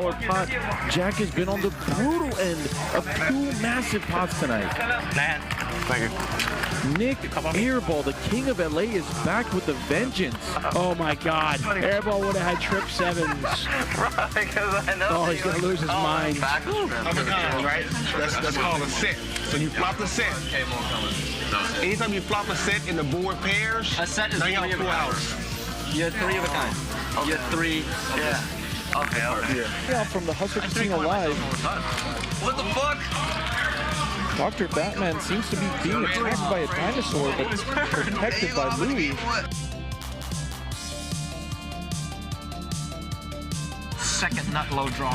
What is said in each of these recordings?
$100 pot. Jack has been on the brutal end of 2 massive pots tonight. Thank you. Nick Airball, the king of LA, is back with the vengeance. Oh my God. Airball would have had trip 7s. Oh, he's going to lose his mind. Right? That's called a set. So you flop the set. Anytime you flop a set in the board pairs, a set is now you have a full house. You had 3 of a kind. You had 3. Yeah. Okay. Yeah, from the Hustler King Alive. What the fuck? Dr. Batman seems to be being attacked by a dinosaur, but protected by Louis. Second nut low draw.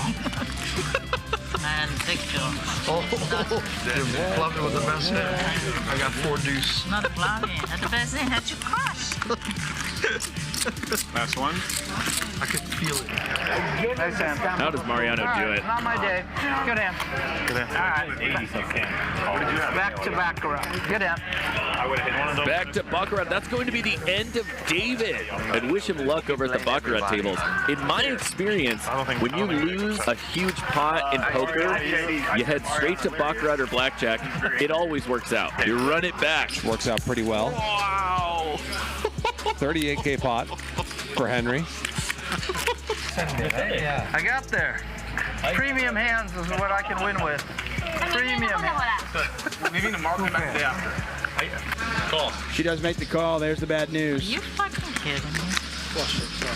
Man, picture. Fluffy was the best hit. I got 4 deuce. Not fluffy. That's the best thing that you crush. Last one. I could feel it. Hey, Sam. How does Mariano do it? Not my day. Good hand. Good All right. Back to Baccarat. Good hand. I would have hit one of those. Back to Baccarat. That's going to be the end of David. And wish him luck over at the Baccarat tables. In my experience, when you lose a huge pot in poker, you head straight to Baccarat or Blackjack. It always works out. You run it back. Works out pretty well. Wow. 38K pot for Henry. I got there. Premium hands is what I can win with. Premium hands. Leaving the market back day after. Call. She does make the call. There's the bad news. You fucking kidding me?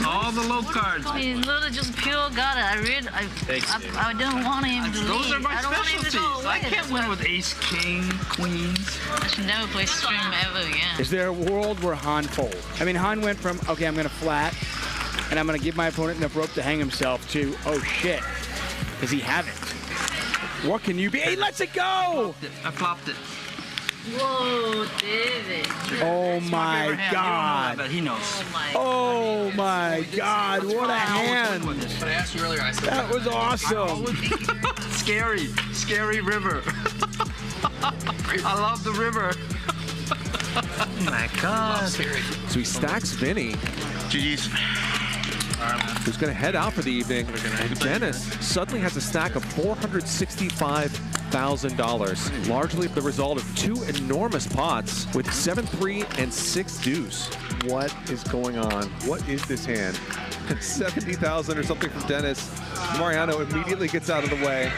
All the low cards. He's literally just pure gutter. I don't want him to leave. Those are my I don't want him to go specialties. away. I can't win with ace, king, queens. I should never play stream ever again. Is there a world where Han folds? I mean, Han went from, okay, I'm going to flat, and I'm going to give my opponent enough rope to hang himself, to, oh shit, does he have it? What can you be? He lets it go! I flopped it. Whoa, David. Oh my God. But he knows. Oh my God, what a hand. But I asked you earlier, I said That was awesome. Scary river. I love the river. Oh my God. So he stacks Vinny, GG's. who's going to head out for the evening. And Dennis suddenly has a stack of $465,000, largely the result of 2 enormous pots with 7-3 and 6 deuce. What is going on? What is this hand? 70,000 or something from Dennis. Mariano immediately gets out of the way.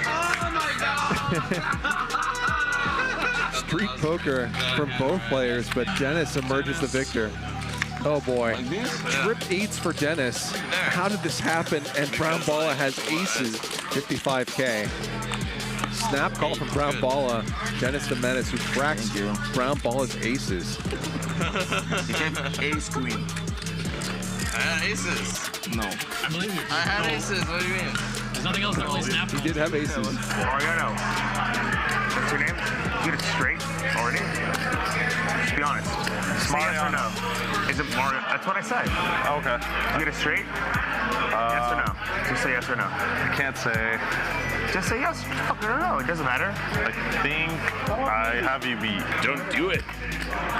Street poker from both players, but Dennis emerges the victor. Oh boy. Trip 8s for Dennis. How did this happen? And Brown Balla has aces. 55K. Snap call from Brown Balla. Dennis the Menace, who cracks Brown Balla's aces. Ace queen. I had aces. No. I believe you. I had aces. What do you mean? There's nothing else that really snapped. He did have aces. Mariano. What's your name? You get it straight already? Just be honest. Smart yes or no? Is it Mario? That's what I said. Oh, okay. You get it straight? Yes or no? Just say yes or no. I can't say. Just say yes. Fuck, I don't know. It doesn't matter. I think I have you beat. Don't do it.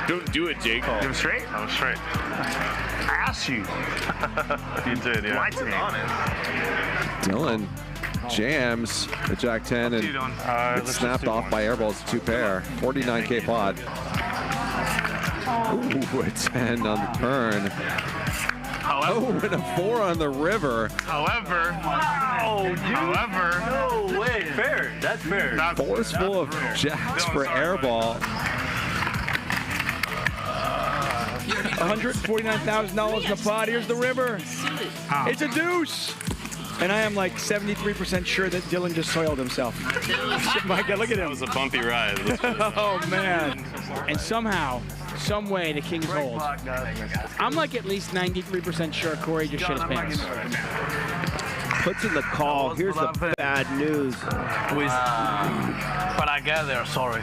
Don't do it, Jake. You were straight? I was straight. I asked you. You did, yeah. Lied to me. Dylan jams the Jack 10 and it's snapped off by Airball's 2 pair. 49K pot. Ooh, a 10 on the turn. Oh, and a 4 on the river. However, no way. Fair. That's fair. Fours full of jacks for Airball. $149,000 in the pot. Here's the river. It's a deuce. And I am like 73% sure that Dylan just soiled himself. My God, look at him. That was a bumpy ride. Oh, man. And somehow, some way, the Kings hold. I'm like at least 93% sure Corey just shit his pants. Puts in the call. Here's the bad news. But I got there, sorry.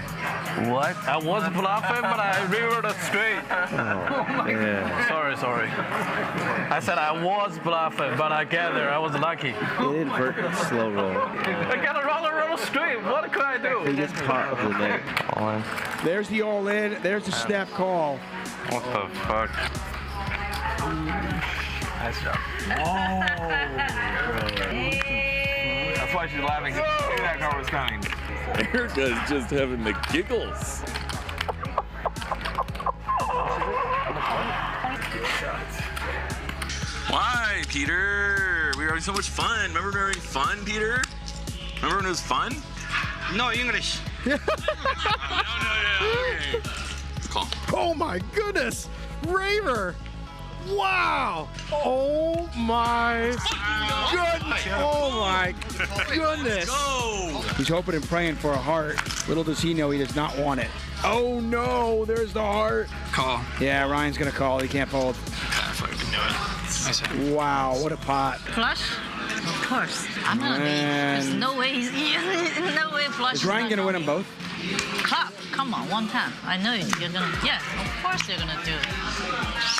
What? I was bluffing, but I reversed it straight. Oh, man. Sorry. I said I was bluffing, but I got there. I was lucky. Inadvertent slow roll. I got to roll straight. What could I do? He gets caught with the net. There's the all-in. There's the snap call. What the fuck? Nice job. That's why she's laughing. She knew that card was coming. Erica's just having the giggles. Why, Peter? We were having so much fun. Remember when we were having fun, Peter? Remember when it was fun? No English. Okay. Call. Oh my goodness! Raver! Wow! Oh my goodness! Oh my goodness! Go! He's hoping and praying for a heart. Little does he know he does not want it. Oh no, there's the heart. Call. Yeah, Ryan's gonna call. He can't fold. I fucking knew it. Wow, what a pot. Flush? Of course. I'm gonna be. There's no way he's no way flush. Is Ryan gonna win them both? Club. Come on, one time. I know you're gonna. Yes, of course you're gonna do it.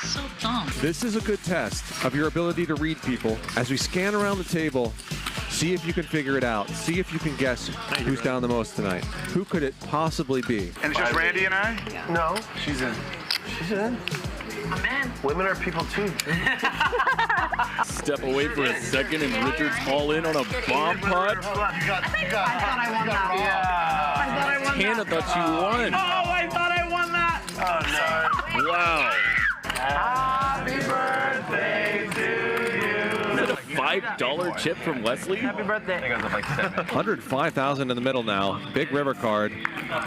So dumb. This is a good test of your ability to read people. As we scan around the table, see if you can figure it out. See if you can guess who's down the most tonight. Who could it possibly be? And it's just Randy and I? No, she's in. She's in. Man. Women are people too. Step away for a second and Richard's all in on a bomb pot. I thought I won that. Yeah. I thought I won Hannah thought you won. Oh, I thought I won that. Oh, no. Wow. Happy birthday to you. Is that a $5 chip from Leslie? Happy birthday. I think it was like 7. 105,000 in the middle now. Big river card.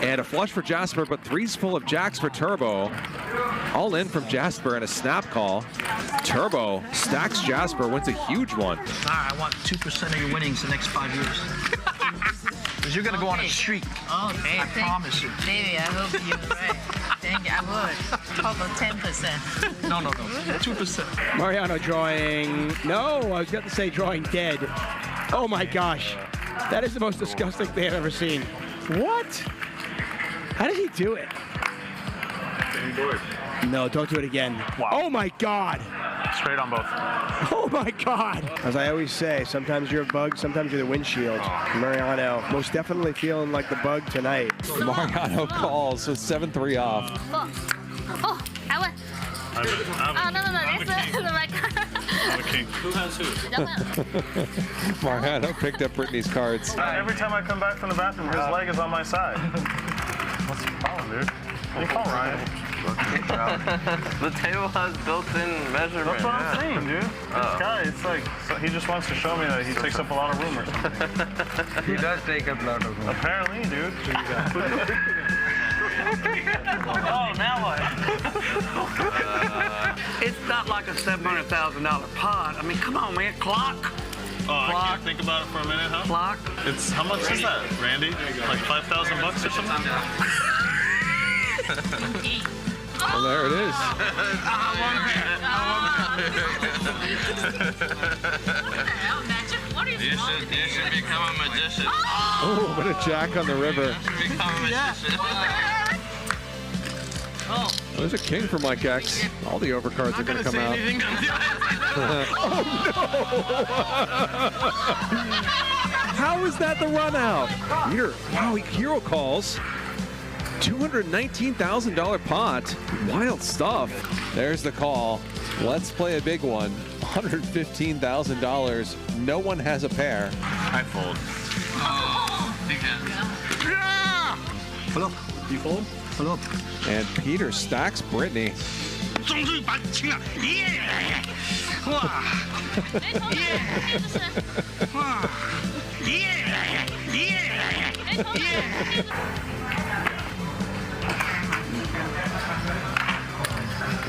And a flush for Jasper, but three's full of jacks for Turbo. All in from Jasper and a snap call. Turbo stacks Jasper, wins a huge one. All right, I want 2% of your winnings the next 5 years. Because you're going to go on a streak. Oh, baby. I promise you. Baby, I hope you're right. Thank you. I would. How about 10%? No. 2%. Mariano drawing. No, I was going to say drawing dead. Oh my gosh. That is the most disgusting thing I've ever seen. What? How did he do it? No, don't do it again. Wow. Oh my God. Straight on both. Oh my God. As I always say, sometimes you're a bug, sometimes you're the windshield. Mariano, most definitely feeling like the bug tonight. Mariano calls with 7-3 off. Oh, I won. Oh, no. This is my card. Who has who? Mariano picked up Brittany's cards. Every time I come back from the bathroom, his leg is on my side. What's the problem, dude? You call Ryan. The table has built-in measurement. That's what I'm saying, dude. This guy, it's like, so he just wants to show me that he takes up a lot of room or something. He does take up a lot of room. Apparently, dude. Oh, now what? It's not like a $700,000 pot. I mean, come on, man. Clock. Oh, I can't think about it for a minute, huh? Clock. It's, how much is that, Randy? Like $5,000 or something? Well, there it is. You should become a magician. Oh, but a jack on the river. You should become a magician. Oh, there's a king for Mike X. All the overcards are going to come out. Oh, no! How is that the run out? Peter, wow, he hero calls. $219,000 pot. Wild stuff. There's the call. Let's play a big one. $115,000. No one has a pair. I fold. Oh, big hands. Hello. You fold? Hello. And Peter stacks Brittany.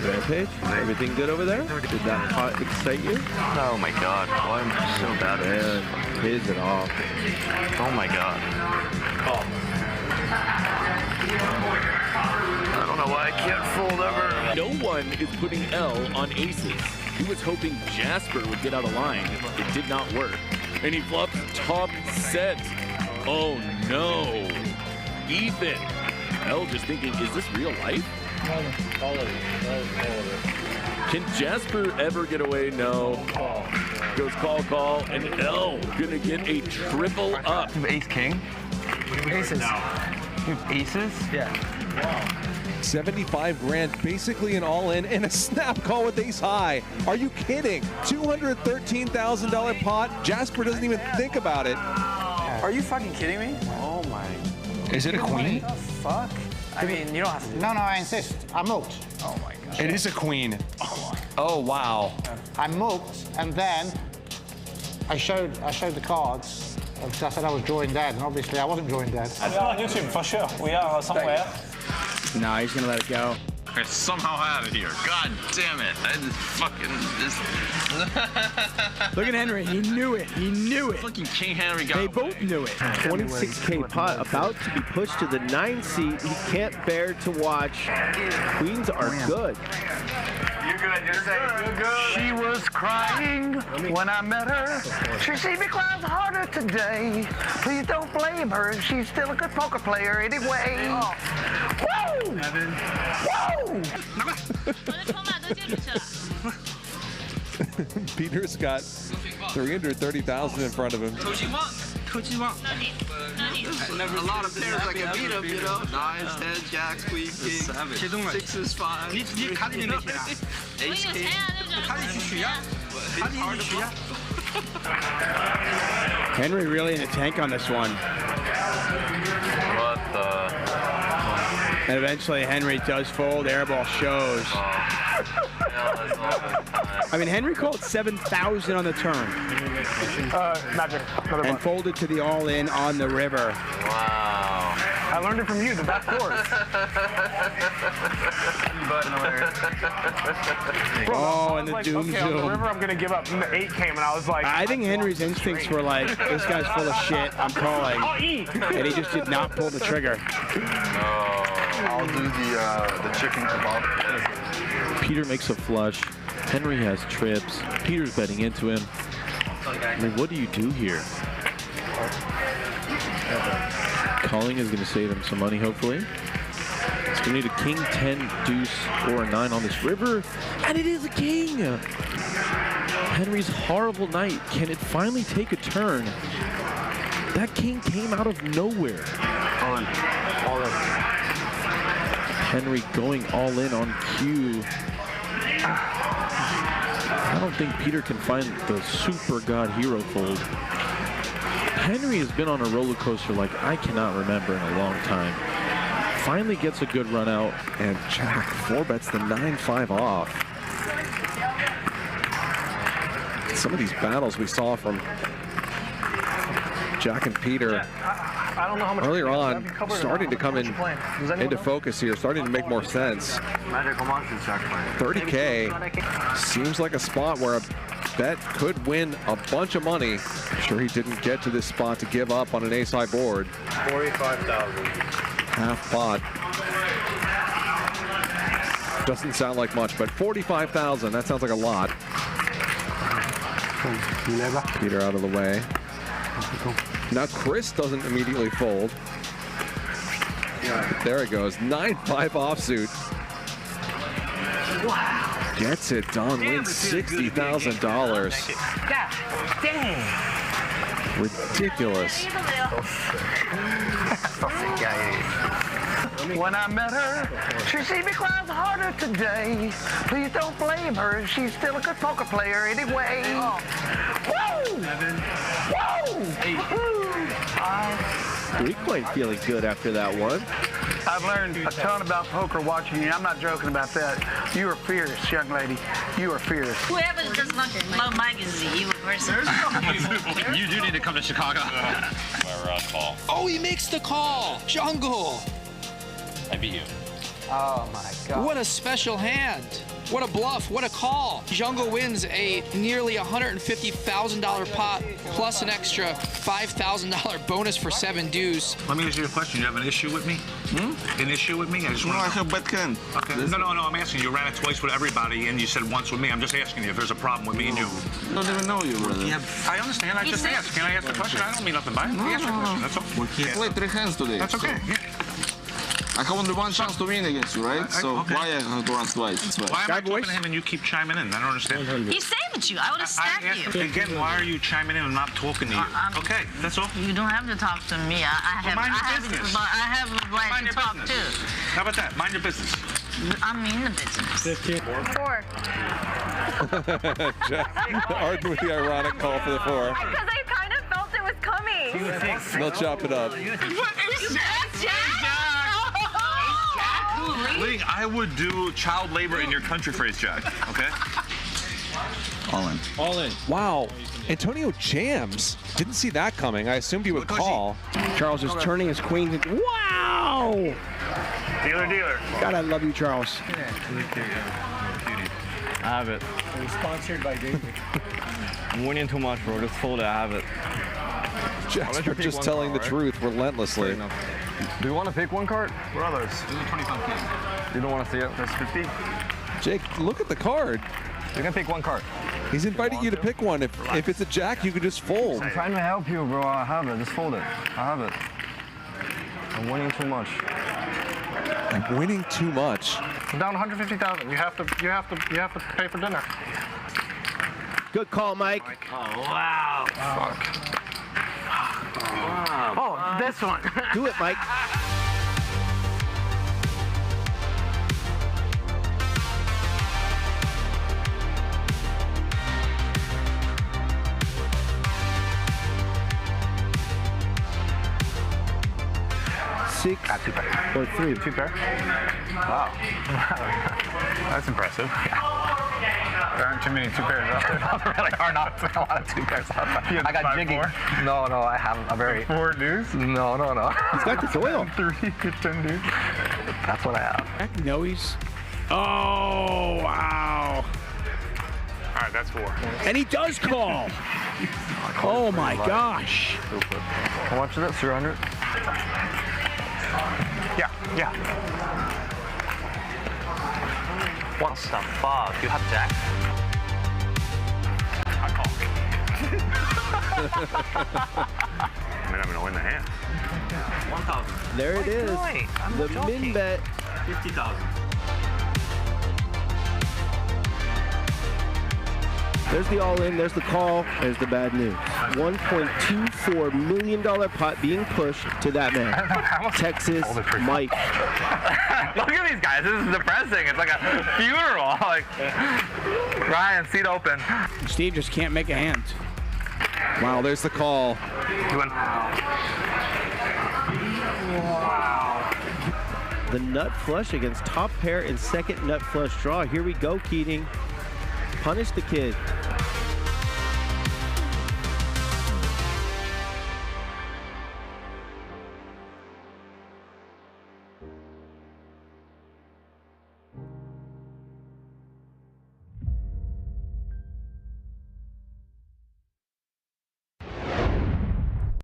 Rampage, everything good over there? Did that pot excite you? Oh my god. Why am I so bad at this? Man, pays it off. Oh my god. I don't know why I can't fold ever. No one is putting L on aces. He was hoping Jasper would get out of line. It did not work. And he flops top set. Oh no. Ethan. L just thinking, is this real life? Can Jasper ever get away? No. Goes call, and L gonna get a triple up. Ace king? Aces. Aces? Yeah. 75 grand, basically an all-in, and a snap call with ace high. Are you kidding? $213,000 pot. Jasper doesn't even think about it. Are you fucking kidding me? Oh my. Is it a queen? What the fuck? I mean, you don't have to. No, I insist. I milked. Oh my god. It is a queen. Oh wow. I milked, and then I showed the cards. Because I said I was drawing dead, and obviously I wasn't drawing dead. We are on YouTube for sure. We are somewhere. No, he's gonna let it go. We're somehow out of here. God damn it. I just fucking Look at Henry. He knew it. He knew it. Fucking King Henry got They both knew it. 26K pot about to be pushed to the 9 seat. He can't bear to watch. Queens are good. You're gonna just say, she was crying when I met her. She see me cries harder today. Please don't blame her. She's still a good poker player anyway. Whoa! Whoa! Peter's got 330,000 in front of him. A lot of pairs I can beat him, you know. 9s, 10s, jacks, queen, king, 6s, 5s. Ace, king. It's hard to block. Henry really in the tank on this one. What the? And eventually Henry does fold. Airball shows. I mean, Henry called 7,000 on the turn. Magic. And folded to the all-in on the river. Wow. I learned it from you, the back doors. Oh, and the doom okay, on the zoom. river, I'm gonna give up 8 came, and I was like. I think Henry's instincts were like, this guy's full of shit, I'm calling. And he just did not pull the trigger. I'll do the chicken kebab. Peter makes a flush. Henry has trips. Peter's betting into him. I mean, what do you do here? Calling is going to save him some money, hopefully. He's going to need a king, 10, deuce, or a 9 on this river. And it is a king! Henry's horrible night. Can it finally take a turn? That king came out of nowhere. All in. Henry going all in on cue. I don't think Peter can find the super god hero fold. Henry has been on a roller coaster like I cannot remember in a long time. Finally gets a good run out. And Jack 4 bets the 9-5 off. Some of these battles we saw from Jack and Peter I don't know how much earlier on starting to come into focus here, starting to make more sense. 30K seems like a spot where a bet could win a bunch of money. Sure, he didn't get to this spot to give up on an ace-high board. 45,000. Half pot. Doesn't sound like much, but 45,000, that sounds like a lot. Peter out of the way. Now Chris doesn't immediately fold. There it goes, 9-5 offsuit. Wow. Gets it done, wins $60,000. God dang. Ridiculous. When I met her, she see me cries harder today. Please don't blame her. She's still a good poker player anyway. Whoa! Whoa! Three-coin feeling good after that one. I've learned a ton about poker watching you. I'm not joking about that. You are fierce, young lady. You are fierce. Whoever does not love Mike is the evil person. You do need to come to Chicago. Oh, he makes the call. Jungle. I beat you. Oh my God. What a special hand. What a bluff. What a call. Jungle wins a nearly $150,000 pot plus an extra $5,000 bonus for 7 dues. Let me ask you a question. You have an issue with me? An issue with me? I just want to... I have bet Ken. Okay. No, I'm asking you. You ran it twice with everybody, and you said once with me. I'm just asking you if there's a problem with me and you. I don't even know you, brother. Yeah, I understand. I just asked. Can I ask the question? I don't mean nothing by it. I asked you a question. That's all. We played 3 hands today. That's okay. So. I have only 1 chance to win against you, right? So why I have to run twice? That's why. Why am I talking to him and you keep chiming in? I don't understand. He's saving you. I would have stacked you. Again, why are you chiming in and not talking to you? Okay, that's all. You don't have to talk to me. I have a right to talk too. How about that? Mind your business. I'm in the business. 4. Arden with the ironic call for the 4. Because I kind of felt it was coming. They'll chop it up. Lee, I would do child labor in your country for Ace Jack, okay? All in. All in. Wow. Antonio jams. Didn't see that coming. I assumed he would call. Charles is turning his queen. Wow! Dealer. God, I love you, Charles. I have it. We're sponsored by David. I'm winning too much, bro. Just fold it. I have it. Jasper just telling the truth relentlessly. Do you want to pick one card? What are those? Those are 25 kids. You don't want to see it? That's 50. Jake, look at the card. You can pick one card. He's inviting you to pick one. If it's a jack, you could just fold. I'm trying to help you, bro. I have it. Just fold it. I have it. I'm winning too much. I'm winning too much. I'm down 150,000. You have to pay for dinner. Good call, Mike. Oh, wow. Fuck. Wow. Oh, this one. Do it, Mike. Six or three. 2 pair. Wow. That's impressive. There aren't too many 2 pairs out there. There really are not a lot of 2 pairs out there. I got jiggy. No, I have a very... 4 deuce? No. He's got the doyle. 3, 10 deuce. That's what I have. No, he's... Oh, wow. All right, that's 4. And he does call. Oh, my gosh. How much is it? 300? Yeah. What the fuck? You have jack? I call. I mean, I'm going to win the hand. 1,000. There it is. The min bet. 50,000. There's the all-in, there's the call, there's the bad news. $1.24 million pot being pushed to that man. Texas Mike. Look at these guys. This is depressing. It's like a funeral. Like, Ryan, seat open. Steve just can't make a hand. Wow, there's the call. Wow. The nut flush against top pair and second nut flush draw. Here we go, Keating. Punish the kid.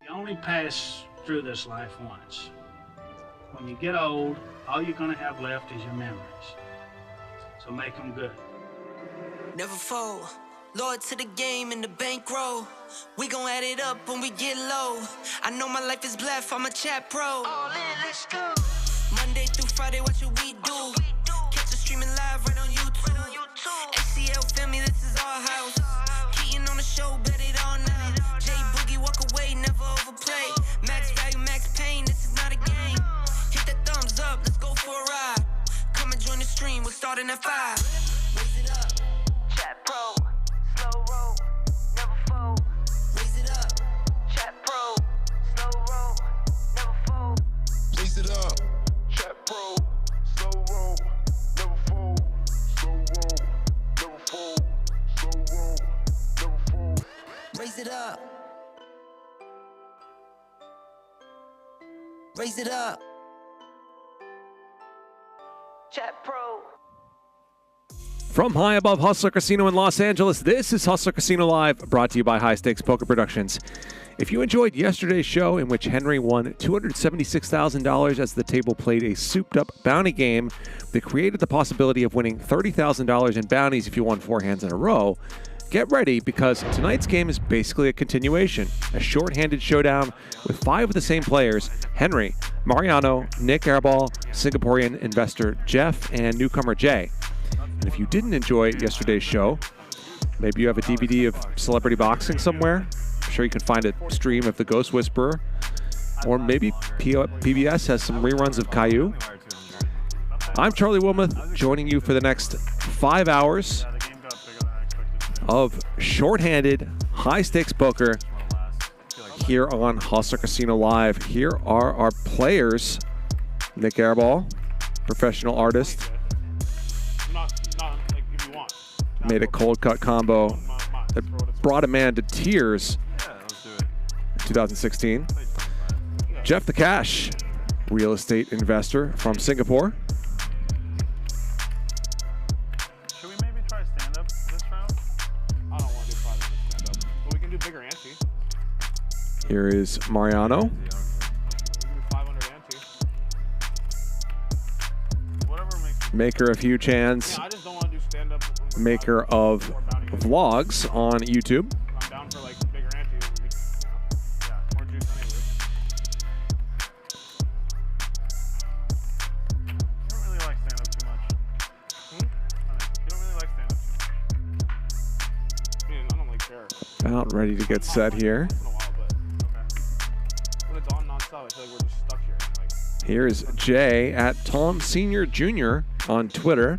You only pass through this life once. When you get old, all you're gonna have left is your memories. So make them good. Never fold, loyal to the game and the bankroll. We gon' add it up when we get low. I know my life is blessed, I'm a chat pro. All in, let's go. Monday through Friday, watch what we do. Catch us streaming live right on YouTube. ACL, feel me, this is our house. Keating on the show, bet it all now. J Boogie, walk away, never overplay. Max value, max pain, this is not a game. Hit that thumbs up, let's go for a ride. Come and join the stream, we're starting at 5. Raise it up. Chat pro, slow roll, never fold. Raise it up. Chat pro, slow roll, never fold. Raise it up. Chat pro, slow roll, never fold. Slow roll, never fold. Slow roll, never fold. Raise it up. Raise it up. Chat pro. From high above Hustler Casino in Los Angeles, this is Hustler Casino Live, brought to you by High Stakes Poker Productions. If you enjoyed yesterday's show, in which Henry won $276,000 as the table played a souped-up bounty game that created the possibility of winning $30,000 in bounties if you won 4 hands in a row, get ready, because tonight's game is basically a continuation, a short-handed showdown with 5 of the same players: Henry, Mariano, Nick Airball, Singaporean investor Jeff, and newcomer Jay. And if you didn't enjoy yesterday's show, maybe you have a DVD of Celebrity Boxing somewhere. I'm sure you can find a stream of The Ghost Whisperer. Or maybe PBS has some reruns of Caillou. I'm Charlie Wilmoth, joining you for the next 5 hours of shorthanded, high-stakes poker here on Hustler Casino Live. Here are our players. Nick Airball, professional artist, made a cold cut combo that brought a man to tears in 2016. Jeff the Cash, real estate investor from Singapore. Should we maybe try stand-up this round? I don't want to do 500 stand-up, but we can do bigger ante. Here is Mariano. We can do 500 ante. Whatever makes Maker of huge hands. Yeah, I just don't want to do stand-up. Maker of vlogs on YouTube. I'm down for like bigger ante. Yeah, more juice anyways. You don't really like stand-up too much. You don't really like stand-up too much. Man, I don't like chair. About ready to get set here. When it's on non-stop, I feel like we're just stuck here. Here is Jay at Tom Senior Jr. on Twitter.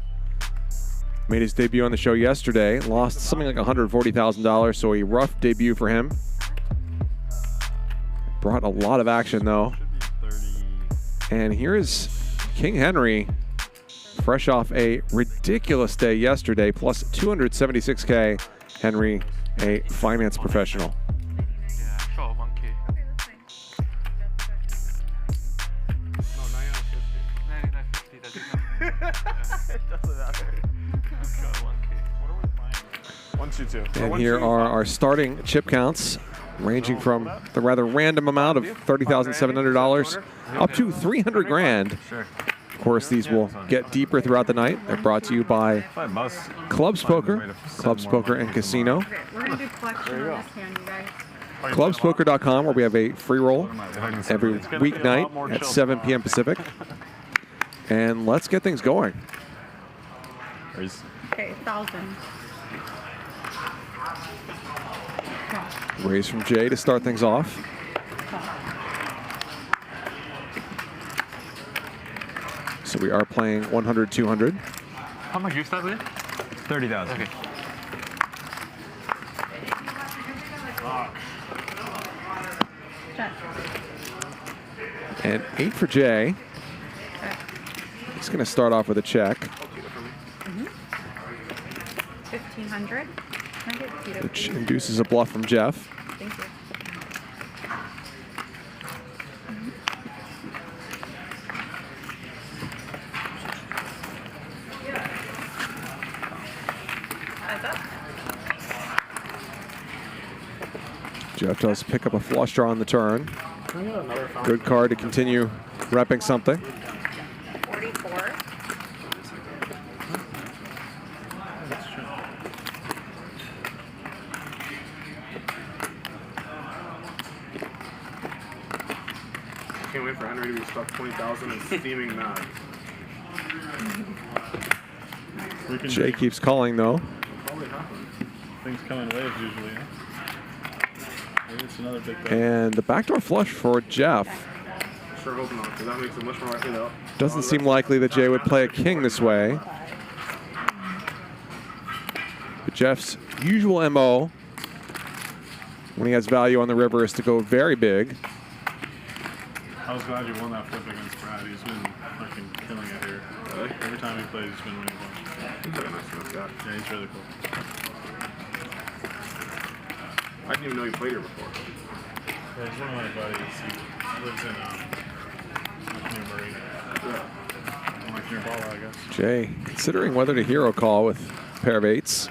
Made his debut on the show yesterday. Lost something like $140,000, so a rough debut for him. Brought a lot of action, though. And here is King Henry, fresh off a ridiculous day yesterday, plus 276K. Henry, a finance professional. Yeah, sure, 1K. No, 99.50. It doesn't matter. Sure, 1K. What are we playing? 1, 2, 2. And here are our starting chip counts, ranging from the rather random amount of $30,700 up to 300 grand. Of course, these will get deeper throughout the night. They're brought to you by Clubs Poker, Clubs Poker and Casino. We're going to do collection on this hand, you guys. Clubspoker.com, where we have a free roll every weeknight at 7 p.m. Pacific. And let's get things going. Okay, 1,000. Raise from Jay to start things off. So we are playing 100, 200. How much juice that, Lee? 30,000. Okay. And 8 for Jay. He's going to start off with a check, 1,500. which induces a bluff from Jeff. Thank you. Jeff does pick up a flush draw on the turn. Good card to continue repping something. 44. Can't wait for Henry to be stuck 20,000 and steaming mad. Jay keeps calling, though. Probably happen. Things come in waves usually. Huh? Maybe it's another big bet. And the backdoor flush for Jeff. Sure hope not, because that makes it much more likely though. Doesn't seem likely that Jay would play a king this way. But Jeff's usual MO when he has value on the river is to go very big. I was glad you won that flip against Brad. He's been fucking killing it here. Really? Every time he plays, he's been winning a bunch. He's really nice enough guy. Yeah, he's really cool. I didn't even know he played here before. Yeah, he's one of my buddies. He lives in near Marina. Yeah. Like near Bala, I guess. Jay considering whether to hero call with a pair of 8s.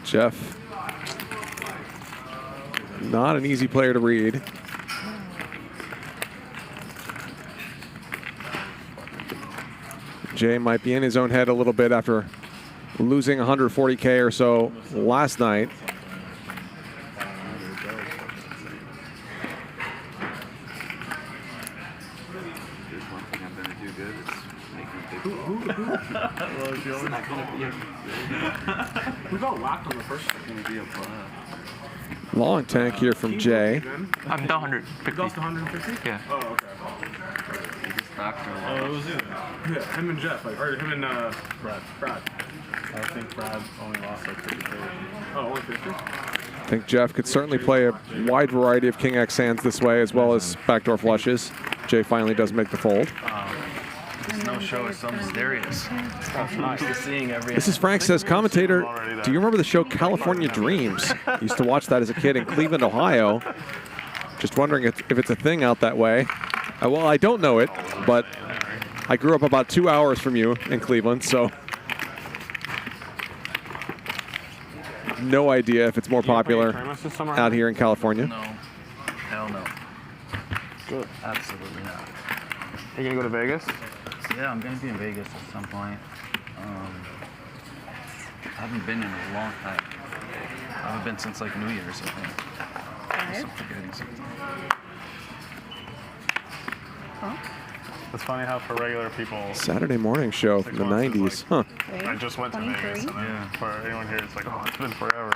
Jeff, not an easy player to read. Jay might be in his own head a little bit after losing 140K or so last night. Well, if you only we got whacked on the first one. Long tank here from Jae. I'm down 150. Goes to 150? Yeah. Oh, okay. Oh, it was yeah, him and Jeff, like, or him and Brad. I think Brad only lost like 50. Oh, only 50? I think Jeff could certainly play a wide variety of King X hands this way, as well as backdoor flushes. Jae finally does make the fold. This no show is so mysterious. I'm used to seeing every. This is Frank says, commentator, do you remember the show California Dreams? Used to watch that as a kid in Cleveland, Ohio. Just wondering if it's a thing out that way. Well, I don't know it, but I grew up about 2 hours from you in Cleveland, so no idea if it's more popular out here in California. No. Hell no. Good. Absolutely not. You gonna go to Vegas? Yeah, I'm gonna be in Vegas at some point. I haven't been in a long time. I haven't been since like New Year's, I think. I'm forgetting something. It's funny how for regular people. Saturday morning show from the 90s. Huh. I just went to Vegas, and then for anyone here, it's like, oh, it's been forever.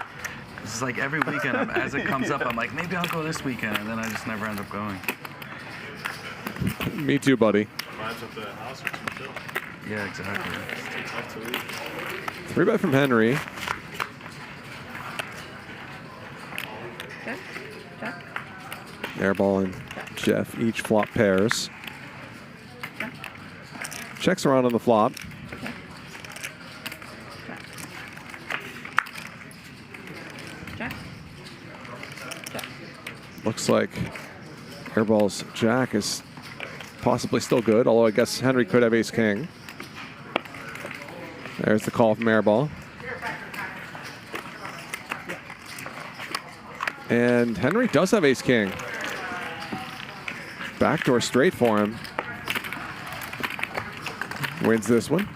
It's like every weekend, as it comes up, I'm like, maybe I'll go this weekend, and then I just never end up going. Me too, buddy. Vibes at the house or some chill. Yeah, exactly. It's tough to leave. 3-bet from Henry. Check. Check. Airball and Jeff each flop pairs. Checks around on the flop. Check. Check. Looks like Airball's jack is possibly still good, although I guess Henry could have ace-king. There's the call from Airball. And Henry does have ace-king. Backdoor straight for him. Wins this one.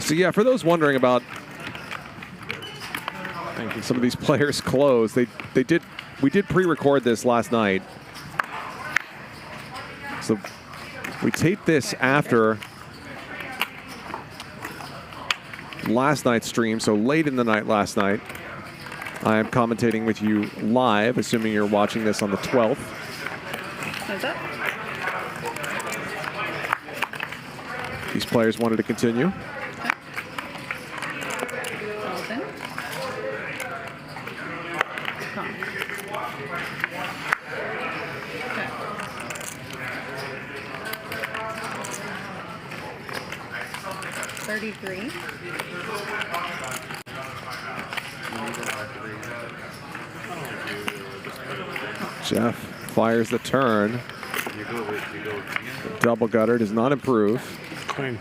So yeah, for those wondering about some of these players' clothes, we did pre-record this last night. So we taped this after last night's stream, so late in the night last night. I am commentating with you live, assuming you're watching this on the 12th. Is it? These players wanted to continue. Open. Come. Okay. $33. Jeff fires the turn. Double gutter does not improve. Clean.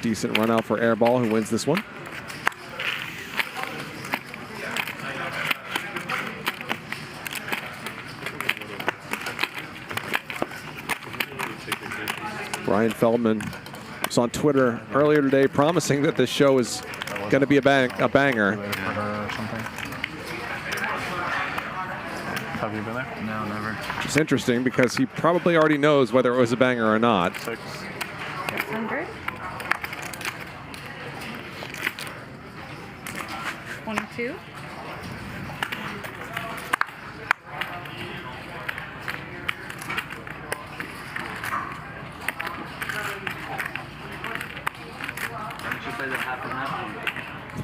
Decent run out for Airball, who wins this one. Brian Feldman was on Twitter earlier today promising that this show is going to be a banger. Have you been there? No, never. It's interesting because he probably already knows whether it was a banger or not. 600. 22.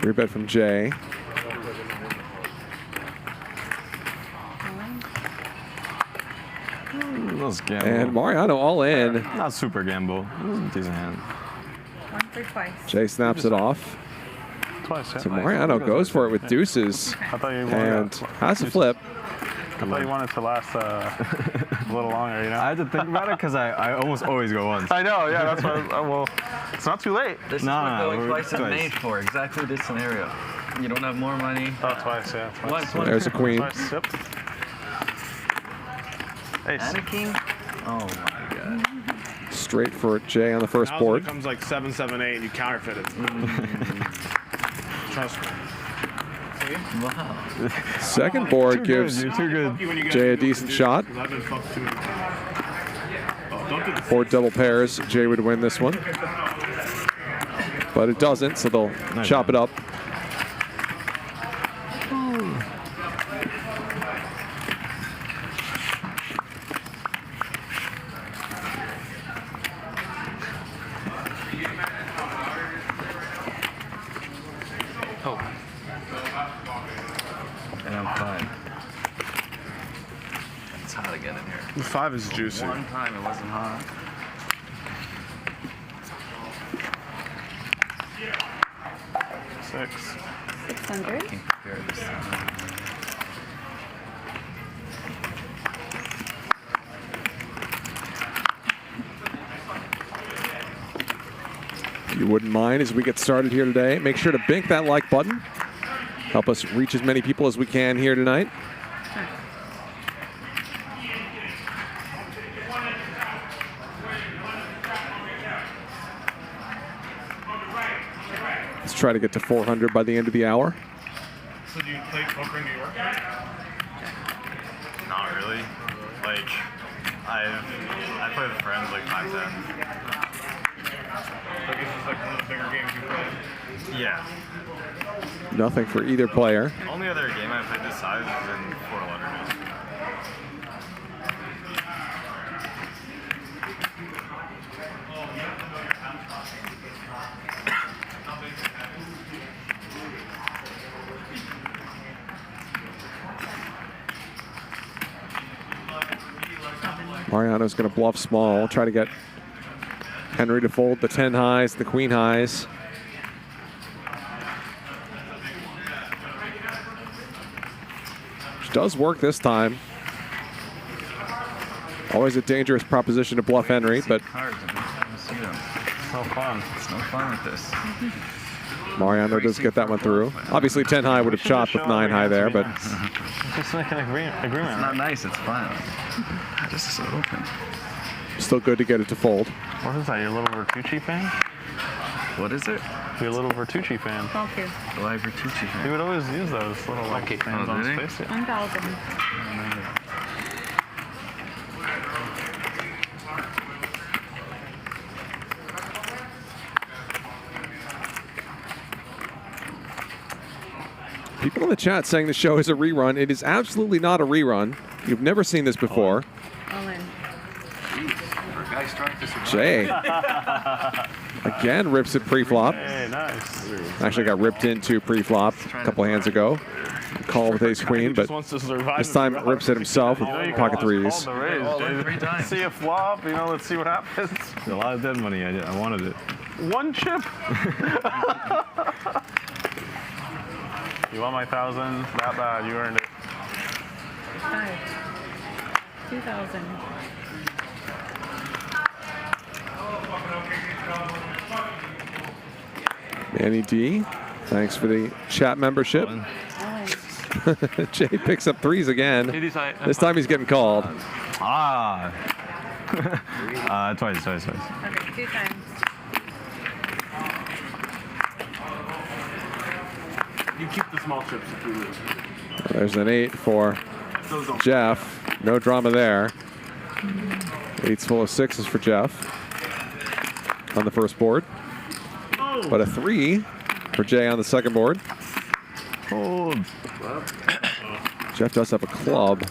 Three bet from Jae. And Mariano all in. Not super gamble. It was a decent hand. One for twice. Jae snaps it off. Twice, yeah. So Mariano goes for it with deuces I thought you and has a flip. I thought you wanted to last a little longer, you know? I had to think about it because I almost always go once. I know, yeah, that's why. Well, it's not too late. This is what going twice is made for, exactly this scenario. You don't have more money. Oh, twice, yeah. Twice. There's a queen. Twice, yep. Ace. And a king? Oh my god. Straight for Jae on the first Now board. it comes like 7, 7, 8, and you counterfeit it. Trust me. Wow. Second board gives Jae a decent shot. Or double pairs, Jae would win this one. But it doesn't, so they'll chop it up. And I'm 5. It's hot again in here. The 5 is juicy. One time it wasn't hot. Six. 600. Can't compare this time. If you wouldn't mind, as we get started here today, make sure to bink that like button. Help us reach as many people as we can here tonight. Let's try to get to 400 by the end of the hour. So do you play poker in New York? Not really. Like, I play with friends like 5-10. But this is like one of the bigger games you play? Yeah. Nothing for either player. The only other game I played this size is in Fort Lauderdale. Mariano's going to bluff small, try to get Henry to fold the 10 highs, the queen highs. Which does work this time. Always a dangerous proposition to bluff Henry, but It's no fun. It's no fun with this. Mariano does get that one through. Obviously 10 high would have chopped with 9 high there, but Just make an agreement. It's not nice, it's fun. This is so open. still good to get it to fold. What is that, your little Vertucci fan? What is it? Your little Vertucci fan. Thank you. The live Vertucci fan. He would always use those little like fans Oh, on did his he? face. Yeah. 1,000. People in the chat saying the show is a rerun. It is absolutely not a rerun. You've never seen this before. All in. Jae again rips it pre-flop. Hey, nice. Actually got ripped into pre-flop a couple hands ago. Call with ace queen, but this time rips it himself with pocket threes. See a flop, let's see what happens. A lot of dead money. I wanted it. One chip. You want my 1,000? That bad, you earned it. 5. 2,000. Manny D, thanks for the chat membership. Jay picks up threes again. This time he's getting called. Twice. Okay, 2 times. You keep the small chips if you lose. There's an 8 for Jeff. No drama there. 8's full of 6s for Jeff on the first board. But a 3 for Jay on the second board. Jeff does have a club.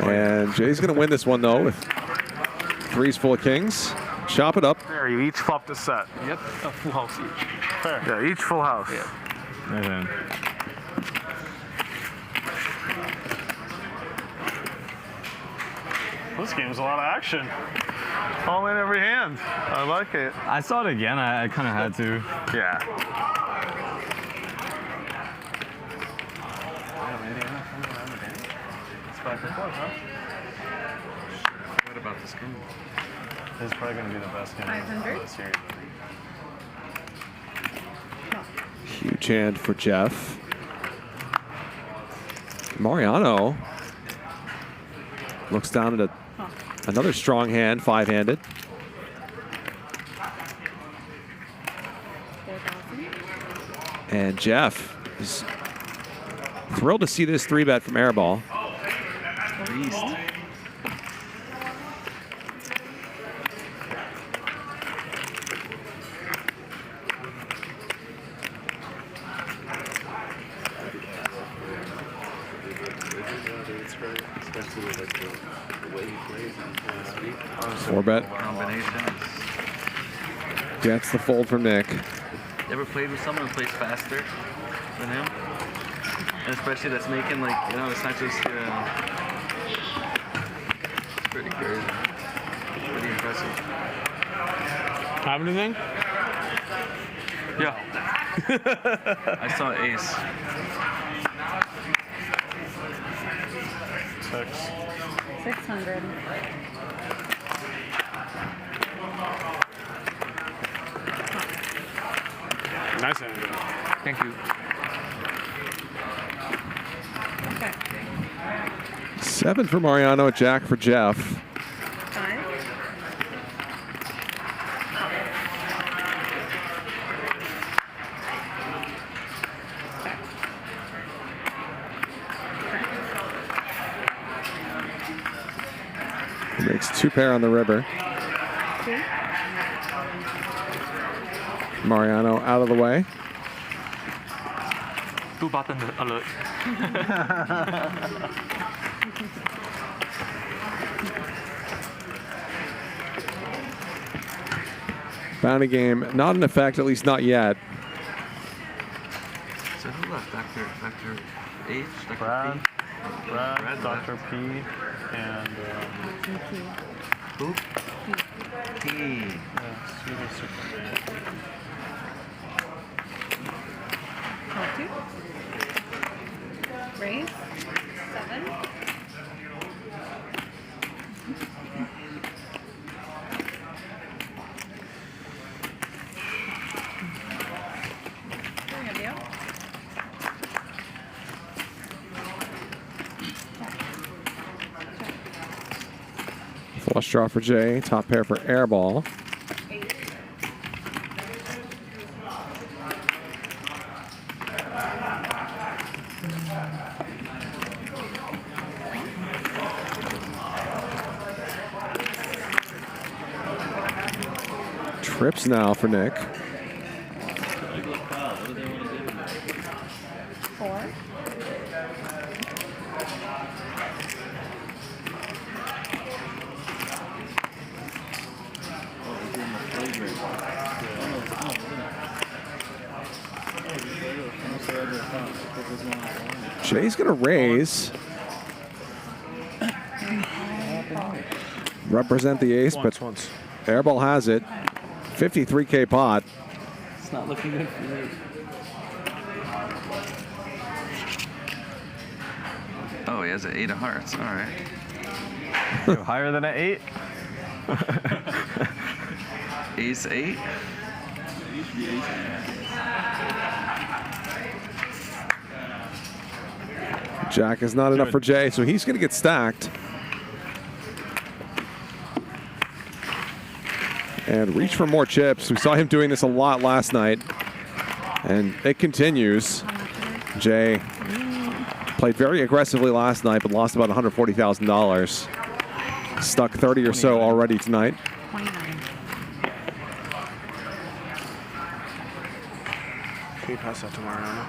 And Jay's going to win this one, though, with 3's full of kings. Chop it up. There, you each flopped a set. Yep, a full house each. Fair. Yeah, each full house. Yeah. This game's a lot of action. All in every hand. I like it. I saw it again. I kind of had to. Yeah. What about this game? This is probably going to be the best game 500. of the series. Huge hand for Jeff. Mariano looks down at another strong hand, 5-handed. 4,000. And Jeff is thrilled to see this 3-bet from Airball. 4-bet. Combination. Gets the fold from Nick. You ever played with someone who plays faster than him? And especially that's making, like, you know, it's not just, it's pretty crazy. Pretty impressive. Have anything? Yeah. I saw ace. 600. Nice energy. Thank you. Okay. 7 for Mariano, Jack for Jeff. 5. Makes 2 pair on the river. 2. Mariano out of the way. 2 button alert. Bounty game, not in effect, at least not yet. So who left? Dr. H? Dr. Brad. P? Brad, Dr. P, and who? P. Yeah, Super Super. Call 2. Raise. 7. Flush draw for Jae, top pair for Airball. 8. Trips now for Nick. 4. Jae's gonna raise. Represent the ace, but Airball has it. 53K pot. It's not looking good for you. Oh, he has an 8 of hearts. All right. Higher than an 8? Ace 8? Jack is not enough for Jae, so he's gonna get stacked. And reach for more chips. We saw him doing this a lot last night. And it continues. Jae played very aggressively last night, but lost about $140,000. Stuck 30 or so already tonight. 29. Can you pass that to Mariano?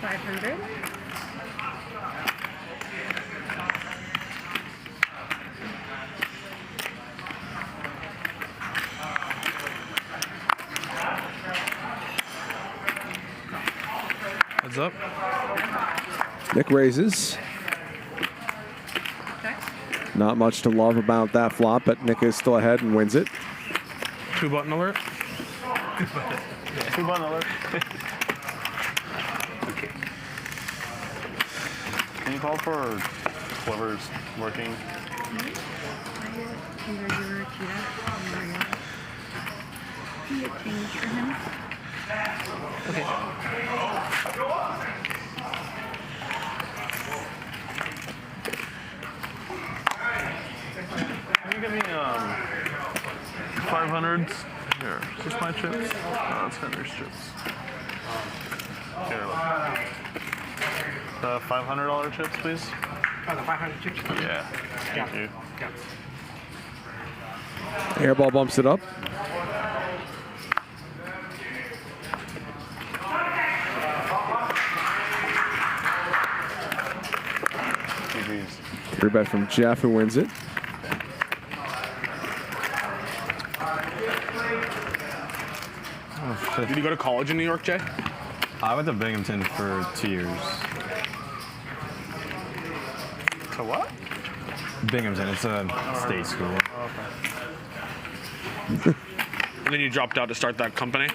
500. Heads up. Nick raises. Not much to love about that flop, but Nick is still ahead and wins it. 2 button alert. 2 button alert. Can you call for whoever's working? Either you or Cheetah or Mario. Can you change for him? Okay. Can you give me 500s? Here, is this my chips? Oh, that's Henry's chips. Here, look. The $500 chips, please. Oh, the 500 chips? Yeah, thank you. Airball bumps it up. Three bet from Jeff, who wins it. Did you go to college in New York, Jay? I went to Binghamton for 2 years. To what? Binghamton, it's a state school. Okay. And then you dropped out to start that company?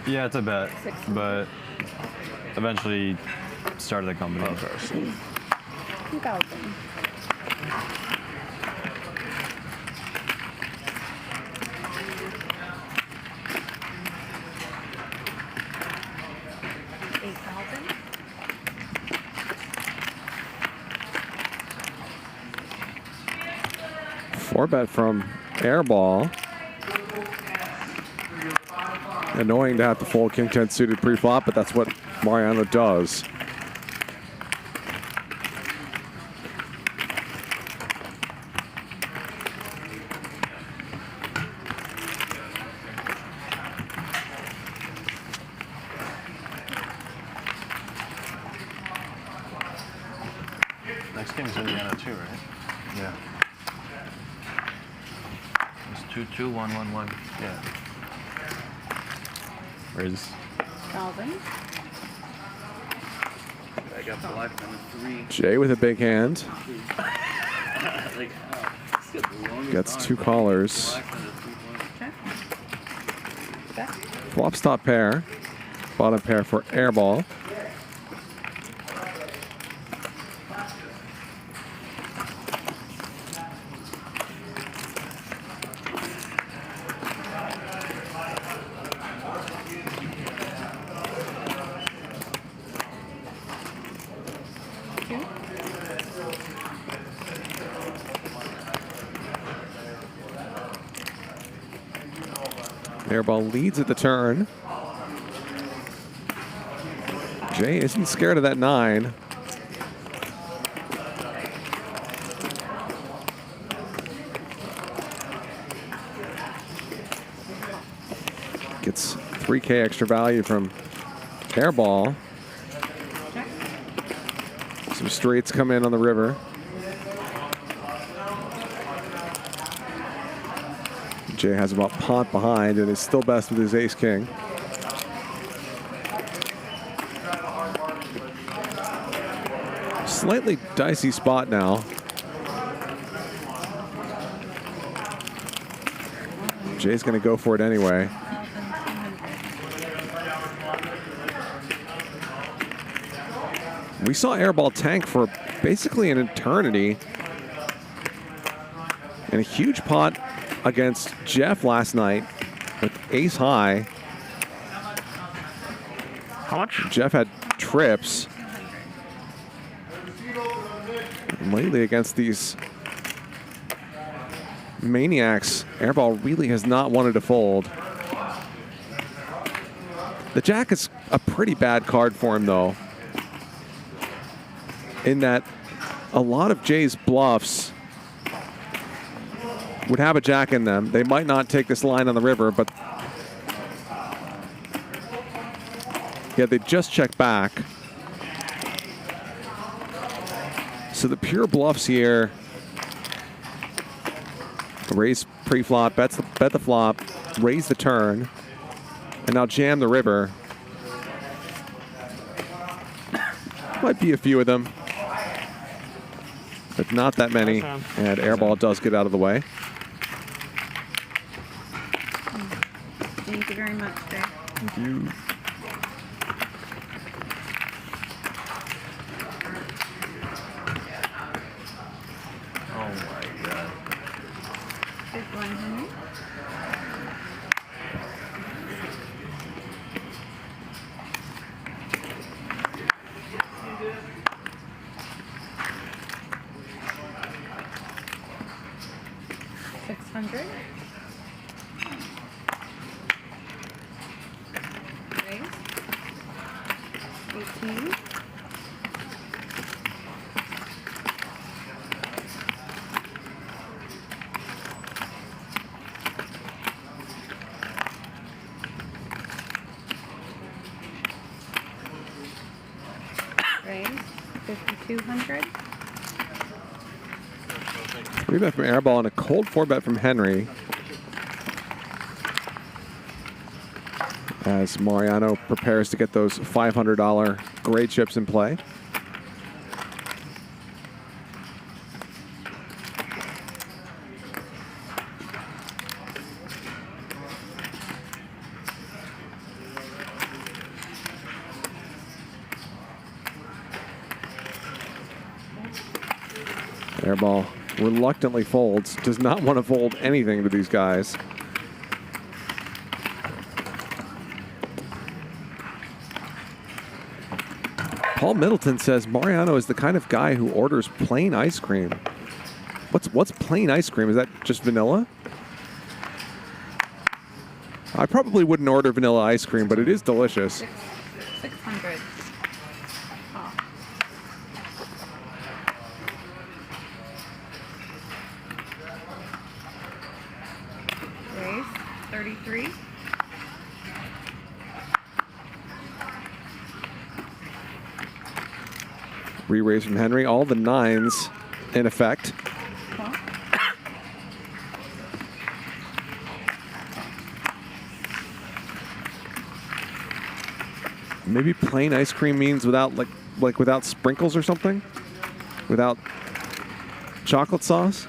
Yeah, it's a bet, but eventually started the company. $2,000. Four bet from Airball. Annoying to have to fold King 10 suited pre-flop, but that's what Mariano does. Next game's Indiana too, right? Yeah. It's 2-2, 1-1-1. Yeah. Raise. 1,000. I got the lifetime of 3. Jay with a big hand. Like, Gets two callers. Flops top pair. Bottom pair for Airball. Airball leads at the turn. Jay isn't scared of that 9. Gets 3K extra value from Airball. Some straights come in on the river. Jay has about pot behind and is still best with his ace-king. Slightly dicey spot now. Jay's going to go for it anyway. We saw Airball tank for basically an eternity. And a huge pot against Jeff last night with ace high. How much? Jeff had trips. And lately against these maniacs, Airball really has not wanted to fold. The jack is a pretty bad card for him though, in that a lot of Jay's bluffs would have a jack in them. They might not take this line on the river, but yeah, they just check back. So the pure bluffs here, raise pre-flop, bet the flop, raise the turn, and now jam the river. Might be a few of them, but not that many. And Airball does get out of the way. Thank you very much, Jay. Thank you. Oh my god. Good one, Henry. $600. Raise. 18. Raise. 5,200. 3-bet from Airball and a cold 4-bet from Henry. As Mariano prepares to get those $500 gray chips in play. Airball reluctantly folds, does not want to fold anything to these guys. Paul Middleton says Mariano is the kind of guy who orders plain ice cream. What's plain ice cream? Is that just vanilla? I probably wouldn't order vanilla ice cream, but it is delicious. 600. Raise 33. Re-raise from Henry. All the 9s in effect. Maybe plain ice cream means without like without sprinkles or something? Without chocolate sauce?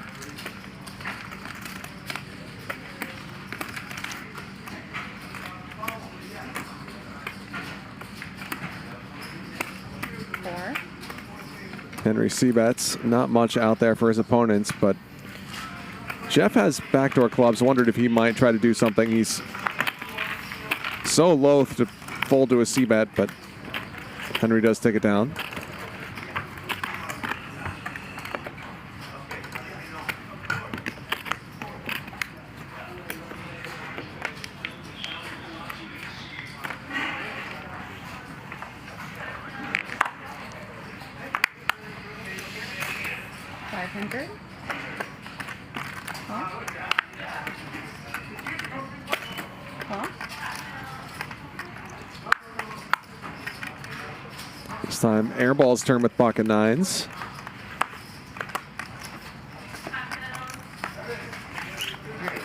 Henry C-bets, not much out there for his opponents, but Jeff has backdoor clubs. Wondered if he might try to do something. He's so loath to fold to a C-bet, but Henry does take it down. This time, Airball's turn with pocket 9s.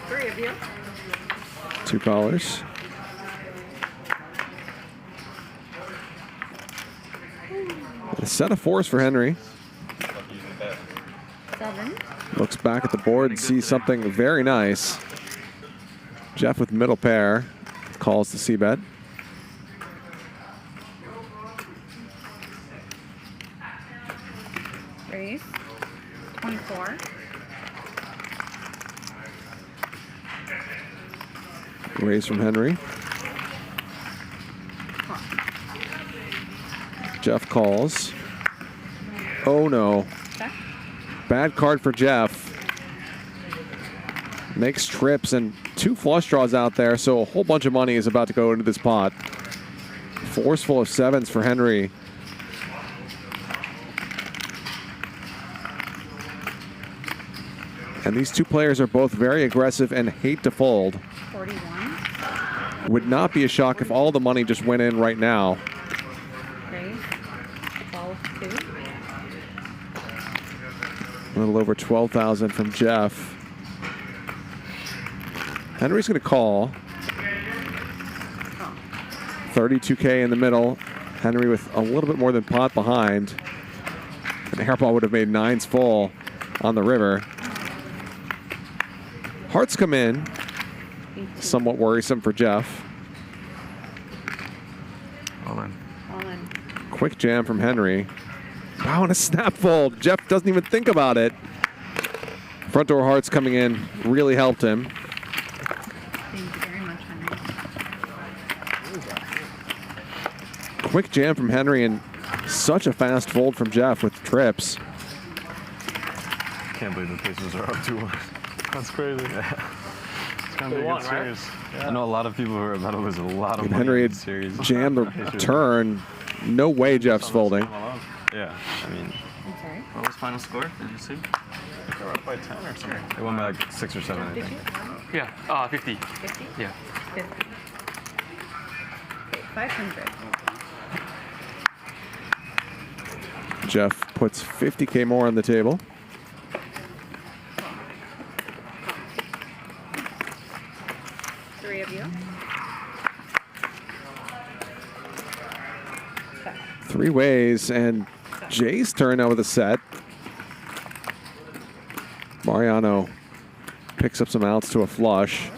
Three of you. 2 callers. A set of 4s for Henry. 7. Looks back at the board and sees something very nice. Jeff with middle pair calls the C-bet. Raise 24. Raise from Henry. Jeff calls. Oh no. Bad card for Jeff. Makes trips and 2 flush draws out there, so a whole bunch of money is about to go into this pot. 4's full of 7s for Henry. And these 2 players are both very aggressive and hate to fold. 41. Would not be a shock if all the money just went in right now. Raise 12, 2. A little over 12,000 from Jeff. Henry's going to call. 32K in the middle. Henry with a little bit more than pot behind. And Airball would have made 9s full on the river. Hearts come in. Somewhat worrisome for Jeff. All in. All in. Quick jam from Henry. Wow, and a snap fold. Jeff doesn't even think about it. Front door hearts coming in really helped him. Thank you very much, Henry. Quick jam from Henry and such a fast fold from Jeff with trips. Can't believe the Pacers are up 2-1. That's crazy. Yeah. It's gonna be a good series. Yeah. I know a lot of people who are about to lose a lot of money Henry in this series. jammed the turn. No way Jeff's folding. Yeah, I mean. I'm sorry. What was final score? Did you see? They were up by 10 or something. They won by like 6 or 7, I think. Yeah, 50. 50? Yeah. 50. Okay, 500. Jeff puts 50K more on the table. Three ways, and Jay's turn now with a set. Mariano picks up some outs to a flush.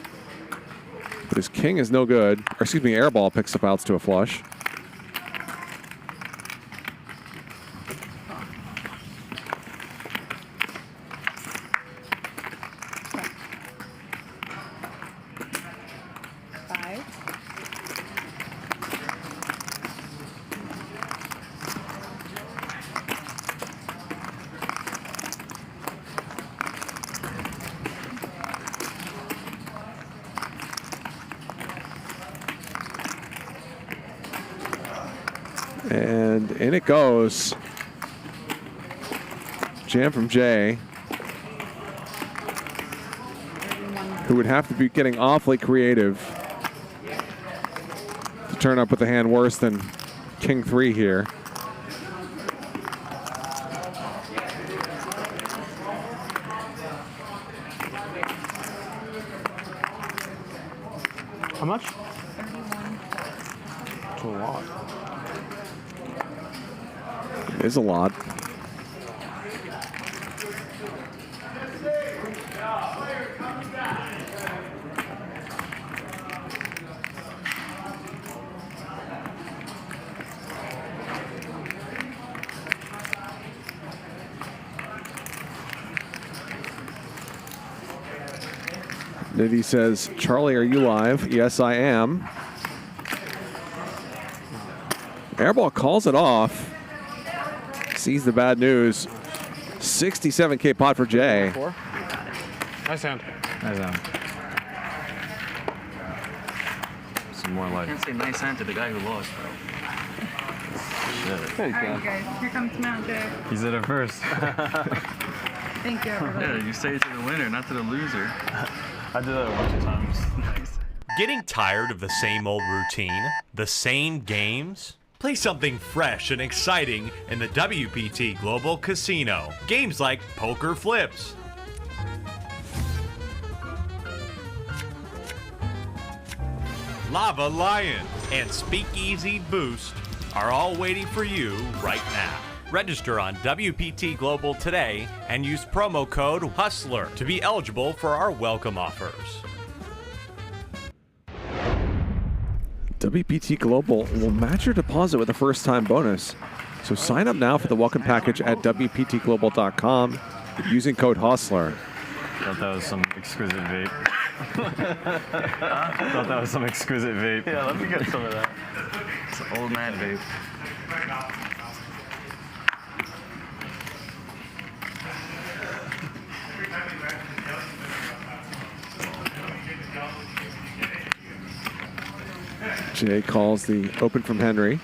But his king is no good. Or excuse me, Airball picks up outs to a flush. And in it goes. Jam from Jae, who would have to be getting awfully creative to turn up with a hand worse than King 3 here. How much? That's a lot. It is a lot. Nitty says, Charlie, are you live? Yes, I am. Airball calls it off. Sees the bad news. 67K pot for Jae. Nice hand. Nice hand. Some more I life. can't say nice hand to the guy who lost, bro. Shit. All right, you guys. Here comes Mount Jae. He said it first. Thank you, everybody. Yeah, you say it to the winner, not to the loser. I did that a bunch of times. Nice. Getting tired of the same old routine? The same games? Play something fresh and exciting in the WPT Global Casino. Games like Poker Flips, Lava Lion, and Speakeasy Boost are all waiting for you right now. Register on WPT Global today and use promo code HUSTLER to be eligible for our welcome offers. WPT Global will match your deposit with a first-time bonus. So sign up now for the welcome package at WPTglobal.com using code HUSTLER. Thought that was some exquisite vape. Thought that was some exquisite vape. Yeah, let me get some of that. It's an old man vape. Jae calls the open from Henry.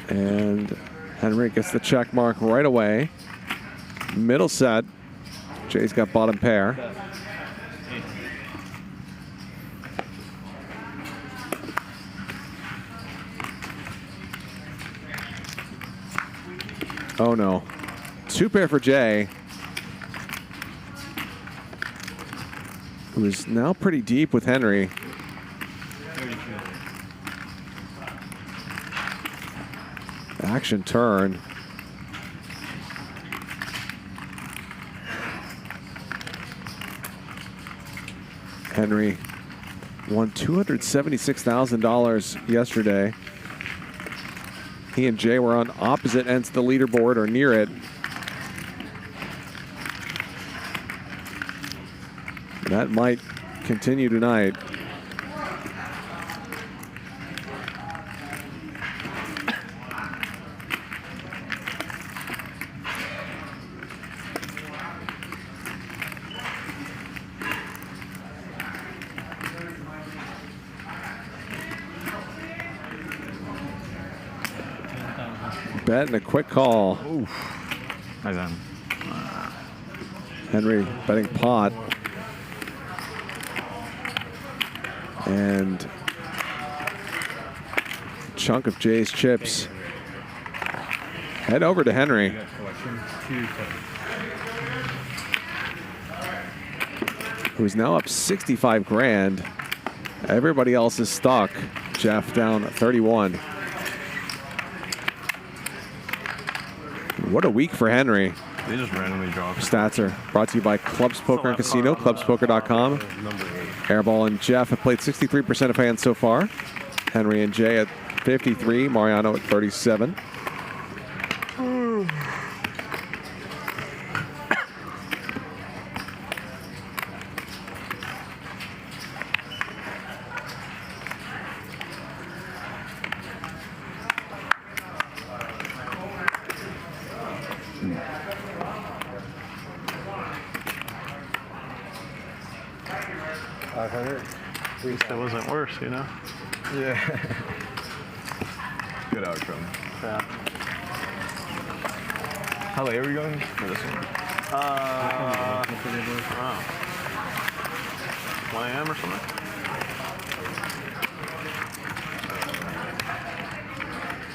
And Henry gets the check mark right away. Middle set. Jae's got bottom pair. Oh no. Two pair for Jae, who is now pretty deep with Henry. Action turn. Henry won $276,000 yesterday. He and Jae were on opposite ends of the leaderboard or near it. That might continue tonight. Bet and a quick call. Oof. Nice hand. Henry betting pot. And chunk of Jae's chips head over to Henry, who's now up 65 grand. Everybody else is stuck. Jeff down 31. What a week for Henry. They just randomly dropped. Stats are brought to you by Clubs Poker and Casino, clubspoker.com. Airball and Jeff have played 63% of hands so far. Henry and Jay at 53, Mariano at 37. At least it wasn't worse, you know? Yeah. Good outro. Yeah. How late are we going for this one? 1 a.m. or something?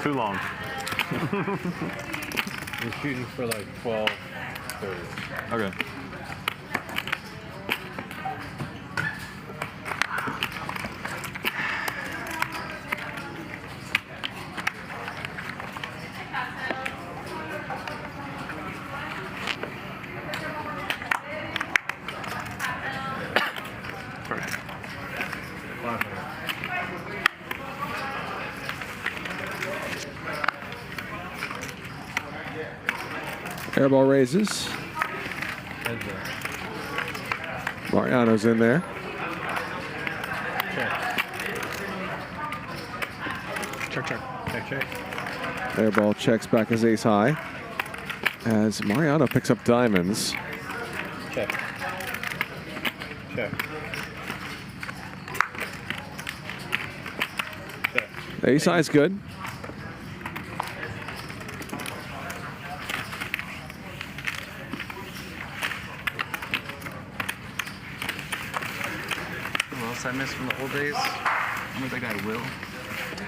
Too long. We're shooting for like 12:30. Okay. Airball raises. Mariano's in there. Check. Airball checks back his ace high. As Mariano picks up diamonds. Check. The ace high is good. Who else I miss from the old days? Remember that guy Will?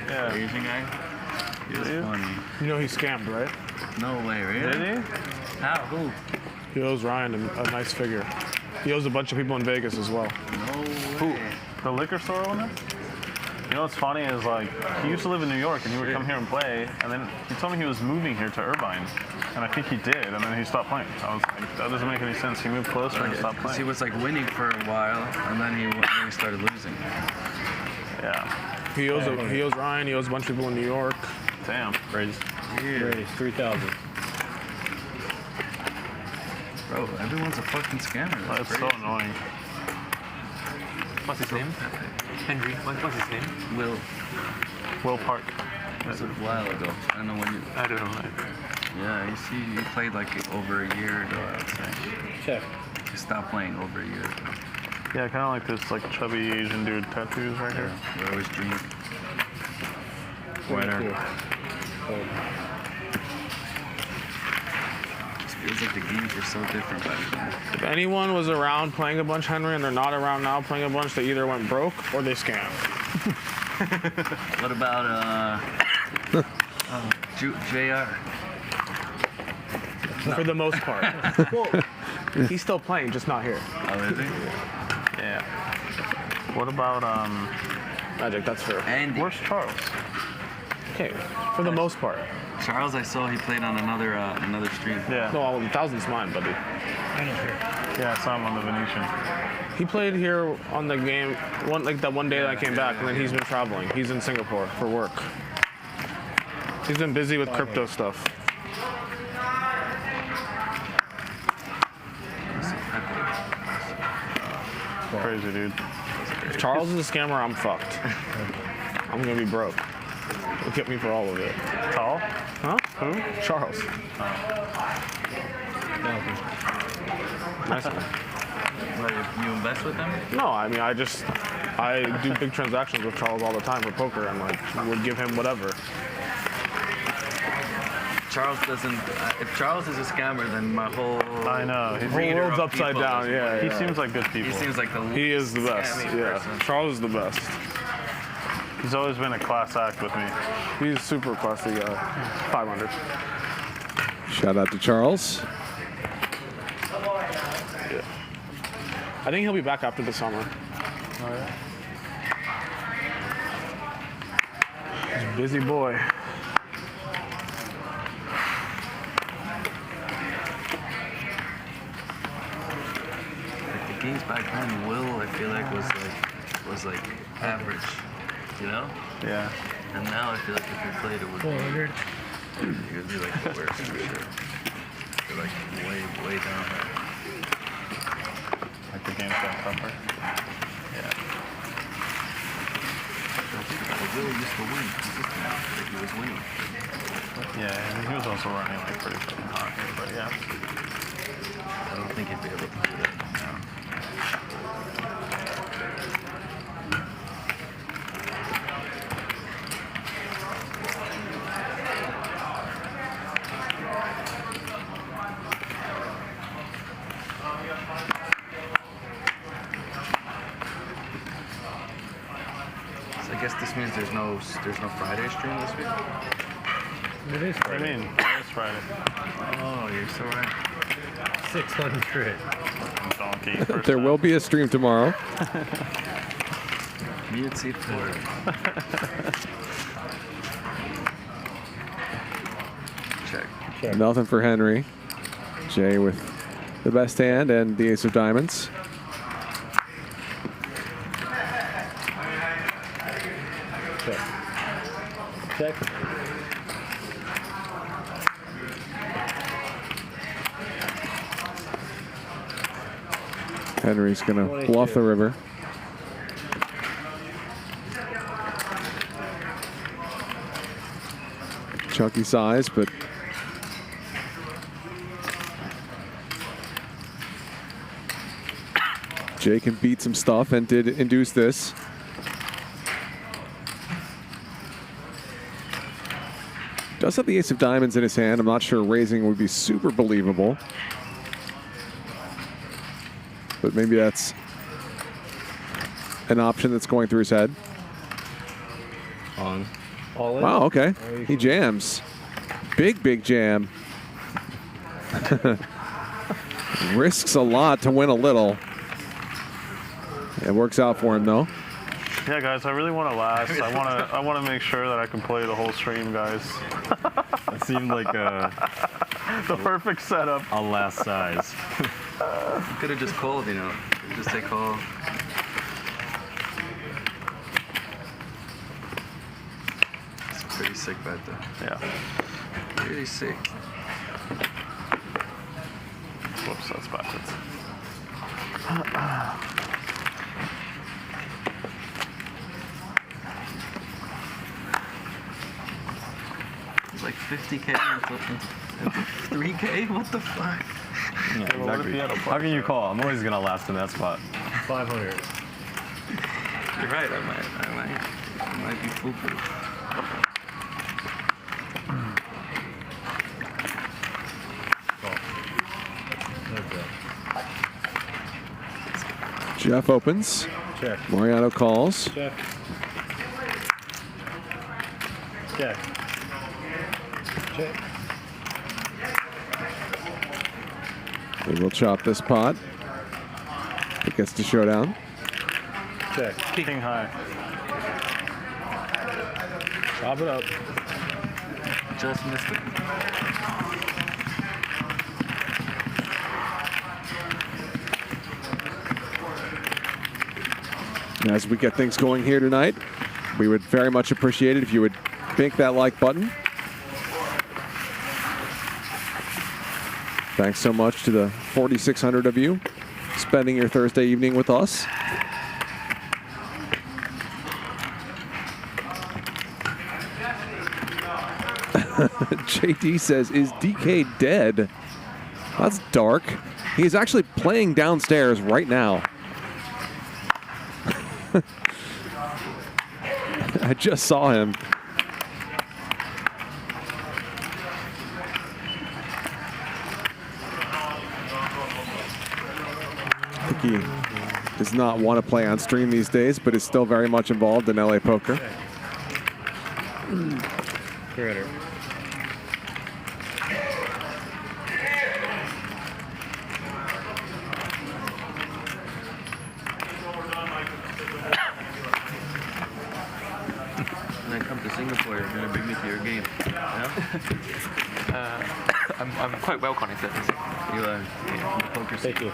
Yeah. The Asian guy? He was funny. You know he scammed, right? No way, really? Did he? How? Who? He owes Ryan a nice figure. He owes a bunch of people in Vegas as well. No way. Who? The liquor store owner? You know what's funny is like he used to live in New York and he would come here and play, and then he told me he was moving here to Irvine, and I think he did, and then he stopped playing. I was like, that doesn't make any sense. He moved closer and stopped Because he playing. was like winning for a while, and then he started losing. Yeah. He owes Ryan. He owes a bunch of people in New York. Damn. Raise 3,000. Bro, everyone's a fucking scammer. That's so annoying. What's his name? Henry. What's his name? Will Park. That was a while ago. I don't know when you. I don't know. Yeah, you played like over a year ago, I would say. Check. You stopped playing over a year ago. Yeah, kind of like this like chubby Asian dude tattoos right here. We always drink. Winner. Feels like the games were so different back then. If anyone was around playing a bunch, Henry, and they're not around now playing a bunch, they either went broke or they scammed. What about JR? For the most part. Well, he's still playing, just not here. Oh, is he? Yeah. What about Magic? That's fair. Andy. Where's Charles? Okay, for the most part. Charles, I saw he played on another stream. Yeah. No, 1,000's mine, buddy. Yeah, I saw him on the Venetian. He played here on the game, that one day that I came back, and then he's been traveling. He's in Singapore for work. He's been busy with crypto stuff. Crazy, dude. If Charles is a scammer, I'm fucked. I'm gonna be broke. Look at me for all of it. Tall? Huh? Who? Charles. Nice one. You invest with him? No, I mean, I do big transactions with Charles all the time for poker, and like would give him whatever. Charles doesn't. If Charles is a scammer, then my whole. I know. The whole world's upside down. Yeah. He seems like good people. He seems like the. He is the best. Yeah. Person. Charles is the best. He's always been a class act with me. He's super classy guy. 500. Shout out to Charles. Yeah. I think he'll be back after the summer. Oh, yeah? Busy boy. Like the games back then, Will, I feel like was like average, you know? Yeah. And now I feel like if you played it would be, it would be like the worst for sure. You're like way down there. Like the games got tougher. Yeah. I think Will used to win consistently. Like he was winning. Yeah, and he was also running like pretty fucking hot. But yeah. I don't think he'd be able to do that now. So I guess this means there's no Friday stream this week. It is Friday. I mean, it's Friday. Oh, you're so right. 600. Donkey. There will be a stream tomorrow. Me and C4. Check. Nothing for Henry. Jay with the best hand and the ace of diamonds. Check. Henry's gonna bluff the river. Chunky size, but Jay can beat some stuff and did induce this. Does have the ace of diamonds in his hand. I'm not sure raising would be super believable. But maybe that's an option that's going through his head. On. All in? Wow, okay. He jams. Big jam. Risks a lot to win a little. It works out for him, though. Yeah, guys, I really want to last. I want to make sure that I can play the whole stream, guys. It seemed like the perfect setup. A last size. You could have just called, you know. Just say call. It's pretty sick bet though. Yeah. Really sick. Whoops, that's backwards. It's like 50K into 3K? What the fuck? Yeah, exactly. How can you call? I'm always gonna last in that spot. 500. You're right. I might be foolproof. Jeff opens. Check. Mariano calls. Check. Check. Check. We will chop this pot. It gets to showdown. Check. King high. Chop it up. Just missed it. As we get things going here tonight, we would very much appreciate it if you would bink that like button. Thanks so much to the 4,600 of you spending your Thursday evening with us. JD says, is DK dead? That's dark. He's actually playing downstairs right now. I just saw him. I think he does not want to play on stream these days, but is still very much involved in LA poker. 300. when I come to Singapore, you're gonna bring me to your game. Yeah? I'm quite well connected. You are. Yeah, the poker scene. Thank you.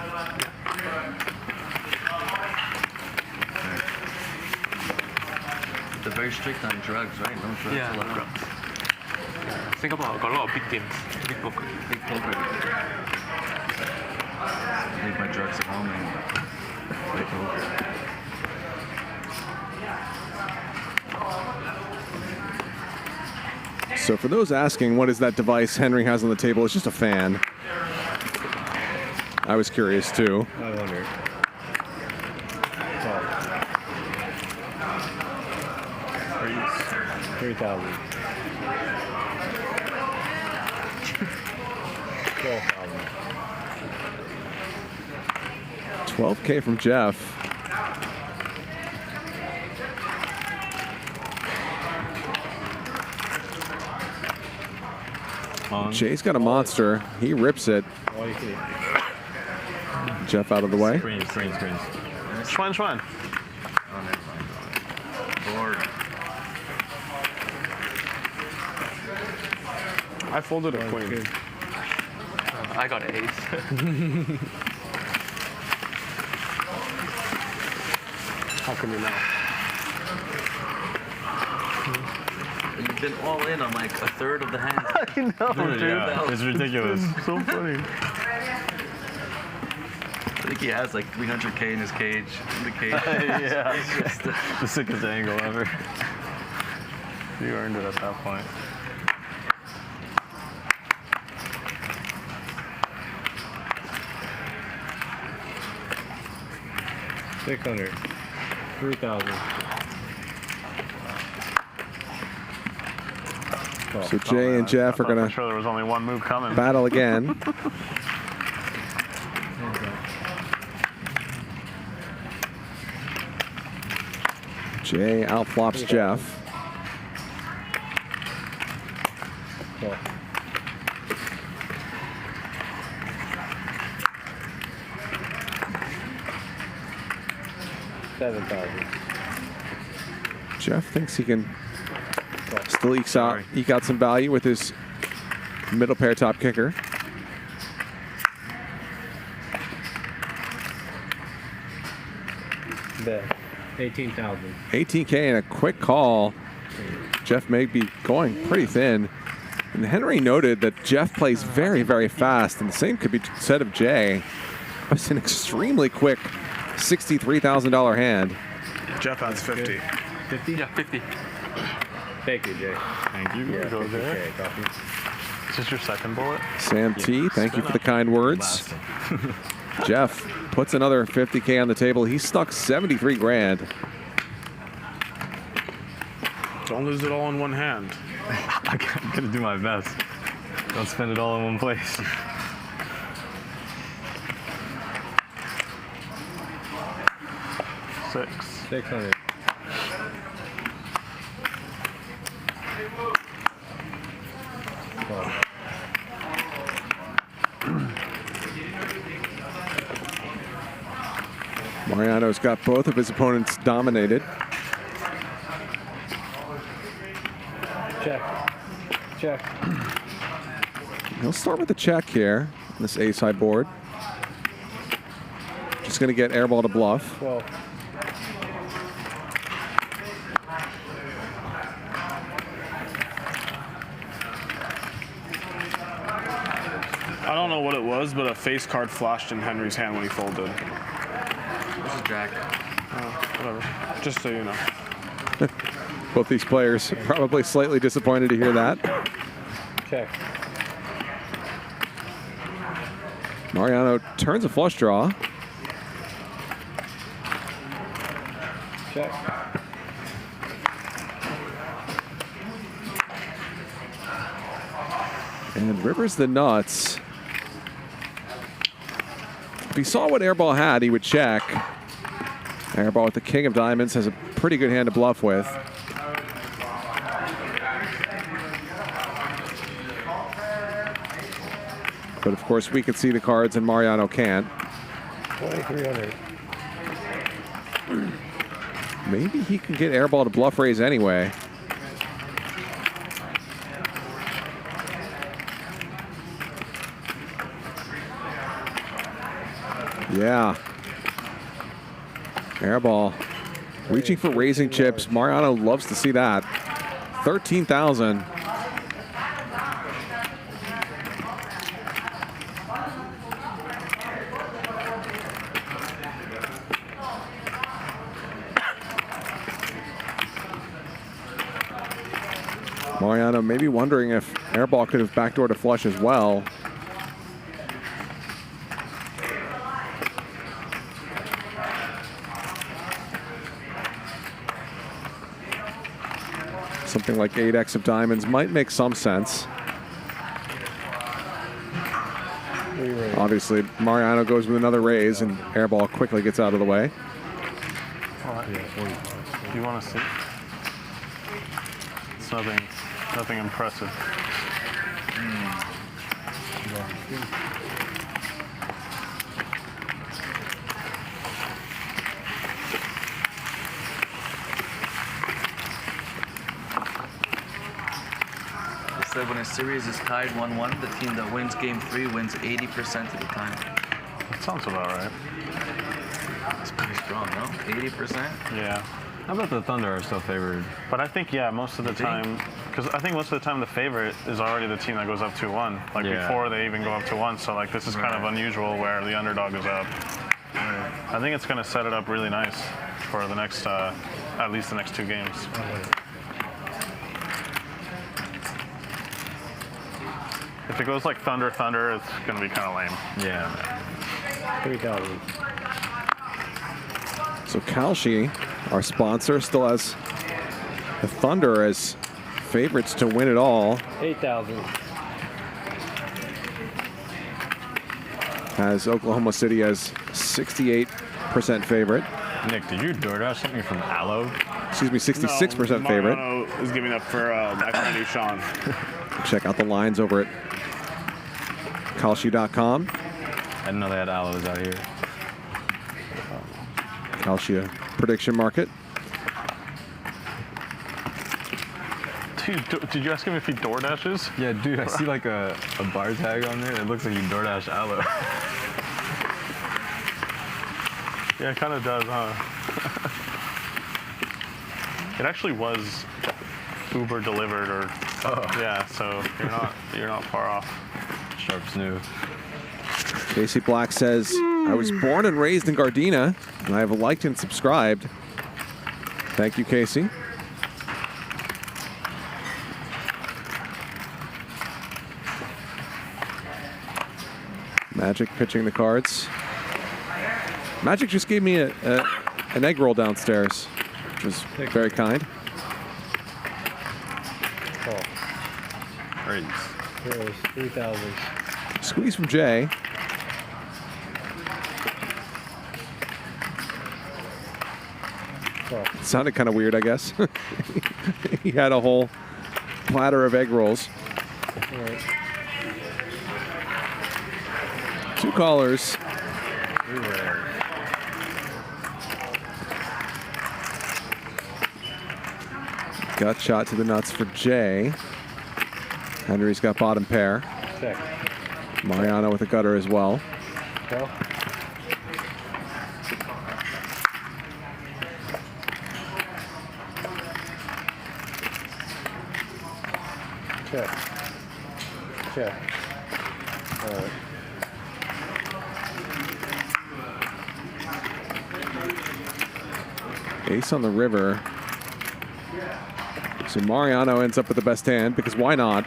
They're very strict on drugs, right? No drugs Yeah, allowed. drugs. Singapore got a lot of big games, big poker. Big poker. Leave my drugs at home and play poker. So for those asking, what is that device Henry has on the table? It's just a fan. I was curious too. I wonder. 3,000. 12,000. $12K from Jeff. Jay's got a monster. He rips it. Jeff out of the way. Screens. Schwein. Board. I folded a queen. I got an ace. How come you know? You've been all in on like a third of the hand. I know, dude. Yeah, it's ridiculous. So funny. I think he has like 300K in his cage. In the cage. Yeah. It's just the sickest angle ever. You earned it at that point. $600. 3,000. So Jay and Jeff are gonna sure there was only one move coming. battle again. Jay outflops Jeff. Cool. $7,000. Jeff thinks he can still eke out some value with his middle pair top kicker. Bet. 18,000. 18K and a quick call. Jeff may be going pretty thin. And Henry noted that Jeff plays very, very fast, and the same could be said of Jay. It's an extremely quick $63,000 hand. Jeff has 50. 50? Yeah, 50. Thank you, Jay. Thank you. Yeah, Go there. okay, copy. Is this your second bullet? Sam T, thank you for the kind words. Jeff puts another 50K on the table. He's stuck 73 grand. Don't lose it all in one hand. I'm gonna do my best. Don't spend it all in one place. $600. Mariano's got both of his opponents dominated. Check. He'll start with a check here on this ace high board. Just going to get airball to bluff. 12. I don't know what it was, but a face card flashed in Henry's hand when he folded. This is Jack. Whatever. Just so you know. Both these players probably slightly disappointed to hear that. Check. Mariano turns a flush draw. Check. And rivers the nuts. If he saw what airball had, he would check. Airball with the king of diamonds has a pretty good hand to bluff with. But of course, we can see the cards and Mariano can't. 2,300. Maybe he can get airball to bluff raise anyway. Yeah. Airball. Reaching for raising chips. Mariano loves to see that. 13,000. Mariano maybe wondering if Airball could have backdoored a flush as well. Something like 8x of diamonds might make some sense. Obviously, Mariano goes with another raise, and Airball quickly gets out of the way. Do you want to see? It's nothing impressive. Said when a series is tied 1-1, the team that wins game 3 wins 80% of the time. That sounds about right. That's pretty strong, no? 80%? Yeah. How about the Thunder are still favored? But I think, yeah, most of the time, because I think most of the time the favorite is already the team that goes up 2-1, like before they even go up 2-1. So like this is kind of unusual where the underdog is up. I think it's going to set it up really nice for the next, at least the next 2 games. If it goes like Thunder, it's going to be kind of lame. Yeah. 3,000. So Kalshi, our sponsor, still has the Thunder as favorites to win it all. 8,000. Has Oklahoma City as 68% favorite. Nick, did you DoorDash something from Aloe? Excuse me, 66% favorite. Mariano is giving up for my friend Sean. Check out the lines over at Kalshi.com. I didn't know they had aloes out here. Kalshi prediction market. Dude, did you ask him if he DoorDashes? Yeah, dude, I see like a bar tag on there. It looks like you DoorDash aloe. Yeah, it kind of does, huh? It actually was Uber delivered, or yeah. So you're not far off. Sharp snooze. Casey Black says, I was born and raised in Gardena, and I have liked and subscribed. Thank you, Casey. Magic pitching the cards. Magic just gave me an egg roll downstairs, which was very kind. Here's 3,000. Squeeze from Jay. It sounded kind of weird, I guess. He had a whole platter of egg rolls. Right. 2 callers. Gut shot to the nuts for Jay. Henry's got bottom pair. Check. Mariano with a gutter as well. Go. Check. Check. All right. Ace on the river. So Mariano ends up with the best hand, because why not?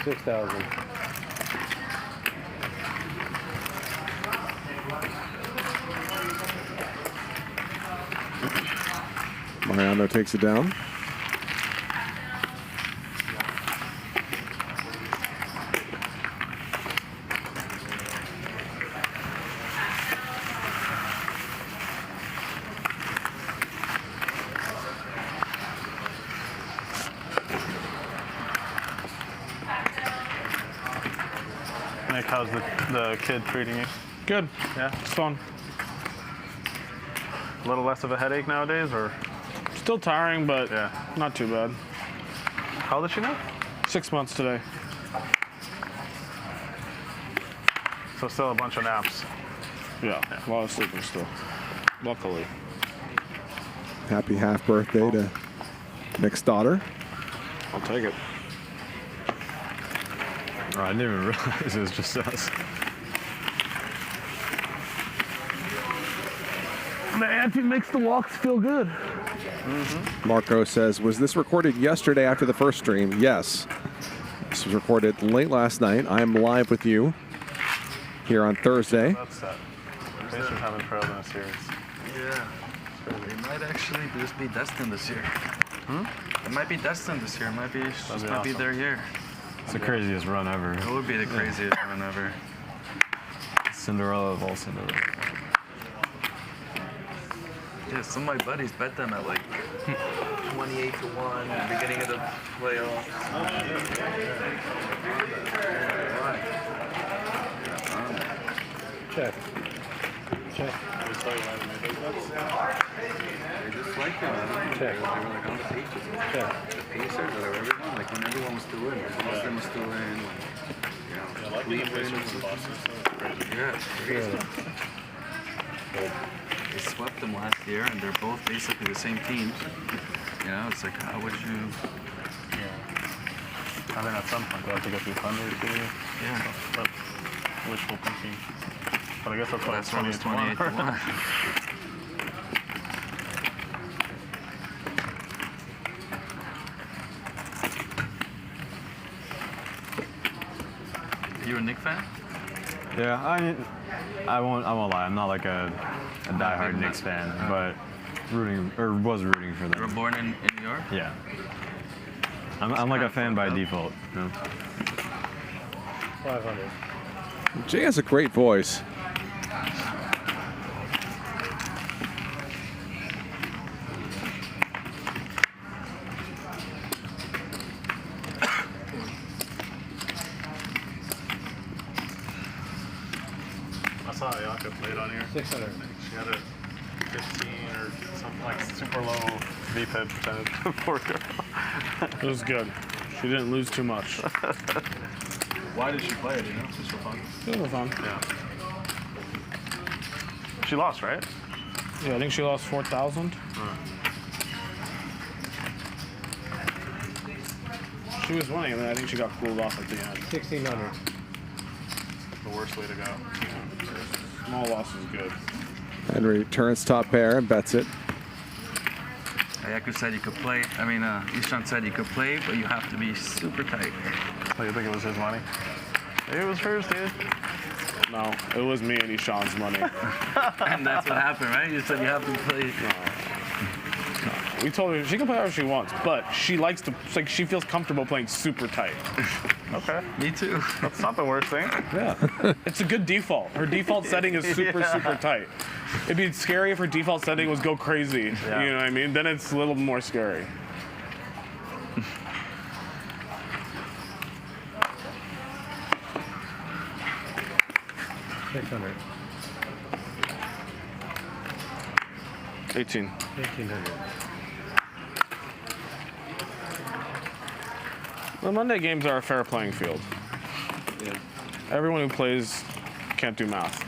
$6,000. Mariano takes it down. Nick, how's the kid treating you? Good. Yeah, it's fun. A little less of a headache nowadays, or? Still tiring, but not too bad. How old is she now? 6 months today. So still a bunch of naps. Yeah, a lot of sleeping still. Luckily. Happy half birthday to Nick's daughter. I'll take it. Oh, I didn't even realize it was just us. The auntie makes the walks feel good. Marco says, was this recorded yesterday after the first stream? Yes. This was recorded late last night. I am live with you here on Thursday. That's set. Thanks for having trailed in a series. Yeah. It might actually just be destined this year. It might be destined this year. It might be just might be their year. It's the craziest run ever. It would be the craziest run ever. Cinderella of all Cinderella. Yeah, some of my buddies bet them at like 28 to 1 at the beginning of the playoffs. Check. Check. They just like them. Check. They were like on the Patriots. Check. The Pacers or everyone, like when everyone was still in. Boston was still in. Cleveland was yeah, it's crazy. They swept them last year, and they're both basically the same teams. You know, it's like, how would you? Yeah. I mean, at some point they'll have to go through Thunder too. Yeah. But wishful thinking. But I guess that's why it's 28 to 1. You a Knicks fan? Yeah, I won't lie. I'm not like a diehard Knicks fan, but was rooting for them. You were born in New York? Yeah. I'm like a fan by default. You know? 500. Jay has a great voice. I saw Ayaka played on here. 600. She had a 15 or something like super low VPED percentage for girl. It was good. She didn't lose too much. Why did she play it, you know? Just for fun? It was fun. Yeah. She lost, right? Yeah, I think she lost 4,000. She was winning, and then I think she got cooled off at the end. 1,600. The worst way to go. Small loss is good. Henry turns top pair and bets it. Ayaku said you could play. I mean, Ishan said you could play, but you have to be super tight. So you think it was his money? It was hers, dude. No, it was me and Ishan's money. And that's what happened, right? You said you have to play. We told her she can play however she wants, but she likes to, like, she feels comfortable playing super tight. Okay. Me too. That's not the worst thing. Yeah. It's a good default. Her default setting is super tight. It'd be scary if her default setting was go crazy. Yeah. You know what I mean? Then it's a little more scary. $600. 18. 1,800. The Monday games are a fair playing field. Yeah. Everyone who plays can't do math.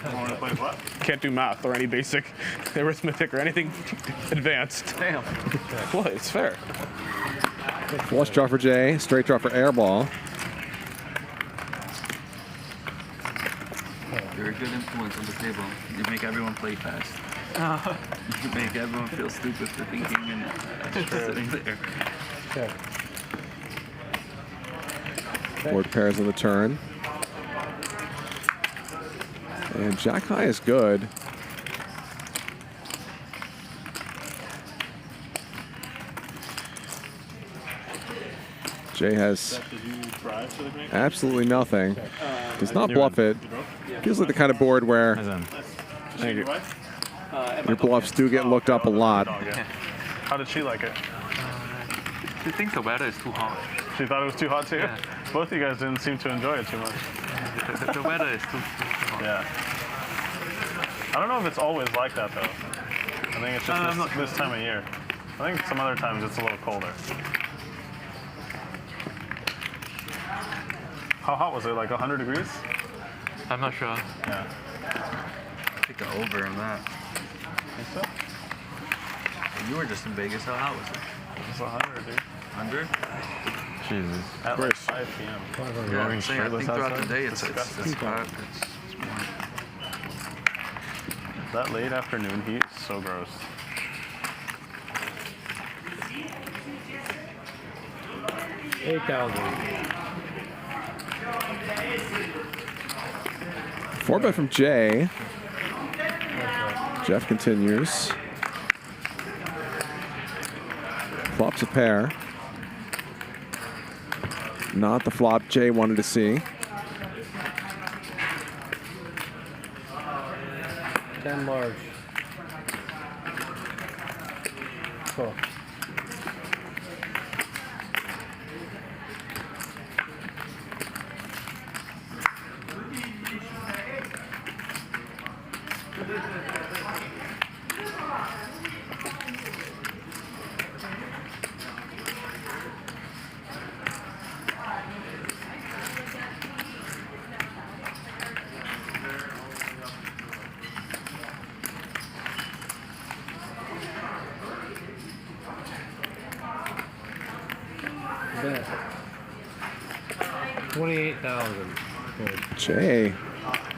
Everyone who plays what? Can't do math or any basic arithmetic or anything advanced. Damn. What? It's fair. Flush draw for Jay, straight draw for Airball. You're a good influence on the table. You make everyone play fast. You make everyone feel stupid for thinking and just sitting there. Check. Board pairs on the turn. And Jack High is good. Jay has absolutely nothing. Does not bluff it. Feels like the kind of board where Thank you. your bluffs do get looked up a lot. How did she like it? She thinks the weather is too hot. She thought it was too hot too? Yeah. Both of you guys didn't seem to enjoy it too much. The weather is too hot. Yeah. I don't know if it's always like that though. I think it's just this time of year. I think some other times it's a little colder. How hot was it? Like 100 degrees? I'm not sure. Yeah. I think over on that. Think so? You were just in Vegas. How hot was it? It's 100, dude. 100? Jesus. At like 5 p.m. Yeah, I'm saying, I think throughout the day it's disgusting. hot. It's warm. That late afternoon heat is so gross. Four bet from Jae. Jeff continues. Flops a pair. Not the flop Jae wanted to see. 10 large. Cool. Bet. 28,000. Jae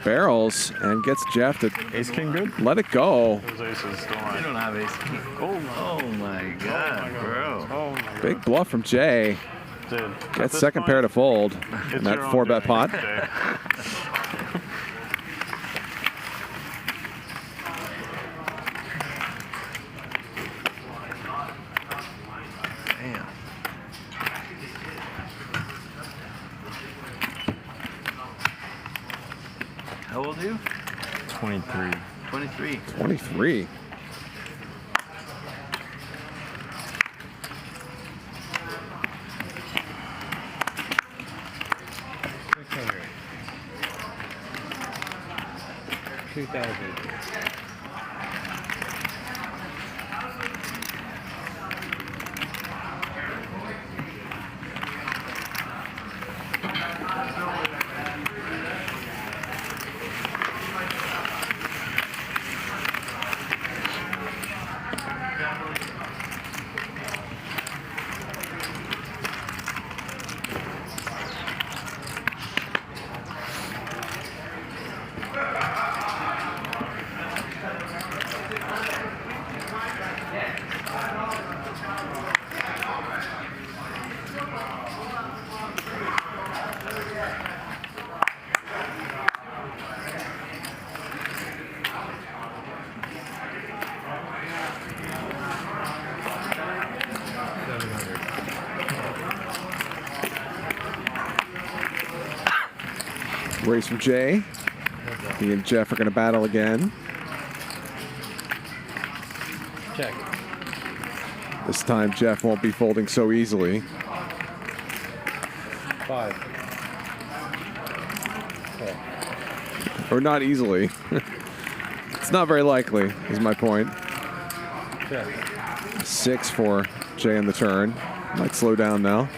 barrels and gets Jeff to Ace King good? let it go. Those aces still on. You don't have ace king. Oh my god, bro. Oh my god. Big bluff from Jae. Dude. at Gets this second point, pair to fold it's in your that own 4-bet doing, pot. Jay. Damn. How old are you? 23. 23. 23. Raise from Jae. He and Jeff are going to battle again. Check. This time Jeff won't be folding so easily. 5. Or not easily. It's not very likely, is my point. Check. 6 for Jae on the turn. Might slow down now.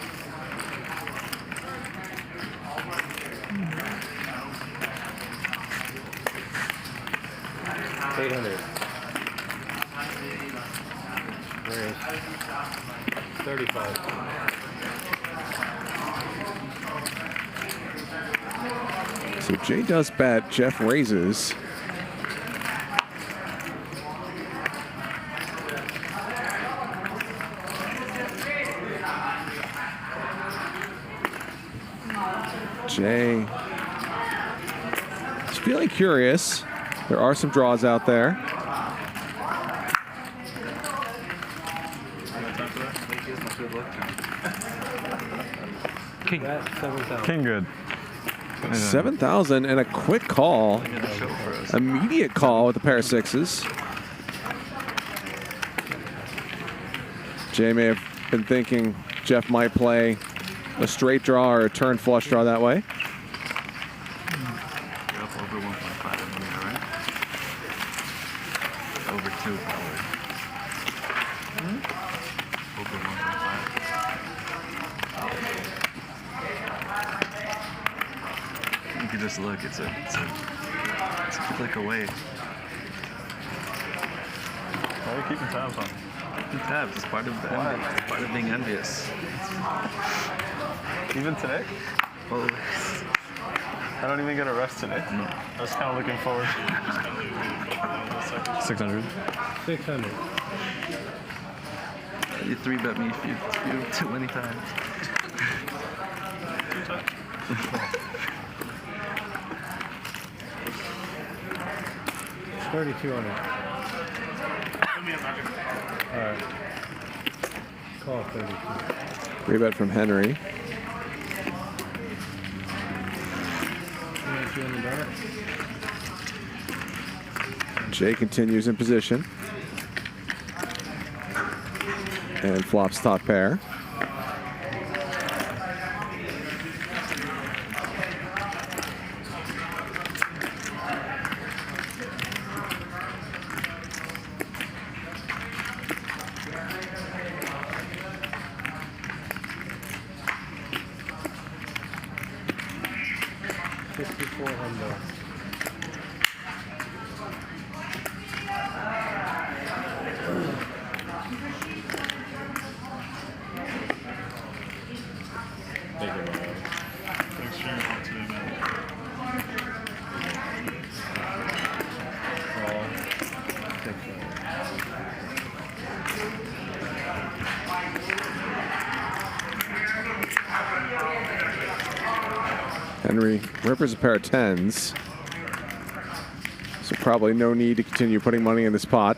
Raise. 35. So Jae does bet. Jeff raises. Jae is feeling curious. There are some draws out there. King. 7,000. King good. 7,000 and a quick call. Immediate call with a pair of sixes. Jae may have been thinking Jeff might play a straight draw or a turn flush draw that way. you just look, it's a click away. Why are you keeping tabs on? Keeping tabs. It's part of the envy. It's part of being envious. Even today? Always. I don't even get a rest today. No. I was kind of looking forward. 600. 600. You 3-bet me if you too many times. It's 3,200. All right. Call 32. 3-bet from Henry. Jae continues in position. And flops top pair. Henry rivers a pair of 10s. So probably no need to continue putting money in this pot.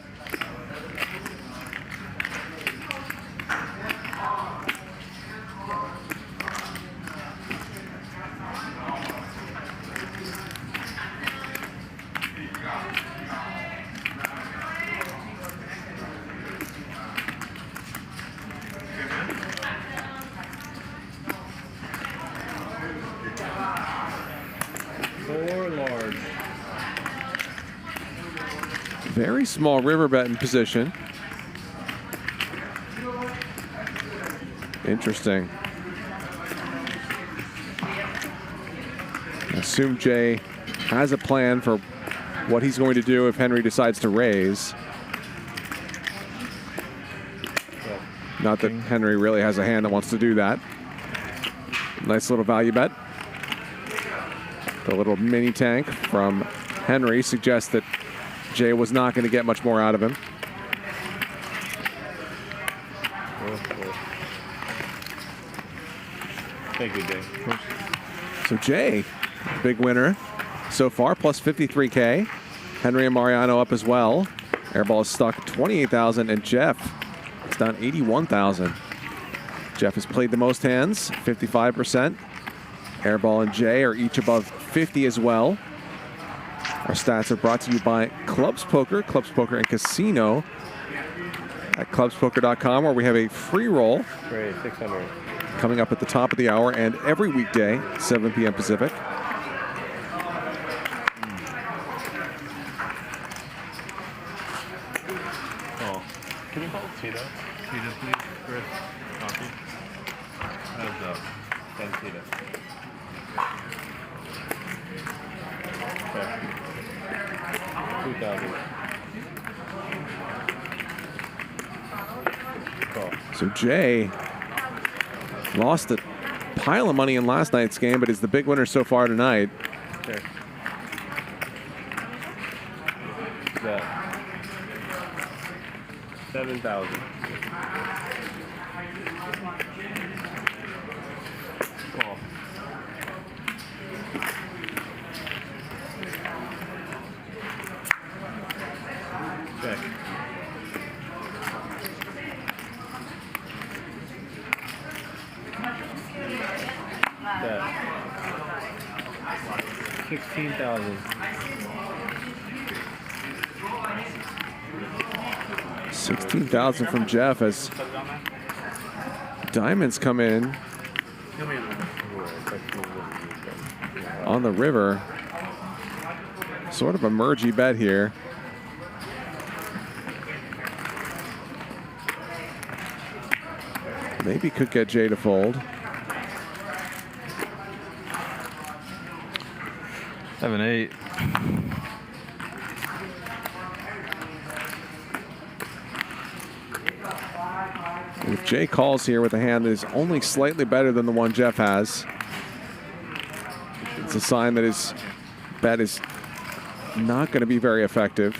Very small river bet in position. Interesting. I assume Jae has a plan for what he's going to do if Henry decides to raise. Not that Henry really has a hand that wants to do that. Nice little value bet. The little mini tank from Henry suggests that Jae was not going to get much more out of him. Thank you, Jae. So Jae, big winner so far, plus 53K. Henry and Mariano up as well. Airball is stuck 28,000, and Jeff is down 81,000. Jeff has played the most hands, 55%. Airball and Jae are each above 50 as well. Our stats are brought to you by Clubs Poker and Casino at clubspoker.com, where we have a free roll. Great, 600. Coming up at the top of the hour and every weekday, 7 p.m. Pacific. Oh, can you call Tito? Tito, please. Chris. Copy. Heads up. Send Tito. Okay. 2,000. So Jae lost a pile of money in last night's game, but is the big winner so far tonight. Okay. That 7,000. Call. Check. That 16,000. 16,000 from Jeff as diamonds come in on the river. Sort of a mergey bet here. Maybe could get Jae to fold. 7-8. If Jay calls here with a hand that is only slightly better than the one Jeff has, it's a sign that his bet is not going to be very effective.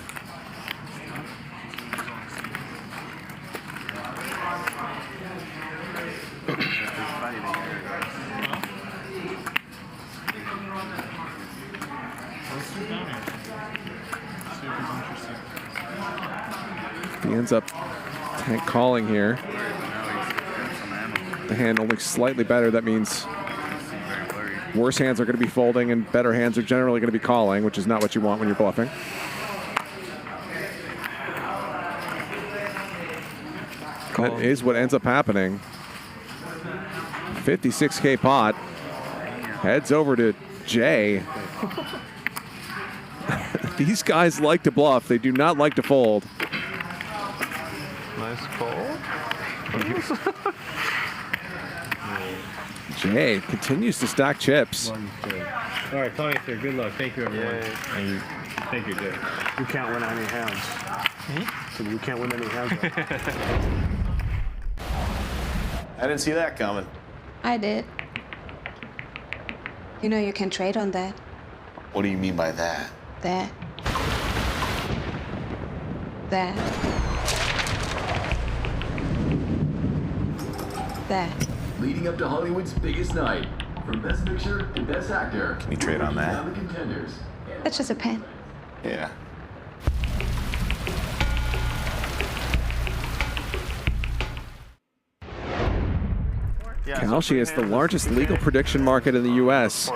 If he ends up calling here, the hand only slightly better. That means worse hands are going to be folding and better hands are generally going to be calling, which is not what you want when you're bluffing. That is what ends up happening. 56K pot heads over to Jay. These guys like to bluff. They do not like to fold. Nice call. Jay continues to stack chips. 1, 2. All right, Tony, sir. Good luck. Thank you, everyone. Thank you. Thank you, Jay. You can't win any hands. So you can't win any hands. I didn't see that coming. I did. You know you can trade on that. What do you mean by that? That. That. That. Leading up to Hollywood's biggest night, from Best Picture to Best Actor. Can you trade on that? The contenders. That's just a pen. Yeah. Kalshi is the largest legal prediction market in the U.S.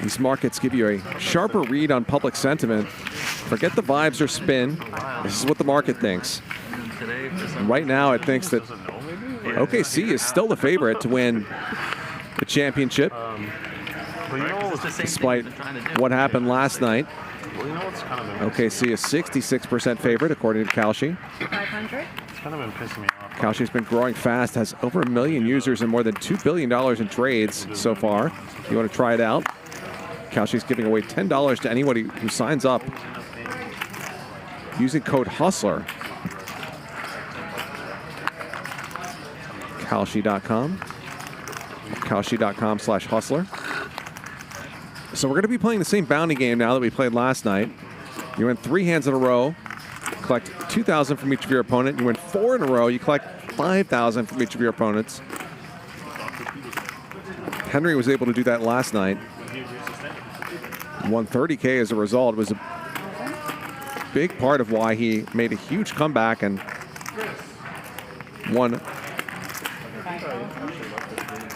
These markets give you a sharper read on public sentiment. Forget the vibes or spin. This is what the market thinks. And right now, it thinks that OKC is still the favorite to win the championship, despite what happened last night. OKC is 66% favorite, according to Kalshi. 500. It's kind of been pissing me off. Kalshi's been growing fast, has over 1 million users and more than $2 billion in trades so far. If you want to try it out, Kalshi's giving away $10 to anybody who signs up using code HUSTLER. Kalshi.com. Kalshi.com/hustler. So we're going to be playing the same bounty game now that we played last night. You win 3 hands in a row, collect 2,000 from each of your opponent. You win 4 in a row, you collect 5,000 from each of your opponents. Henry was able to do that last night. Won 30K as a result. It was a big part of why he made a huge comeback and won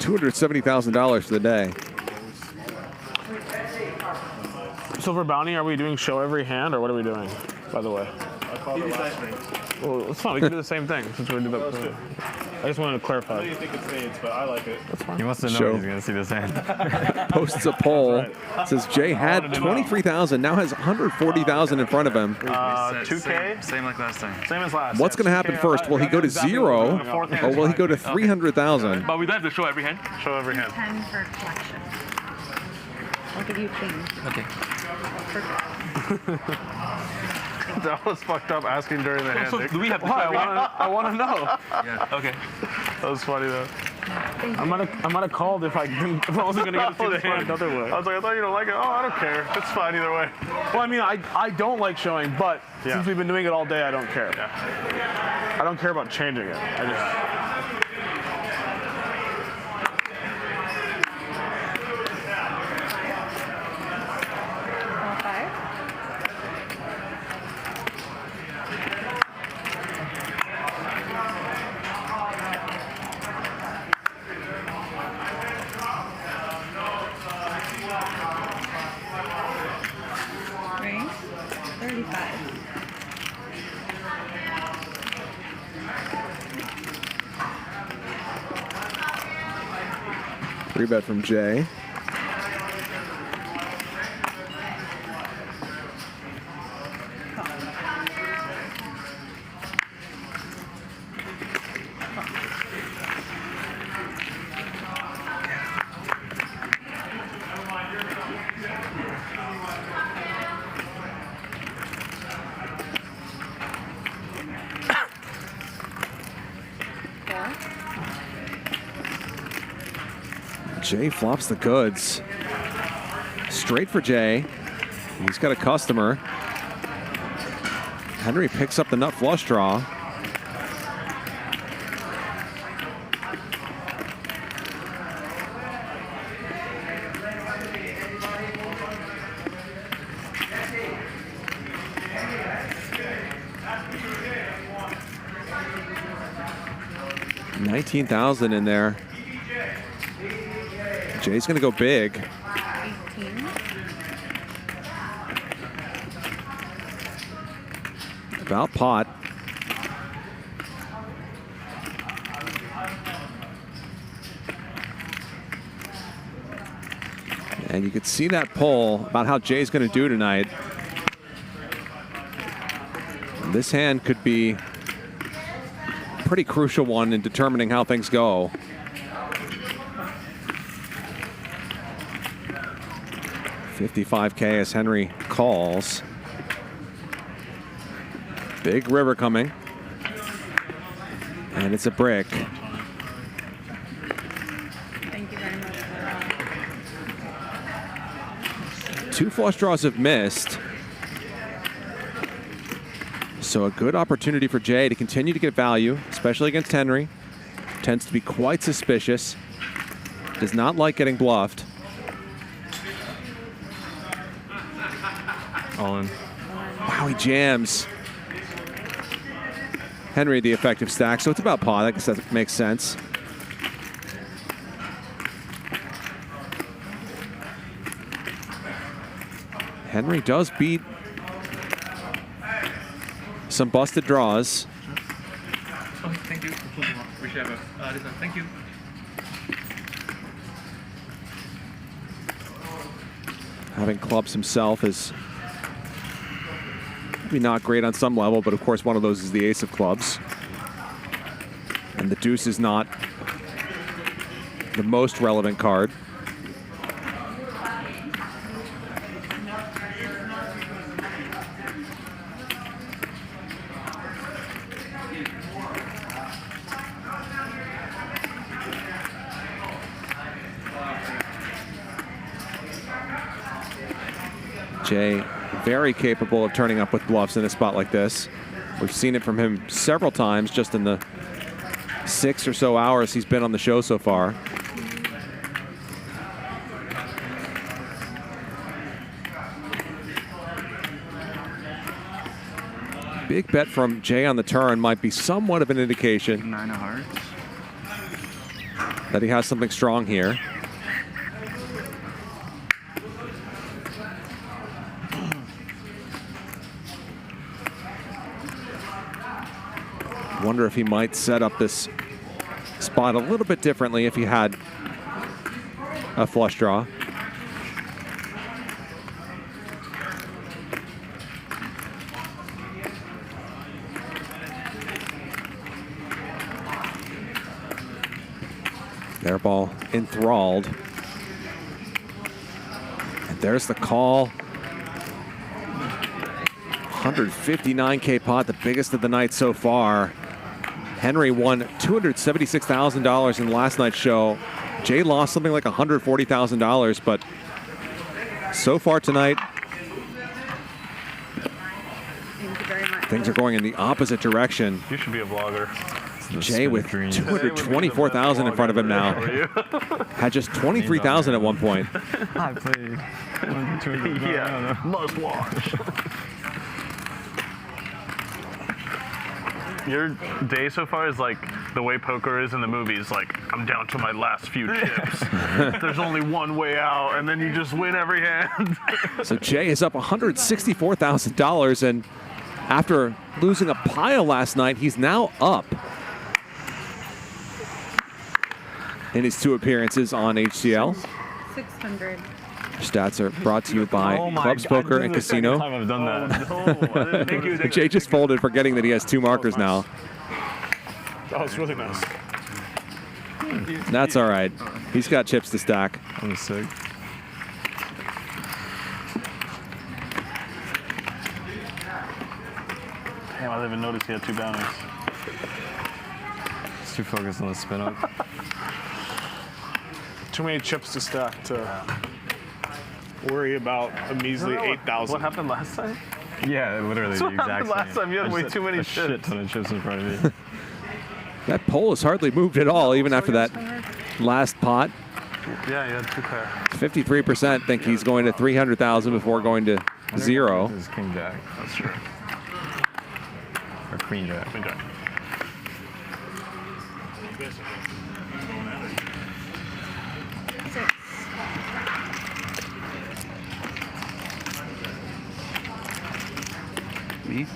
$270,000 for the day. So for bounty, are we doing show every hand, or what are we doing, by the way? Well, it's fine. We can do the same thing since we did that. I just wanted to clarify. I know you think it's AIDS, but I like it. That's fine. He wants to know Show. he's going to see this hand. Posts a poll. Says Jay had 23,000, now has 140,000 in front of him. 2K? Same like last time. Same as last. What's going to happen first? Will he go to 0 or will he go to 300,000? But we don't have to show every hand. Show every hand. 10 for collection. I'll give you king. Okay. That was fucked up asking during the hand. So do we have to show every hand? I want to know. Yeah. Okay. That was funny though. I might have called if I wasn't gonna get to see the hand other way. I was like, I thought you don't like it. Oh, I don't care. It's fine either way. Well, I mean, I don't like showing, but since we've been doing it all day, I don't care. Yeah. I don't care about changing it. I just. Range 35. Free bet from Jay. Jae flops the goods. Straight for Jae. He's got a customer. Henry picks up the nut flush draw. $19,000 in there. Jae's gonna go big. 18. About pot. And you could see that poll about how Jae's going to do tonight. And this hand could be a pretty crucial one in determining how things go. $55K as Henry calls. Big river coming. And it's a brick. Thank you very much. Two flush draws have missed. So a good opportunity for Jae to continue to get value, especially against Henry. Tends to be quite suspicious. Does not like getting bluffed. All in. Wow, he jams. Henry the effective stack, so it's about pot. I guess that makes sense. Henry does beat some busted draws. Oh, thank you. We should have a this one. Thank you. Having clubs himself is maybe not great on some level, but of course one of those is the ace of clubs. And the deuce is not the most relevant card. Jae, very capable of turning up with bluffs in a spot like this. We've seen it from him several times just in the 6 or so hours he's been on the show so far. Big bet from Jae on the turn might be somewhat of an indication 9 of hearts. that he has something strong here. Wonder if he might set up this spot a little bit differently if he had a flush draw. Airball enthralled. And there's the call. 159K pot, the biggest of the night so far. Henry won $276,000 in last night's show. Jae lost something like $140,000, but so far tonight, things are going in the opposite direction. You should be a vlogger. Jae with $224,000 in front of him now. Had just $23,000 at one point. I played. Yeah, must watch. Your day so far is like the way poker is in the movies. Like, I'm down to my last few chips. There's only one way out, and then you just win every hand. So Jae is up $164,000, and after losing a pile last night, he's now up in his 2 appearances on HCL. 600. Stats are brought to you by Clubs Poker and Casino. I've done that. Thank you. Jae just folded, forgetting that he has 2 markers now. That was really nice. That's all right. He's got chips to stack. I'm sick. Damn, I didn't even notice he had 2 bounties. It's too focused on the spin up. Too many chips to stack to worry about a measly 8,000. What happened last time? Yeah, literally That's the what exact happened same. last time. You had way too many a chips. shit ton of chips in front of me. That pole has hardly moved at all, even after that last pot. Yeah, you had 2 pair. 53% think he's going to 300,000 before going to 0. This is King Jack. That's true. Or Queen Jack. Queen Jack. Me?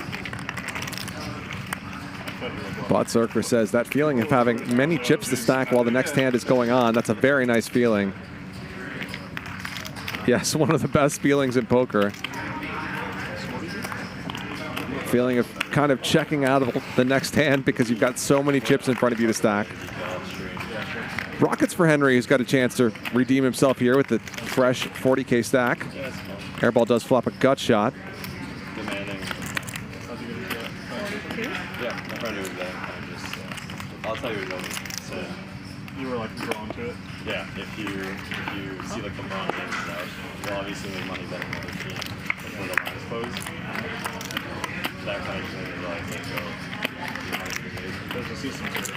Bot Circer says that feeling of having many chips to stack while the next hand is going on, that's a very nice feeling. Yes, one of the best feelings in poker. Feeling of kind of checking out of the next hand because you've got so many chips in front of you to stack. Rockets for Henry, who's got a chance to redeem himself here with the fresh 40K stack. Airball does flop a gut shot. Yeah, my friend was there. I'll tell you what it so You were like drawn to it? yeah, if you see like the long games out, you'll obviously make money betting the other team before the line is closed. That kind of thing is like There's a season to it.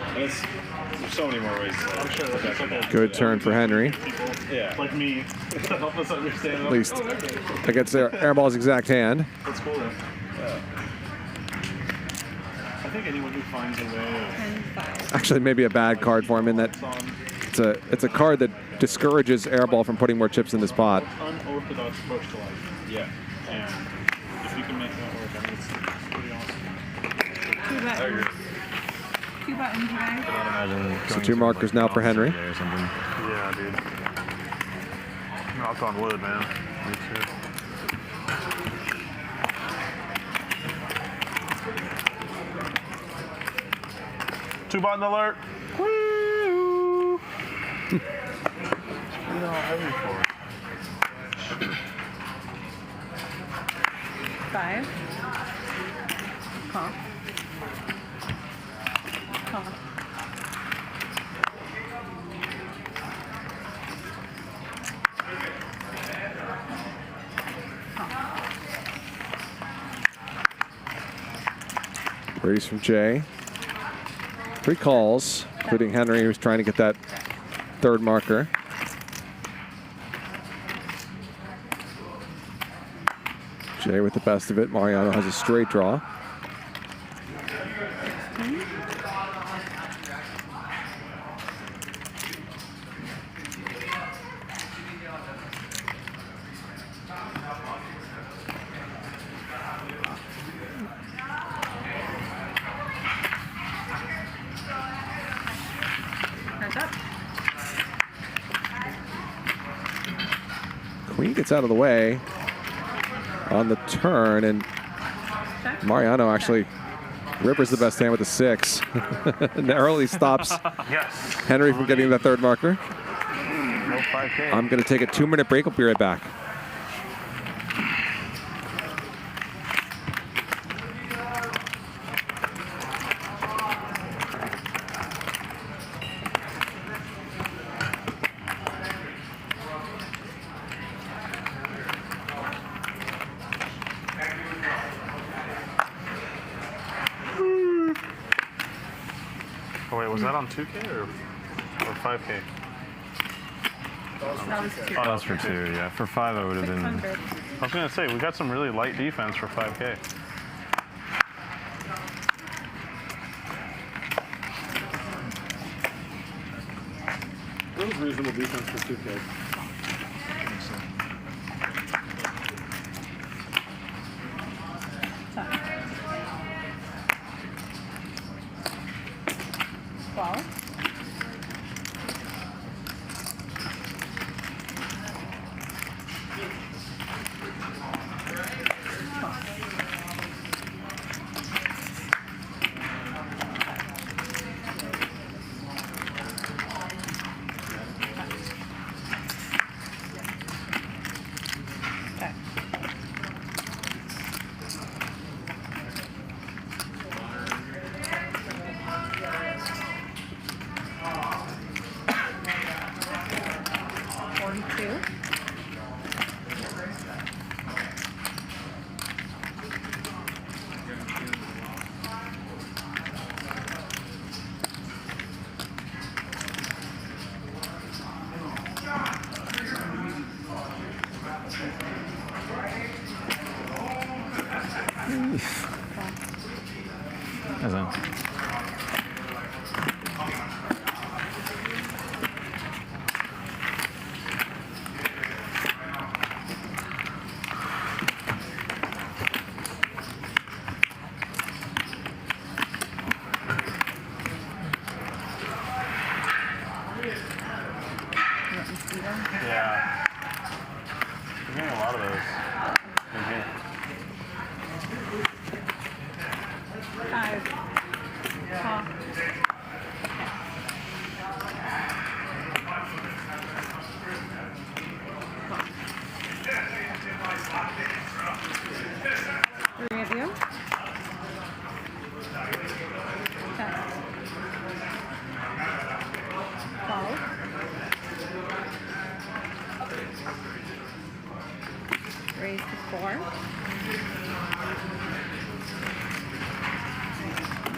and there's so many more ways to I'm sure that's like a Good turn for Henry. Yeah. Like me to help us understand. At least Oh, okay. against Airball's exact hand. That's cool though. Yeah. I think anyone who finds a way Actually, maybe a bad card for him in that it's a card that discourages Airball from putting more chips in this pot. unorthodox approach to life. Yeah. And if you can make that work, I mean, it's pretty awesome. 2 buttons. 2 buttons, guys. So 2 markers now for Henry. Yeah, dude. Knock on wood, man. Me too. Two button alert. Woo! You're all heavy for it. 5. Call. Call. Raise from Jae. 3 calls, including Henry, who's trying to get that 3rd marker. Jae with the best of it. Mariano has a straight draw. Hands up. Queen gets out of the way on the turn, and Mariano actually rippers the best hand with a 6. Narrowly stops Henry from getting that 3rd marker. No 5K. I'm going to take a 2-minute break. I'll be right back. Oh wait, was that on 2K or 5K? That was 2. Oh, that was for 2, yeah. For 5, I would have been. 600. I was going to say, we got some really light defense for 5K. That was reasonable defense for 2K. Well. Yeah. We're getting a lot of those in here. 5. Call. Three of you. Check. Call. Raise to 4.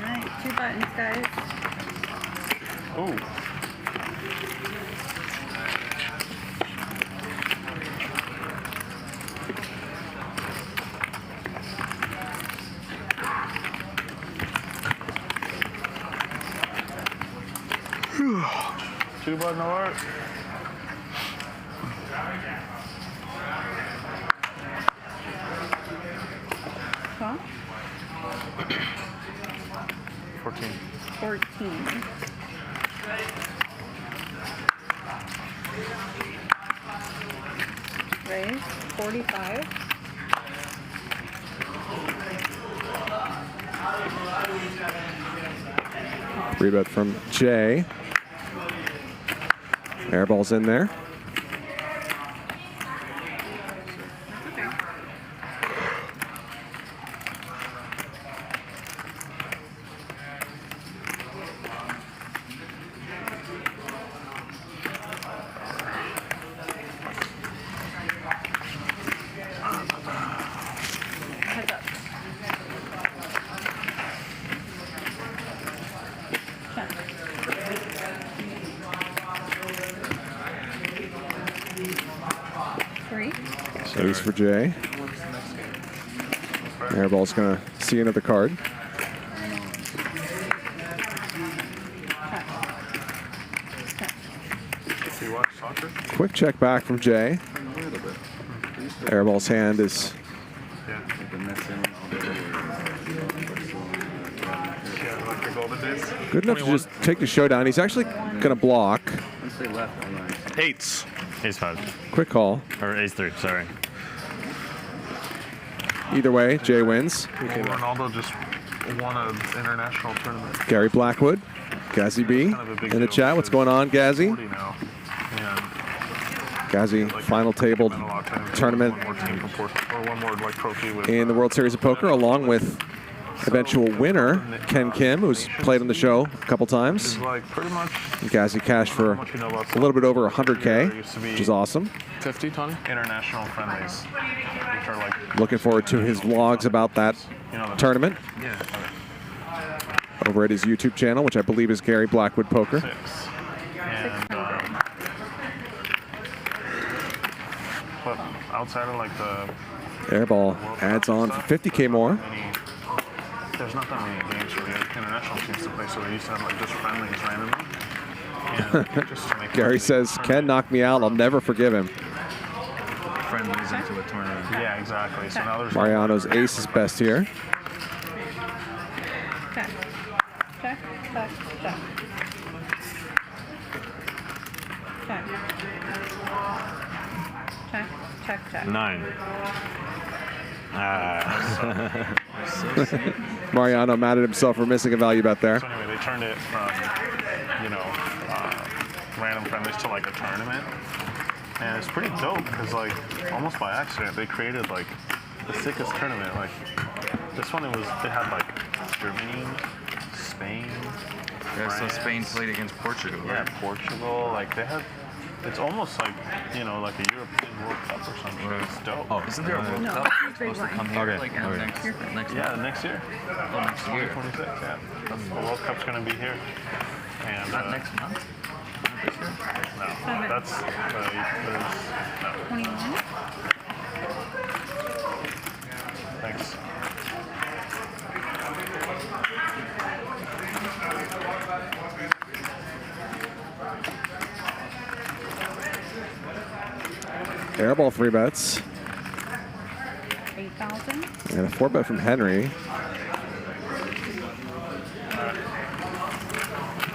Alright, 2 buttons, guys. Oh. Two button alert. Call. 14. 14. Raise 45. Rebut from Jae. Airball's in there. Heads up. Check. 3. Ace for Jae. Airball's gonna see another card. Do you watch soccer? Quick check back from Jae. Airball's hand is Yeah, like the golden days. good enough to just take the showdown. He's actually gonna block. Eights. Ace 5. Quick call. Or Ace 3, sorry. Either way, Jae wins. Ronaldo just won an international tournament. Gary Blackwood, Gazzy B in the chat. What's going on, Gazzy? 40 now. And Gazzy, final table tournament one more team or one more like trophy with in the World Series of Poker, along with eventual winner Ken Kim, who's played on the show a couple times. like pretty much Gazzy cashed for a little bit over 100K, which is awesome. 50, Tony? international friendlies, which are like Looking forward to his vlogs about that tournament over at his YouTube channel, which I believe is Gary Blackwood Poker. And, but outside of like the Airball adds on for 50K more. there's not that many games for the international teams to play, so they used to have like just friendlies randomly. And just to make Gary says, Ken knocked me out. I'll never forgive him. Friendlies into a tournament. Yeah, exactly. So now there's Mariano's ace is best here. Check. Check, check, check. Check. Check, check, check. 9. Mariano mad at himself for missing a value bet there. So anyway, they turned it from, random friendlies to like a tournament. And it's pretty dope because like almost by accident they created like the sickest tournament. Like this one, they had like Germany, Spain. Yeah, so France. Spain played against Portugal. Yeah, Right? Portugal. Like they had. It's almost like like a European World Cup or something. It's dope. Oh, isn't there a World Cup supposed to come here like next year? Next year. 2026. Yeah, that's, the World Cup's gonna be here. And Not next month. Not this year. No, that's no. 21. Thanks. Airball 3 bets. 8,000. And a 4 bet from Henry.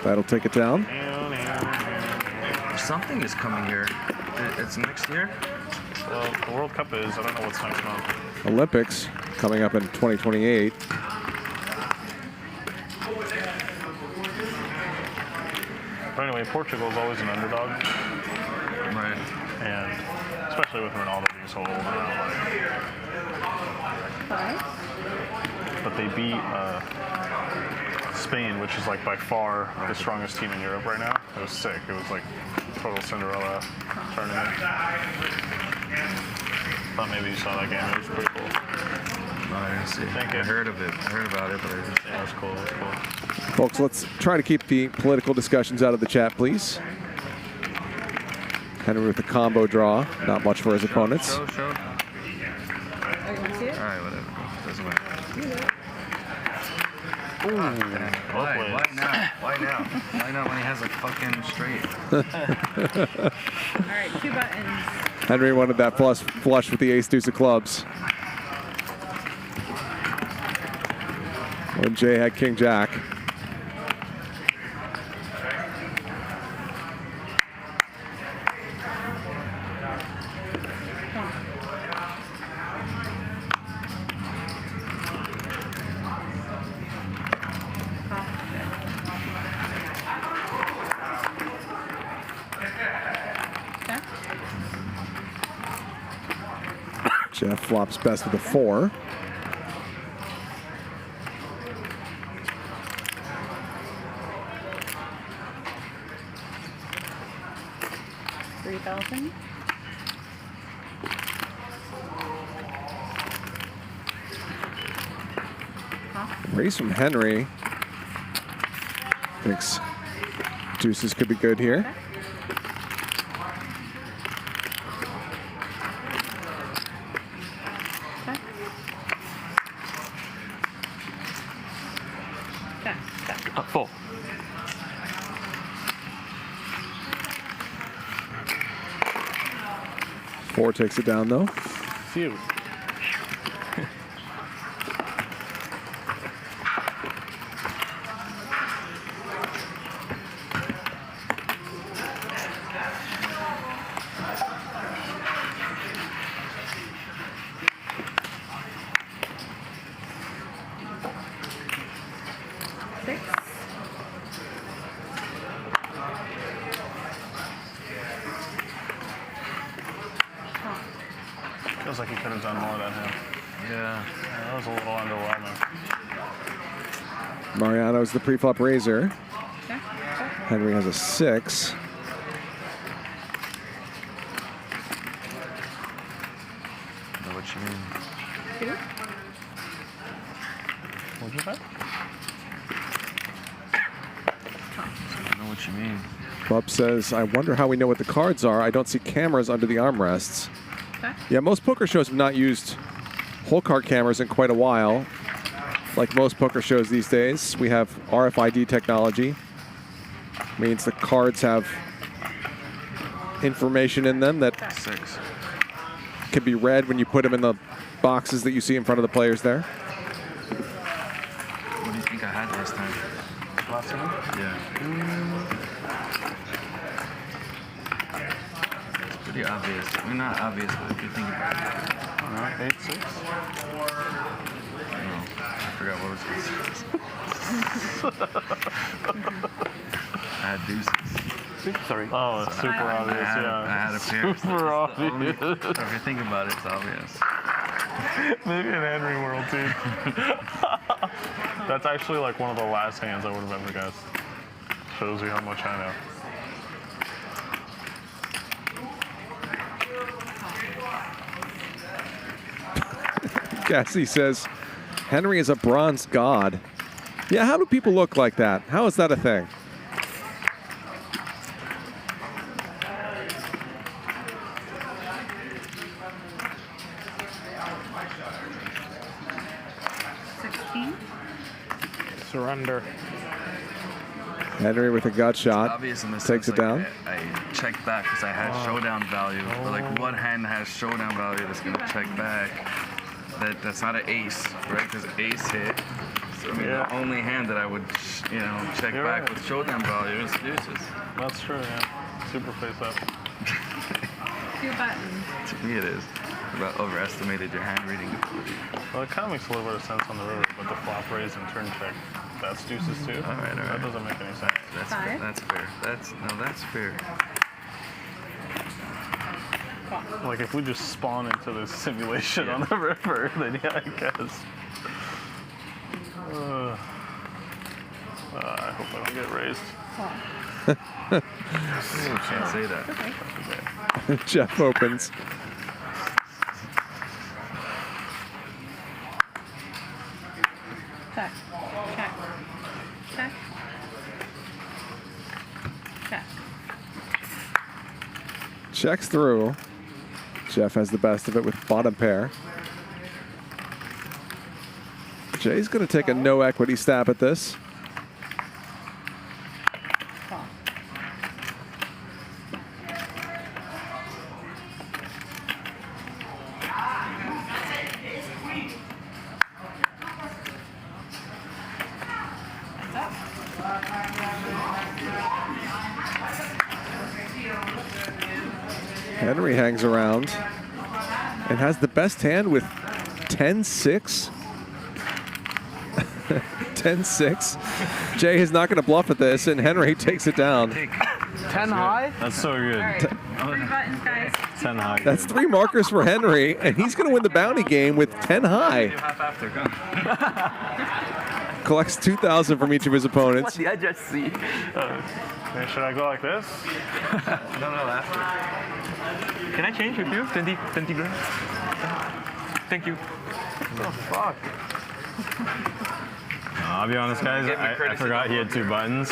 That'll take it down. something is coming here. It's next year? Well, the World Cup is. I don't know what's next month. Olympics coming up in 2028. But anyway, Portugal is always an underdog. Right. And especially with Ronaldo being so old now. But they beat Spain, which is like by far the strongest team in Europe right now. It was sick. It was like total Cinderella tournament. Thought maybe you saw that game. It was pretty cool. No, I didn't see it. Thank you. I heard of it. I heard about it, but I didn't see it. That was cool. That was cool. Folks, let's try to keep the political discussions out of the chat, please. Henry with the combo draw. Not much for his opponents. Show. Oh, you want to see it? All right, whatever. Doesn't matter. Ooh. Why now? Why now? Why not when he has a fucking straight? All right, 2 buttons. Henry wanted that flush with the ace-deuce of clubs. When Jay had king-jack. Jeff flops best with a 4. $3,000. Raise from Henry. Thinks deuces could be good here. Full. Four takes it down though. Phew. Feels like he could have done more than him. Yeah. That was a little underwhelming. Mariano's the pre-flop raiser. Henry has a 6. I know what you mean. What'd you say? I know what you mean. Bub says, I wonder how we know what the cards are. I don't see cameras under the armrests. Yeah, most poker shows have not used whole card cameras in quite a while. Like most poker shows these days, we have RFID technology. Means the cards have information in them that can be read when you put them in the boxes that you see in front of the players there. What do you think I had last time? Last time? Yeah. It's pretty obvious. I mean, not obvious, but if you think about it. No, 8-6. No, I forgot what it was. I had deuces. Sorry. Oh, it's super obvious, yeah. I had a pair. Super obvious. If you think about it, it's obvious. Maybe in Henry World, too. That's actually like one of the last hands I would have ever guessed. Shows you how much I know. Cassie says, Henry is a bronze god. Yeah, how do people look like that? How is that a thing? Surrender. Henry with a gut shot. Obvious in the Takes sense, it down. I checked back because I had showdown value. But like, what hand has showdown value that's gonna check back? That's not an ace, right? Because ace hit. So I mean, the only hand that I would, check back with showdown value is deuces. That's true, yeah. Super face up. 2 buttons. To me, it is. About overestimated your hand reading ability. Well, it kind of makes a little bit of sense on the river, but the flop raise and turn check, that's deuces too. All right. That doesn't make any sense. That's fair. That's fair. That's fair. Like if we just spawn into this simulation on the river, then yeah, I guess. I hope I don't get raised. Can't say that. Okay. Jeff opens. Check. Check. Check. Check. Checks through. Jeff has the best of it with bottom pair. Jay's going to take a no equity stab at this. Henry hangs around and has the best hand with 10-6. 10-6. Jay is not going to bluff at this, and Henry takes it down. 10 high? That's so good. All right. 3 buttons, guys. 10 high. That's 3 markers for Henry, and he's going to win the bounty game with 10 high. Half after, go. Collects 2,000 from each of his opponents. What did I just see? Okay, should I go like this? No, after. Can I change with you? 20 grand? Thank you. Oh, fuck. I'll be honest, guys. I forgot he had 2 buttons.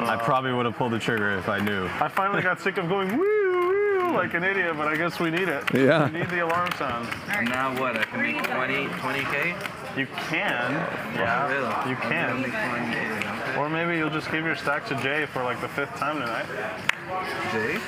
I probably would have pulled the trigger if I knew. I finally got sick of going woo, woo, like an idiot, but I guess we need it. Yeah. We need the alarm sound. And now what? I can make 20K? You can. Yeah, Really? you can. Make 20K. Or maybe you'll just give your stack to Jay for like the 5th time tonight. Jay?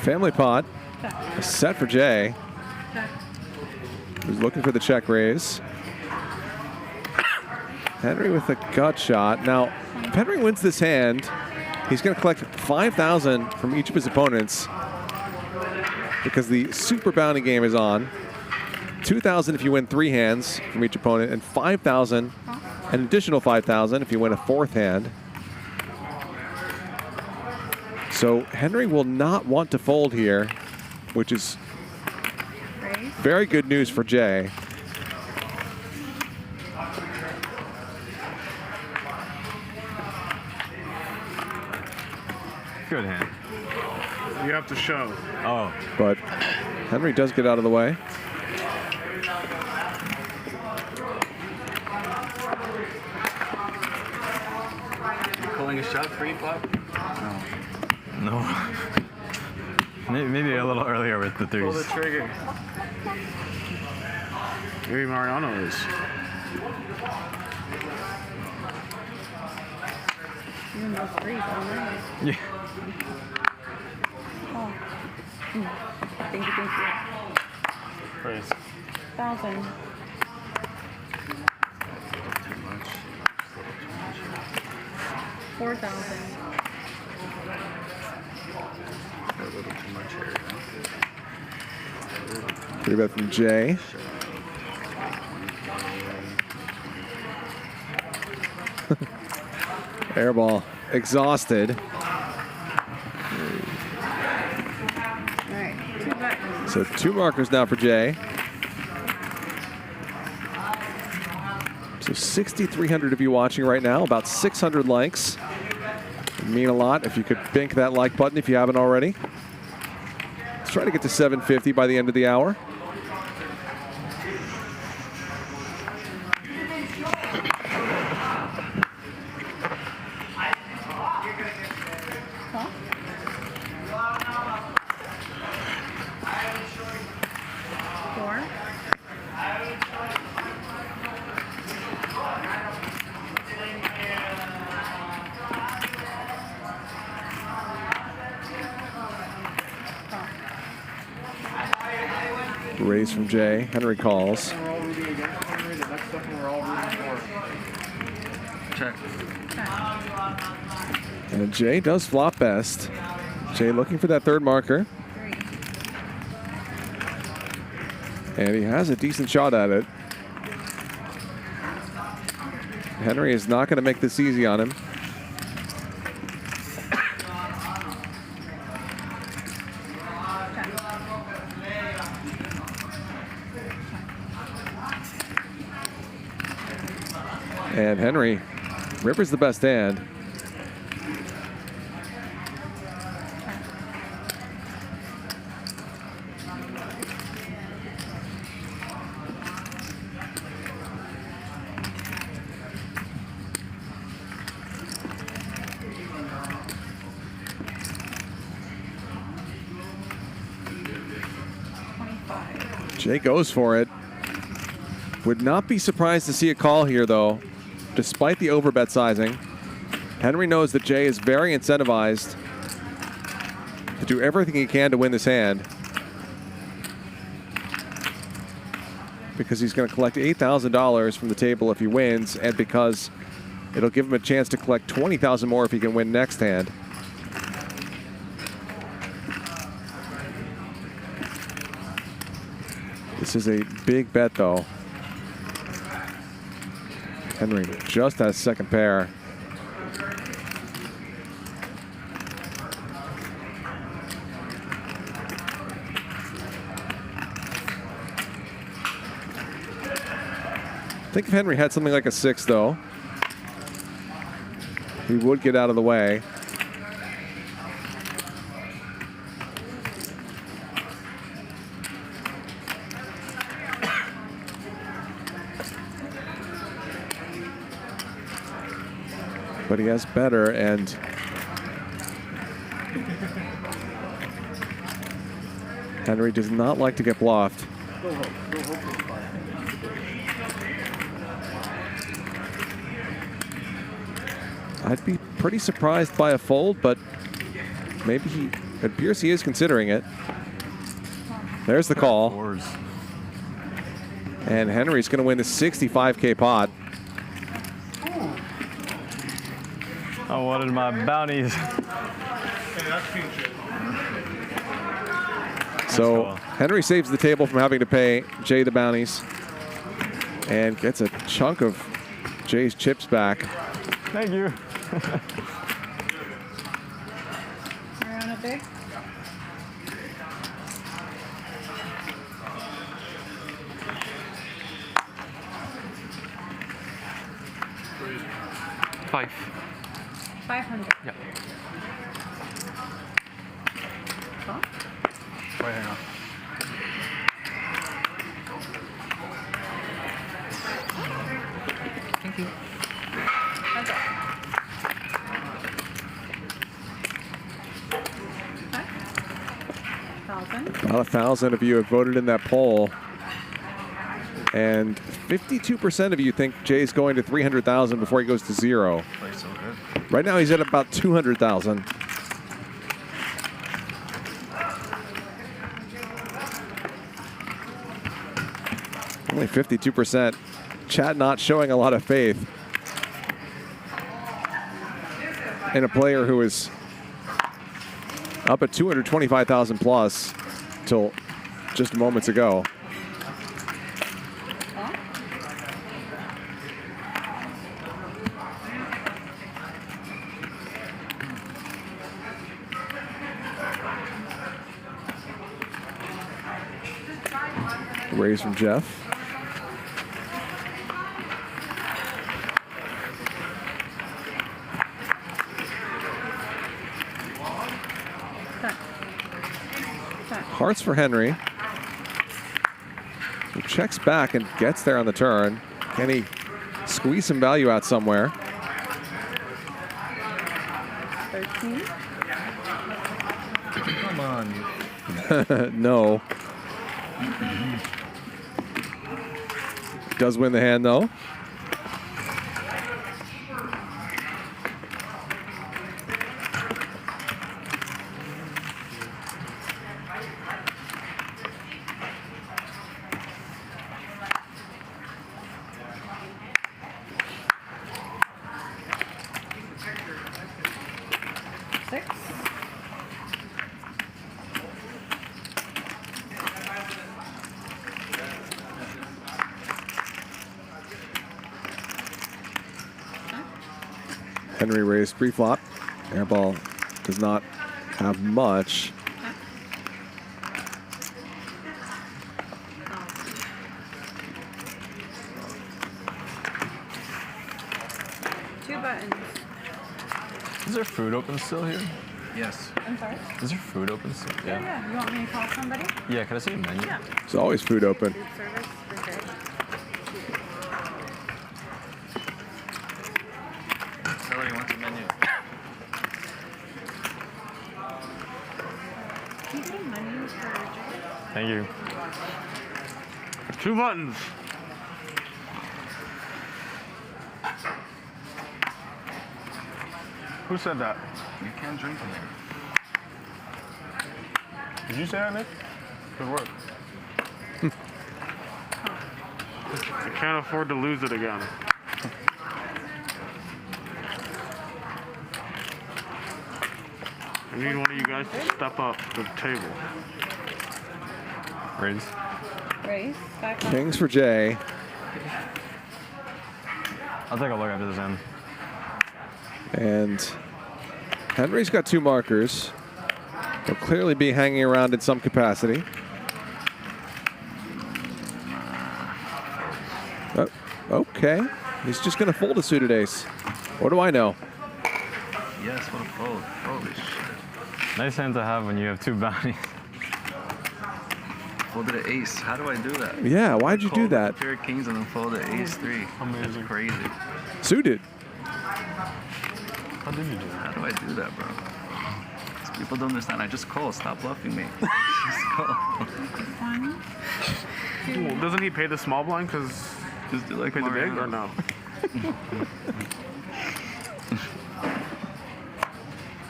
Family pot. A set for Jay. Who's looking for the check raise. Henry with a gut shot. Now, if Henry wins this hand, he's going to collect 5,000 from each of his opponents because the super bounty game is on. 2,000 if you win 3 hands from each opponent, and 5,000, an additional 5,000 if you win a 4th hand. So Henry will not want to fold here, which is very good news for Jay. Good hand. You have to show. Oh. But Henry does get out of the way. You calling a shot pre-flop? No. Maybe a little earlier with the 3s. Pull the trigger. Maybe Mariano is. Even those 3s all night. Yeah. Oh. Thank you. Praise. 1,000. Too much. 4,000. A little too much here. Pretty bad from Jay. Airball exhausted. All right. 2 buttons. So 2 markers now for Jay. So 6,300 of you watching right now, about 600 likes. It'd mean a lot if you could bink that like button if you haven't already. Let's try to get to 750 by the end of the hour. Raise from Jae. Henry calls. Check. And Jae does flop best. Jae looking for that third marker. And he has a decent shot at it. Henry is not going to make this easy on him. And Henry, river's the best hand. Jae goes for it. Would not be surprised to see a call here, though, despite the overbet sizing. Henry knows that Jae is very incentivized to do everything he can to win this hand, because he's going to collect $8,000 from the table if he wins, and because it'll give him a chance to collect $20,000 more if he can win next hand. This is a big bet, though. Henry just has second pair. I think if Henry had something like a 6, though, he would get out of the way. But he has better, and Henry does not like to get bluffed. I'd be pretty surprised by a fold, but maybe it appears he is considering it. There's the call. And Henry's going to win the $65K pot. I wanted my bounties. So Henry saves the table from having to pay Jae the bounties and gets a chunk of Jae's chips back. Thank you. Mariano big? Five. 500. Yeah. Huh? Right here now. Thank you. About 1,000 of you have voted in that poll, and 52% of you think Jae's going to 300,000 before he goes to 0. So good. Right now he's at about 200,000. Only 52%. Chat not showing a lot of faith in a player who is up at 225,000 plus till just moments ago. Raise from Jeff. Hearts for Henry. He checks back and gets there on the turn. Can he squeeze some value out somewhere? 13. Come on. No. Does win the hand, though. Henry raised pre-flop. Airball does not have much. Two buttons. Is there food open still here? Yes. I'm sorry? Is there food open still? Yeah. You want me to call somebody? Yeah, can I see a menu? Yeah. There's always food open. Food service for good. Celery wants a menu. Can you get a menu for Jae? Thank you. 2 buttons. Who said that? You can't drink in there. Did you say that, Nick? Good work. I can't afford to lose it again. I need one of you guys to step up to the table. Raise. Raise. 5 buttons. Kings for Jae. I'll take a look after this end. And Henry's got 2 markers. He'll clearly be hanging around in some capacity. Oh, okay. He's just going to fold a suited ace. What do I know? Yes, what a fold. Holy shit. Nice hand to have when you have 2 bounties. Folded an ace. How do I do that? Yeah, why'd you do Called that? Pair of kings and then folded ace 3. That's crazy. Suited. How did you do that? How do I do that, bro? People don't understand. I just call. Stop bluffing me. Just call. 1, 2. Well, doesn't he pay the small blind because just do like pay the big Mariano. or no?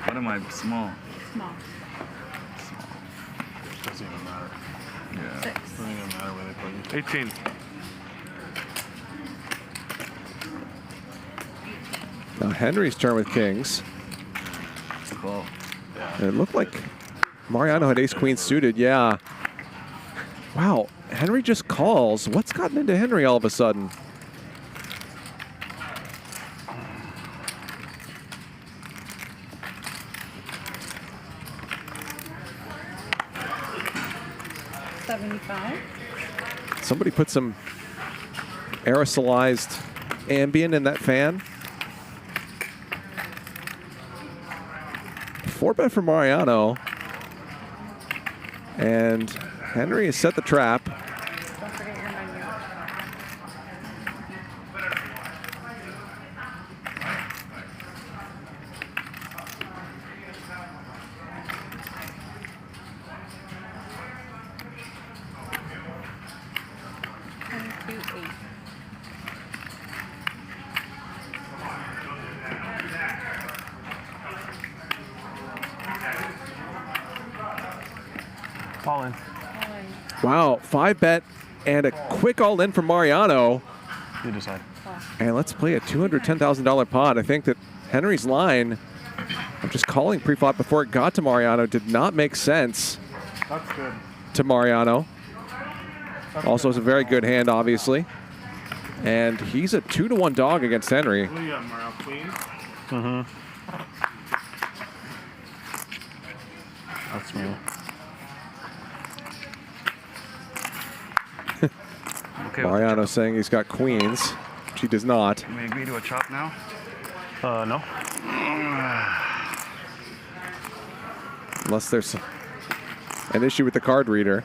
What am I? Small. Small. Doesn't even matter. Yeah. 6. Doesn't even matter where they put you. 18. Now Henry's turn with kings. Call. And it looked like Mariano had ace-queen suited. Yeah. Wow. Henry just calls. What's gotten into Henry all of a sudden? $75. Somebody put some aerosolized Ambien in that fan. 4-bet for Mariano. And Henry has set the trap. Don't forget your menu. All in. Wow, 5-bet and a quick all-in from Mariano. You decide. And let's play a $210,000 pot. I think that Henry's line of just calling pre-flop before it got to Mariano did not make sense That's good. to Mariano. Also, it's a very good hand, obviously. And he's a 2-to-1 dog against Henry. What do you got, Mario? Queen? Mm-hmm. That's me. Okay. Mariano saying he's got queens, which he does not. Can we agree to a chop now? No. Unless there's an issue with the card reader.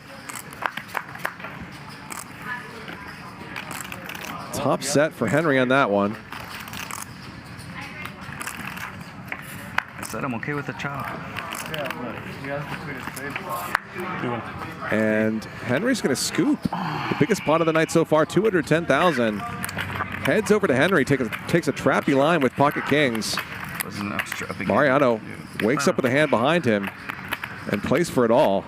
Top set for Henry on that one. I said I'm okay with the chop. And Henry's going to scoop the biggest pot of the night so far, $210,000. Heads over to Henry, takes a trappy line with pocket kings. Mariano wakes up with a hand behind him and plays for it all.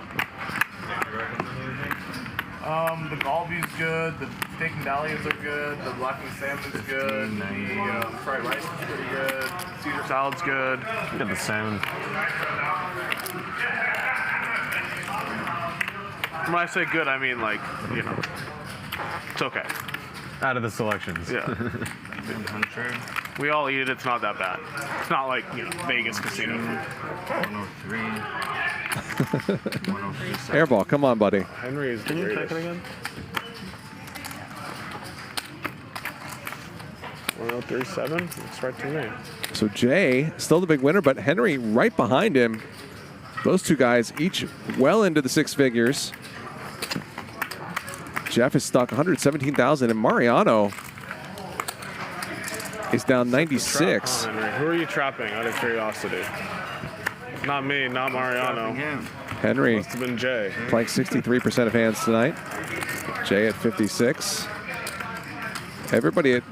The galbi's good. The steak and dahlias are good. The blackened salmon's good. The fried rice is pretty good. Caesar salad's good. Look at the salmon. When I say good, I mean like, you know, it's okay. Out of the selections. Yeah. 100. We all eat it. It's not that bad. It's not like, you know, Vegas casino food. 103. 103. Airball, come on, buddy. Henry is the Can you greatest. take it again? 1037. Looks right to me. So Jae, still the big winner, but Henry right behind him. Those two guys each well into the six figures. Jeff is stuck 117,000, and Mariano is down 96. Who are you trapping out of curiosity? Not me, not Mariano. Henry Must have been Jay. playing 63% of hands tonight. Jay at 56. Everybody at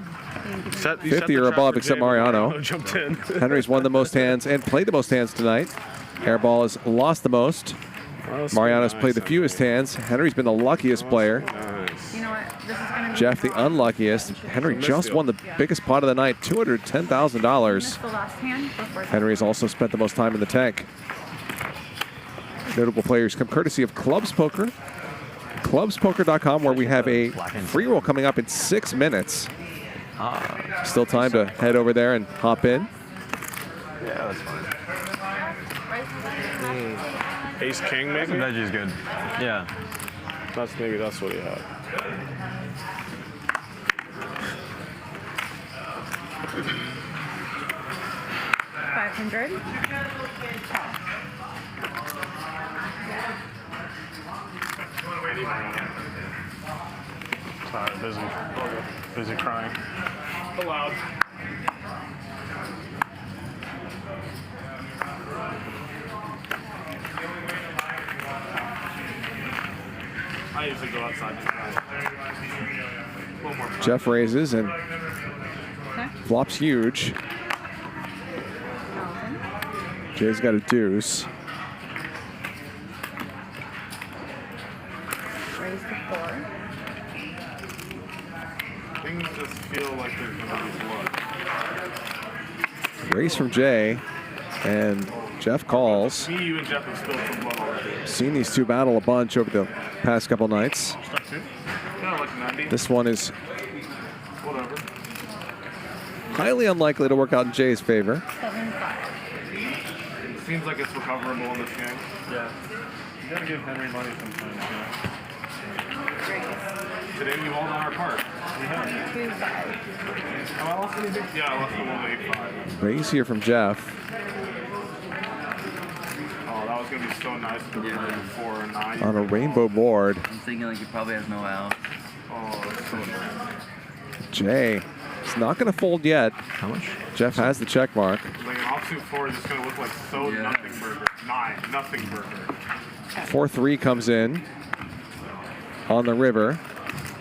50 or above except Mariano. Jumped in. Henry's won the most hands and played the most hands tonight. Airball has lost the most. Mariano's played the fewest hands. Henry's been the luckiest player. You know what? This is going to be Jeff the unluckiest. Henry just won the biggest pot of the night, $210,000. the last hand before Henry has also spent the most time in the tank. Notable players come courtesy of Clubs Poker. ClubsPoker.com, where we have a free roll coming up in 6 minutes. Still time to head over there and hop in. Yeah, that's fine. Ace King, maybe? Veggie's good. Yeah. Maybe that's what he had. $500. Sorry, busy crying. Allowed. I usually go outside to cry. One more time. Jeff raises and flops huge. Jay's got a deuce. Raise to 4. Things just feel like they're gonna be blood. Raise from Jay, and Jeff calls. Me, you, and Jeff have spilled some blood already. Seen these two battle a bunch over the past couple nights. Yeah, like 90. This one is Whatever. highly unlikely to work out in Jay's favor. 7-5. It seems like it's recoverable in this game. Yeah. You gotta give Henry money sometimes, yeah. Today we all done our part. We have. 2-5. How else did he do? Yeah, I left the 185. Raise here from Jeff. Oh, that was gonna be so nice to be 4 and 9. On a rainbow board. I'm thinking like he probably has no out. Oh, that's so nice. Jay is not going to fold yet. How much? Jeff has the check mark. Like an offsuit 4 is just gonna look like so nothing burger. 9, nothing burger. 4-3 comes in on the river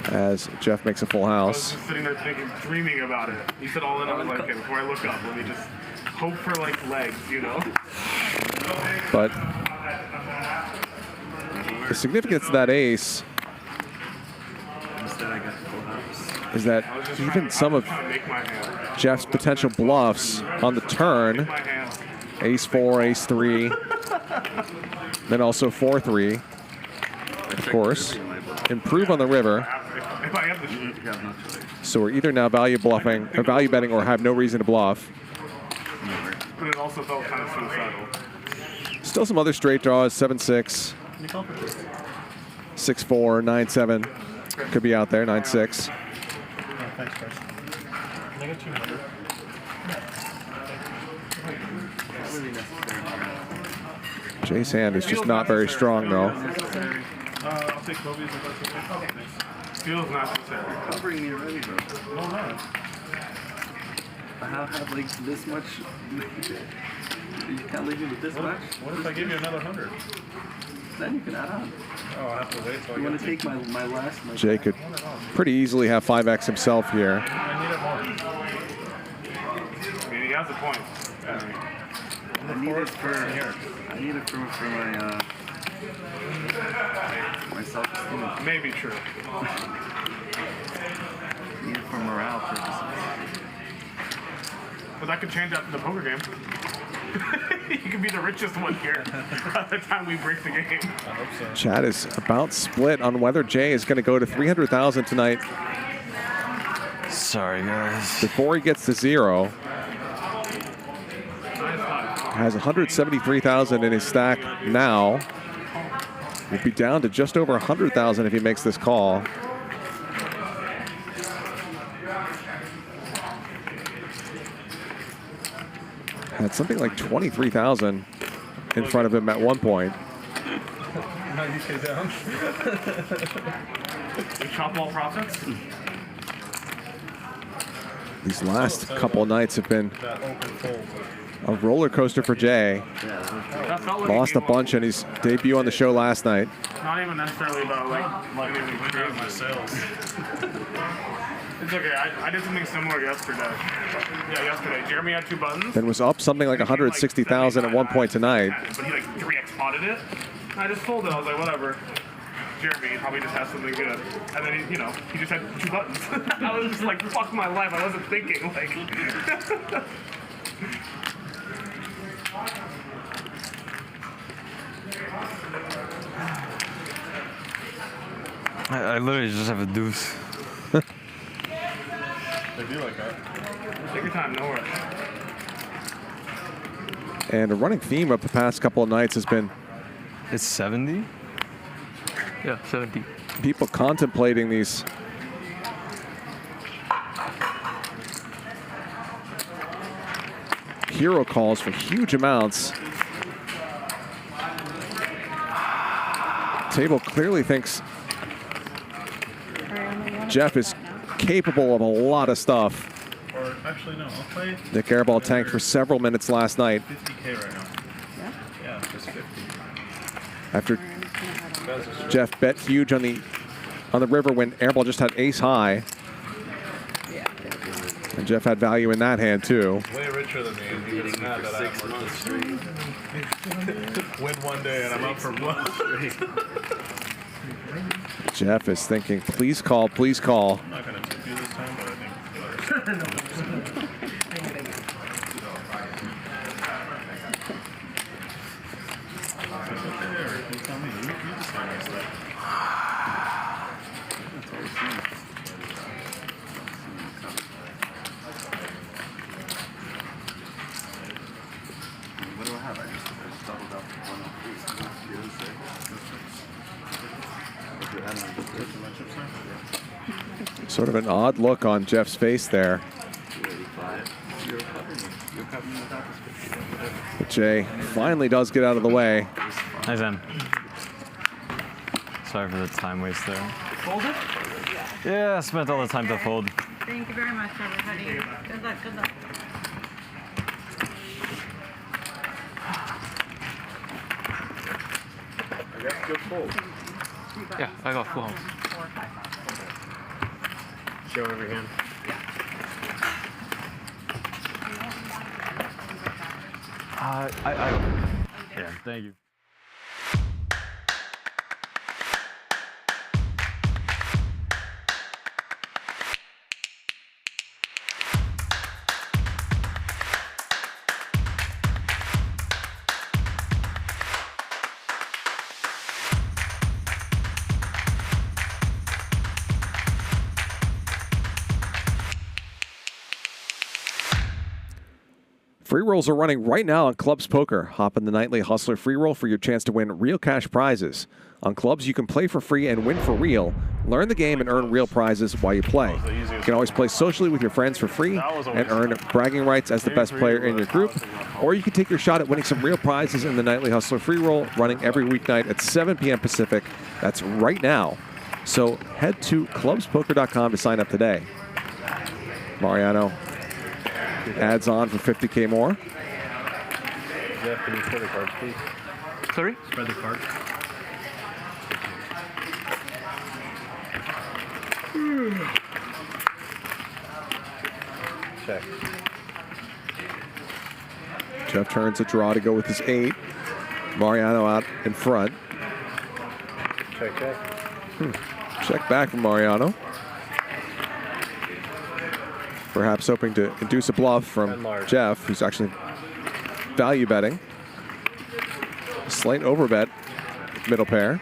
as Jeff makes a full I was house. just sitting there thinking, dreaming about it. You said all in, I was like, okay, before I look up, let me just hope for like legs, you know? But the significance of that ace is that even some of Jeff's potential bluffs on the turn, ace 4, ace 3, then also 4-3, of course, improve on the river. If I have the So we're either now value bluffing or value betting or have no reason to bluff. But it also felt kind of suicidal. Still some other straight draws, 7-6, 6-4, 9-7. Could be out there, 9-6. Thanks, Chris. Can I get 200? Jay's hand is just not very strong, though. I'll take Kobe's if that's okay. Feels necessary. I'll bring me already, bro. No, no. I have like this much. You can't leave me with this much. What if I give you another 100? Then you can add on. Oh, I'll have to wait till I You want get to take my last? Jay could pretty easily have 5x himself here. I need it more. I mean, he has a point. I need it for my self-esteem. Maybe true. Need it for morale purposes. But that could change after the poker game. You could be the richest one here by the time we break the game. I hope so. Chad is about split on whether Jay is going to go to 300,000 tonight. Sorry, guys. Before he gets to 0, has 173,000 in his stack now. Will be down to just over 100,000 if he makes this call. Had something like 23,000 in front of him at one point. Now you sit down. Chop all profits. These last couple of nights have been a roller coaster for Jae. That felt like Lost a bunch in his debut on the show last night. Not even necessarily about like even my sales. It's okay. I did something similar yesterday. Yeah, yesterday. Jeremy had 2 buttons. Then was up something like 160,000 at one point tonight. But he like 3x spotted it. I just folded. I was like, whatever. Jeremy probably just has something good. And then he, you know, he just had 2 buttons. I was just like, fuck my life. I wasn't thinking like. I literally just have a deuce. They do like that. Take your time, no worries. And a running theme of the past couple of nights has been It's 70? Yeah, 70. people contemplating these hero calls for huge amounts. Table clearly thinks Jeff is capable of a lot of stuff. Or actually, no, I'll play Nick Airball tanked for several minutes last night 50K right now. Yeah, just 50. after Jeff bet huge on the river when Airball just had ace high. And Jeff had value in that hand too. Way richer than me. And he gets mad that I have more than 3. Win one day and I'm up for blood. Jeff is thinking, please call, please call. I'm not going to tip you this time, but I think. What do I have? I just doubled up 1 Sort of an odd look on Jeff's face there. But Jae finally does get out of the way. Hi, Zen. Sorry for the time waste there. Fold it? Yeah, I spent all the time to fold. Thank you very much, everybody. Good luck, good luck. I got good fold. Yeah, I got full house. Show every hand. Yeah, thank you. Free rolls are running right now on Clubs Poker. Hop in the Nightly Hustler free roll for your chance to win real cash prizes. On Clubs, you can play for free and win for real. Learn the game and earn real prizes while you play. You can always play socially with your friends for free and earn bragging rights as the best player in your group. Or you can take your shot at winning some real prizes in the Nightly Hustler free roll, running every weeknight at 7 p.m. Pacific. That's right now. So head to clubspoker.com to sign up today. Mariano adds on for 50K more. Jeff, can you spread the cards, please? Sorry? Spread the cards. Check. Jeff turns a draw to go with his 8. Mariano out in front. Check, check. Check back from Mariano. Perhaps hoping to induce a bluff from Jeff, who's actually value betting. Slight overbet, middle pair.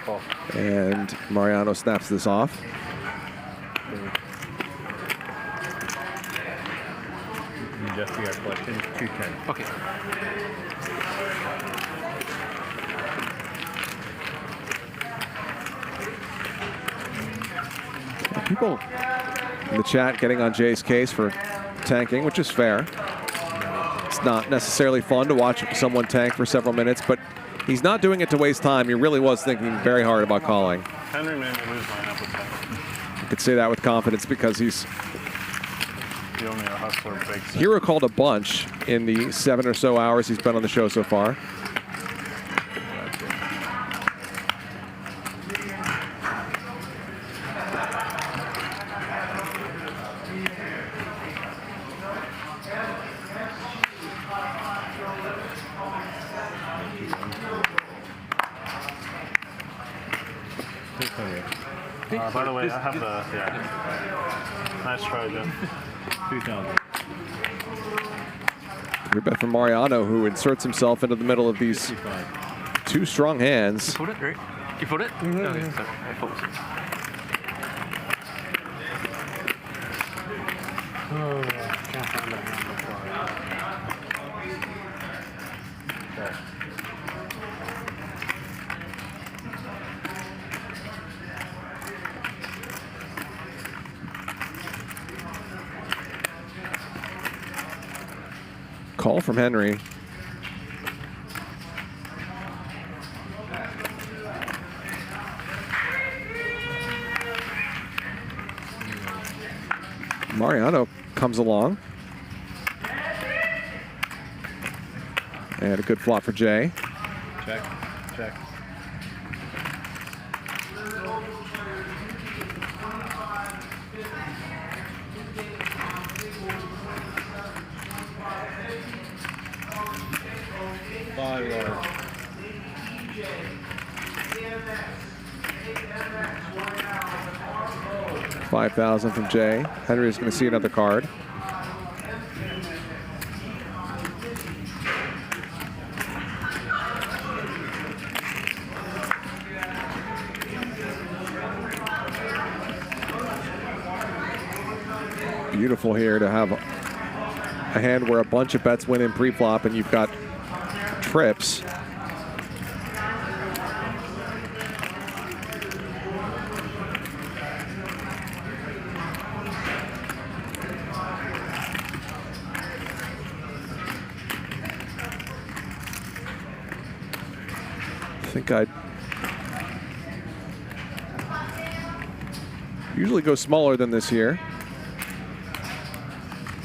Call. And Mariano snaps this off. Jeff, you got question 210. Okay. People in the chat getting on Jay's case for tanking, which is fair. It's not necessarily fun to watch someone tank for several minutes, but he's not doing it to waste time. He really was thinking very hard about calling. Henry made me lose my up with that. I could say that with confidence because he's The only hustler big. Hero called a bunch in the 7 or so hours he's been on the show so far. By the way, I have the, yeah. Nice try, Jeff. 2,000. Good bet from Mariano, who inserts himself into the middle of these two strong hands. You put it, right? You put it? Okay, sorry. I focus. Oh, can't find that hand before. Call from Henry. Mariano comes along. And a good flop for Jay. Check, check. Body large. 5,000 from Jay. Henry is going to see another card. Beautiful here to have a hand where a bunch of bets win in pre-flop and you've got trips. I think I'd usually go smaller than this here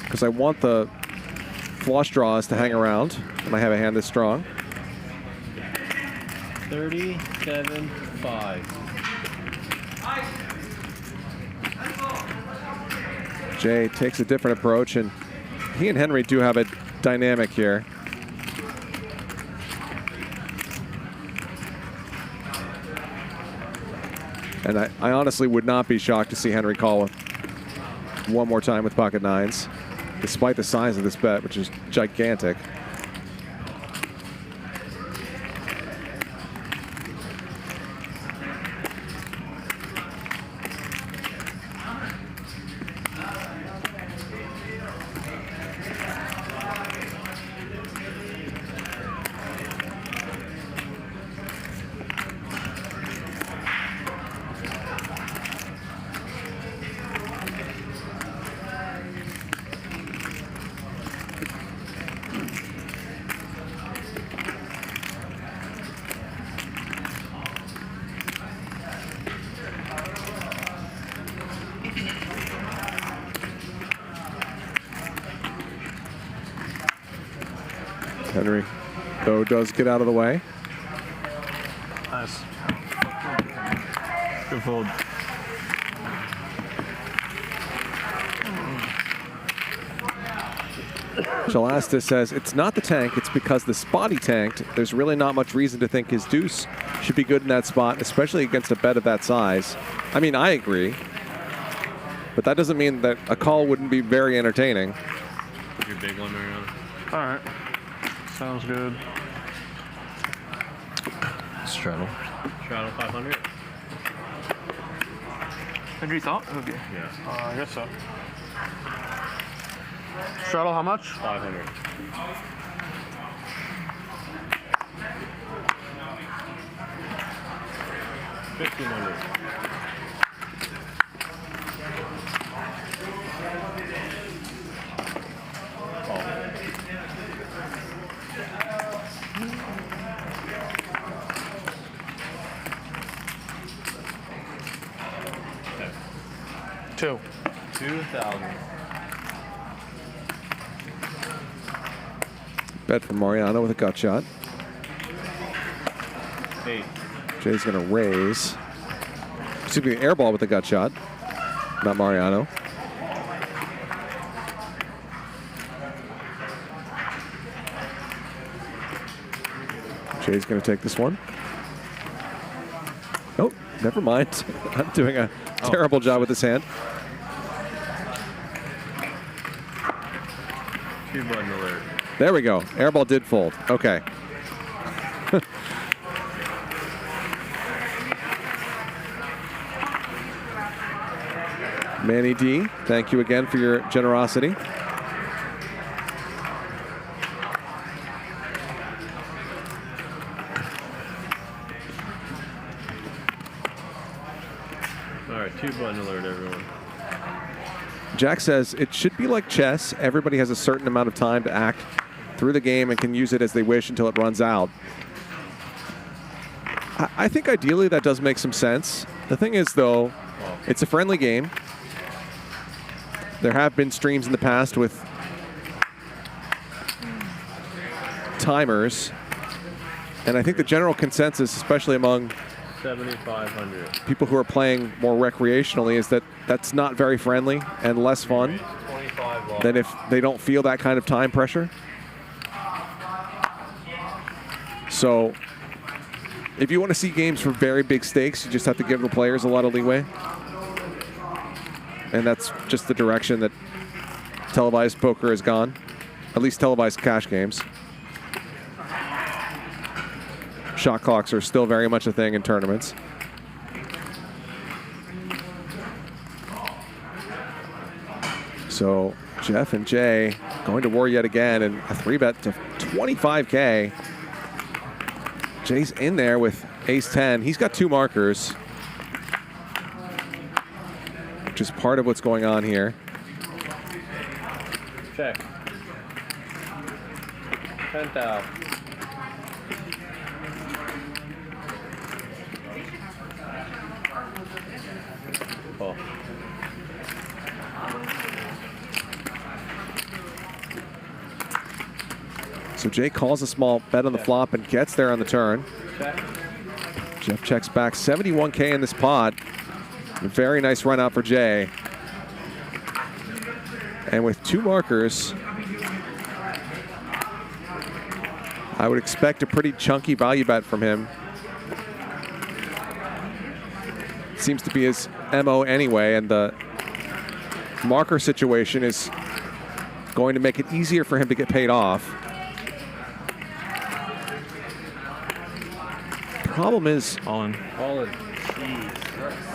because I want the flush draws to hang around when I have a hand this strong. 37.5. Jay takes a different approach, and he and Henry do have a dynamic here. And I honestly would not be shocked to see Henry call one more time with pocket nines, despite the size of this bet, which is gigantic. Henry, though, does get out of the way. Nice. Good fold. Jalasta says, it's not the tank, it's because the spot he tanked. There's really not much reason to think his deuce should be good in that spot, especially against a bet of that size. I mean, I agree. But that doesn't mean that a call wouldn't be very entertaining. Your big one, Mariano. All right. Sounds good. Straddle. Straddle 500. Henry thought? Okay. I guess so. Straddle, how much? 500. $1,500. Two. 2,000. Bet from Mariano with a gut shot. 8. Jay's going to raise. Excuse me, airball with a gut shot. Not Mariano. Jay's going to take this one. Oh, never mind. I'm doing a terrible job with this hand. 2-button alert. There we go. Airball did fold. Okay. Manny D, thank you again for your generosity. All right, 2-button alert, everyone. Jack says it should be like chess. Everybody has a certain amount of time to act through the game and can use it as they wish until it runs out. I think ideally that does make some sense. The thing is, though, it's a friendly game. There have been streams in the past with timers. And I think the general consensus, especially among 7,500. people who are playing more recreationally, is that that's not very friendly and less fun 25 than if they don't feel that kind of time pressure. So if you want to see games for very big stakes, you just have to give the players a lot of leeway. And that's just the direction that televised poker has gone, at least televised cash games. Shot clocks are still very much a thing in tournaments. So Jeff and Jay going to war yet again, and a 3-bet to 25K. Jay's in there with ace-10. He's got 2 markers, which is part of what's going on here. Check. 10,000. Oh. So Jay calls a small bet on the flop and gets there on the turn. Check. Jeff checks back. 71K in this pot. A very nice run out for Jay. And with 2 markers, I would expect a pretty chunky value bet from him. Seems to be his MO anyway, and the marker situation is going to make it easier for him to get paid off. Problem is, All in. All in. Jeez.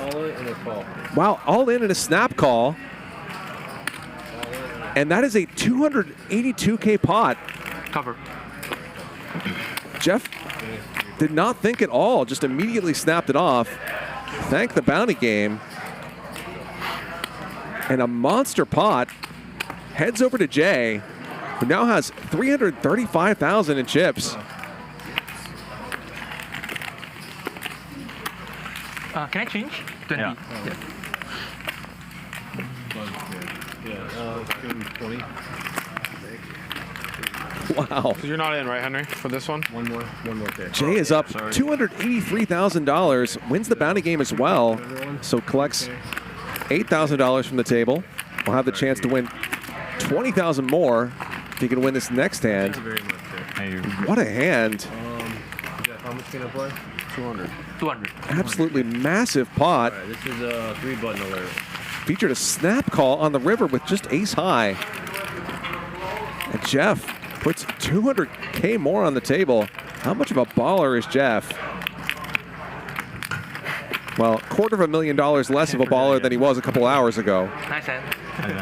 All in and a call. wow, all in and a snap call. And that is a 282K pot. Cover. Jeff did not think at all, just immediately snapped it off. Thank the bounty game. And a monster pot heads over to Jay, who now has 335,000 in chips. Can I change? 20. Yeah. Yeah. 20. Wow. So you're not in, right, Henry, for this one? One more day. Jay is up $283,000, wins the bounty game as well, so collects $8,000 from the table. Will have the chance to win $20,000 more if he can win this next hand. Thank you very much, sir. What a hand. Jeff, how much can I play? 200. 200. Absolutely massive pot. All right, this is a 3-button alert. Featured a snap call on the river with just ace high. And Jeff puts 200K more on the table. How much of a baller is Jeff? Well, $250,000 less of a baller than he was a couple hours ago. Nice hand.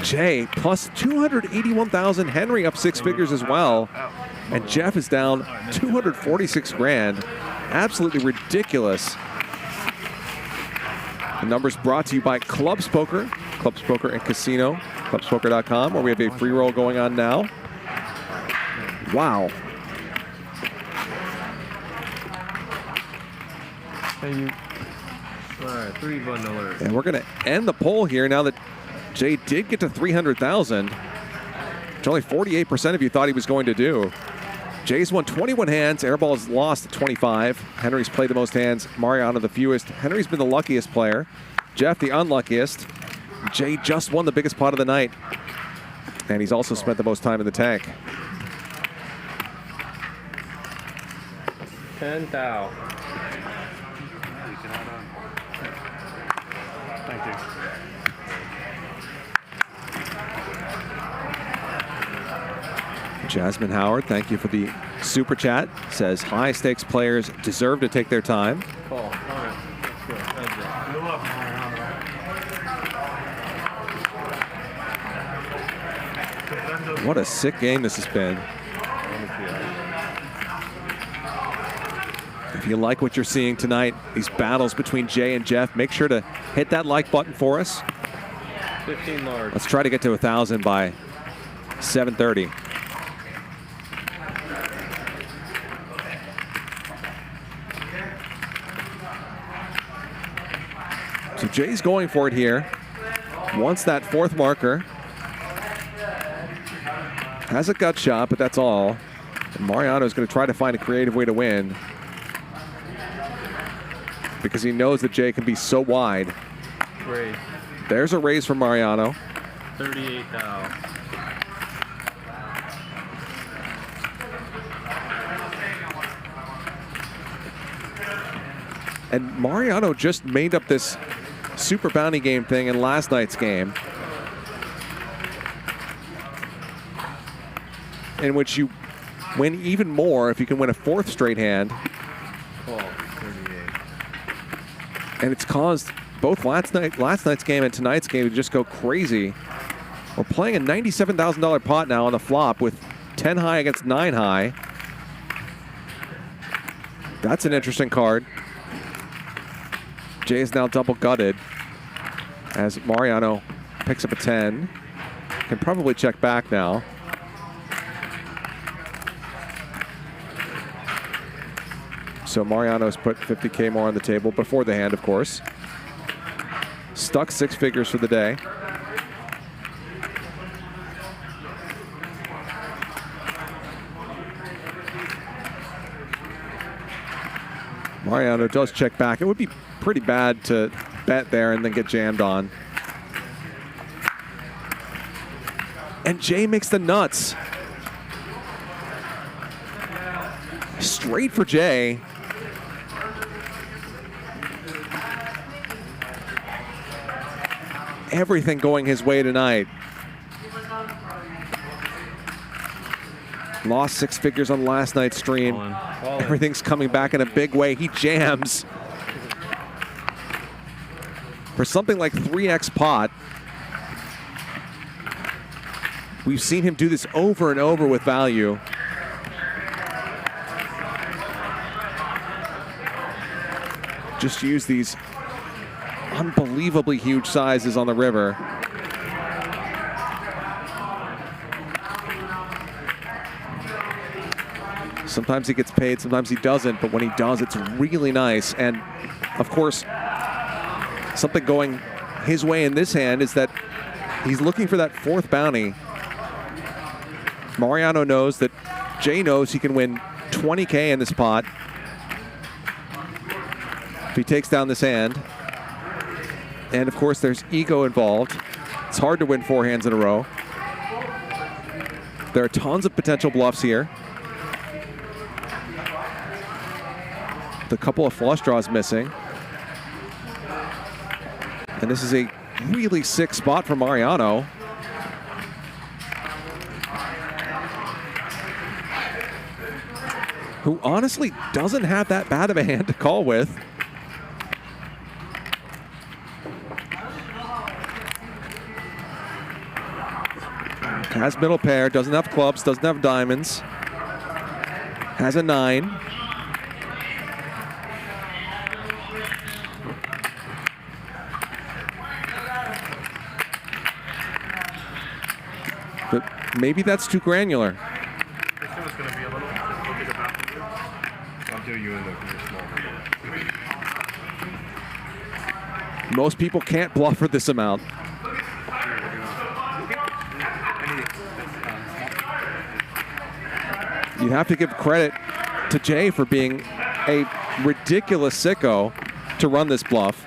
Jae plus 281,000. Henry up 6 figures as well. And Jeff is down 246 grand. Absolutely ridiculous. The numbers brought to you by Clubs Poker and Casino, clubspoker.com, where we have a free roll going on now. Wow. Hey, you. All right, 3-button alert. And we're going to end the poll here now that Jae did get to 300,000, which only 48% of you thought he was going to do. Jae's won 21 hands. Airball has lost 25. Henry's played the most hands. Mariano the fewest. Henry's been the luckiest player. Jeff the unluckiest. Jae just won the biggest pot of the night. And he's also spent the most time in the tank. 10,000. Thank you. Jasmine Howard, thank you for the super chat. Says high stakes players deserve to take their time. Call. All right. Let's go. Good luck. What a sick game this has been. If you like what you're seeing tonight, these battles between Jae and Jeff, make sure to hit that like button for us. 15 large. Let's try to get to 1,000 by 7:30. So Jae's going for it here. Wants that fourth marker. Has a gut shot, but that's all. And Mariano's going to try to find a creative way to win, because he knows that Jae can be so wide. Raise. There's a raise from Mariano. 38,000. And Mariano just made up this super bounty game thing in last night's game, in which you win even more if you can win a fourth straight hand. Call. 38. And it's caused both last night's game and tonight's game to just go crazy. We're playing a $97,000 pot now on the flop with 10 high against 9 high. That's an interesting card. Jae is now double gutted as Mariano picks up a 10. Can probably check back now. So Mariano's put 50K more on the table before the hand, of course. Stuck 6 figures for the day. Mariano does check back. It would be pretty bad to bet there and then get jammed on. And Jae makes the nuts. Straight for Jae. Everything going his way tonight. Lost 6 figures on last night's stream. Everything's coming back in a big way. He jams. For something like 3x pot, we've seen him do this over and over with value. Just use these unbelievably huge sizes on the river. Sometimes he gets paid, sometimes he doesn't, but when he does, it's really nice. And of course, something going his way in this hand is that he's looking for that fourth bounty. Mariano knows that Jae knows he can win 20K in this pot if he takes down this hand. And of course, there's ego involved. It's hard to win 4 hands in a row. There are tons of potential bluffs here. A couple of flush draws missing. And this is a really sick spot for Mariano. Who honestly doesn't have that bad of a hand to call with. Has middle pair, doesn't have clubs, doesn't have diamonds. Has a 9. But maybe that's too granular. I'll do you in the small. Most people can't bluff for this amount. You have to give credit to Jae for being a ridiculous sicko to run this bluff.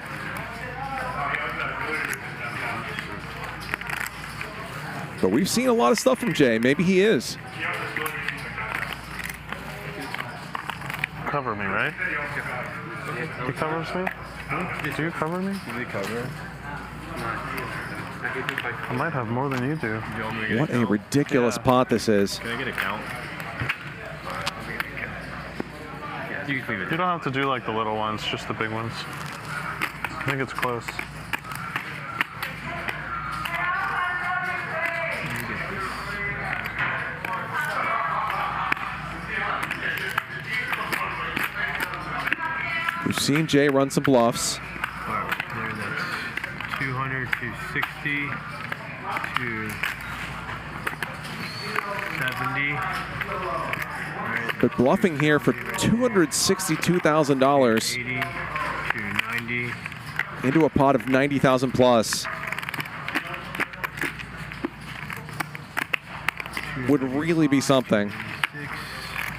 But we've seen a lot of stuff from Jae. Maybe he is. Cover me, right? He covers me? Do you cover me? Do they cover? I might have more than you do. What a ridiculous pot this is. Can I get a count? You don't have to do like the little ones, just the big ones. I think it's close. We've seen Jae run some bluffs. 200 to 60 to 70. But bluffing here for $262,000 80 to 90. into a pot of 90,000 plus would really be something.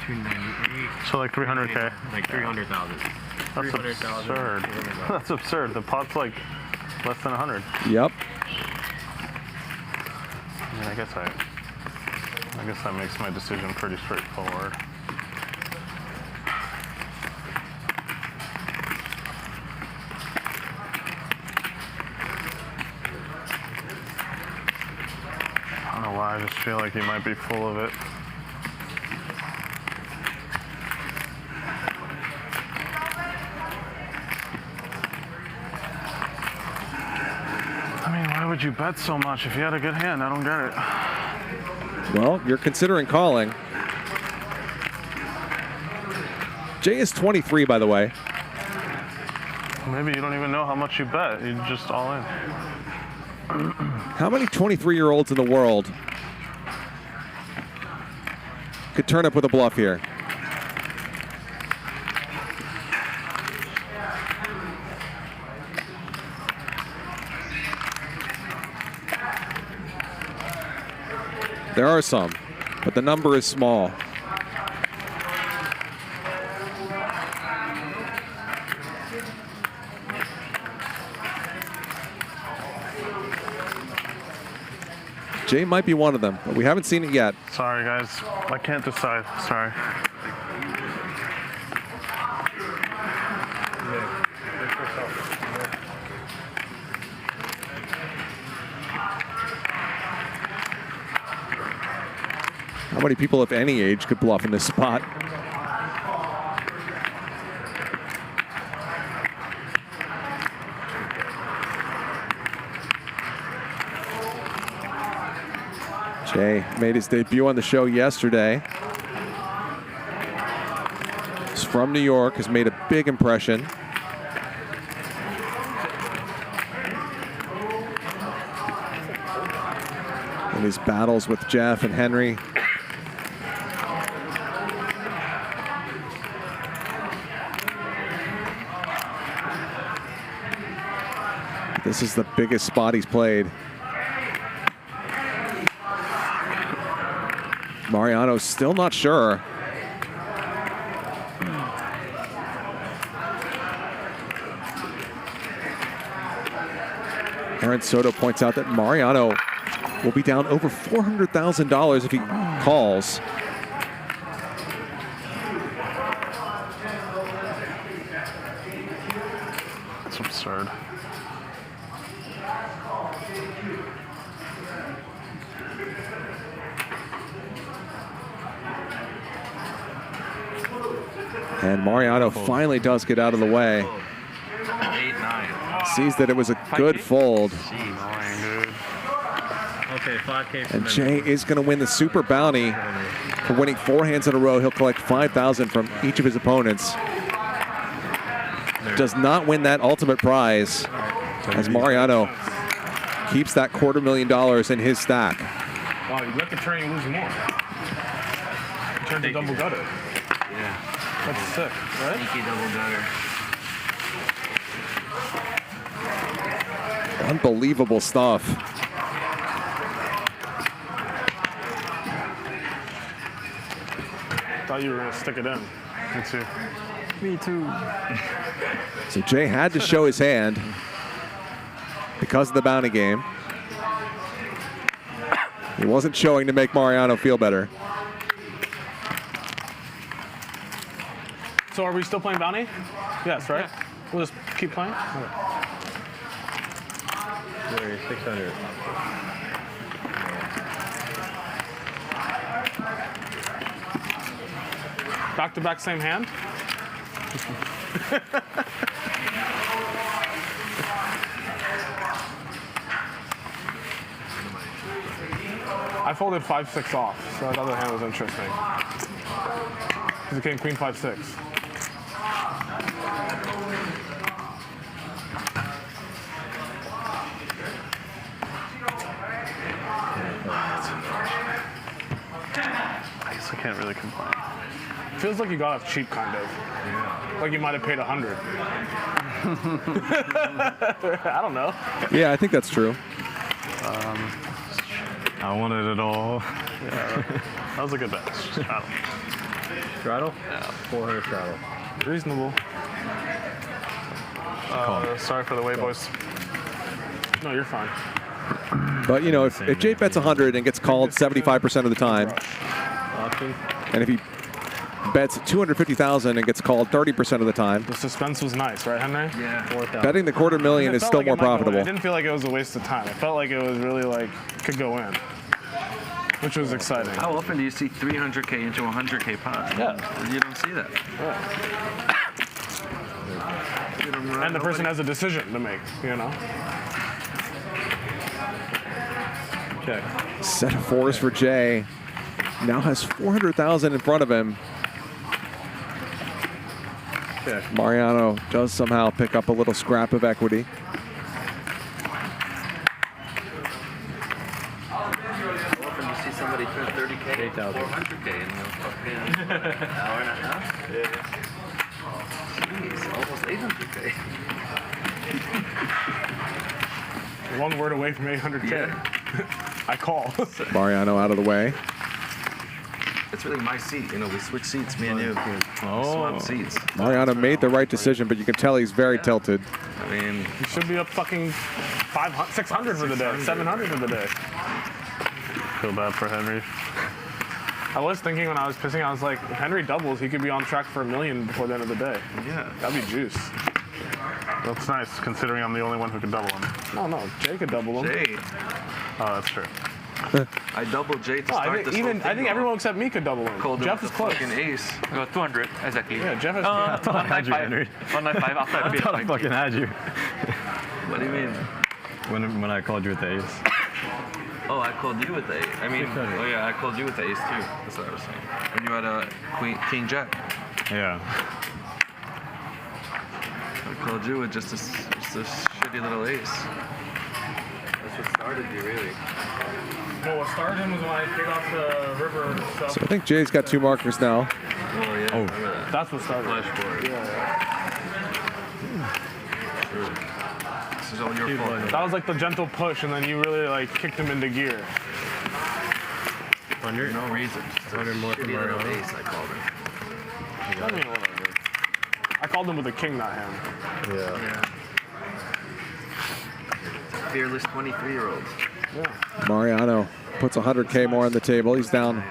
298. So like 300K. Like 300,000. That's absurd. That's absurd. The pot's like less than 100. Yep. I mean, I guess that makes my decision pretty straightforward. I don't know why, I just feel like he might be full of it. I mean, why would you bet so much if you had a good hand? I don't get it. Well, you're considering calling. Jae is 23, by the way. Maybe you don't even know how much you bet. You just all in. How many 23-year-olds in the world could turn up with a bluff here? There are some, but the number is small. Jae might be one of them, but we haven't seen it yet. Sorry, guys. I can't decide. Sorry. How many people of any age could bluff in this spot? Jae made his debut on the show yesterday. He's from New York, has made a big impression. In his battles with Jeff and Henry. This is the biggest spot he's played. Mariano's still not sure. Aaron Soto points out that Mariano will be down over $400,000 if he calls. That's absurd. And Mariano finally does get out of the way. 8-9. Sees that it was a good fold. Good. Okay, 5K from And Jae is going to win the super bounty for winning 4 hands in a row. He'll collect 5,000 from each of his opponents. Does not win that ultimate prize as Mariano keeps that $250,000 in his stack. Wow, you let the train lose more. Turn to double gutter. Yeah. That's sick, right? Sneaky double gutter. Unbelievable stuff. Thought you were gonna stick it in. Me too. Me too. So Jae had to show his hand because of the bounty game. He wasn't showing to make Mariano feel better. So are we still playing bounty? Yes, right? Yeah. We'll just keep playing? Okay. 600. Back to back, same hand? I folded 5-6 off, so that other hand was interesting. Because it came queen 5-6. I guess I can't really complain. Feels like you got off cheap, kind of. Yeah. Like you might have paid 100. I don't know. Yeah, I think that's true. I wanted it all. Yeah, that was a good bet. Straddle. Straddle? Yeah. 400 straddle. Reasonable. Sorry for the wait, boys. No, you're fine. But, you know, if Jae bets 100 and gets called 75% of the time, and if he bets 250,000 and gets called 30% of the time, the suspense was nice, right, Henry? Yeah. Betting the $250,000 is still more profitable. It didn't feel like it was a waste of time. It felt like it was really like could go in, which was exciting. How often do you see 300K into 100K pot? Yeah. You don't see that. Yeah. And the person has a decision to make, you know? Check. Set of 4s for Jae. Now has 400,000 in front of him. Check. Mariano does somehow pick up a little scrap of equity. Often you see somebody turn 30K, 8,000. 400K in a fucking hour and a half. Yeah. Jeez, almost 800K. One word away from 800K. Yeah. I call. Mariano out of the way. It's really my seat. You know, we switch seats, me and you. Swap seats. Mariano made the right decision, but you can tell he's very tilted. I mean, you should be up fucking 500, 600 for the day, 700 for the day. Feel bad for Henry. I was thinking when I was pissing, I was like, if Henry doubles, he could be on track for $1 million before the end of the day. Yeah. That'd be juice. That's nice, considering I'm the only one who can double him. No, Jae could double him. Jae. Oh, that's true. I doubled Jae to start this whole thing. I think everyone except me could double him. Jeff is close. Fucking ace. I got 200, exactly. Yeah, Jeff has 195 after I I fucking had you. What do you mean? When I called you with the ace. Oh, I called you with the ace. I mean, oh yeah, I called you with the ace too. That's what I was saying. When you had a king jack. Yeah. I called you with just a shitty little ace. That's what started you, really. Well, what started him was when I paid off the river stuff. So I think Jae's got 2 markers now. Oh, yeah. Oh. That. That's what started. Flashboard. Yeah. This is all your fault. That was like the gentle push, and then you really like kicked him into gear. 100? No reason. 100 more from Mariano. Ace, I called him. I mean, whatever. I called him with a king, not him. Yeah. Fearless 23-year-olds. Yeah. Mariano puts 100K more on the table. He's down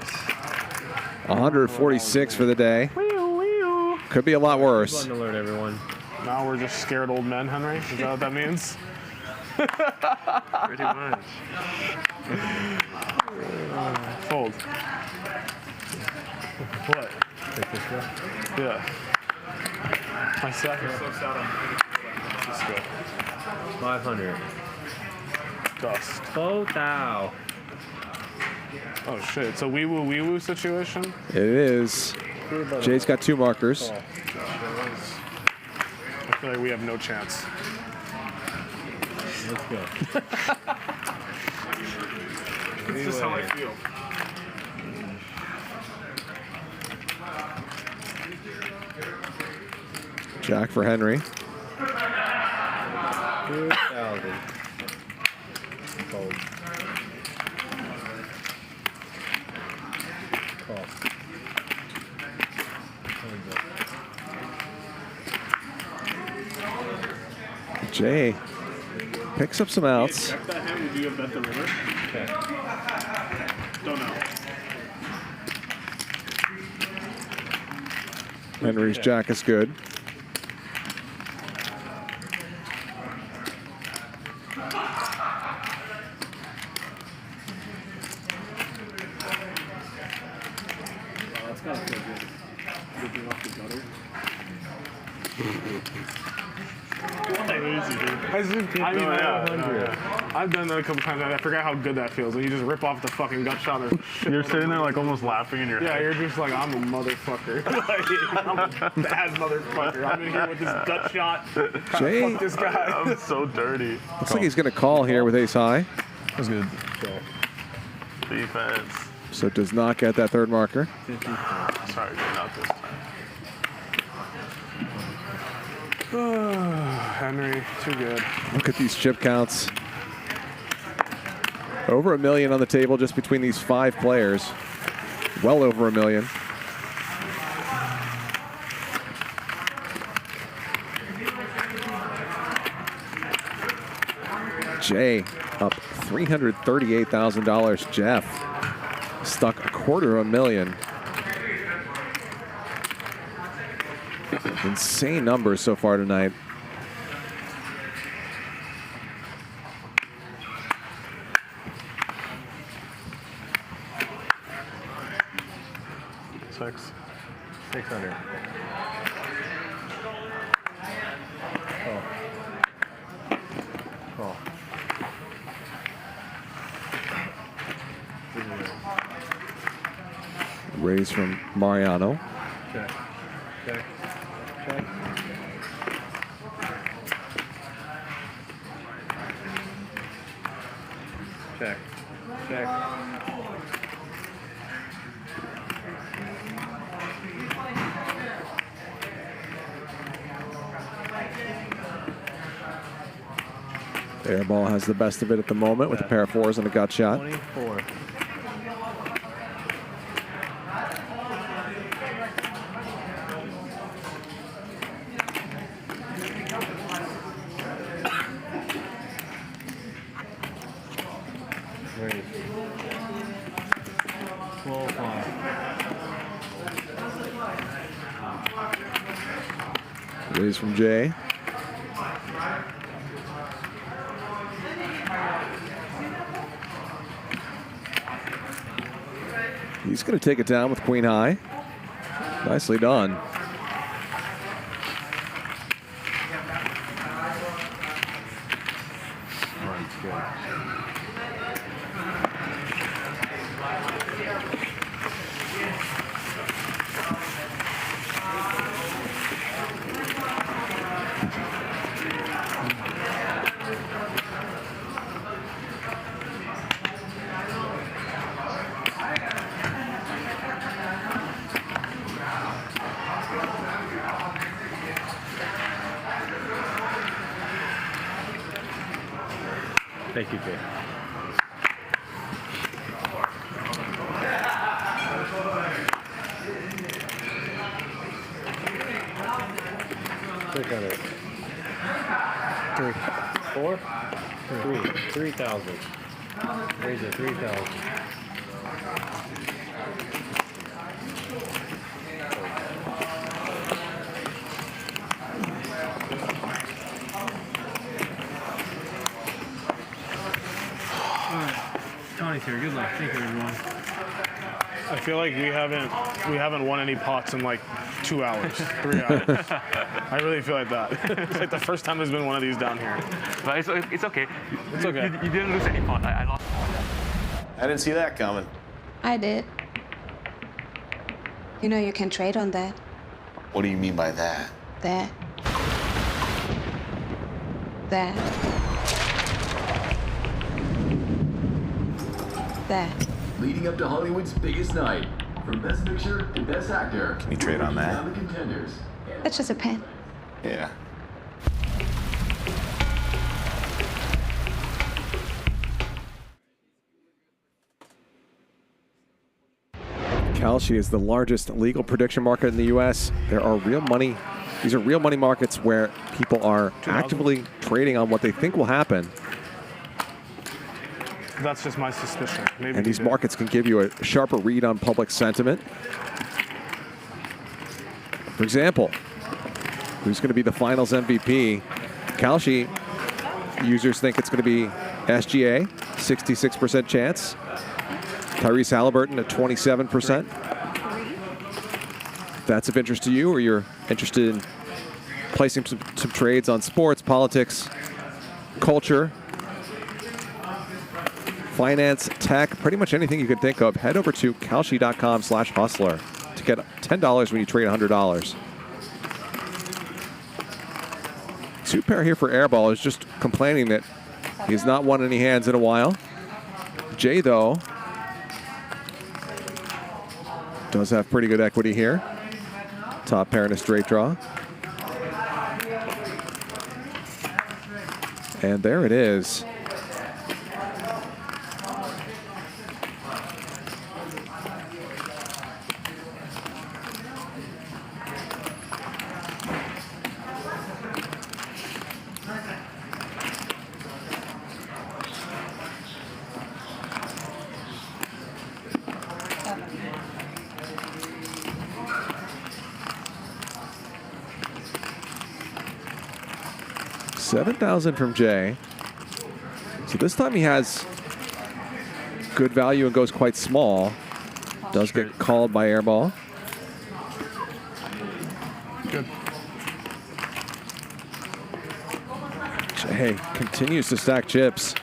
146 for the day. Could be a lot worse. Fun alert, everyone. Now we're just scared old men, Henry. Is that what that means? Pretty much. Fold. What? Take this one. Yeah. My sack is so sad on Let's go. 500. Dust. Oh, thou. Oh shit, it's a wee-woo situation? It is. Jay's got 2 markers. I feel like we have no chance. Let's go. It's just how I feel. Jack for Henry. 2,000. Fold. Call. Jay picks up some outs. Check that hand. Would you have bet the river? Okay. Don't know. Henry's jack is good. That's gotta feel good. Looking off the gutter. Crazy, dude. I've done that a couple times. I forgot how good that feels when you just rip off the fucking gut shot. Or You're sitting there like almost laughing in your head. yeah, you're just like, I'm a motherfucker. Like, I'm a bad motherfucker. I'm in here with this gut shot. Jay, Fuck this guy. I'm so dirty. Looks like he's going to call here with ace high. That's good. Defense. So does not get that 3rd marker. Sorry, not this time. Henry, too good. Look at these chip counts. Over $1 million on the table just between these 5 players. Well over $1 million. Jay up $338,000. Jeff stuck $250,000. Insane numbers so far tonight. $600. Oh. Oh. Raise from Mariano. Check. Check. Check. Check. Check. Airball has the best of it at the moment with a pair of 4s and a gut shot. 24. Great. 12-5. Raise from Jay. He's going to take it down with queen high. Nicely done. Thank you, Jay. Click on it. 3, 4, 3, 3,000. Raise it 3,000. Tony's here. Good luck. Thank you, everyone. I feel like we haven't won any pots in like 2 hours, 3 hours. I really feel like that. It's like the first time there's been one of these down here. But it's okay. It's okay. You didn't lose any pot. I lost. I didn't see that coming. I did. You know you can trade on that. What do you mean by that? That. That. That. Leading up to Hollywood's biggest night, from Best Picture to Best Actor. Can you trade on that? Down the contenders. That's just a pen. Yeah. Kalshi is the largest legal prediction market in the U.S. There are real money. These are real money markets where people are actively trading on what they think will happen. That's just my suspicion. Maybe And these markets can give you a sharper read on public sentiment. For example, who's going to be the finals MVP? Kalshi users think it's going to be SGA, 66% chance. Tyrese Halliburton at 27%. If that's of interest to you, or you're interested in placing some trades on sports, politics, culture, finance, tech, pretty much anything you can think of, head over to kalshi.com/hustler to get $10 when you trade $100. Two pair here for Airball is just complaining that he's not won any hands in a while. Jae, though, does have pretty good equity here. Top pair in a straight draw. And there it is. $7,000 from Jae. So this time he has good value and goes quite small. Does get called by Airball. Good. Jae continues to stack chips.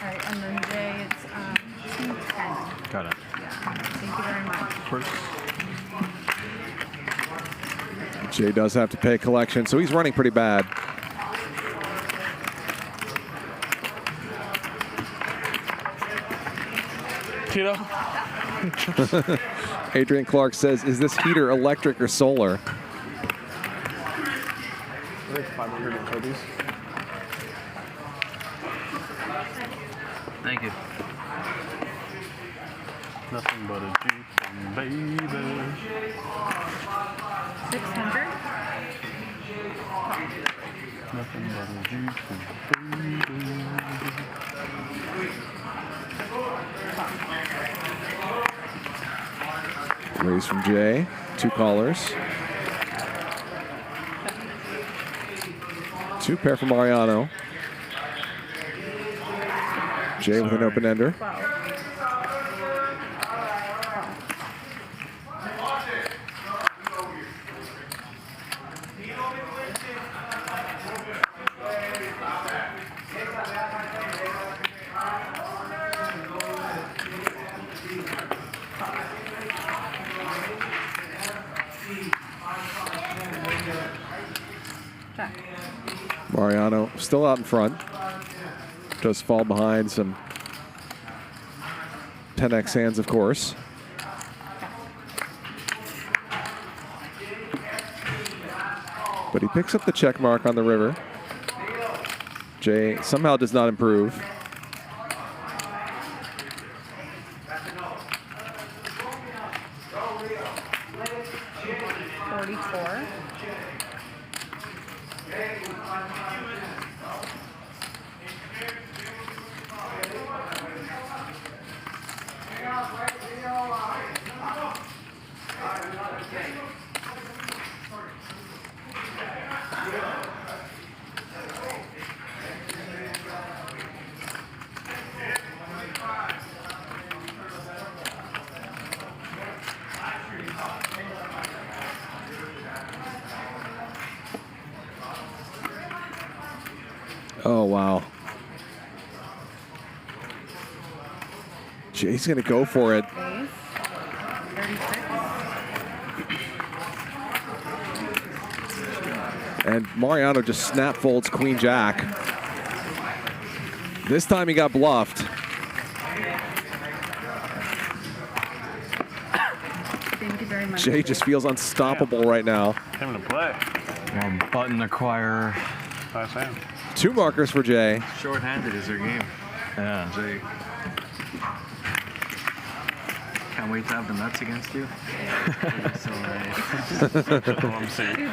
All right, and then Jae, it's 210. Got it. Thank you very much. Jae does have to pay collection, so he's running pretty bad. Keto. Adrian Clark says, is this heater electric or solar? I think 500 in Kobe's. Thank you. Nothing but a Jeep, baby. 600. Nothing but a Jeep, baby. Raise from Jae. Two callers. Two pair for Mariano. Jae with an open ender. Mariano still out in front. Does fall behind some 10x hands, of course. But he picks up the check mark on the river. Jae somehow does not improve. Oh, wow. Jay's going to go for it. Ace. 36. And Mariano just snap folds Queen Jack. This time he got bluffed. Thank you very much. Jay just feels unstoppable right now. Came to play. More button acquire. Nice hand. 2 markers for Jay. Short-handed is their game. Yeah. Jay. Can't wait to have the nuts against you. So, I'm seeing.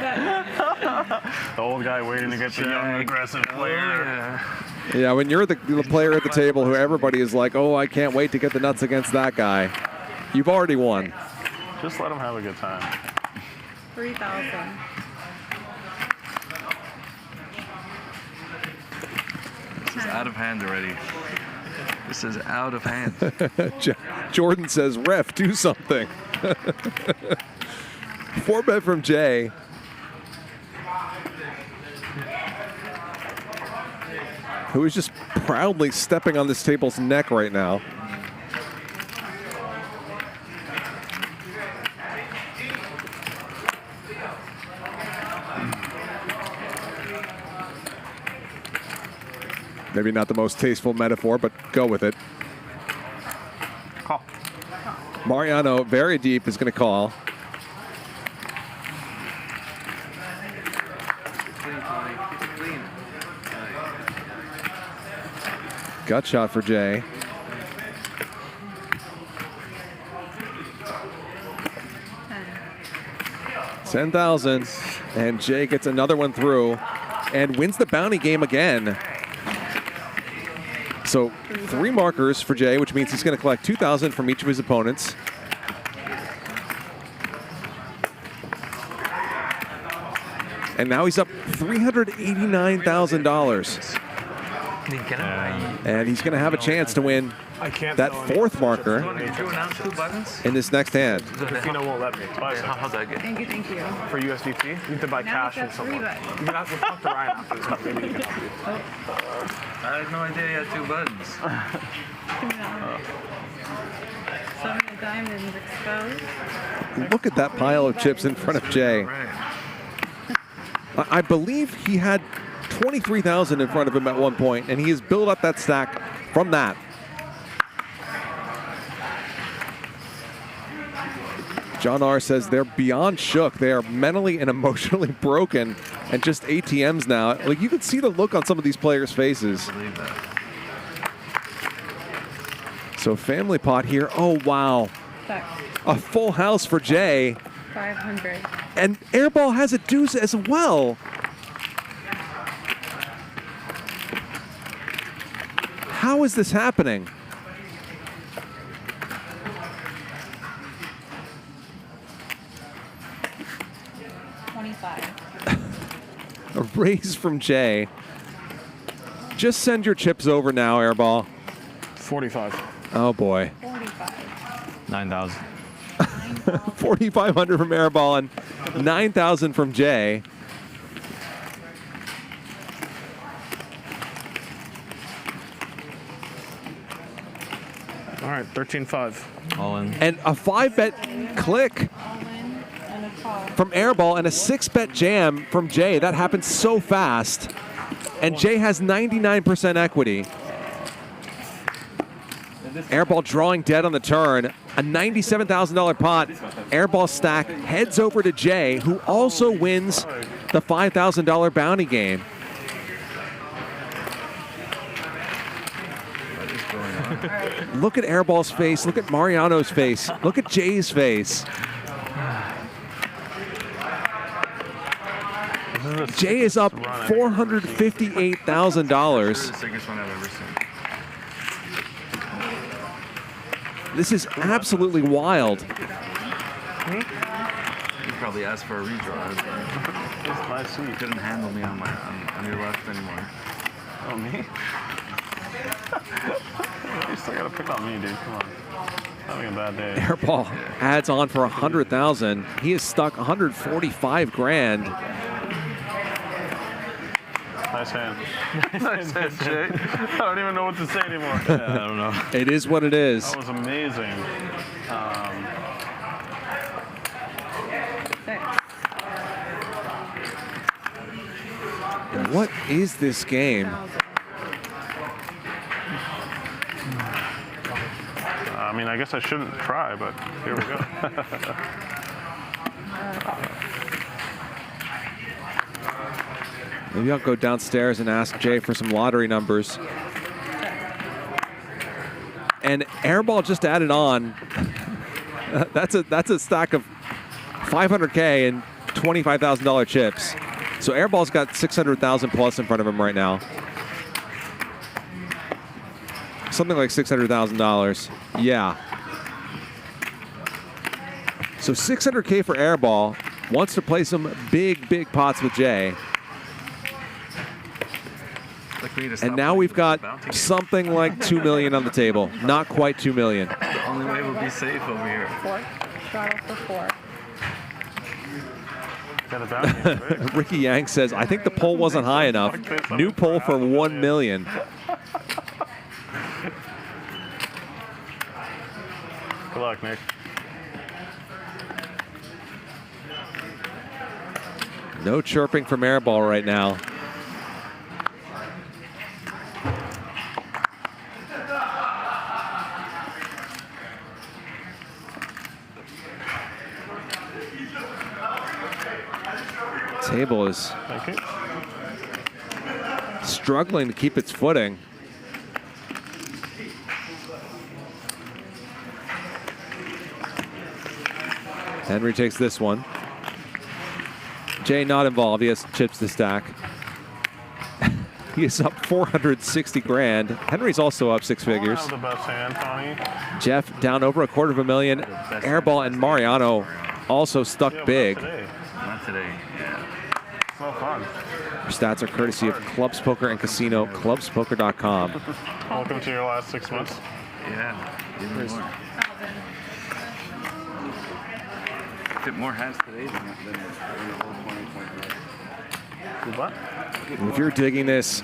The old guy waiting to get the young aggressive player. Yeah, when you're the player at the table who everybody is like, oh, I can't wait to get the nuts against that guy, you've already won. Just let him have a good time. 3,000. this is out of hand already. This is out of hand. Jordan says, ref, do something. 4-bet from Jay. Who is just proudly stepping on this table's neck right now. Maybe not the most tasteful metaphor, but go with it. Call. Mariano, very deep, is going to call. Gut shot for Jay. $10,000, and Jay gets another one through and wins the bounty game again. So 3 markers for Jay, which means he's going to collect $2,000 from each of his opponents. And now he's up $389,000. And he's going to have a chance to win that 4th marker Did you announce 2 buttons? in this next hand. Casino won't let me. How's that get? Thank you, thank you. For USDT, you need to buy Now cash he's from got 3 someone. buttons. You can have to talk to Ryan after this. Maybe he can help you. I had no idea he had 2 buttons. Some of the diamonds exposed. Look at that pile of chips in front of Jay. I believe he had 23,000 in front of him at one point, and he has built up that stack from that. John R. says they're beyond shook. They are mentally and emotionally broken and just ATMs now. Like, you can see the look on some of these players' faces. So family pot here. Oh, wow. A full house for Jay. 500. And Airball has a deuce as well. How is this happening? A raise from Jay. Just send your chips over now, Airball. 45. Oh, boy. 9,000. 4,500 from Airball and 9,000 from Jay. All right, 13.5. All in. And a 5-bet click from Airball and a 6-bet jam from Jay. That happened so fast. And Jay has 99% equity. Airball drawing dead on the turn. A $97,000 pot. Airball stack heads over to Jay, who also wins the $5,000 bounty game. Look at Airball's face. Look at Mariano's face. Look at Jay's face. Jay is up $458,000. Sickest one I've ever seen. This is absolutely wild. You probably asked for a redraw. You couldn't handle me on your left anymore. Oh, me? You still gotta pick on me, dude. Come on. Having a bad day. Airball adds on for 100,000. He is stuck 145 grand. Nice Nice hand. Nice hand, Jay. I don't even know what to say anymore. Yeah, I don't know. It is what it is. That was amazing. What is this game? I mean, I guess I shouldn't try, but here we go. Maybe I'll go downstairs and ask Jay for some lottery numbers. And Airball just added on. That's a stack of 500K and $25,000 chips. So Airball's got 600,000 plus in front of him right now. Something like $600,000. Yeah. So 600K for Airball. Wants to play some big, big pots with Jay. And now we've got something like 2 million on the table. Not quite 2 million. The only way we'll be safe over here. 4. Throttle for 4. Ricky Yang says, I think the poll wasn't high enough. New poll for 1 million. Good luck, Nick. No chirping from Airball right now. Table is struggling to keep its footing. Henry takes this one. Jay not involved. He has chips to stack. He is up 460 grand. Henry's also up 6 figures. The best hand, Tawny. Jeff down over $250,000. Airball and Mariano also stuck big. Not today. Yeah. So fun. Our stats are courtesy of Clubs Poker and Casino, clubspoker.com. Welcome to your last 6 months. Yeah. Even more. Hit more hands today than the whole 2020. What? If you're digging this,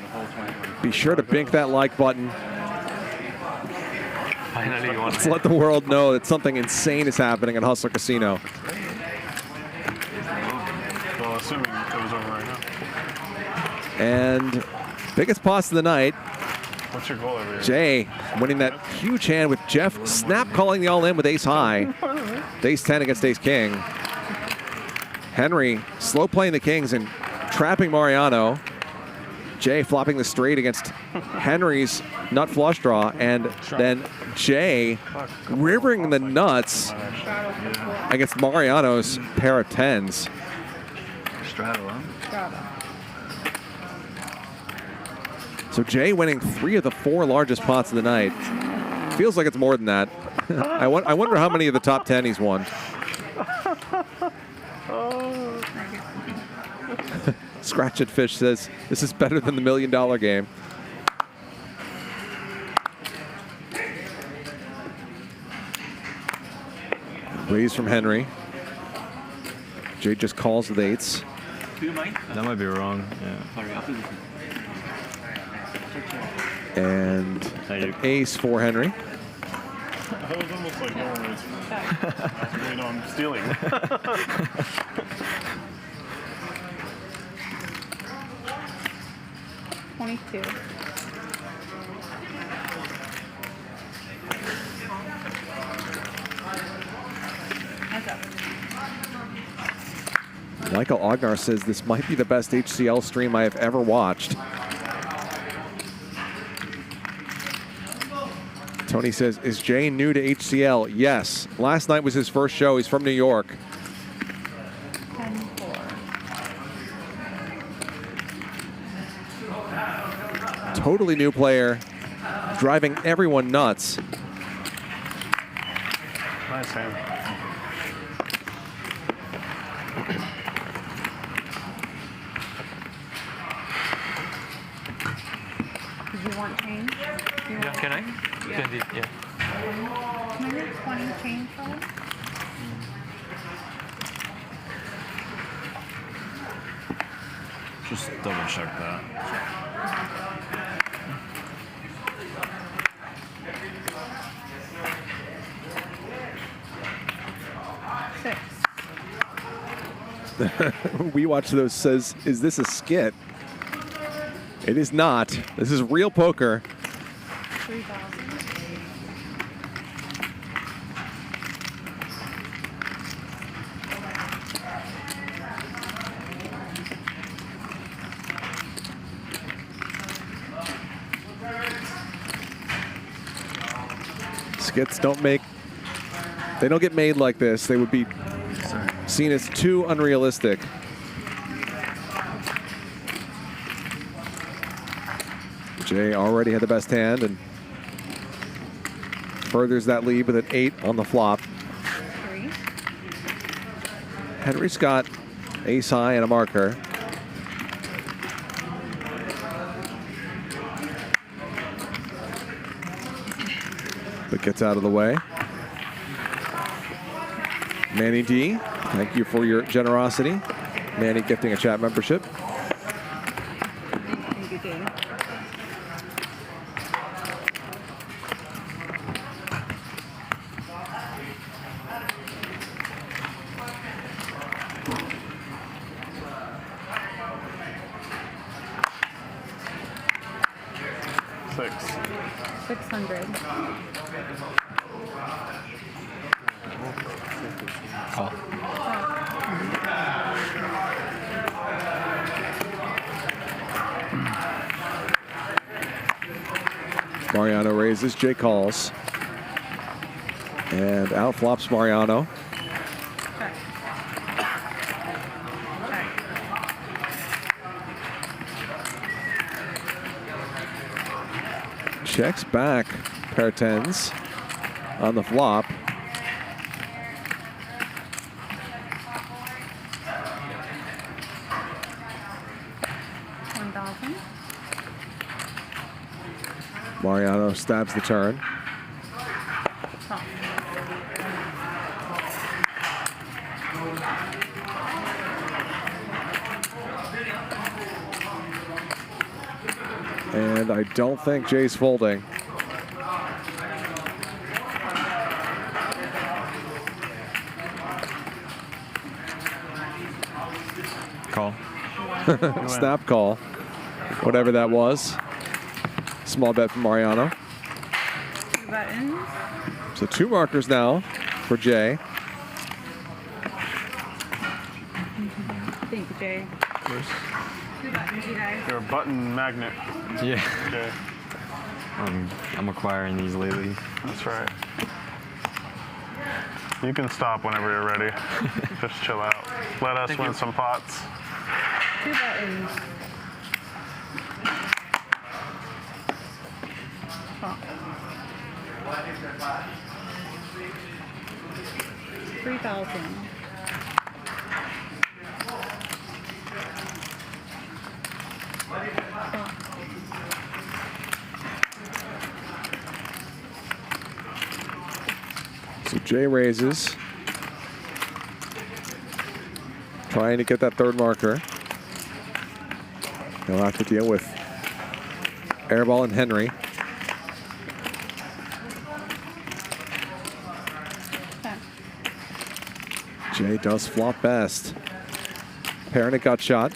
be sure to bink that like button. Finally, Let's let the world know that something insane is happening at Hustler Casino. Well, assuming it was over right now. And biggest pots of the night. What's your goal over here? Jay winning that huge hand with Jeff snap calling the all-in with ace high. Ace 10 against ace king. Henry slow playing the kings and trapping Mariano. Jay flopping the straight against Henry's nut flush draw. And then Jay rivering the nuts against Mariano's pair of tens. Straddle, huh? So Jay winning 3 of the 4 largest pots of the night. Feels like it's more than that. I wonder how many of the top 10 he's won. Scratch It Fish says, this is better than the $1 million game. Raise from Henry. Jay just calls with eights. That might be wrong. Yeah. And an ace for Henry. That was almost like no one was waiting on stealing. 22. Michael Ognar says this might be the best HCL stream I have ever watched. Tony says, is Jay new to HCL? Yes. Last night was his first show. He's from New York. 10-4. Totally new player, driving everyone nuts. Nice hand. Did you want change? Yeah, can I? Yeah. Yeah. Can I get 20 change for him? Just double check that. We Watch Those says, is this a skit? It is not. This is real poker. 3,000. Skits don't make, they don't get made like this. They would be seen as too unrealistic. Jae already had the best hand and furthers that lead with an 8 on the flop. Henry's got ace high and a marker. But gets out of the way. Manny D, thank you for your generosity. Manny gifting a chat membership. Thank you, Dave. Six. 600. Call. Mariano raises, Jae calls. And out flops Mariano. Checks back, pair tens on the flop. Mariano stabs the turn. And I don't think Jae's folding. Call. Snap call. Whatever that was. Small bet from Mariano. 2 buttons. So 2 markers now for Jae. Thank you, Jay. 2 buttons, you guys. You're a button magnet. Yeah. Okay. I'm acquiring these lately. That's right. You can stop whenever you're ready. Just chill out. Let us win some pots. 2 buttons. Oh. 3,000. So Jae raises. Trying to get that 3rd marker. He'll have to deal with Airball and Henry. Jae does flop best. Pair and a gut shot.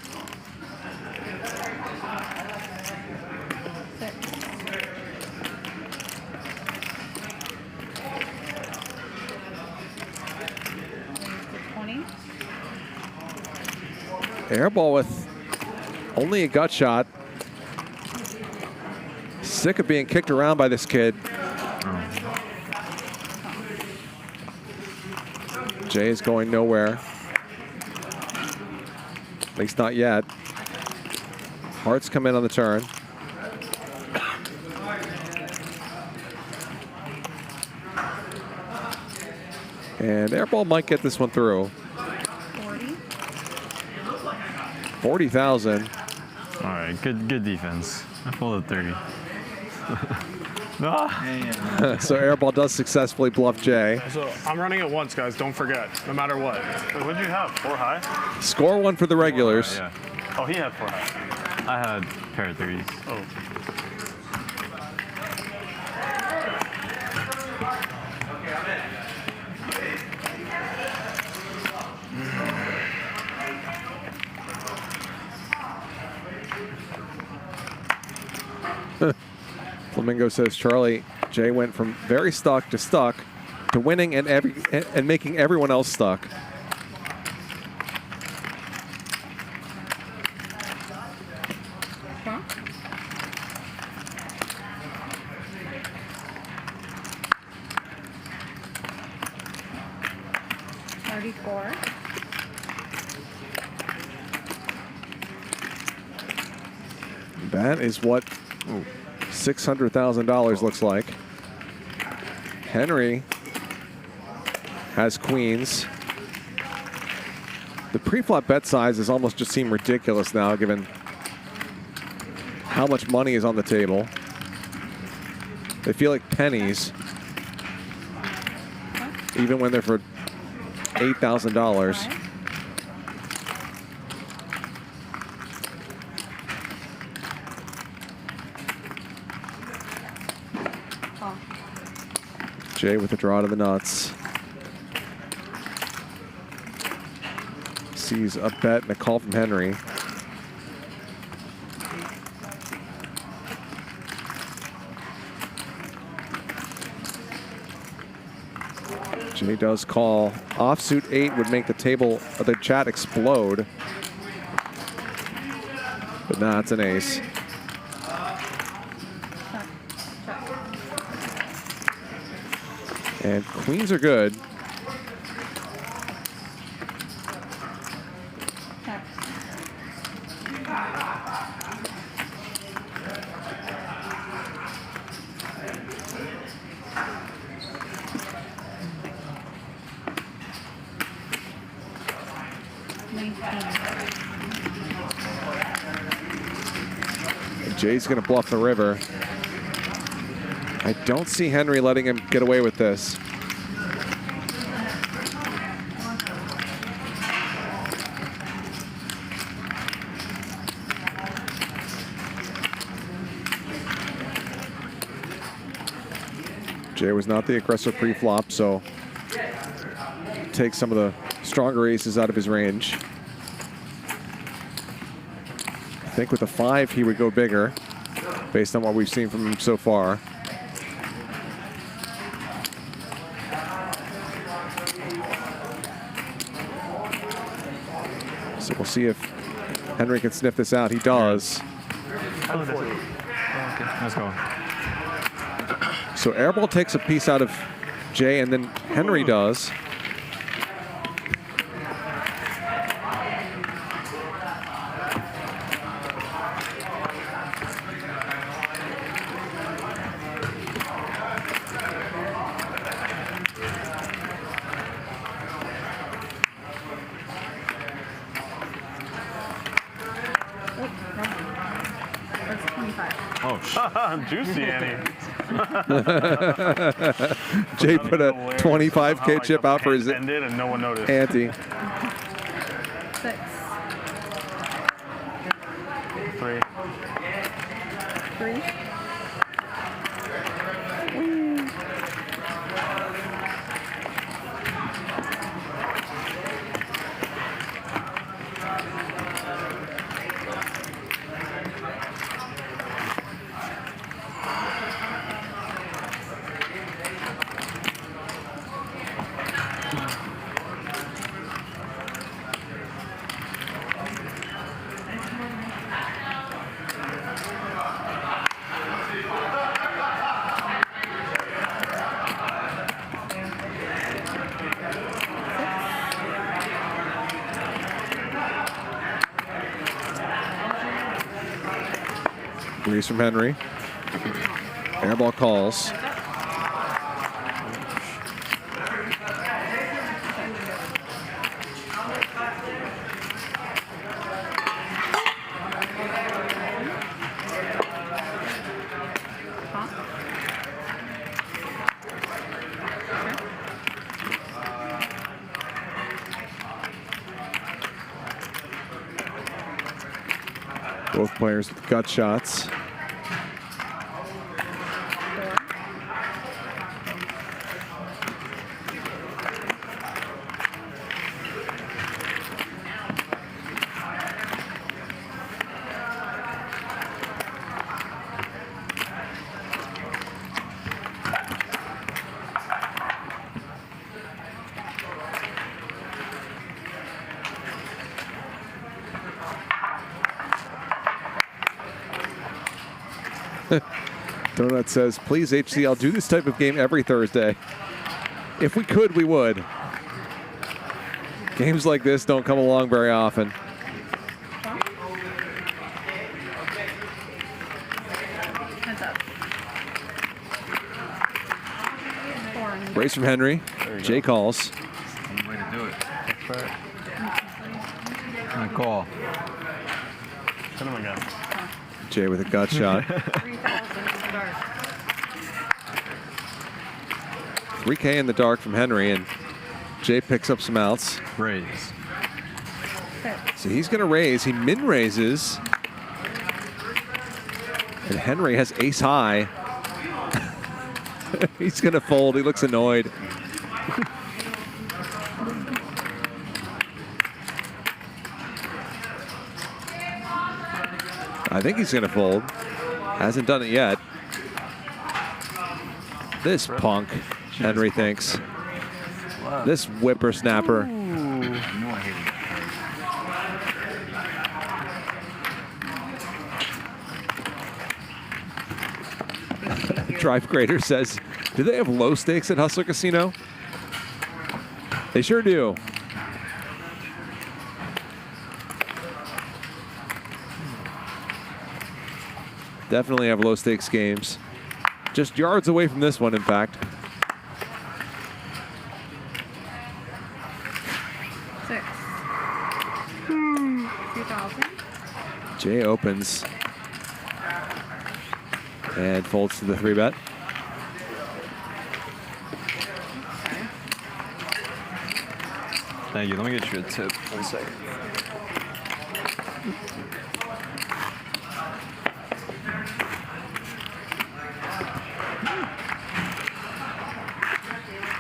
Airball with only a gut shot. Sick of being kicked around by this kid. Jae is going nowhere. At least not yet. Hearts come in on the turn. And Airball might get this one through. 40,000. All right, good defense. I folded 30. So Airball does successfully bluff Jae. So I'm running it once, guys. Don't forget, no matter what. What'd you have? 4 high? Score 1 for the regulars. Yeah. Oh, he had 4 high. I had pair of threes. Oh. Flamingo says Charlie Jay went from very stuck to winning and making everyone else stuck. Huh? $34. That is what $600,000 looks like. Henry has queens. The pre-flop bet sizes almost just seem ridiculous now, given how much money is on the table. They feel like pennies, even when they're for $8,000. Jay with a draw to the nuts. Sees a bet and a call from Henry. Jay does call. Offsuit 8 would make the table, the chat explode. But nah, it's an ace. And queens are good. Jay's going to bluff the river. I don't see Henry letting him get away with this. Jay was not the aggressor pre-flop, so take some of the stronger aces out of his range. I think with a 5, he would go bigger, based on what we've seen from him so far. So we'll see if Henry can sniff this out. He does. Okay, let's go. So Airball takes a piece out of Jay, and then Henry does. Oh, juicy, Annie. Jay put a 25K chip out for his and no one noticed. ante. 6. 3. 3. Release from Henry. Airball calls. Both players with gut shots. Donut says, please, HCL, do this type of game every Thursday. If we could, we would. Games like this don't come along very often. Race from Henry. Jay calls. One way to do it. And a call. Hit him again. Jay with a gut shot. 3K in the dark from Henry, and Jay picks up some outs. Raise. So he's going to raise. He min raises. And Henry has ace high. He's going to fold. He looks annoyed. I think he's going to fold. Hasn't done it yet. This punk, Henry thinks. This whippersnapper. Drive Grader says, do they have low stakes at Hustler Casino? They sure do. Definitely have low stakes games. Just yards away from this one, in fact. 6. 2,000. Jay opens and folds to the 3-bet. Thank you. Let me get you a tip. 1 second.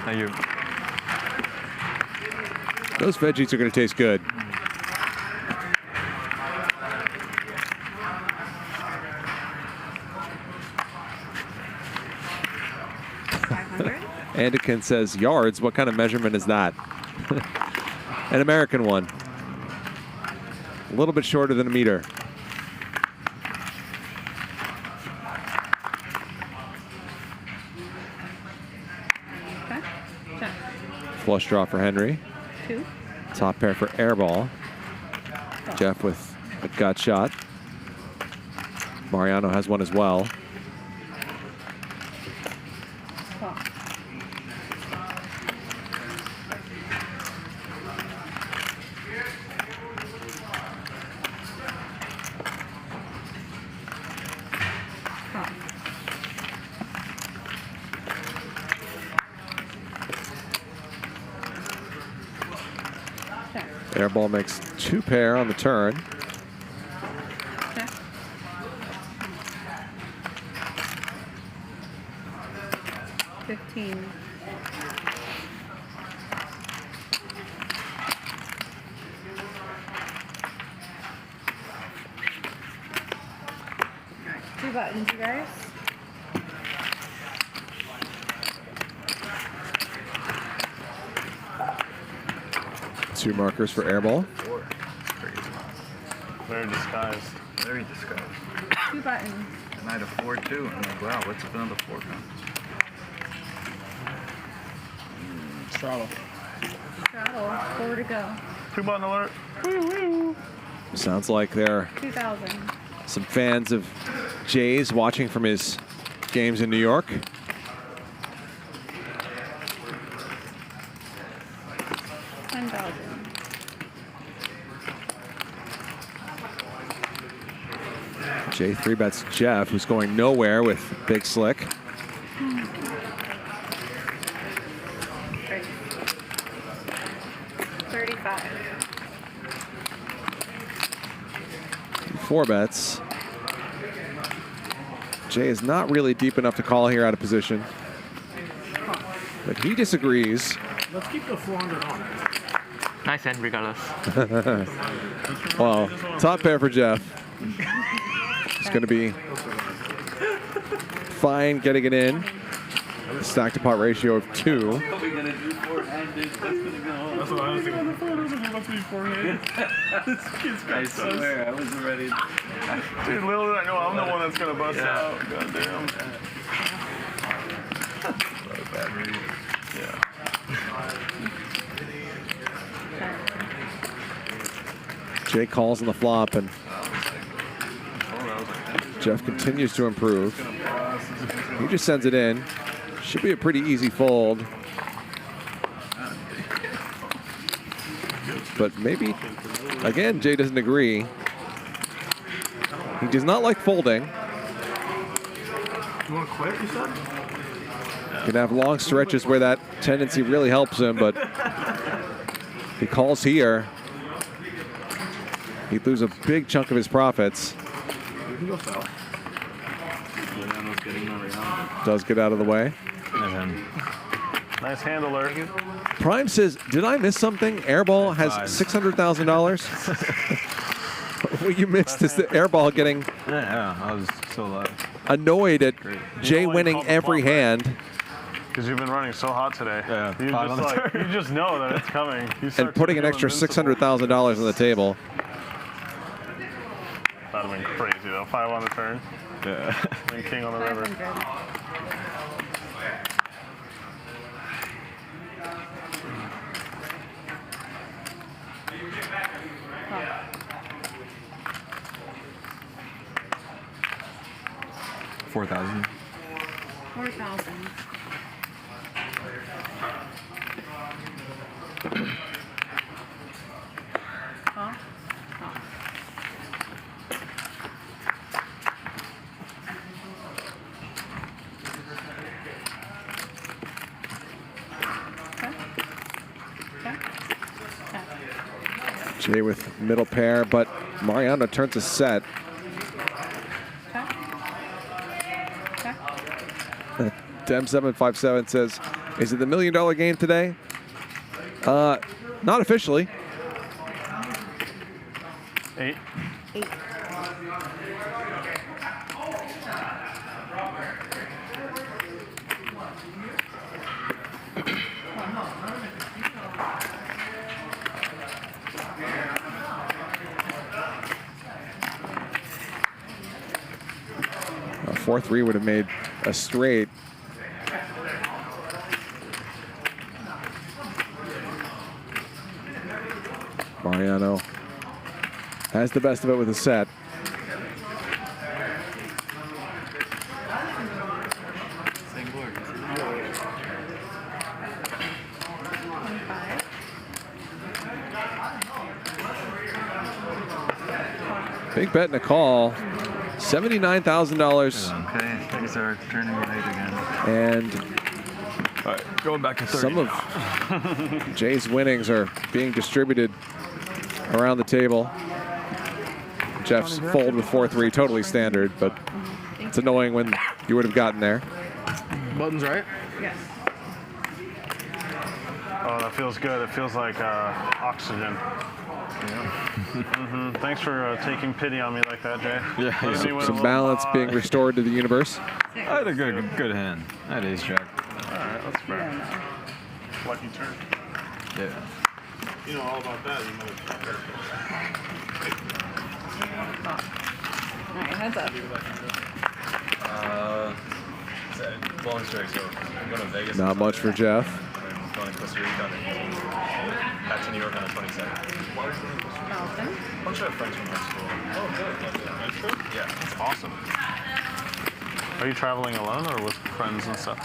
Thank you. Those veggies are going to taste good. Andikin says, yards, what kind of measurement is that? An American one. A little bit shorter than a meter. Okay. Check. Flush draw for Henry. 2. Top pair for Airball. Jeff with a gut shot. Mariano has one as well. Airball makes 2 pair on the turn. Okay. $15. Two buttons, you guys. Two markers for Airball. Very disguised. Very disguised. 2 buttons. And I had a 4-2. I'm like, wow, what's another 4 count? Straddle. Straddle. 4 to go. 2-button alert. Sounds like there are 2,000. some fans of Jay's watching from his games in New York. Jay 3-bets Jeff, who's going nowhere with Big Slick. 35. 4 bets. Jae is not really deep enough to call here out of position. But he disagrees. Let's keep the 400 on. Nice hand, regardless. Well, top pair for Jeff. It's going to be fine getting it in. Stack to pot ratio of 2. What are we gonna do four-handed? That's gonna go. That's what I was thinking. Let's be four-handed. This kid's got I swear, I wasn't ready. Dude, little did I know I'm the one that's gonna bust out. God damn. Bad read. Yeah. Jae calls on the flop, and Jeff continues to improve. He just sends it in. Should be a pretty easy fold. But maybe, again, Jae doesn't agree. He does not like folding. You want to quit, you said? Can have long stretches where that tendency really helps him, but he calls here. He'd lose a big chunk of his profits. You can go foul. Does get out of the way. Nice handler. Prime says, did I miss something? Airball has $600,000. What you missed is the Airball getting I was so annoyed at Jae winning every hand. Because you've been running so hot today. Yeah, you just, like, you just know that it's coming. And putting an extra $600,000 on the table. That'd have been crazy though. 5 on the turn. Yeah. And king on the river. $4,000. 4,000. Huh? Jae with middle pair, but Mariano turns a set. Dem757 says, is it the $1 million game today? Not officially. 8. 8. A 4-3 would have made a straight. Mariano has the best of it with a set. Big bet and a call. $79,000. Okay, things are turning right again. And all right, going back to 30. Some of Jae's winnings are being distributed around the table. Jeff's fold with 4-3, totally standard, but it's annoying when you would have gotten there. Buttons right? Yes. Oh, that feels good. It feels like oxygen. Thanks for taking pity on me like that, Jae. Yeah. Some balance being restored to the universe. I had a good hand. I had ace jack. All right, that's fair. Lucky turn. Yeah. You know all about that, you motherfucker. Alright, heads up. Long strike, so I'm going to Vegas. Not much for Jeff. I'm going to Costa Rica back to New York on the 22nd. Awesome. A bunch of friends from high school. Oh, good. Yeah. That's awesome. Are you traveling alone or with friends and stuff?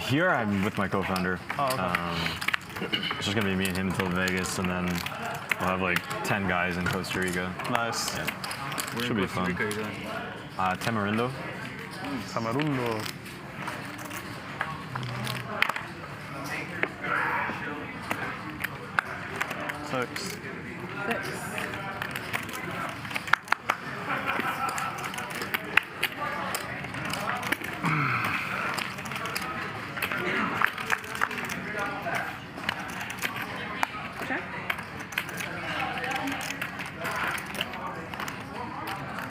Here I'm with my co-founder. Oh, okay. It's just gonna be me and him until Vegas, and then we'll have like 10 guys in Costa Rica. Nice. Yeah. Should be fun. Tamarindo. Tamarindo. Six.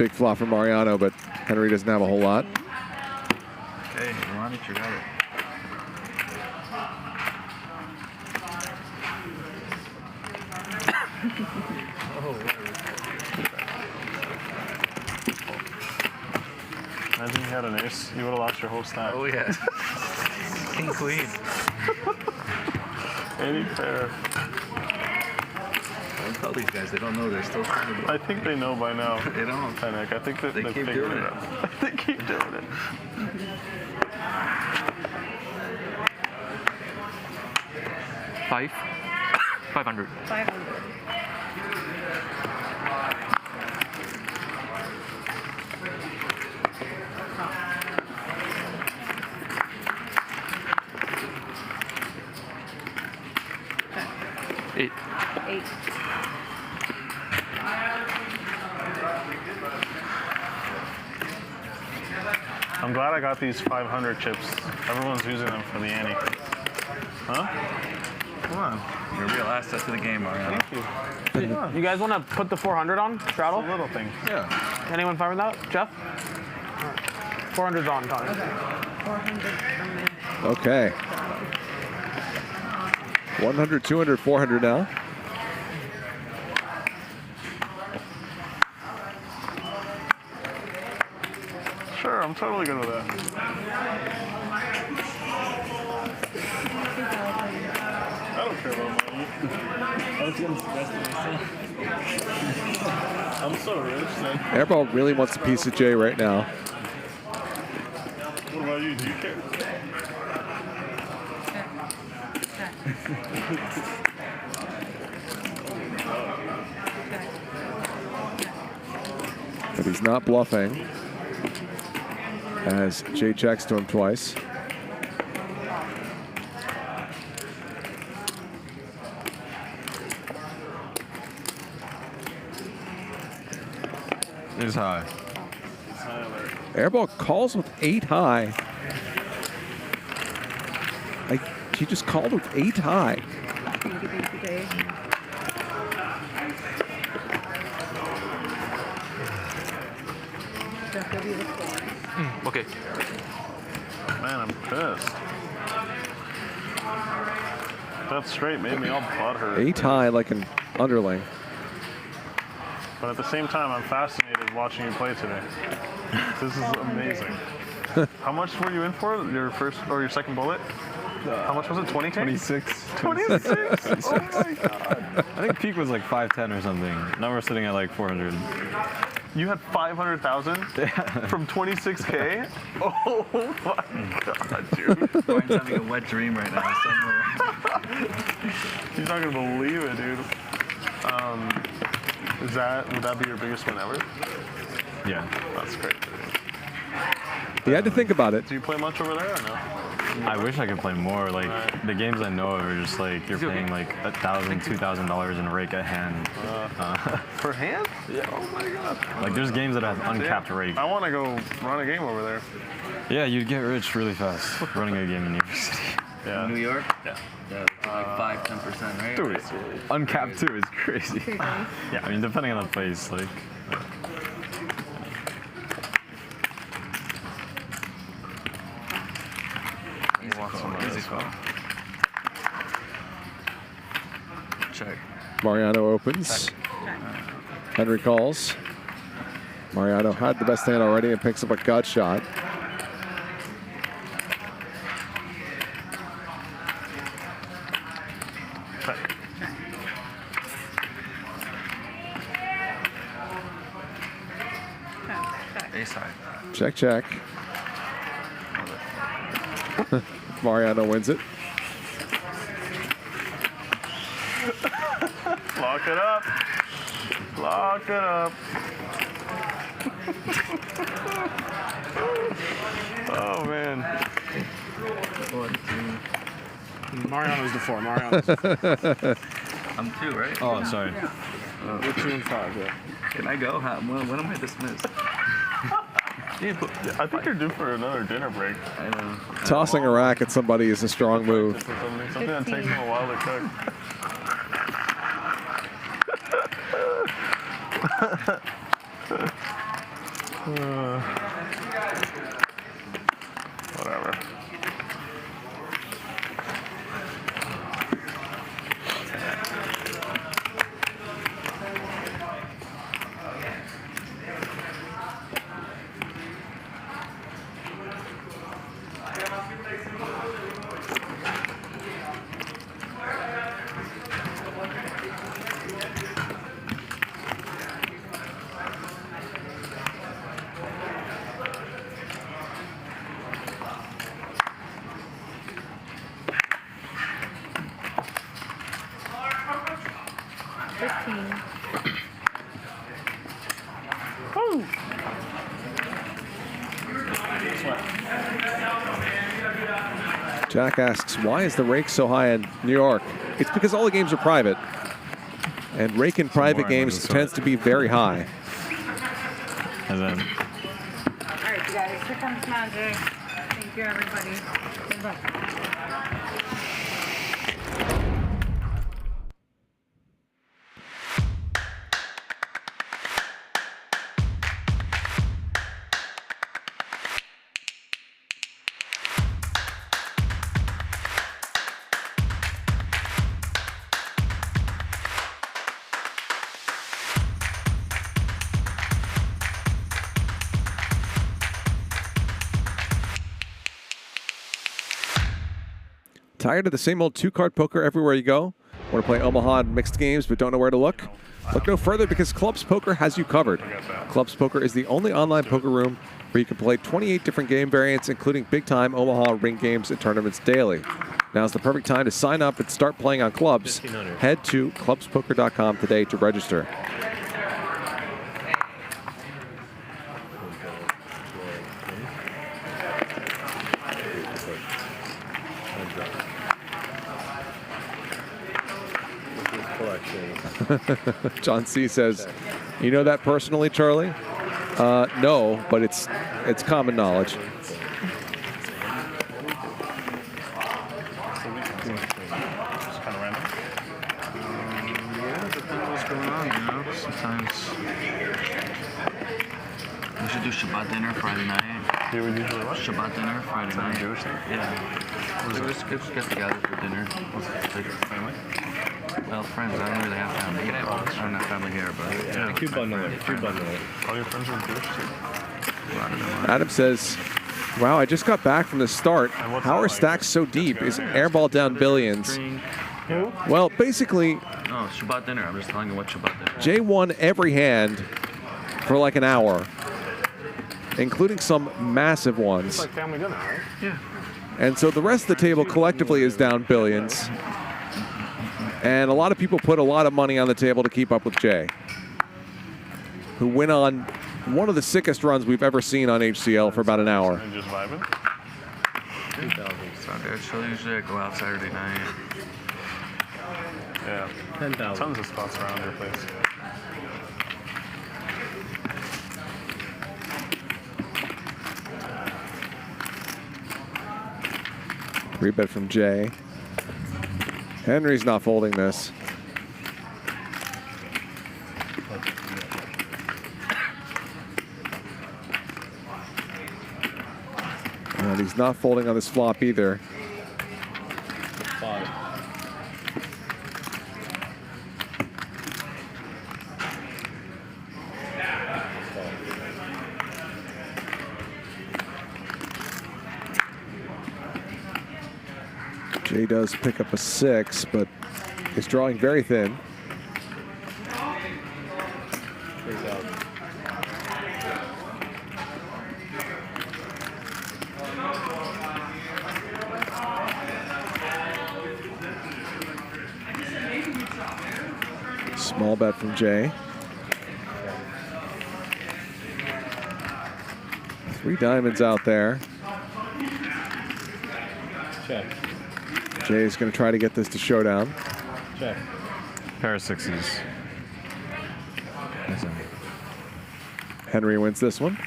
Big flop for Mariano, but Henry doesn't have a whole lot. Okay, Ronnie, you got it. Imagine you had an ace, you would have lost your whole stack. Oh yeah. King queen. Any pair. Don't tell these guys, they don't know, they're still trying to do it. I think they know by now. They don't. Panic. I think that They they keep figured doing it it. out. They keep doing it. $500. 500. Eight. 8. I'm glad I got these 500 chips. Everyone's using them for the ante. Huh? Come on. You're a real asset to the game, Mariano. Thank you. You guys want to put the 400 on straddle? It's a little thing. Yeah. Anyone fine with that? Jeff? 400's on, Tony. 400 from me. Okay. 100, 200, 400 now. Sure, I'm totally good with that. I don't care about money. I was gonna suggest it myself. I'm so rich that. Airball really wants a piece of Jay right now. What about you? Do you care? But he's not bluffing, as Jay checks to him twice. It's high. Airball calls with 8 high. He just called with 8 high. Okay. Man, I'm pissed. That straight made me all butthurt. 8 high like an underling. But at the same time, I'm fascinated watching you play today. This is amazing. How much were you in for? Your first or your second bullet? How much was it? 20K? 26. 26? Oh my god. I think peak was like 510 or something. Now we're sitting at like 400. You had 500,000 from 26K? Oh my god, dude. Brian's having a wet dream right now somewhere. He's not gonna believe it, dude. Would that be your biggest win ever? Yeah. That's great. He had to think about it. Do you play much over there or no? I wish I could play more. Like the games I know of are just like you're paying like $1,000, $2,000 in a rake at hand. Per hand? Yeah. Oh my god. Like there's games that have uncapped rake. I want to go run a game over there. Yeah, you'd get rich really fast running a game in New York City. Yeah. New York? Yeah. Yeah, like 5-10%, right? Dude, uncapped too is crazy. Yeah, I mean depending on the place, like. Easy call. Check. Mariano opens. Henry calls. Mariano had the best hand already and picks up a gut shot. Ace high. Check, check. Mariano wins it. Lock it up. Lock it up. Oh man. Mariano's the 4. Mariano's the 4. I'm 2, right? Oh, sorry. We're 2 and 5, yeah. Can I go? When am I dismissed? I think you're due for another dinner break. I know. Tossing a rack at somebody is a strong move. Something that takes them a while to cook. Whatever. Jack asks, why is the rake so high in New York? It's because all the games are private. And rake in private games tends to be very high. And then All right, you guys. Here comes Magic. Thank you, everybody. Good luck. Tired of the same old two-card poker everywhere you go? Want to play Omaha mixed games but don't know where to look? Look no further because Clubs Poker has you covered. Clubs Poker is the only online poker room where you can play 28 different game variants, including big-time Omaha ring games and tournaments daily. Now's the perfect time to sign up and start playing on Clubs. Head to clubspoker.com today to register. John C. says, you know that personally, Charlie? No, but it's common knowledge. Yeah, depends what's going on, you know? Sometimes we should do Shabbat dinner Friday night. You would usually what? Shabbat dinner Friday night. Jewish thing? Yeah. We'll just get together for dinner. Family? Well, friends. I don't really have family. I don't have family here, but yeah, cute bundle it. Cute bundle it. All your friends are Jewish too? Adam says, wow, I just got back from the start. How are stacks so deep? Is Airball down billions? Well, basically, no, Shabbat dinner. I'm just telling you what Shabbat dinner. Jay won every hand for like an hour, including some massive ones. It's like family dinner, right? Yeah. And so the rest of the table collectively is down billions. And a lot of people put a lot of money on the table to keep up with Jay, who went on one of the sickest runs we've ever seen on HCL for about an hour. And just vibing? 2,000. Sunday. So usually I go out Saturday night. Yeah. 10,000. Tons of spots around your place. Rebet from Jay. Henry's not folding this. And he's not folding on this flop either. 5. Jay does pick up a 6, but is drawing very thin. 3,000. Small bet from Jay. 3 diamonds out there. Check. Jay's going to try to get this to showdown. Check. Pair of 6s. Henry wins this one.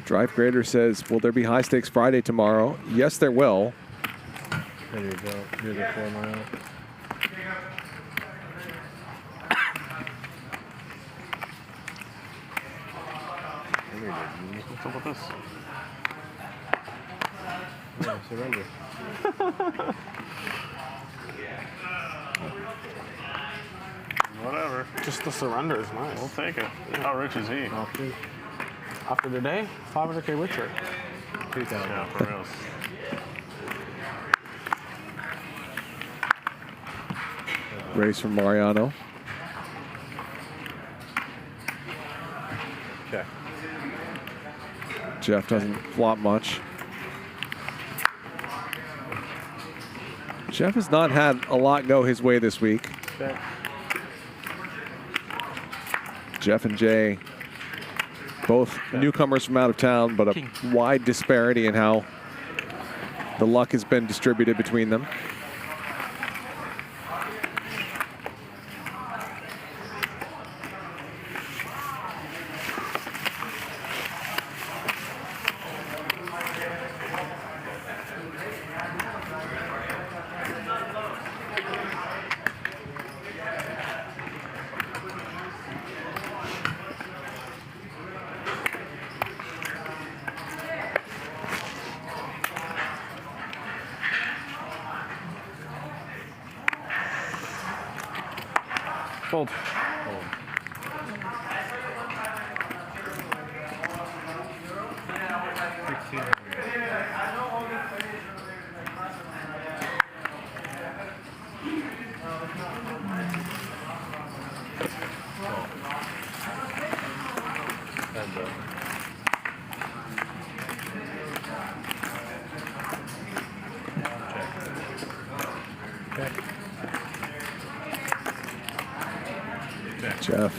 Drive Grader says, will there be High Stakes Friday tomorrow? Yes, there will. There you go. You're the former out. What's up with this? Yeah, surrender. Whatever. Just the surrender is nice. We'll take it. How rich is he? After today, 500K richer. 3,000. Yeah, for real. Raise from Mariano. Check. Jeff doesn't flop much. Jeff has not had a lot go his way this week. Check. Jeff and Jay, both newcomers from out of town, but a wide disparity in how the luck has been distributed between them. Fold. Jeff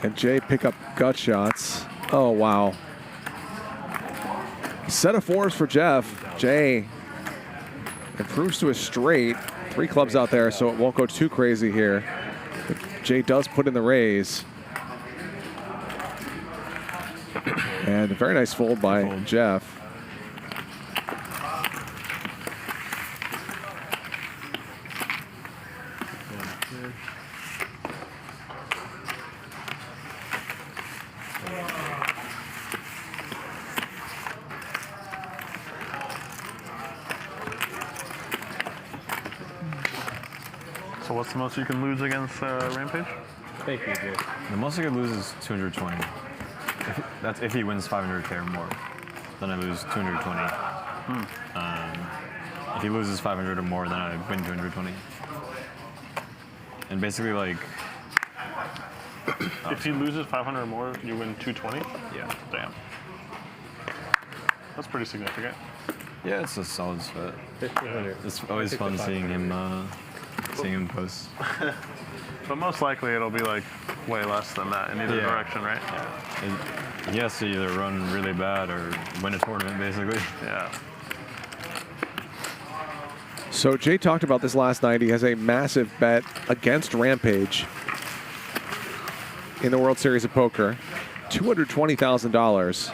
and Jay pick up gut shots. Oh, wow. Set of fours for Jeff. Jay improves to a straight. 3 clubs out there, so it won't go too crazy here. But Jay does put in the raise. And a very nice fold by Jeff. So what's the most you can lose against Rampage? Thank you, Jay. The most I could lose is 220. That's if he wins 500K or more. Then I lose 220. If he loses 500 or more, then I win 220. And basically, like, if he loses 500 or more, you win 220? Yeah. Damn. That's pretty significant. Yeah, it's a solid spot. 1,500. It's always fun seeing him post. But most likely it'll be like way less than that in either direction, right? Yeah. He has to either run really bad or win a tournament, basically. Yeah. So Jay talked about this last night. He has a massive bet against Rampage in the World Series of Poker, $220,000.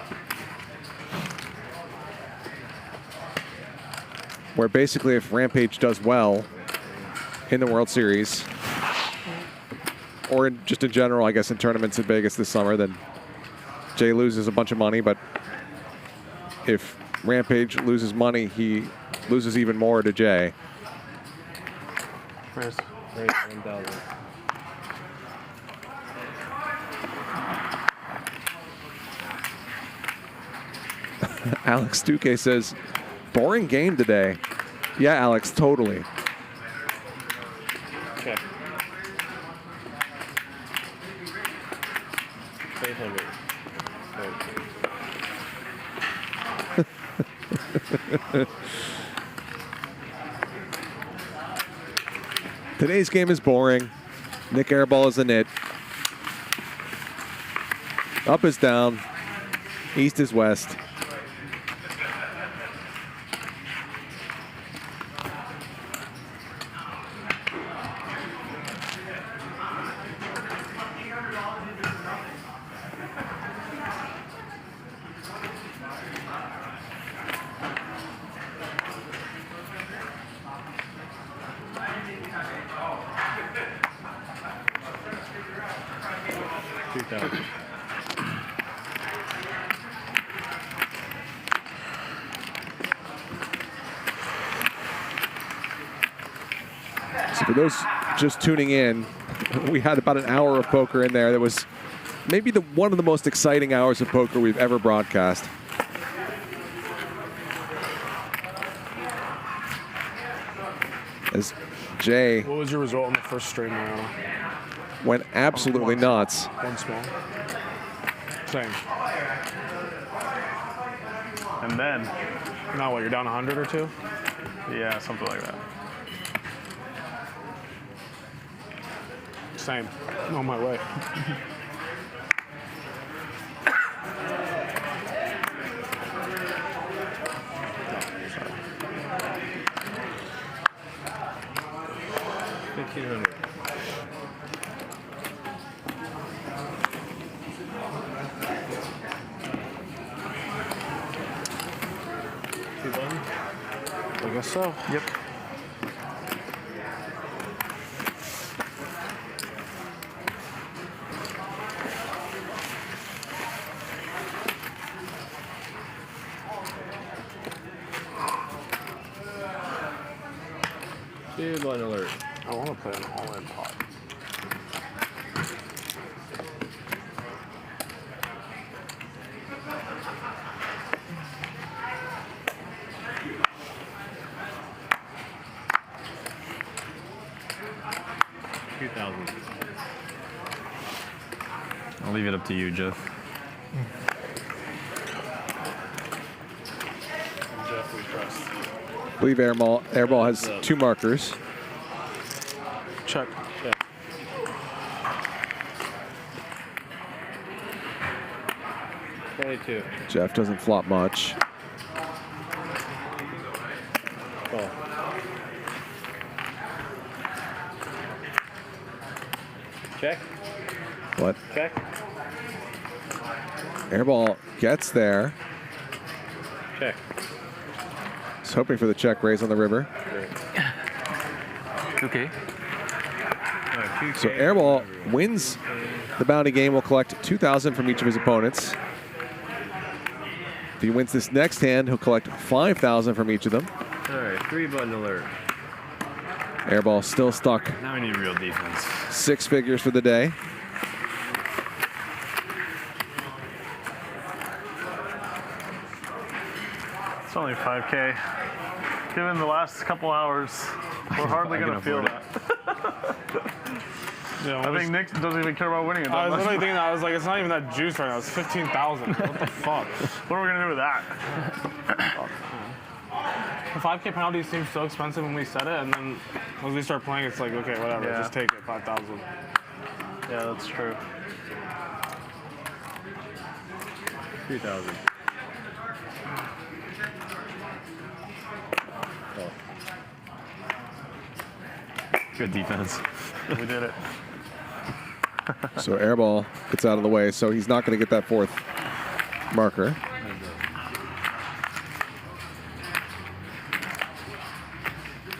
Where basically if Rampage does well in the World Series, or just in general, I guess in tournaments in Vegas this summer, then Jay loses a bunch of money. But if Rampage loses money, he loses even more to Jay. Raise 1,000. Alex Duque says, boring game today. Yeah, Alex, totally. Check. 800. Today's game is boring. Nick Airball is a nit. Up is down. East is west. 2,000. So for those just tuning in, we had about an hour of poker in there. That was maybe one of the most exciting hours of poker we've ever broadcast. As Jae What was your result on the first stream, Mariano? went absolutely nuts. One small. Same. And then, now what? You're down 100 or 2? Yeah, something like that. Same. I'm on my way. $1,500. I guess so. Yep. Two-button alert. I want to play an all-in pot. I'll leave it up to you, Jeff. Jeff, we trust. I believe Airball has 2 markers. Check. Check. Jeff doesn't flop much. Call. Check. What? Check. Airball gets there. Check. He's hoping for the check raise on the river. Okay. So Airball wins the bounty game. Will collect 2,000 from each of his opponents. If he wins this next hand, he'll collect 5,000 from each of them. All right, 3-button alert. Airball still stuck. Now we need real defense. 6 figures for the day. It's only 5K. Given the last couple hours, we're hardly going to feel that. Yeah, I think Nick doesn't even care about winning it. I was literally thinking that. I was like, it's not even that juice right now. It's 15,000. What the fuck? What are we going to do with that? The 5K penalty seemed so expensive when we set it, and then as we start playing, it's like, okay, whatever, Yeah. just take it, 5,000. Yeah, that's true. 3,000. Good defense. We did it. So Airball gets out of the way, so he's not going to get that 4th marker.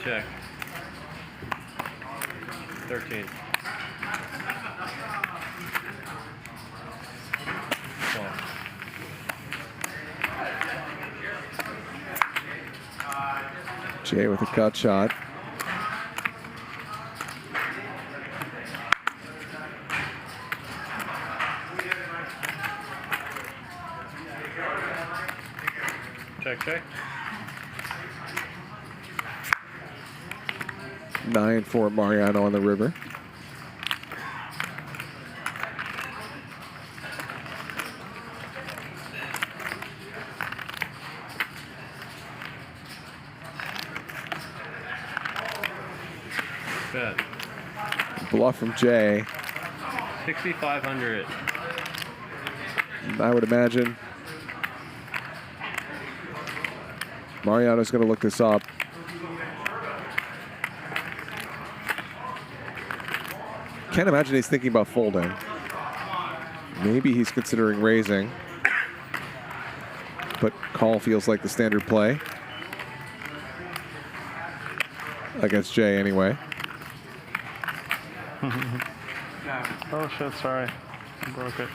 Check. 13. Call. Jae with a cut shot. Check, check. 9 for Mariano on the river. Bet. Bluff from Jae. 6,500. I would imagine Mariano's going to look this up. Can't imagine he's thinking about folding. Maybe he's considering raising. But call feels like the standard play. Against Jae anyway. Oh shit, sorry. Broke it.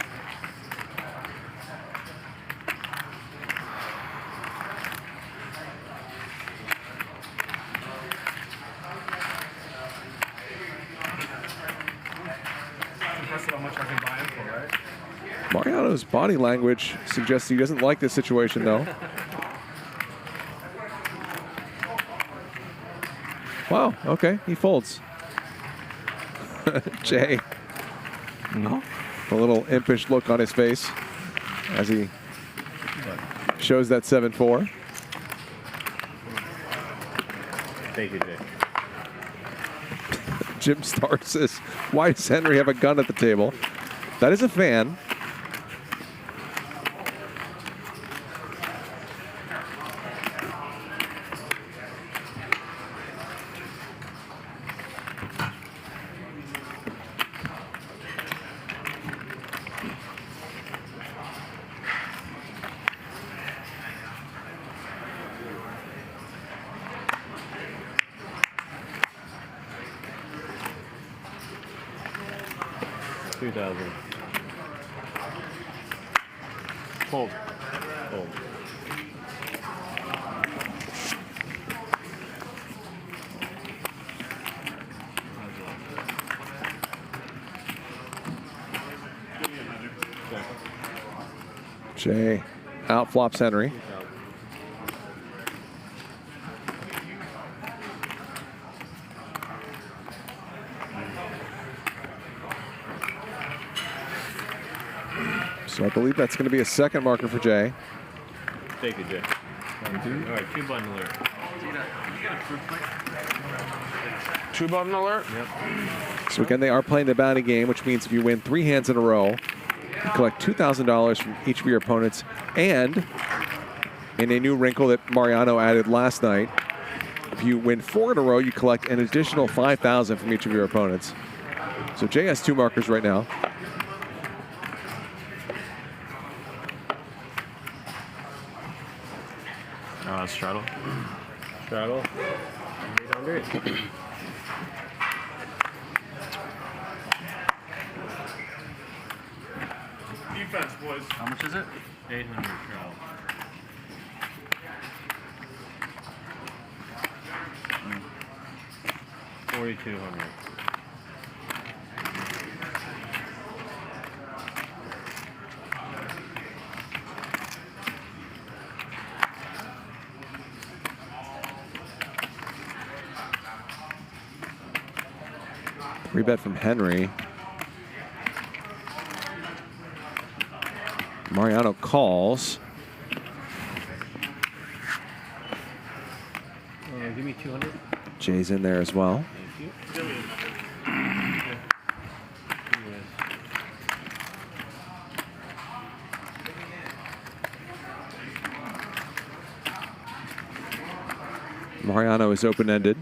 Impressive how much I can buy him for, right? Mariano's body language suggests he doesn't like this situation, though. Wow, okay, he folds. Jae. No. A little impish look on his face as he shows that 7-4. Thank you, Jay. Jim Starr says, why does Henry have a gun at the table? That is a fan. Fold. Fold. Jae outflops Henry. So I believe that's going to be a second marker for Jae. Thank you, Jay. All right, 2-button alert. Two-button alert? Yep. So again, they are playing the bounty game, which means if you win 3 hands in a row, you collect $2,000 from each of your opponents. And in a new wrinkle that Mariano added last night, if you win 4 in a row, you collect an additional $5,000 from each of your opponents. So Jae has 2 markers right now. Straddle. Straddle. 800. Defense, boys. How much is it? 800 straddle. Mm. 4,200. Rebet from Henry. Mariano calls. Give me 200. Jae's in there as well. Thank you. Mariano is open-ended.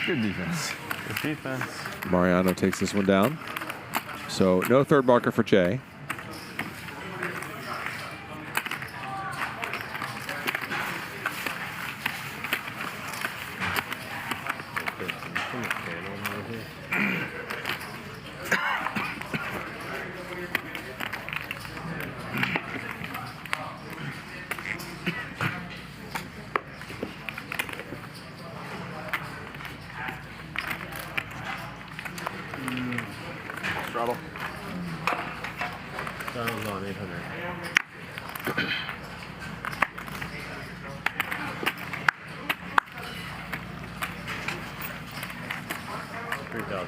Good defense. Good defense. Mariano takes this one down. So no third marker for Jae. Straddle. Straddle's on 800. $3,000.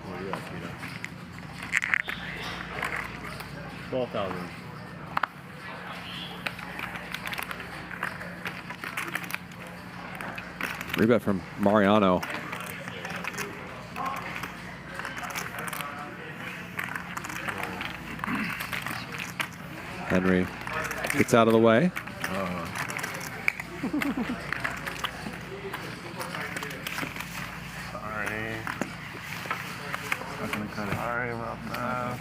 What do you got, Peter? 12,000. Rebet from Mariano. Henry gets out of the way. Sorry. Sorry about that.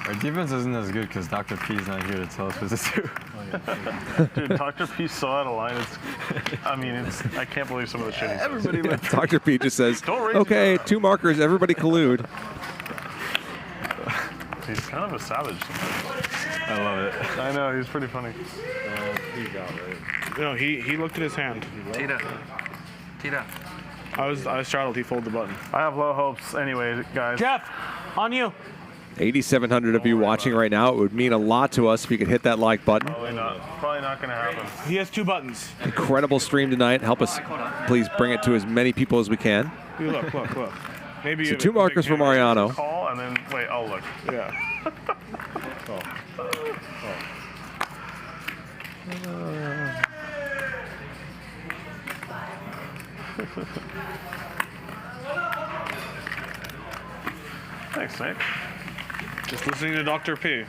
Our defense isn't as good because Dr. P's not here to tell us what to do. Dude, Dr. P's so out of line. I can't believe some of the shit he says. Everybody went Dr. P just says, Don't raise okay, 2 markers, everybody collude. He's kind of a savage sometimes. I love it. I know, he's pretty funny. He got right. No, he looked at his hand. Tita. I was startled. He folded the button. I have low hopes anyway, guys. Jeff, on you. 8,700 of you watching right now. It would mean a lot to us if you could hit that like button. Probably not going to happen. He has 2 buttons. Incredible stream tonight. Help us, please bring it to as many people as we can. Look. Maybe So 2 markers for Mariano. Call and then wait. I'll look. Yeah. Thanks, Nick. Just listening to Dr. P.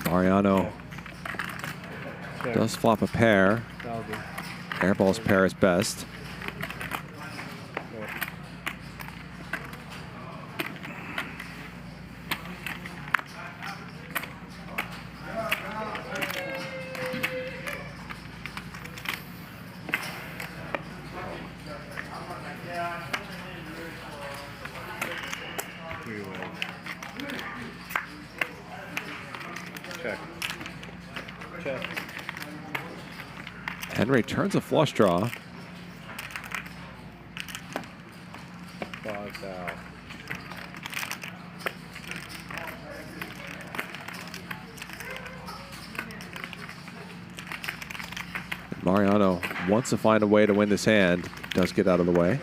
Mariano does flop a pair. Airball's pair is best. Check. Henry turns a flush draw. Box out. Mariano wants to find a way to win this hand. Does get out of the way.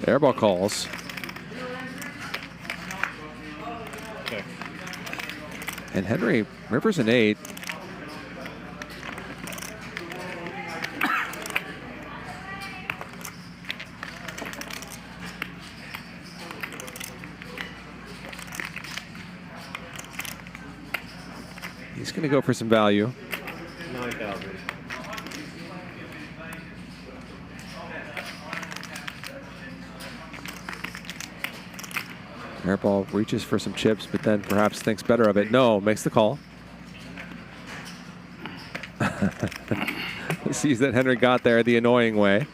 Airball calls. Okay. And Henry rivers an 8. He's going to go for some value. 9,000. Airball reaches for some chips, but then perhaps thinks better of it. No, makes the call. He sees that Henry got there the annoying way.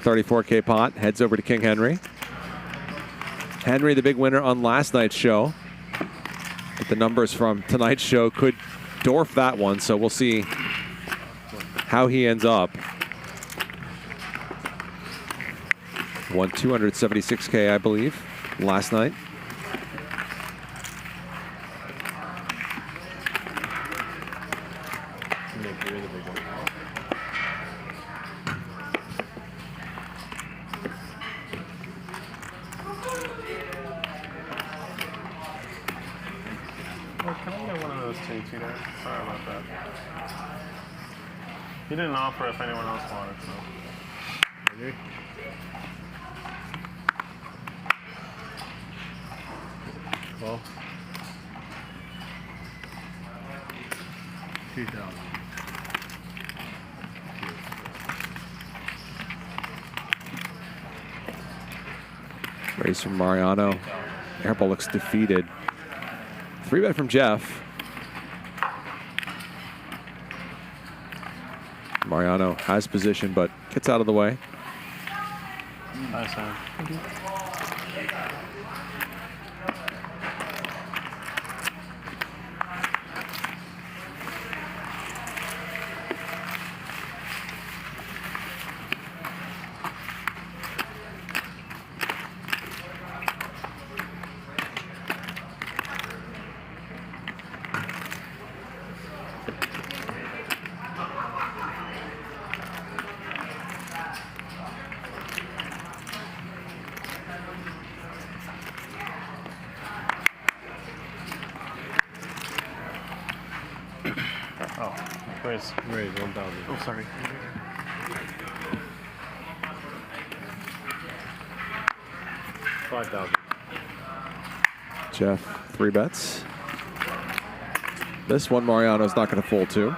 34K pot, heads over to King Henry. Henry, the big winner on last night's show. But the numbers from tonight's show could dwarf that one, so we'll see how he ends up. Won 276K, I believe, last night. Can I get one of those too, Tito? Sorry about that. He didn't offer if anyone else wanted, so. Ready? Well, 2,000. Raise from Mariano. Airball looks defeated. 3-bet from Jeff. Mariano has position, but gets out of the way. Nice hand. Thank you. Raise 1,000. Oh, sorry. $5,000. Jeff, 3 bets. This one Mariano's not going to fold to.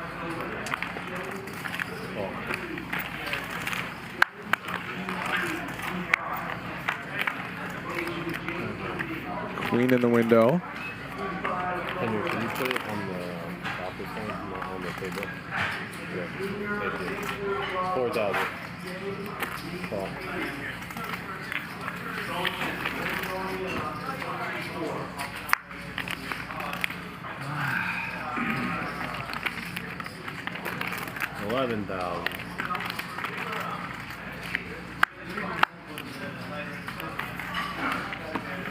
Queen in the window. Henry, can you put it on the opposite side, not on the table? Yeah, thank you. 4,000. Call. $11,000.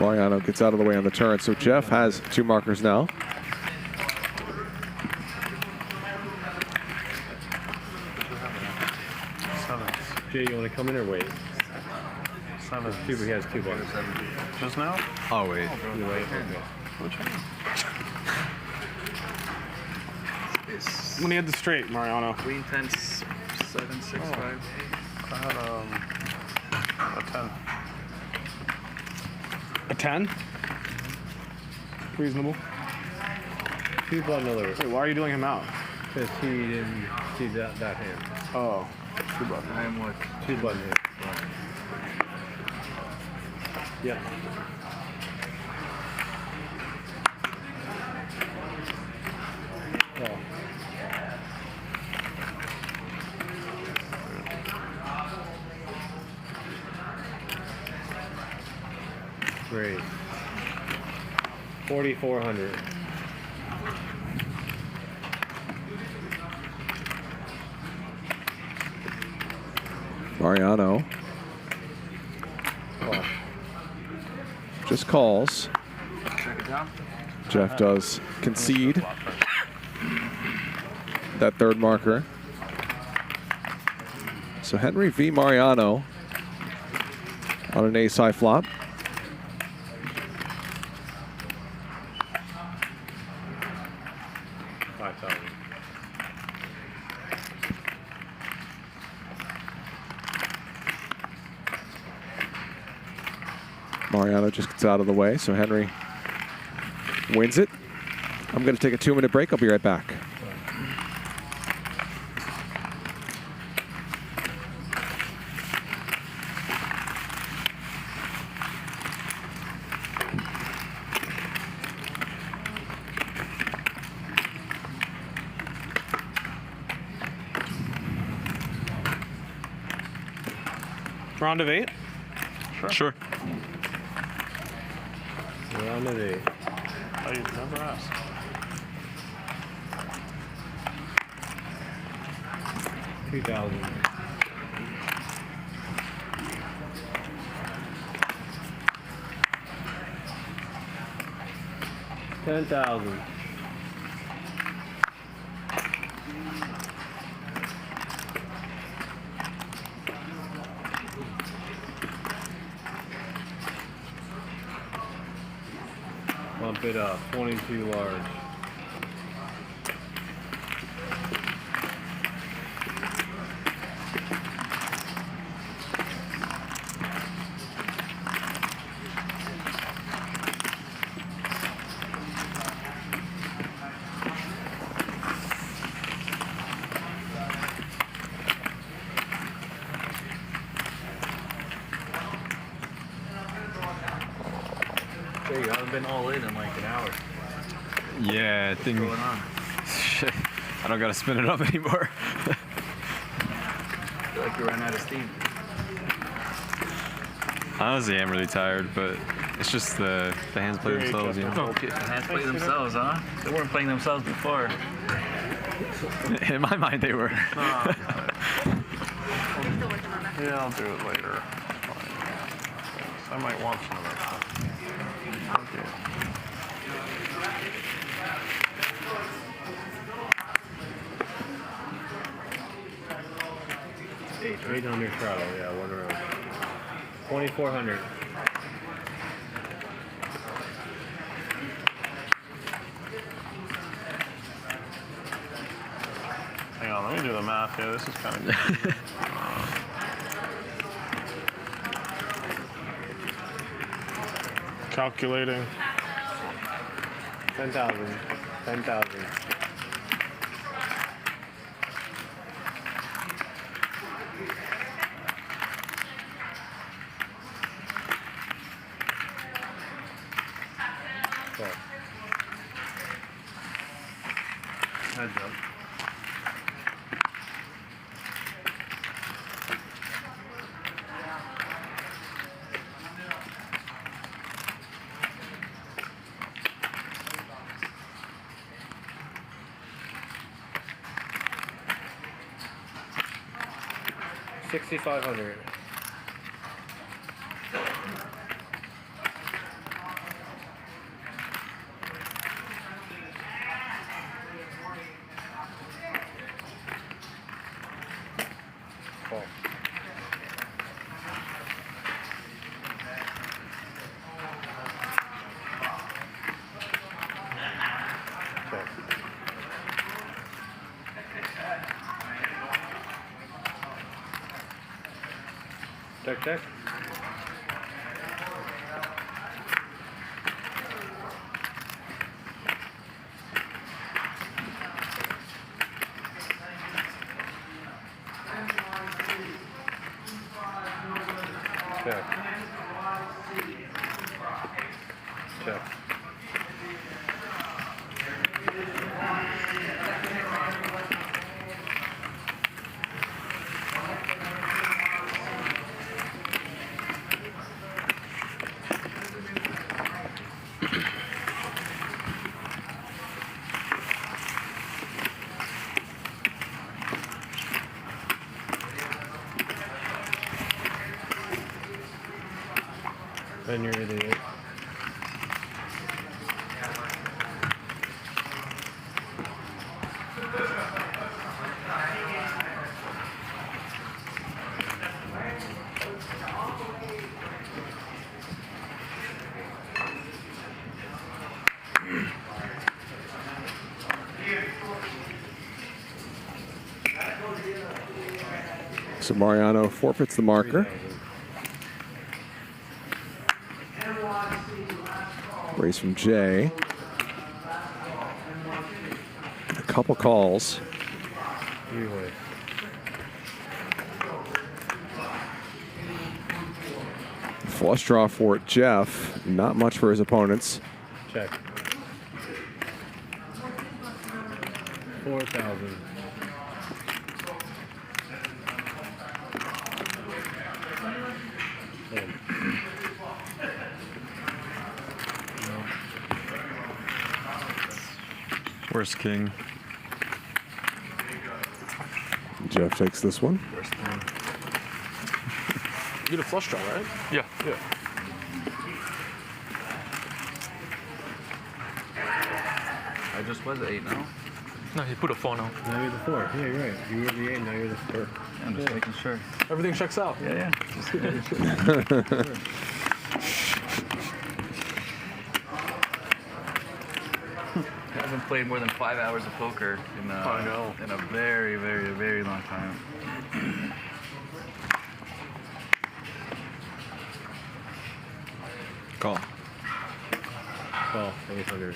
Mariano gets out of the way on the turn. So Jeff has 2 markers now. Jay, you want to come in or wait? 7. He has 2 buttons. Just now? Oh, wait. You wait. Which one? When he had the straight, Mariano. Queen 10, 7, 6, 5. I had a 10. A 10? Reasonable. 2 button alert. Wait, why are you doing him out? Because he didn't see that hand. Oh. 2 button. I am what? 2 button hit. Yeah. Oh. Great. 4,400. Mariano just calls. Check it down. Jeff does concede that 3rd marker. So Henry v. Mariano on an ace high flop. Mariano just gets out of the way, so Henry wins it. I'm going to take a 2-minute break. I'll be right back. Round of 8? Sure. Round of 8. I never asked. $2,000. $10,000. Bump it up, 22 large. You haven't been all in like an hour. Yeah, I think. What's going on? Shit, I don't gotta spin it up anymore. I feel like you ran out of steam. Honestly, I'm really tired, but it's just the hands play themselves, you know? Okay, the hands play themselves, huh? They weren't playing themselves before. In my mind, they were. Yeah, I'll do it later. I might want some of that stuff. Okay. Eight on your throttle, yeah, 1 round. 2,400. Hang on, let me do the math here. This is kind of good. Calculating. 10,000. 10,000. Heads up. $6,500. Call. Check. Check. And you're the 8. So Mariano forfeits the marker. Raise from Jae. A couple calls. Flush draw for Jeff. Not much for his opponents. Check. 4,000. Worst king. Jeff takes this one. You get a flush draw, right? Yeah. I just was 8 now. No, he put a 4 now. Now you're the 4. Yeah, you're right. You were the 8, now you're the 4. I'm just making sure. Everything checks out. Yeah. Just making sure. I haven't played more than 5 hours of poker in a very, very, very long time. Call. Call. 800.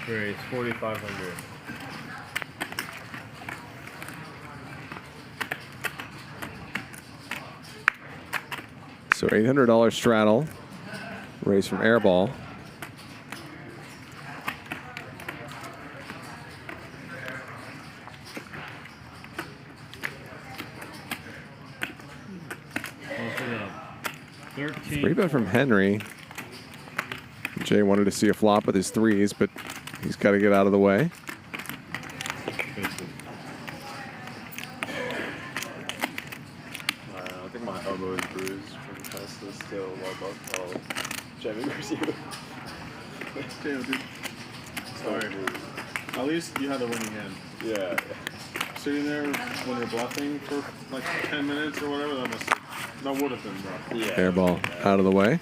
Raise 4,500. So $800 straddle. Raise from Airball. Three bet from Henry. Jay wanted to see a flop with his threes, but he's got to get out of the way. I think my elbow is bruised from Tesla still while jamming versus you. Damn, dude. Sorry. At least you had a winning hand. Yeah. Sitting there when you're bluffing for like 10 minutes or whatever, that would have been rough. Yeah. Airball out of the way.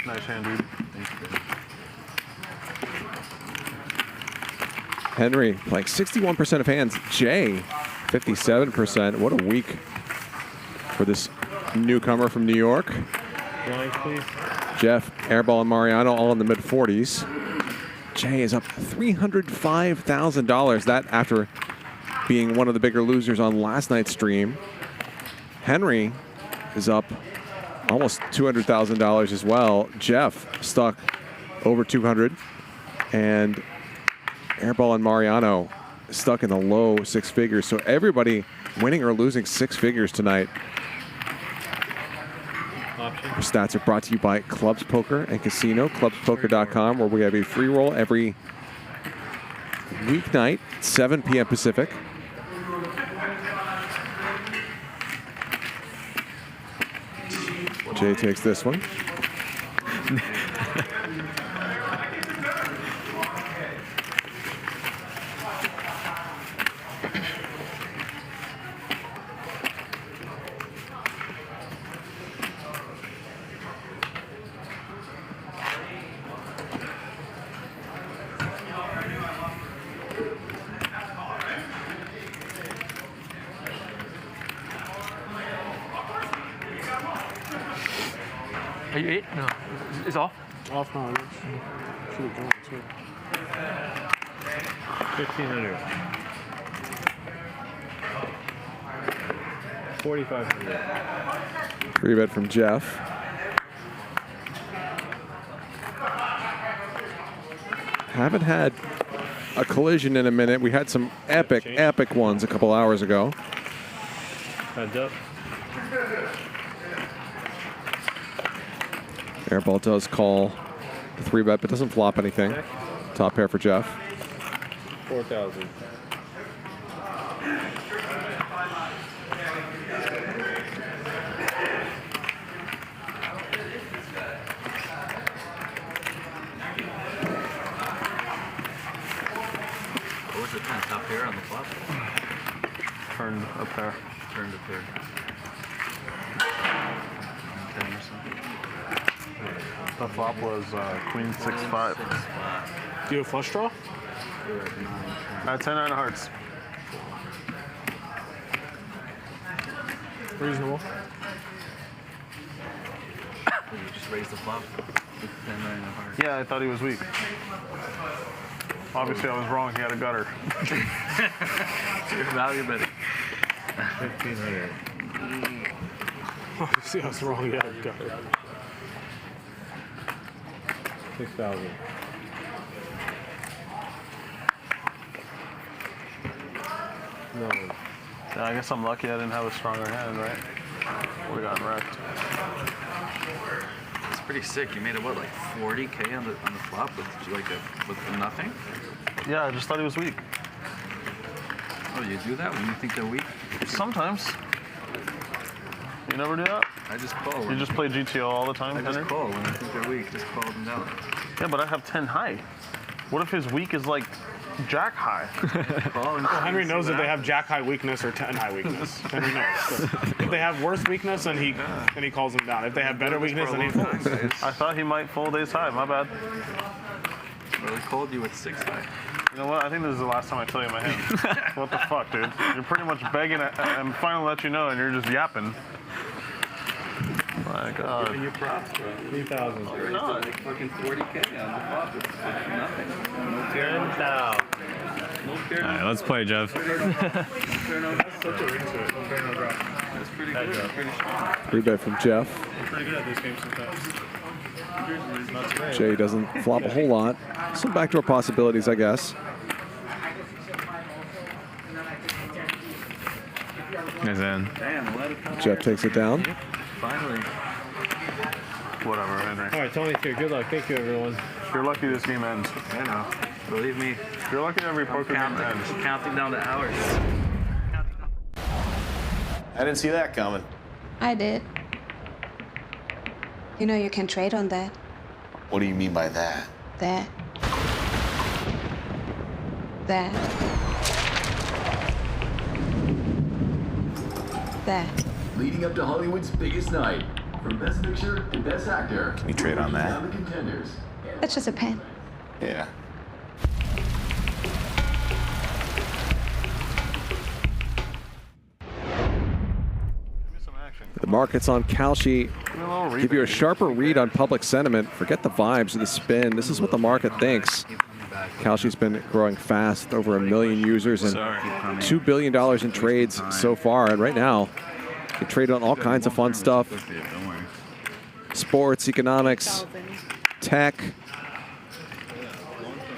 Nice hand, dude. Henry, like 61% of hands. Jay, 57%. What a week for this newcomer from New York. Blank, please. Jeff, Airball, and Mariano all in the mid-40s. Jae is up $305,000. That after being one of the bigger losers on last night's stream. Henry is up almost $200,000 as well. Jeff stuck over 200, and Airball and Mariano stuck in the low six figures. So everybody winning or losing six figures tonight. Our stats are brought to you by Clubs Poker and Casino, clubspoker.com, where we have a free roll every weeknight, 7 p.m. Pacific. Jae takes this one. Are you 8? No. It's off? Off now. Should have drawn too. 1,500. 4,500. Free bet from Jeff. Haven't had a collision in a minute. We had some epic ones a couple hours ago. Heads up. Airball does call the 3-bet, but doesn't flop anything. Top pair for Jeff. 4,000. What was the kind of top pair on the flop? Turned a pair. Turned a pair. 10 or something. The flop was Queen 6-5. Do you have flush draw? 10-9 of hearts. Reasonable. You just raised the flop with 10-9 of hearts. Yeah, I thought he was weak. Obviously, I was wrong. He had a gutter. Your value bet. 1,500. See, I was wrong. Yeah, got it. 6,000. No. Yeah, I guess I'm lucky I didn't have a stronger hand, right? Would have gotten wrecked. It's pretty sick. You made it what, like 40K on the flop with with nothing? Yeah, I just thought he was weak. Oh, you do that when you think they're weak? Sometimes. You never do that? I just call. You just play GTO all the time, I just Henry? call when I think they're weak. Just call them down. Yeah, but I have 10 high. What if his weak is like jack high? Well, Henry knows if they have jack high weakness or 10 high weakness. Henry knows. So if they have worse weakness, then he calls them down. If they have better weakness, then he folds. I thought he might fold ace high. My bad. Well, I called you with 6 high. You know what? I think this is the last time I tell you my hand. What the fuck, dude? You're pretty much begging. I'm finally let you know, and you're just yapping. My God. Giving you props, bro. 3,000. You're not like fucking 40K on the flop. It's like nothing. No care. No care. All right, let's play, Jeff. That's such a ring to it. No care, no drop. That's pretty good. That's pretty strong. 3-bet from Jeff. I'm pretty good at this game sometimes. Not today. Jae doesn't flop a whole lot. Some backdoor possibilities, I guess. Is in. Damn, let it come. Jeff takes it down. Finally. Whatever, Henry. All right, Tony's here. Good luck. Thank you, everyone. You're lucky this game ends. I know. Believe me. You're lucky every poker game ends. Counting down the hours. I didn't see that coming. I did. You know you can trade on that. What do you mean by that? That. That. That. Leading up to Hollywood's biggest night, from Best Picture to Best Actor. Can you trade on that? Down the contenders. That's just a pen. Yeah. The markets on Kalshi give you a sharper read on public sentiment. Forget the vibes of the spin. This is what the market thinks. Kalshi's been growing fast, over 1 million users and $2 billion in trades so far. And right now, you trade on all kinds of fun stuff. Sports, economics, tech.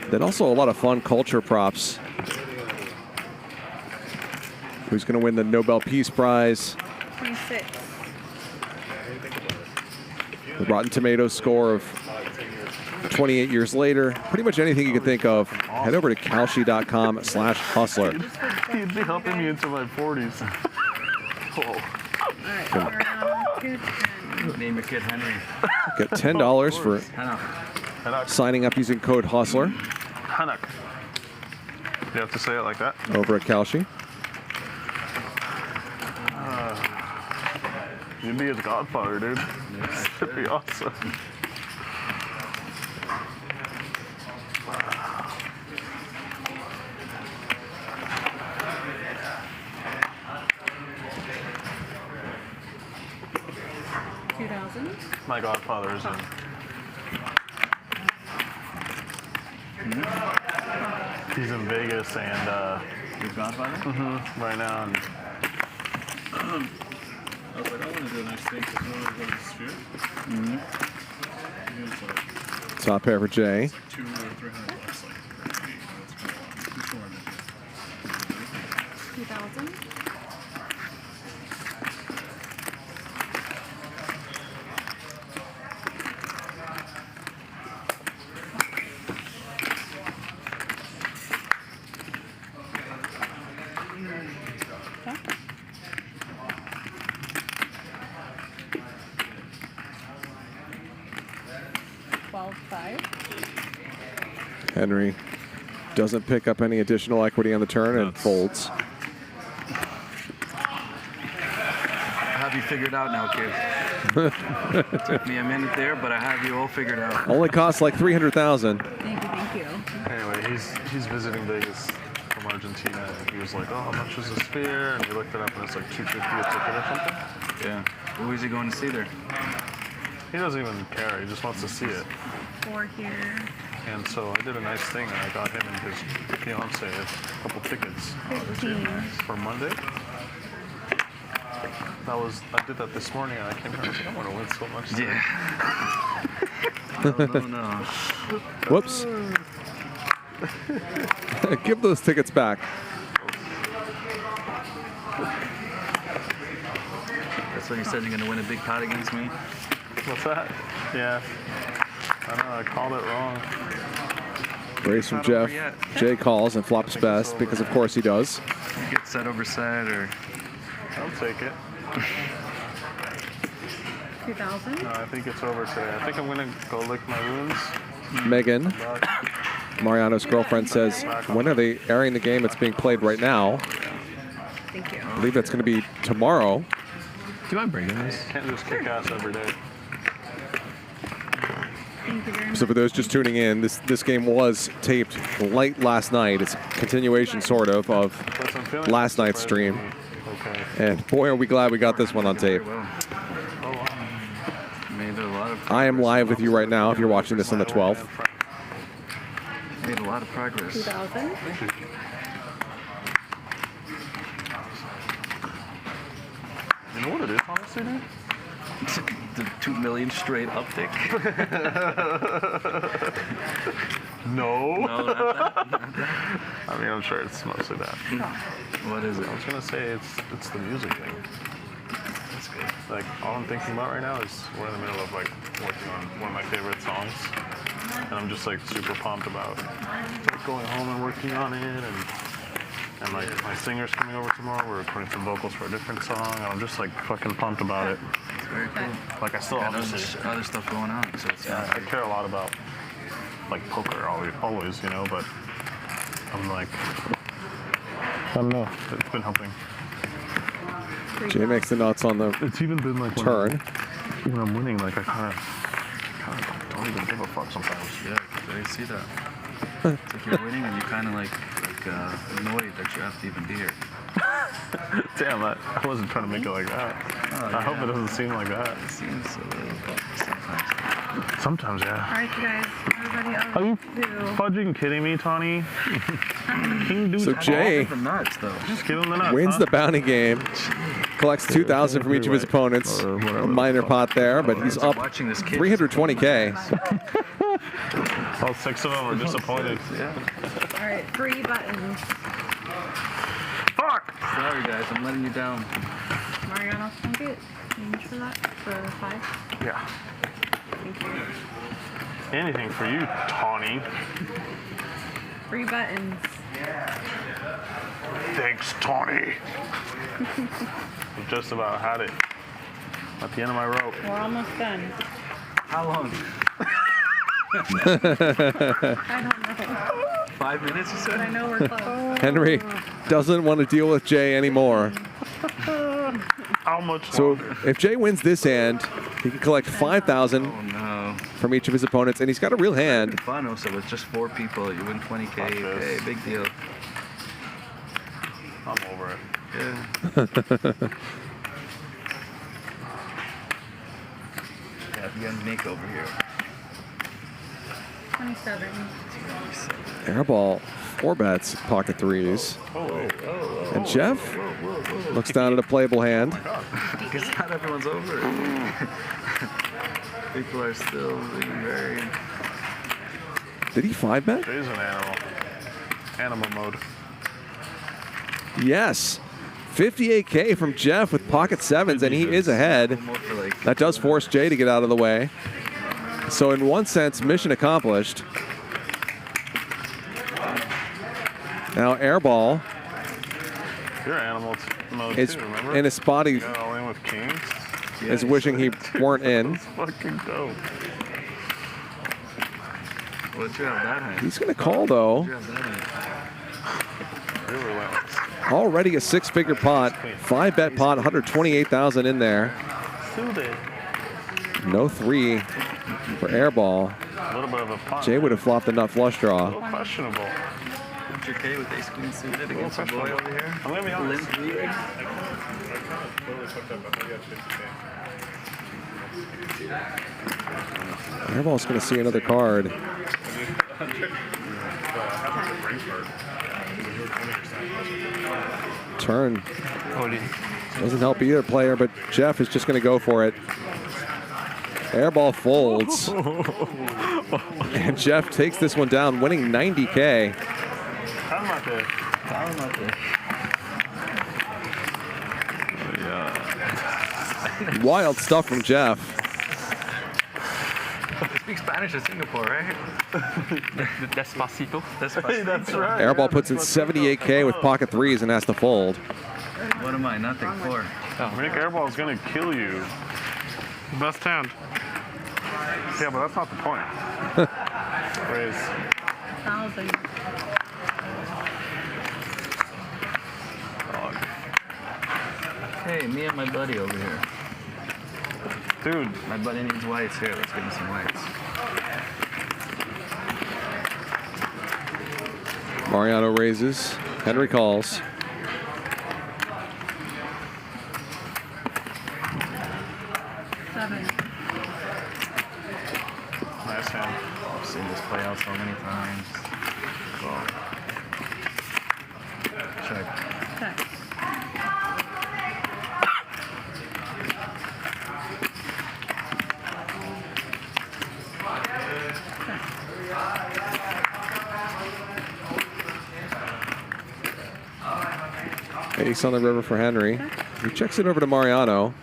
Then also a lot of fun culture props. Who's going to win the Nobel Peace Prize? 26. The Rotten Tomatoes score of 28 years later. Pretty much anything you can think of. Head over to kalshi.com/hustler. You'd be helping me into my 40s. Name your kid Henry. Get $10 for signing up using code HUSTLER. Hanak. You have to say it like that? Over at Kalshi. You'd be his godfather, dude. That'd be awesome. My godfather is in. He's in Vegas and your godfather? Right now. And I was like, I want to do a nice thing because no one's going to Sphere. He was like, Top pair for Jae. it's like $200 or $300. Like, hey, what's going on? Which one? 2,000. Henry doesn't pick up any additional equity on the turn and folds. I have you figured out now, kid. Took me a minute there, but I have you all figured out. Only costs like $300,000. Thank you. anyway, he's visiting Vegas from Argentina, and he was like, "Oh, how much is a Sphere?" And we looked it up, and it's like $250 a ticket or something. Yeah. Who is he going to see there? He doesn't even care. He just wants to see it. 4 here. And so I did a nice thing, and I got him and his fiance a couple tickets for Monday. I did that this morning, and I came here and I was like, I want to win so much today. No. Whoops. Give those tickets back. That's when you said you're going to win a big pot against me? What's that? Yeah. I know, I called it wrong. Raise from Jeff. Jay calls and flops best because, of course, he does. You get set over set, or... I'll take it. 2,000? No, I think it's over today. I think I'm going to go lick my wounds. Megan, Mariano's girlfriend, says, when are they airing the game that's being played right now? Thank you. I believe that's going to be tomorrow. Do I bring this? Can't just kick ass every day. Thank you very much. So for those just tuning in, this game was taped late last night. It's a continuation, sort of last night's stream. Okay. And boy, are we glad we got this one on tape. Made a lot of I am live with you right now if you're watching this on the 12th. Made a lot of progress. 2,000? You know what it is, honestly, dude? The 2 million straight uptick. No. No, not that. I mean, I'm sure it's mostly that. What is it? I was gonna say it's the music thing. That's good. Like, all I'm thinking about right now is we're in the middle of like working on one of my favorite songs, and I'm just like super pumped about like going home and working on it, and like my singer's coming over tomorrow. We're recording some vocals for a different song, and I'm just like fucking pumped about it. It's very cool. Like I still Got obviously other stuff going on, so it's yeah, I care a lot about like poker always, you know, but I'm like, I don't know, it's been helping. Jay makes the nuts on the It's even been like turn. When I'm winning, like I kind of don't even give a fuck sometimes. Yeah, I see that. It's like you're winning and you kind of like annoyed that you have to even be here. Damn, I wasn't trying to make it like that. I hope it doesn't seem like that. It seems a little Sometimes, All yeah. right, you guys. Everybody else. Are you do. fudging kidding me, Tawny? King dude. So Jae nuts, though. Just give him the nuts, wins huh? the bounty game, collects 2,000 from each of his opponents. A minor pot there, but he's up 320K. All 6 of them are disappointed. Yeah. All right, 3 buttons. Fuck! Sorry, guys. I'm letting you down. Mariano, can I get change for that? For 5? Yeah. Thank you. Anything for you, Tawny. 3 buttons. Thanks, Tawny. I've just about had it. At the end of my rope. We're almost done. How long? I don't know. 5 minutes, you said? I know we're close. Henry doesn't want to deal with Jae anymore. How much So longer? if Jae wins this hand, he can collect 5,000 from each of his opponents, and he's got a real hand. Fun, so with just 4 people, you win 20K. Hey, big deal. I'm over it. Yeah. Yeah, you got Nick over here. 27. Airball, 4 bets, pocket 3s. And Jeff looks down at a playable hand. Because not everyone's over it. People are still being very... Did he 5-bet? Jay's an animal. Animal mode. Yes. 58K from Jeff with pocket 7s, and he is ahead. That does force Jae to get out of the way. So in one sense, mission accomplished. Now Airball You're animal mode is too, remember? in a spot he Got all in with kings. is wishing he weren't in. Let's fucking go. What'd you have that hand? He's going to call, though. What'd you have that hand? Really relentless. Already a 6-figure pot, 5-bet pot, 128,000 in there. No 3 for Airball. A little bit of a punt. Jae would have flopped the nut flush A draw. little questionable. What's your K with ace queen suited against your boy over here? I'm gonna be honest. Airball's going to see another card. Turn. Doesn't help either player, but Jeff is just going to go for it. Airball folds. And Jeff takes this one down, winning 90K. Wild stuff from Jeff. You speak Spanish in Singapore, right? Despacito. Despacito. That's right. Airball puts in 78K with pocket 3s and has to fold. What am I? Nothing. 4. Nick Airball is gonna kill you. Best hand. Yeah, but that's not the point. Raise. 1,000. Hey, me and my buddy over here. Dude. My buddy needs whites. Here, let's give him some whites. Mariano raises. Henry calls. Nice hand. I've seen this play out so many times. Call. Check. Check. Ace on the river for Henry. He checks it over to Mariano.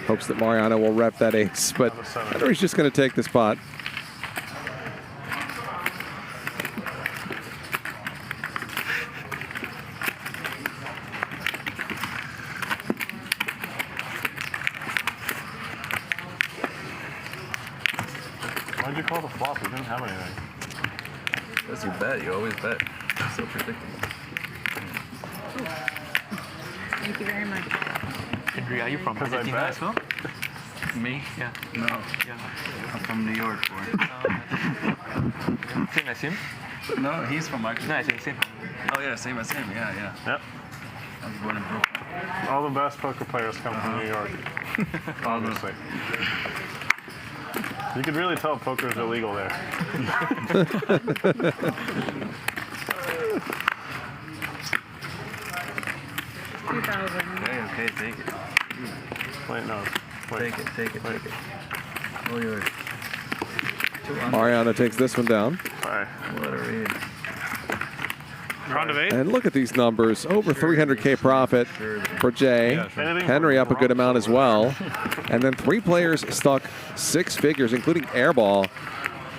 Hopes that Mariano will rep that ace, but Henry's just going to take the spot. Why'd you call the flop? We didn't have anything. That's your bet. You always bet. It's so predictable. Thank you very much. Henry, are you from Because I Argentina bet. as well? Me? Yeah. No. Yeah. I'm from New York, boy. Same as him? No, he's from Microsoft. No, it's the same. Oh yeah, same as him. Yeah, yeah. Yep. I was born in Brooklyn. All the best poker players come from New York. Obviously. You could really tell poker's illegal there. 2,000. Okay, take it. Wait, no. Wait. Take it. All yours. Mariano takes this one down. Sorry. What a read. Round of 8. And look at these numbers. Over 300K profit for Jae. Henry up a good amount as well. And then 3 players stuck 6 figures, including Airball.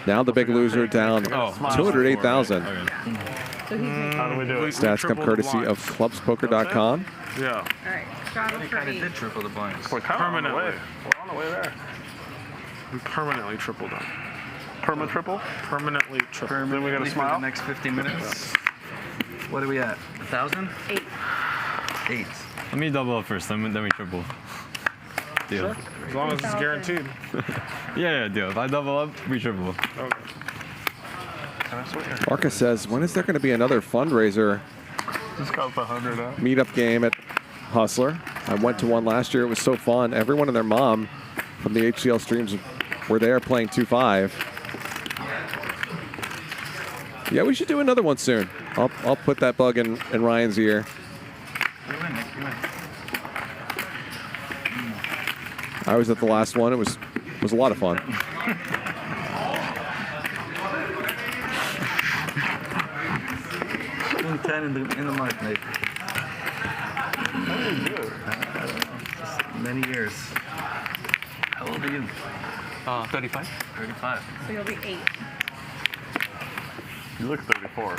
Now the big loser down 208,000. How do we do it? Stats come courtesy of clubspoker.com. Yeah. All right, straddle for 8. Did triple the blinds. We're Permanently. We're on the way there. We permanently tripled them. Triple? Permanently triple. Then we got to For the smile. next 15 minutes. What are we at? 1,000? 8. 8. Let me double up first, then we triple. Deal. As long as it's guaranteed. Yeah, deal. If I double up, we triple. Okay. Marcus says, when is there going to be another fundraiser Just got the 100 out. meetup game at Hustler? I went to one last year. It was so fun. Everyone and their mom from the HCL streams were there playing 2-5. Yeah, we should do another one soon. I'll put that bug in Ryan's ear. I was at the last one. It was a lot of fun. Doing 10 in the mic, Nate. How do you do it? Many years. How old are you? 35. 35. So you'll be 8. You look 34.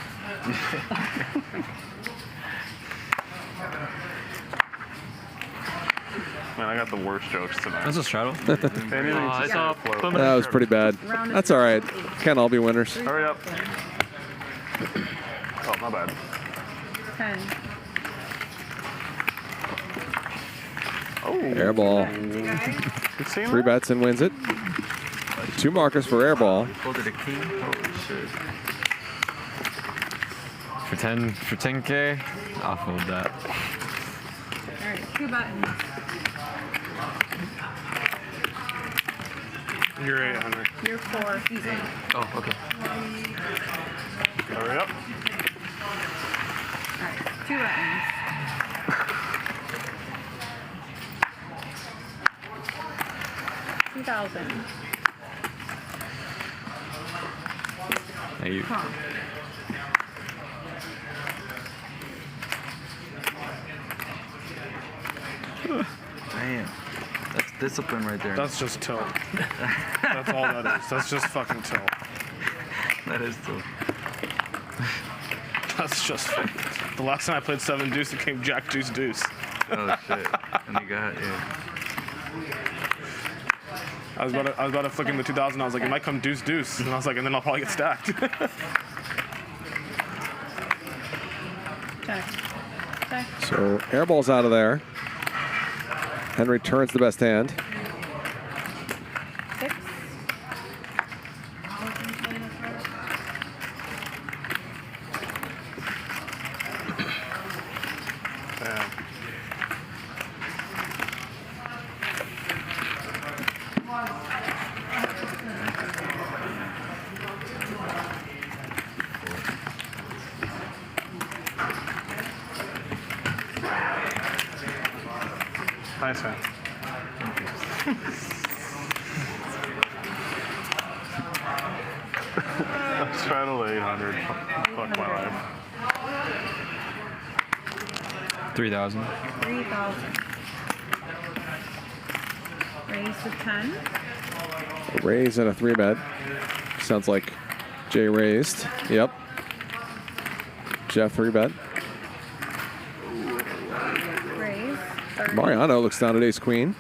Man, I got the worst jokes tonight. That's a straddle. That was pretty bad. That's all right. Can't all be winners. Hurry up. Oh, my bad. 10. Oh. Airball. 3 bets and wins it. 2 markers for Airball. Folded a king. Holy shit. For 10K, I'll fold that. All right, 2 buttons. You're 8, Henry. You're 4. He's 8. Oh, okay. Hurry up. All right, 2 buttons. $2,000. Thank you. Huh. Damn. That's discipline right there. That's just tilt. That's all that is. That's just fucking tilt. That is tilt. That's just fucking. The last time I played 7 deuce, it came Jack deuce deuce. Oh shit. And you got, yeah. I was about to flick in the 2000. I was like, it might come deuce deuce, and I was like, and then I'll probably get stacked. Check. Check. So Airball's out of there. Henry turns the best hand. 6. Damn. Nice hand. Let's try to 800. Fuck my life. 3,000. 3,000. Raise to 10. A raise and a 3 bet. Sounds like Jay raised. Yep. Jeff 3 bet. Raise. 30. Mariano looks down at ace queen.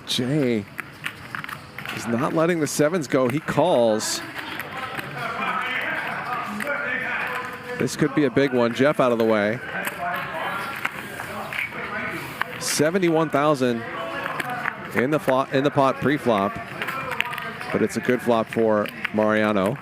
Jay is not letting the 7s go. He calls. This could be a big one. Jeff out of the way. 71,000 in the pot pre-flop, but it's a good flop for Mariano.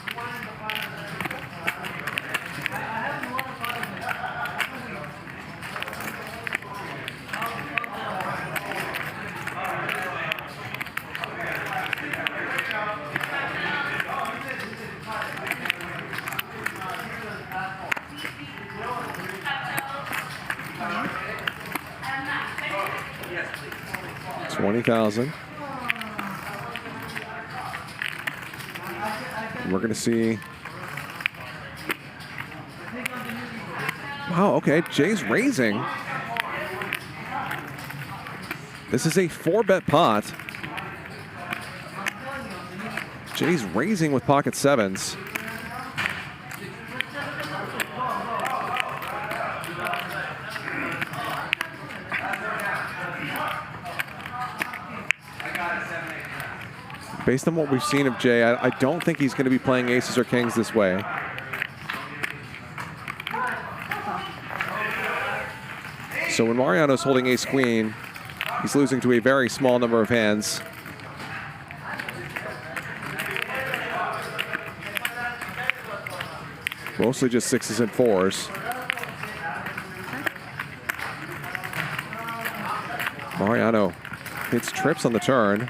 $20,000. We're going to see. Wow, okay, Jae's raising. This is a 4-bet pot. Jae's raising with pocket sevens. Based on what we've seen of Jae, I don't think he's going to be playing aces or kings this way. So when Mariano's holding ace-queen, he's losing to a very small number of hands. Mostly just sixes and fours. Mariano hits trips on the turn.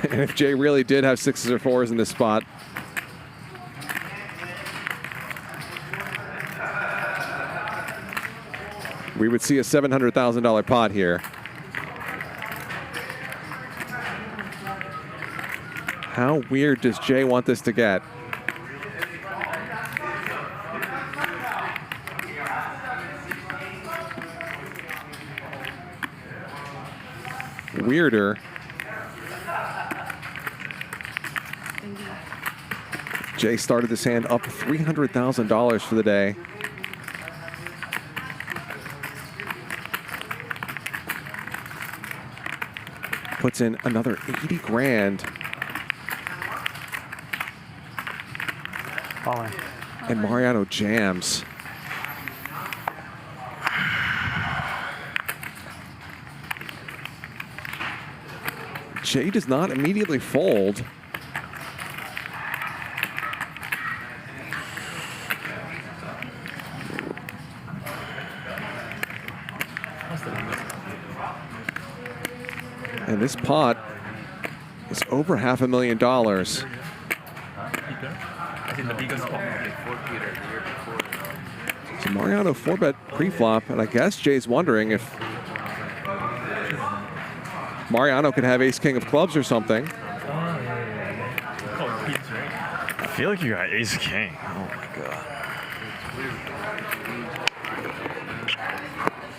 And if Jae really did have sixes or fours in this spot, we would see a $700,000 pot here. How weird does Jae want this to get? Weirder. Jae started this hand up $300,000 for the day. Puts in another 80 grand. And Mariano jams. Jae does not immediately fold. And this pot is over $500,000. So Mariano 4-bet pre-flop, and I guess Jae's wondering if Mariano could have ace-king of clubs or something. I feel like you got ace-king. Oh my god.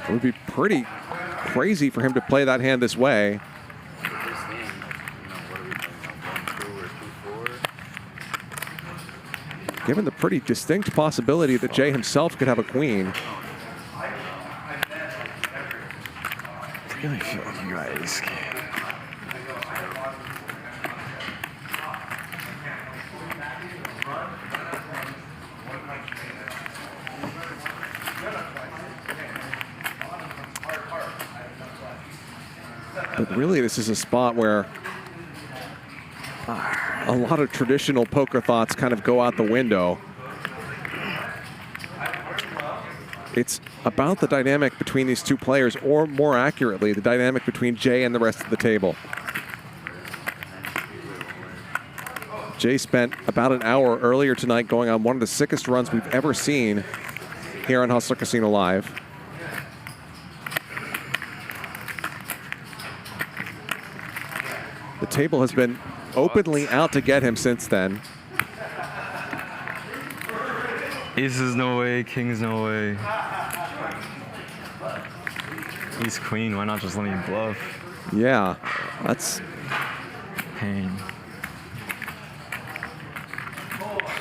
It would be pretty crazy for him to play that hand this way. Given the pretty distinct possibility that Jae himself could have a queen. I really feel like you got ace-king. But really, this is a spot where a lot of traditional poker thoughts kind of go out the window. It's about the dynamic between these two players, or more accurately, the dynamic between Jae and the rest of the table. Jae spent about an hour earlier tonight going on one of the sickest runs we've ever seen here on Hustler Casino Live. The table has been openly out to get him since then. Aces no way, kings no way. Ace queen, why not just let me bluff? Yeah, that's pain.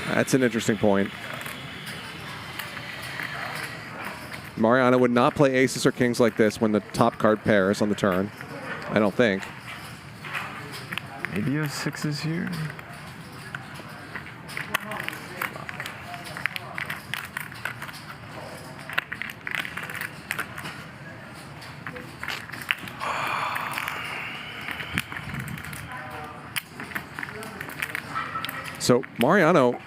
That's an interesting point. Mariano would not play aces or kings like this when the top card pairs on the turn, I don't think. Maybe you have sixes here. So Mariano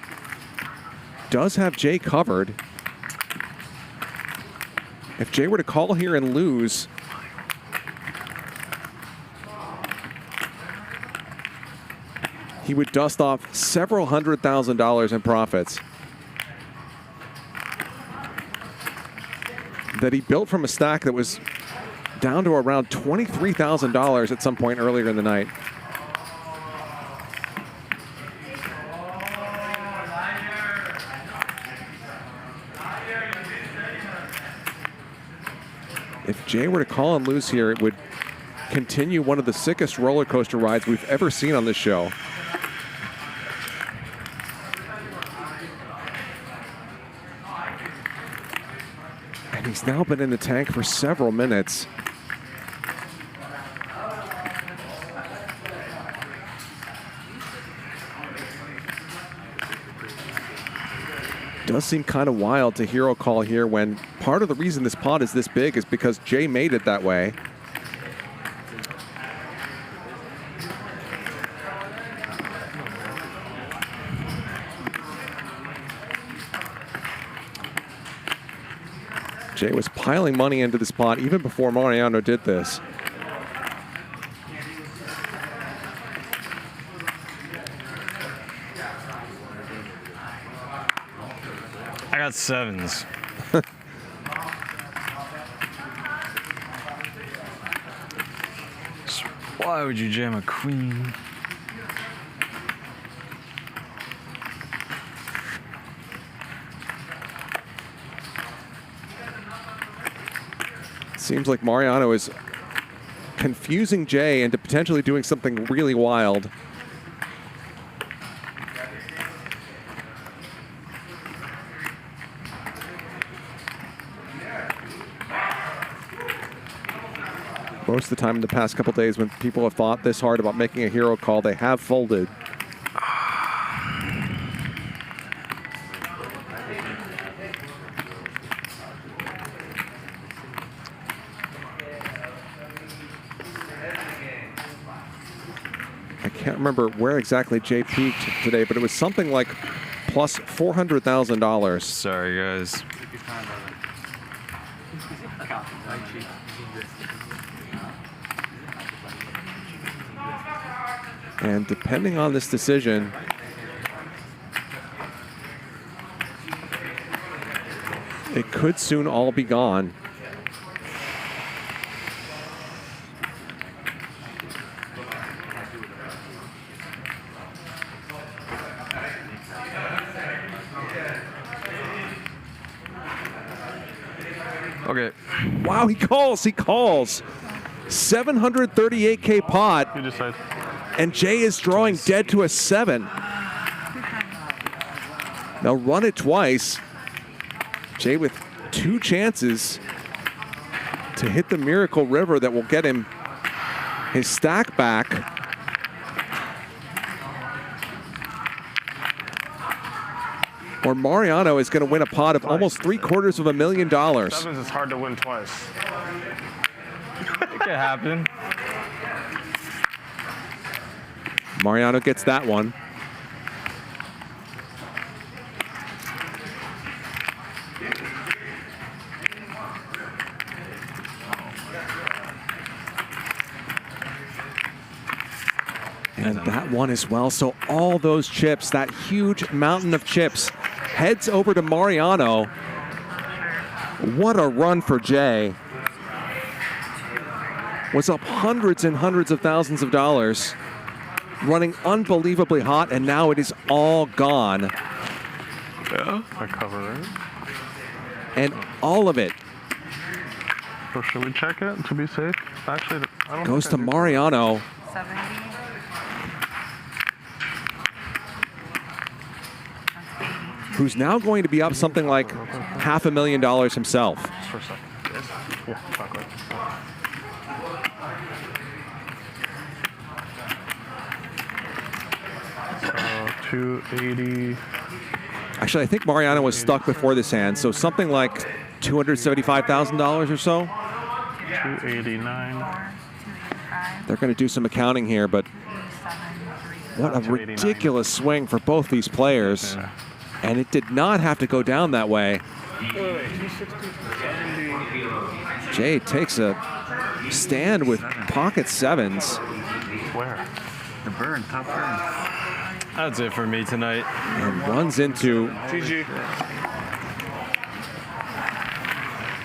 does have Jae covered. If Jae were to call here and lose, he would dust off several $100,000 in profits that he built from a stack that was down to around $23,000 at some point earlier in the night. If Jae were to call and lose here, it would continue one of the sickest roller coaster rides we've ever seen on this show. And he's now been in the tank for several minutes. Does seem kind of wild to hero call here when part of the reason this pot is this big is because Jae made it that way. Jae was piling money into this pot even before Mariano did this. I got sevens. So why would you jam a queen? Seems like Mariano is confusing Jae into potentially doing something really wild. Most of the time in the past couple days when people have thought this hard about making a hero call, they have folded. I can't remember where exactly Jae peaked today, but it was something like plus $400,000. Sorry, guys. And depending on this decision, it could soon all be gone. Okay. Wow, he calls. 738K pot. You decide. And Jae is drawing dead to a 7. Now run it twice. Jae with 2 chances to hit the Miracle River that will get him his stack back. Or Mariano is going to win a pot of almost $750,000. Sevens is hard to win twice. It could happen. Mariano gets that one. And that one as well. So all those chips, that huge mountain of chips, heads over to Mariano. What a run for Jae. Was up hundreds and hundreds of thousands of dollars. Running unbelievably hot, and now it is all gone. Yeah, I cover it. And all of it So should we check it to be safe? Actually, I don't goes to think I do. Mariano. 70. Who's now going to be up something like $500,000 himself. Just for a second. Yes. Yeah, chocolate. 280. Actually, I think Mariano was stuck before this hand, so something like $275,000 or so. 289. They're going to do some accounting here, but What a ridiculous swing for both these players. And it did not have to go down that way. Jae takes a stand with pocket sevens. Where? The burn, top burn. That's it for me tonight. And runs into GG.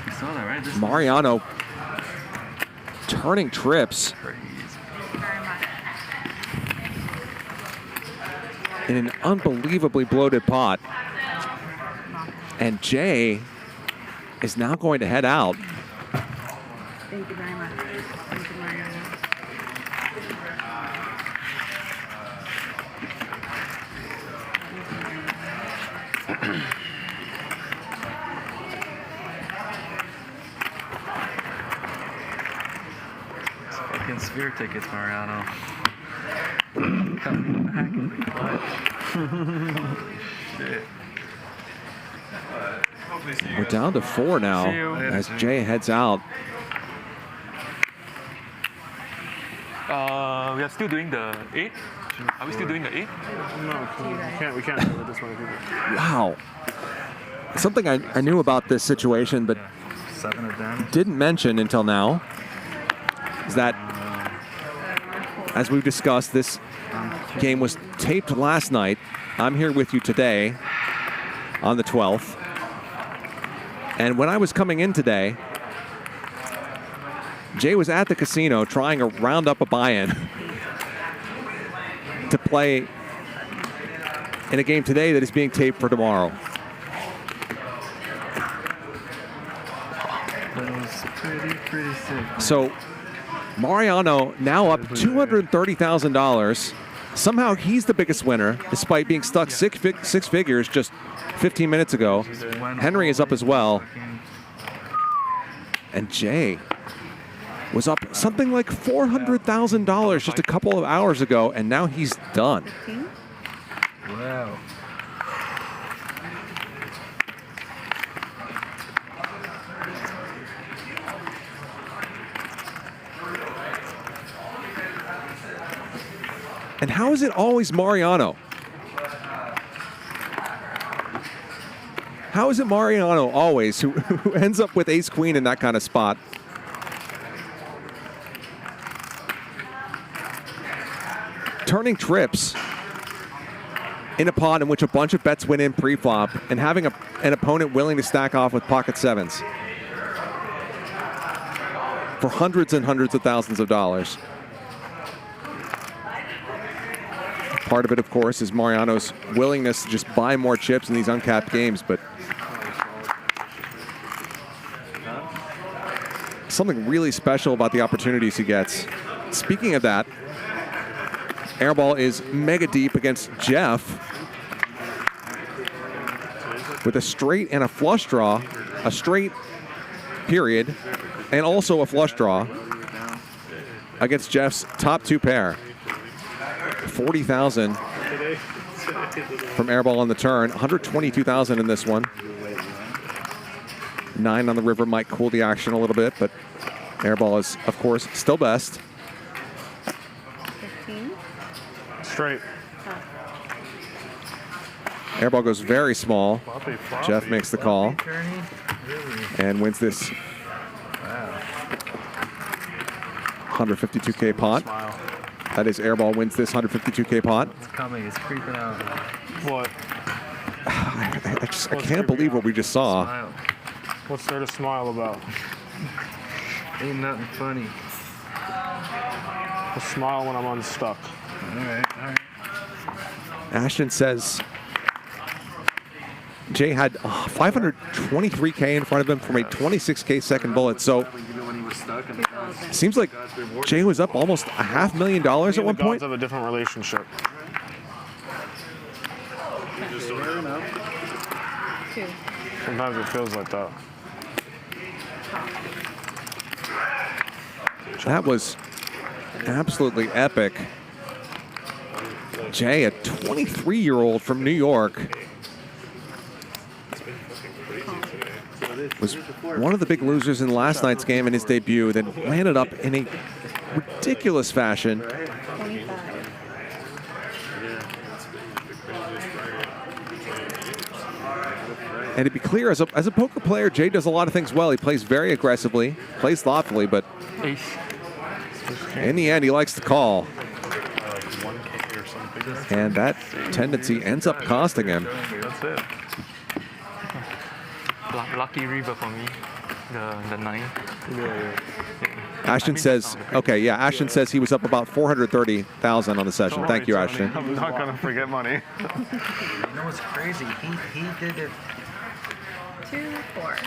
You saw that, right? This Mariano turning trips in an unbelievably bloated pot. And Jae is now going to head out. Thank you very much. Thank you, Mariano. fucking sphere tickets, Mariano. Shit. We're down to 4 now as Jae heads out. We are still doing the 8? Are we still doing the 8? No, we can't do it this way. Wow. Something I knew about this situation, but 7 of them. didn't mention until now, is that, as we've discussed, this game was taped last night. I'm here with you today on the 12th. And when I was coming in today, Jae was at the casino trying to round up a buy-in to play in a game today that is being taped for tomorrow. That was pretty sick. So Mariano now up $230,000. Somehow he's the biggest winner, despite being stuck six figures just 15 minutes ago. Henry is up as well. And Jae was up something like $400,000 just a couple of hours ago, and now he's done. Wow. And how is it always Mariano? How is it Mariano always who ends up with ace-queen in that kind of spot? Turning trips in a pot in which a bunch of bets went in pre-flop and having an opponent willing to stack off with pocket sevens for hundreds and hundreds of thousands of dollars. Part of it, of course, is Mariano's willingness to just buy more chips in these uncapped games, but something really special about the opportunities he gets. Speaking of that, Airball is mega deep against Jeff with a straight and a flush draw, a straight period, and also a flush draw against Jeff's top 2 pair. 40,000 from Airball on the turn, 122,000 in this one. 9 on the river might cool the action a little bit, but Airball is, of course, still best. 15. Straight. Airball goes very small. Jeff makes the call and wins this 152K pot. That is, Airball wins this 152K pot. It's coming. It's creeping out. What? I can't believe what we just saw. Smile. What's there to smile about? Ain't nothing funny. I'll smile when I'm unstuck. All right. Ashton says Jae had 523K in front of him from a 26K second bullet. So seems like Jae was up almost $500,000 at one point. Have a different relationship. Sometimes it feels like that. That was absolutely epic. Jae, a 23-year-old from New York, was one of the big losers in last night's game in his debut, then landed up in a ridiculous fashion And to be clear, as a poker player, Jae does a lot of things well. He plays very aggressively, plays thoughtfully, but in the end, he likes to call. 1K or something. And that tendency ends up costing him. That's it. Lucky river for me. The 9. Yeah. Ashton says, okay, yeah, Ashton says he was up about 430,000 on the session. Thank you, Ashton. I'm not going to forget money. You know what's crazy? He did it. 2-4.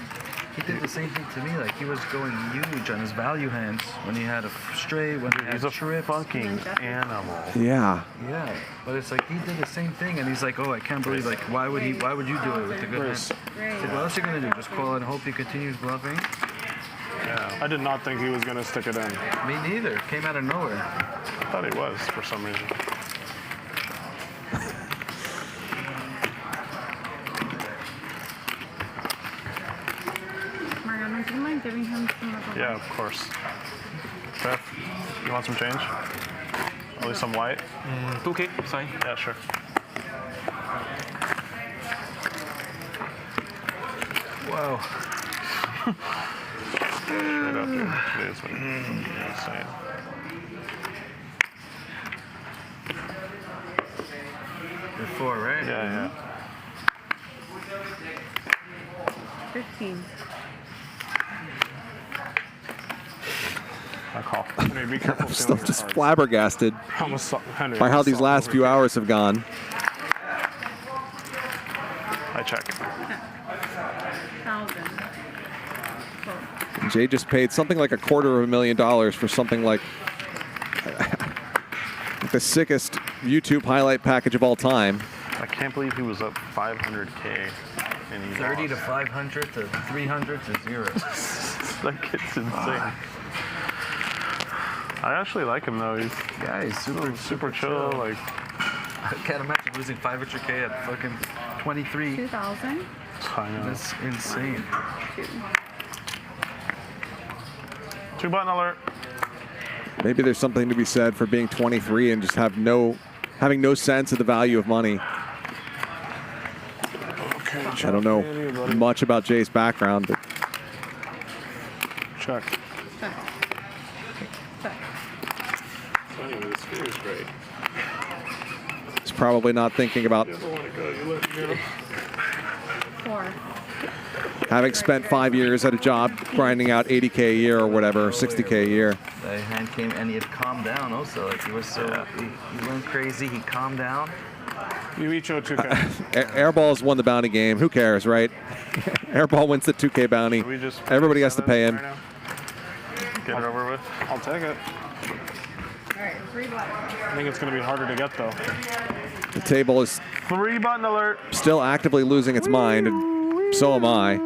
He did the same thing to me. Like he was going huge on his value hands when he had a straight, when he had He's a fucking animal. Yeah. Yeah, but it's like he did the same thing, and he's like, "Oh, I can't believe like why would you do it with the good hand?" I said, "What else are you gonna do? Just call it and hope he continues bluffing?" Yeah. I did not think he was gonna stick it in. Me neither. Came out of nowhere. I thought he was for some reason. Mariano, do you mind giving him some of the Yeah, of course. Beth, you want some change? At least some white? 2K, sorry. Yeah, sure. Wow. Straight up, dude. Today's insane. You're 4, right? Yeah. 15. I call. Henry, be careful. I'm still just flabbergasted Henry, by how these last few hours have gone. I check. 1,000. Jae just paid something like $250,000 for something like the sickest YouTube highlight package of all time. I can't believe he was up 500K and he 30 to 500 to 300 to 0. Like it's insane. I actually like him though. He's super chill. Like I can't imagine losing 500K at fucking 23. 2,000. I know. That's insane. 2-button alert. Maybe there's something to be said for being 23 and just having no sense of the value of money. Okay, I don't know much about Jae's background, but check. Anyway, the screw is great. he's probably not thinking about You ever want to go, you let me know. 4. having spent 5 years at a job grinding out 80K a year or whatever, 60K a year. The hand came and he had calmed down also. Like he was so, he went crazy, he calmed down. You each owe 2K. Airball's won the bounty game. Who cares, right? Airball wins the 2K bounty. Everybody has to pay him. Get it over with. I'll take it. All right, 3 buttons. I think it's going to be harder to get though. The table is 3-button alert. still actively losing its mind, and so am I.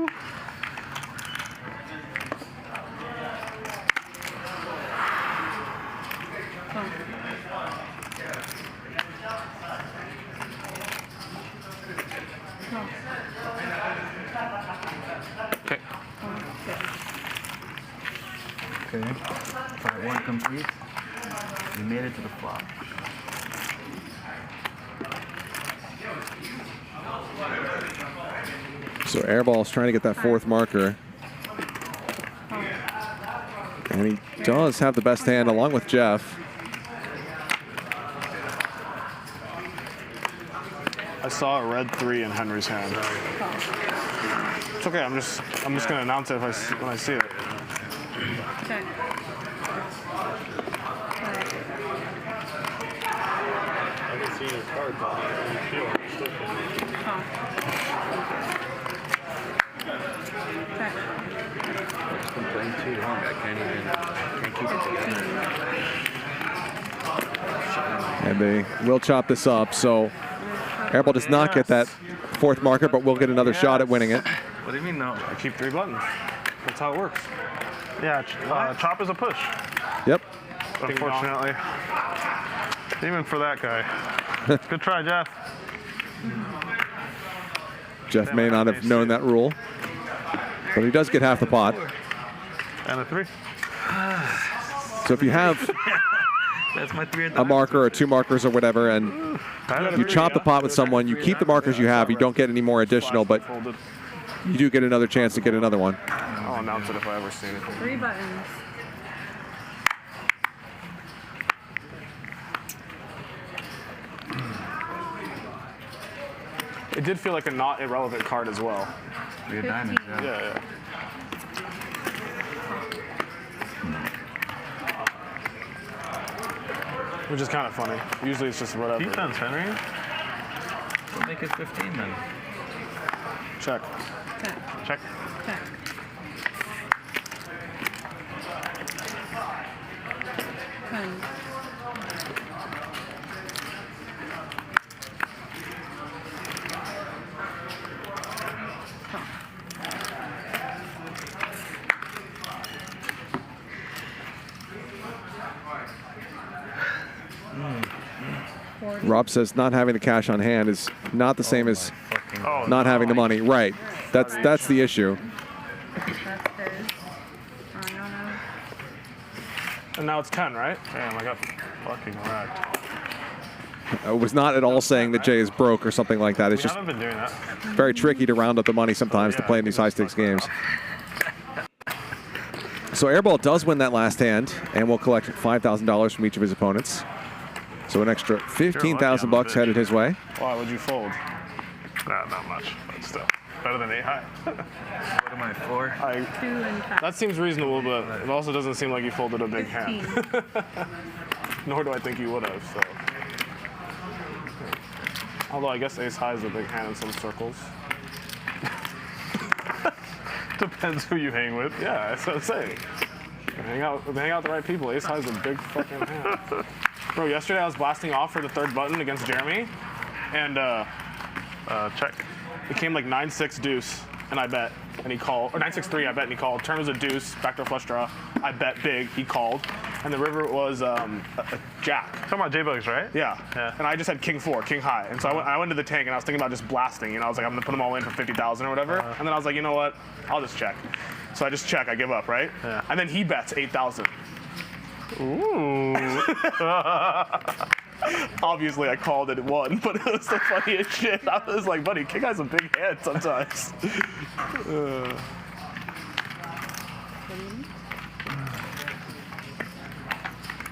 Okay. Okay. Part 1 complete. We made it to the flop. So Airball's trying to get that 4th marker. And he does have the best hand along with Jeff. I saw a red 3 in Henry's hand. It's okay. I'm just gonna announce it when I see it. Okay. I can see your card, but I don't feel it. Still It's been playing too long. I can't keep it together. And they will chop this up. So Airball does not get that 4th marker, but will get another shot at winning it. What do you mean no? I keep 3 buttons. That's how it works. Yeah, chop is a push. Yep. Unfortunately. Even for that guy. Good try, Jeff. Jeff may not have known that rule, but he does get half the pot. And a 3. So if you have That's my 3 a marker or 2 markers or whatever, and you chop the pot with someone, you keep the markers you have, you don't get any more additional, but you do get another chance to get another one. I'll announce it if I ever see it. 3 buttons. It did feel like a not irrelevant card as well. Your diamond, yeah. Yeah. Which is kind of funny. Usually it's just whatever. Defense, Henry. We'll make it 15 then. Check. Check. Check. Check. 10. Rob says not having the cash on hand is not the same as not having the money. Right. That's the issue. That's his. Mariano. And now it's 10, right? Damn, I got fucking wrecked. It was not at all saying that Jay is broke or something like that. It's We just haven't been doing that. very tricky to round up the money sometimes to play in these high-stakes games. So Airball does win that last hand and will collect $5,000 from each of his opponents. So an extra $15,000 headed his way. Why would you fold? Nah, not much, but still. Better than 8 high. What am I for? 2 and 5. That seems reasonable, but it also doesn't seem like you folded a big hand. Nor do I think you would have, so. Although I guess ace high is a big hand in some circles. Depends who you hang with. Yeah, that's what I'm saying. Hang out with the right people. Ace high is a big fucking hand. Bro, yesterday I was blasting off for the 3rd button against Jeremy, and check. It came like 9-6 deuce, and I bet, and he called, or 9-6-3, I bet, and he called. Turn was a deuce, backdoor flush draw. I bet big, he called, and the river was a jack. Talking about J-Bugs, right? Yeah. And I just had king 4, king high, and so I went to the tank, and I was thinking about just blasting. You know, I was like, I'm gonna put them all in for 50,000 or whatever, and then I was like, you know what? I'll just check. So I just check, I give up, right? Yeah. And then he bets 8,000. Ooh. Obviously, I called it 1, but it was the funniest shit. I was like, buddy, king high's a big hand sometimes.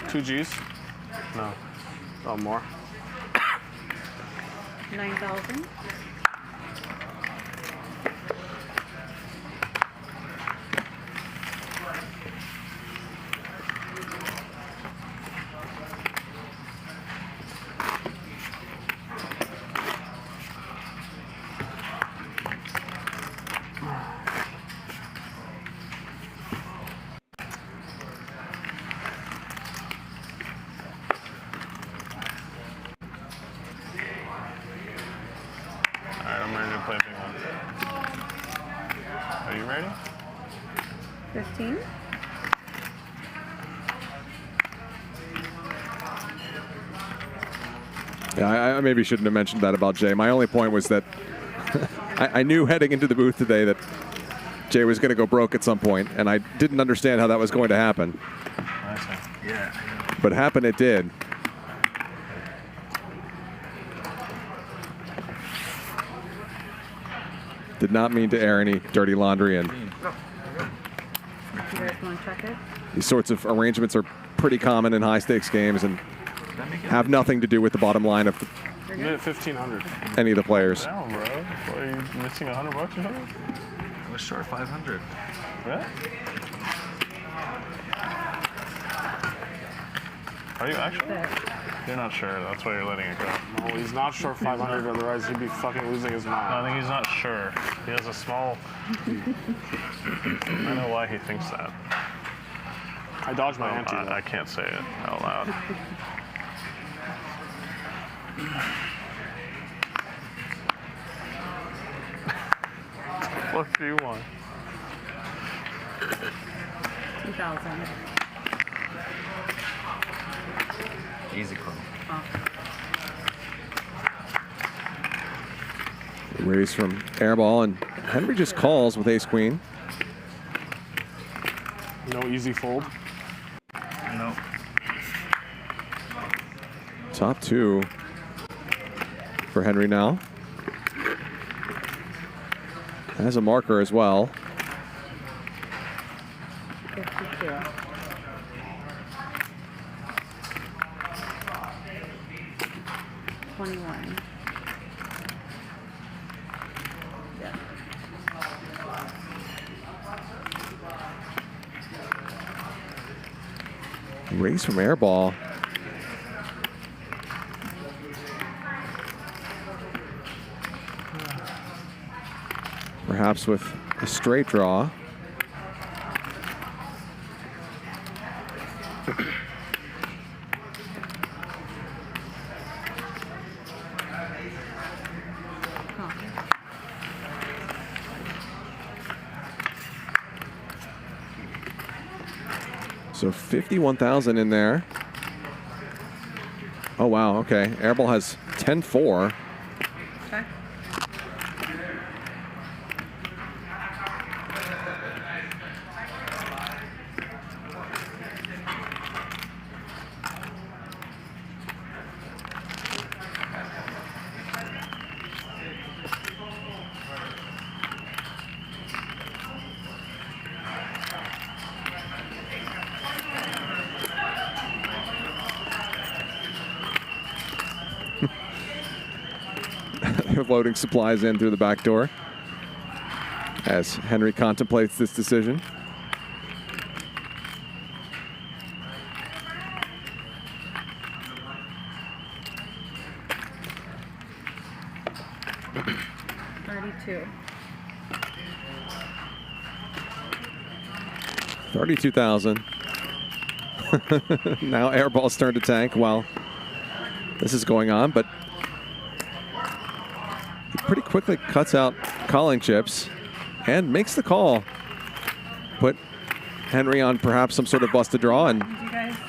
2 G's? No. Oh, more. 9,000. Alright, I'm ready to play a big one. Are you ready? 15. Yeah, I maybe shouldn't have mentioned that about Jay. My only point was that I knew heading into the booth today that Jay was going to go broke at some point, and I didn't understand how that was going to happen. Yeah. But happen it did. Did not mean to air any dirty laundry, and You guys want to check it? these sorts of arrangements are pretty common in high-stakes games and have nothing to do with the bottom line of You made it 1,500. any of the players. Down, bro. What, are you missing $100 or something? I was short 500. Yeah? Are you actually? You're not sure. That's why you're letting it go. No, he's not sure 500, otherwise he'd be fucking losing his mind. No, I think he's not sure. He has a small... I know why he thinks that. I dodged my ante. I can't say it out loud. What do you want? 2,000. Easy call. Raise from Airball, and Henry just calls with ace-queen. No easy fold. No. Top 2 for Henry now. has a marker as well. 52. $21. Yeah. Race from Airball. Perhaps with a straight draw. So 51,000 in there. Oh, wow. Okay. Airball has 10-4. Okay. Loading supplies in through the back door as Henry contemplates this decision. $32. 32,000. Now Airball's turn to tank while this is going on, but he pretty quickly cuts out calling chips and makes the call. Put Henry on perhaps some sort of busted draw and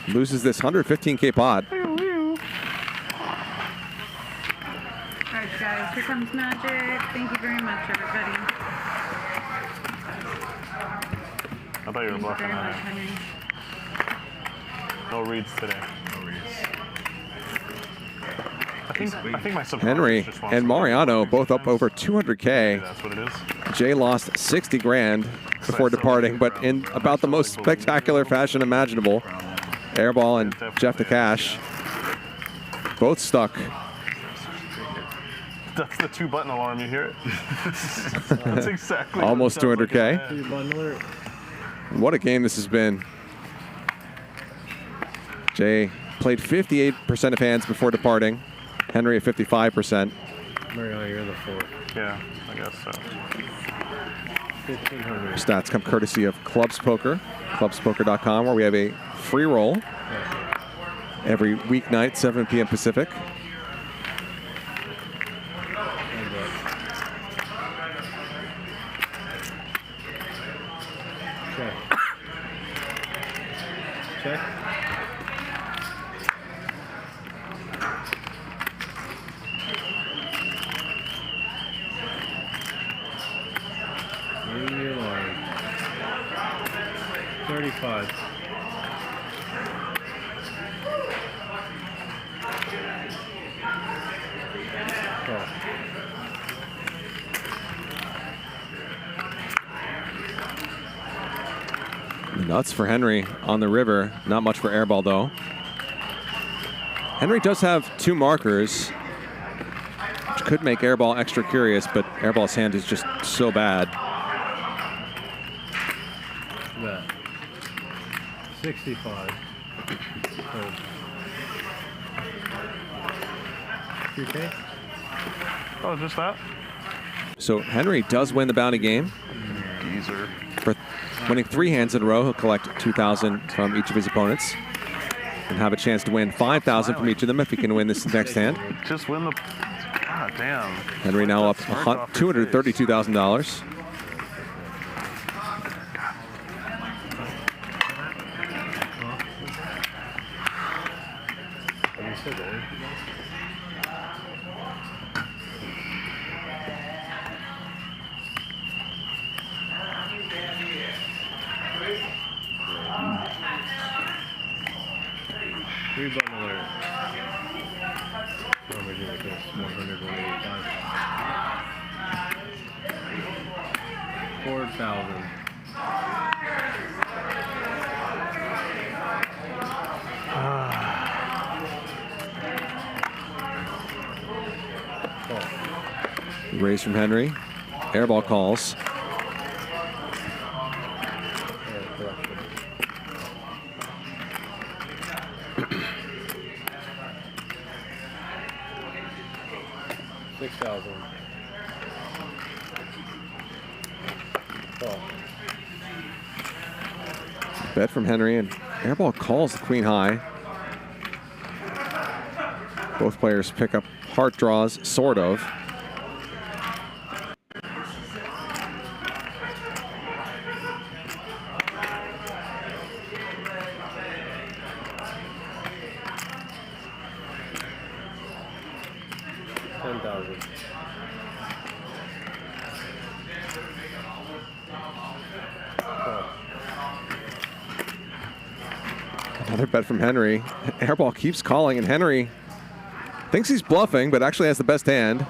loses this 115K pot. All right, guys, here comes magic. Thank you very much, everybody. I thought you were Thank you bluffing very much, on Henry. No reads today. No reads. I think my subconscious Henry just wants and to Mariano both up over 200K. That's what it is. Jay lost 60 grand before departing, but in about the most spectacular fashion imaginable. Airball and Jeff the Cash both stuck. That's the 2-button alarm, you hear it? That's exactly Almost what it sounds like. 200K. 2-button alert. What a game this has been. Jay played 58% of hands before departing. Henry at 55%. Mariano, you're the 4. Yeah, I guess so. 1,500. Stats come courtesy of Clubs Poker, clubspoker.com, where we have a free roll every weeknight, 7 p.m. Pacific. Check. Check. Ring your alarm. 35. Oh. Nuts for Henry on the river. Not much for Airball, though. Henry does have 2 markers, which could make Airball extra curious, but Airball's hand is just so bad. That. 65. Oh. 2K? Oh, just that? So Henry does win the bounty game. Geezer. For winning 3 hands in a row, he'll collect 2,000 from each of his opponents and have a chance to win 5,000 from each of them if he can win this next hand. Just win the... God damn. Henry now up $232,000. Three-button alert. Oh, we're doing this 100, 185. 4,000. Raise from Henry. Airball calls. $6,000. Bet from Henry, and Airball calls the queen high. Both players pick up heart draws, sort of. $10,000. Another bet from Henry. Airball keeps calling, and Henry thinks he's bluffing, but actually has the best hand.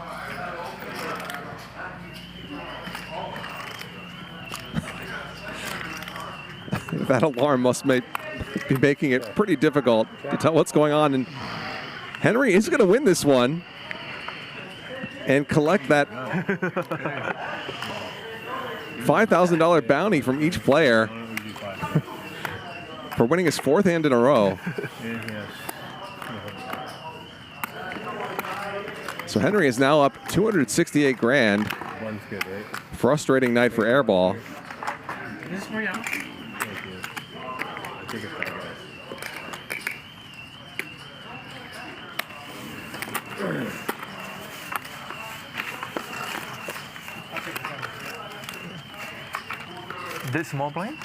That alarm must be making it pretty difficult to tell what's going on. And Henry is going to win this one and collect that $5,000 bounty from each player for winning his 4th hand in a row. So Henry is now up 268 grand. One's good, right? Frustrating night for Airball. This is Mariano. Thank you. I think it's that, guys. This small blind?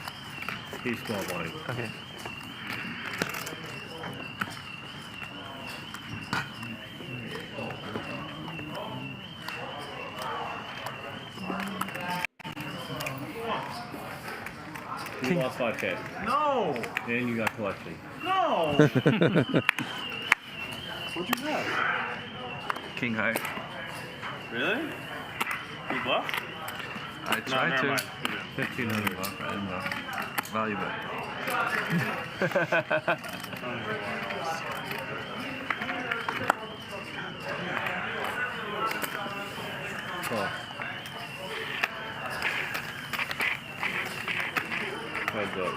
He's small blind. Okay. You lost 5K. No! And you got collection. No! What'd you have? King high. Really? You bluffed? I tried to. 1,500. Value bet. Cool. Heads up.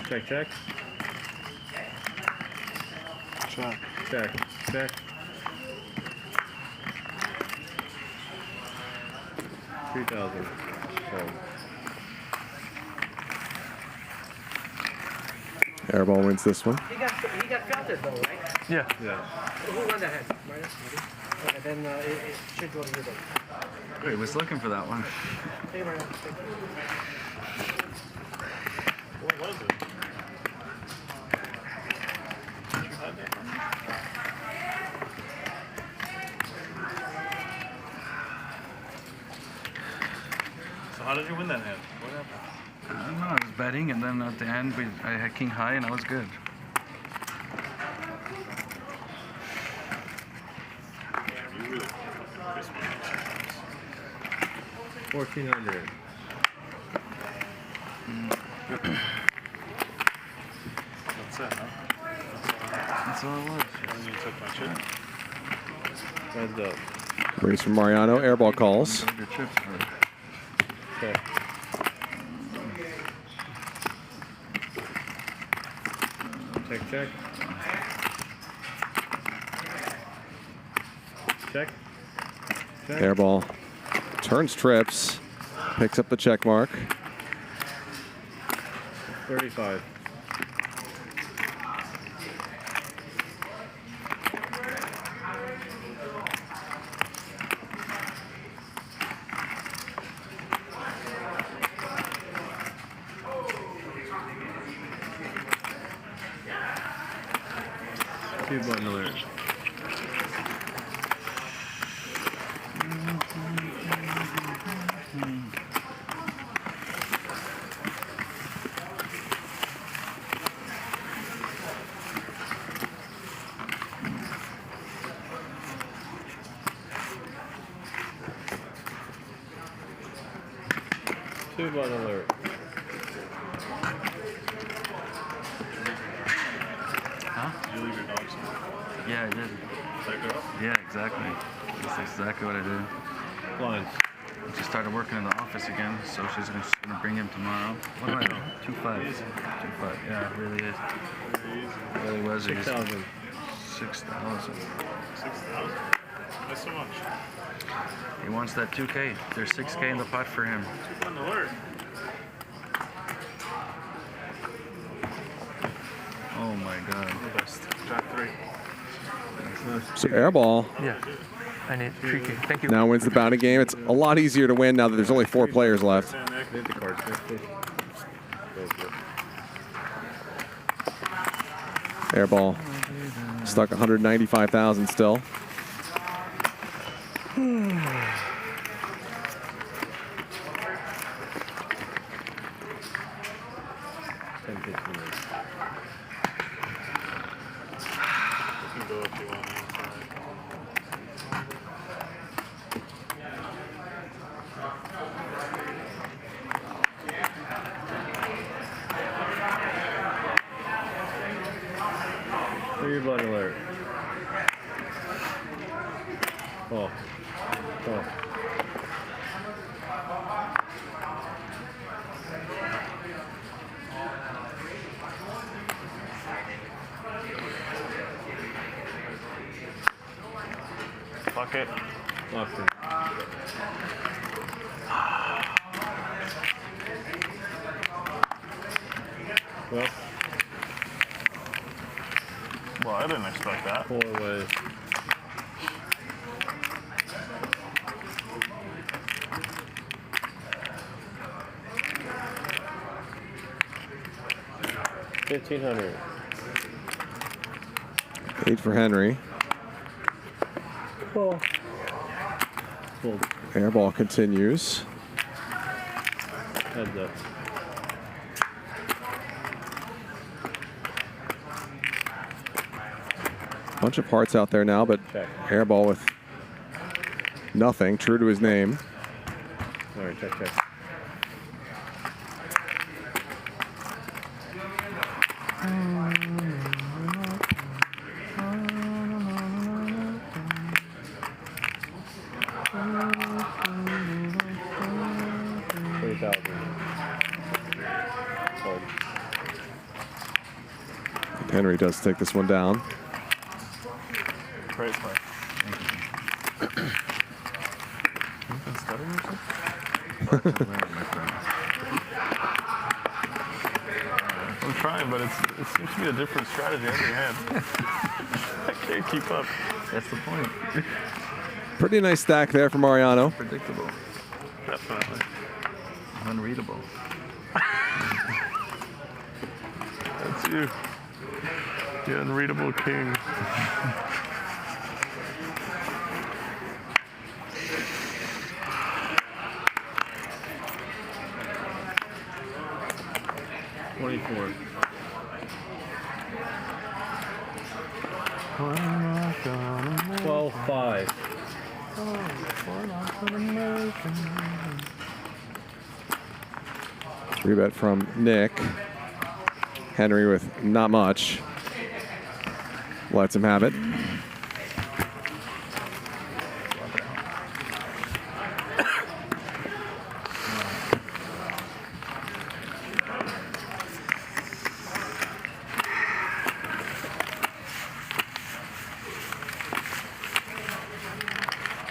Check, check. Check. Check, check. 3,000. Airball wins this one. He got felted though, right? Yeah. Yeah. Who won that hand? Mariano? Okay, then it should go to you then. Wait, was looking for that one. Hey, Mariano. Thank you. What was it? So how did you win that hand? What happened? I don't know, I was betting, and then at the end, I had king high, and I was good. $1,400. That's it, huh? That's all it was. And you took my chip. Heads up. Raise from Mariano. Airball calls. Your chips for Okay. Check, check. Check. Check. Airball turns trips, picks up the check mark. 35. Two button alert. Mute button alert. Huh? Did you leave your dogs? Yeah, I did. That girl? Yeah, exactly. That's exactly what I did. Blind. She started working in the office again, so she's gonna bring him tomorrow. What am I doing? 2.5. 2.5. Yeah, it really is. It really was. 6,000. 6,000. 6,000? That's so much. He wants that 2K. There's 6K in the pot for him. 2 on alert. Oh my God. The best. Jack 3. So Airball Yeah. I need 3K. Thank you. now wins the bounty game. It's a lot easier to win now that there's only 4 players left. Hit the cards. Airball stuck 195,000 still. You can go if you want. Mute button alert. Oh. Oh. Fuck it. Locked in. Well. Well, I didn't expect that. 4 ways. $1,500. 8 for Henry. Well. Fold. Airball continues. Heads up. Bunch of hearts out there now, but Check. Airball with nothing, true to his name. All right, check, check. Henry does take this one down. Great play. I'm trying, but it seems to be a different strategy every hand. I can't keep up. That's the point. Pretty nice stack there for Mariano. Predictable. Definitely. Unreadable. That's you. The unreadable king. $24. $12.5. Three bet from Nick. Henry with not much. Lets him have it.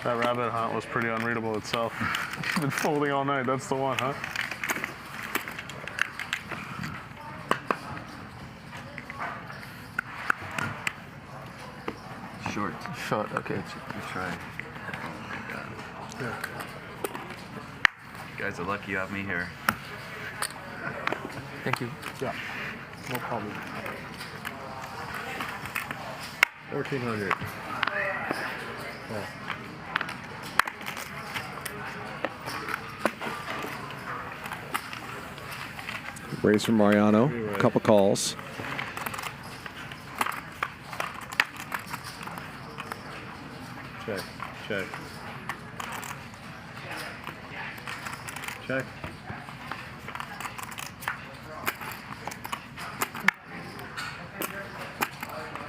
That rabbit hunt was pretty unreadable itself. Been folding all night. That's the one, huh? Short. Short, okay. Good try. Oh my God. Yeah. You guys are lucky you have me here. Thank you. Yeah. No problem. 1,400. Oh. Raise from Mariano. A couple calls. Check, check. Check.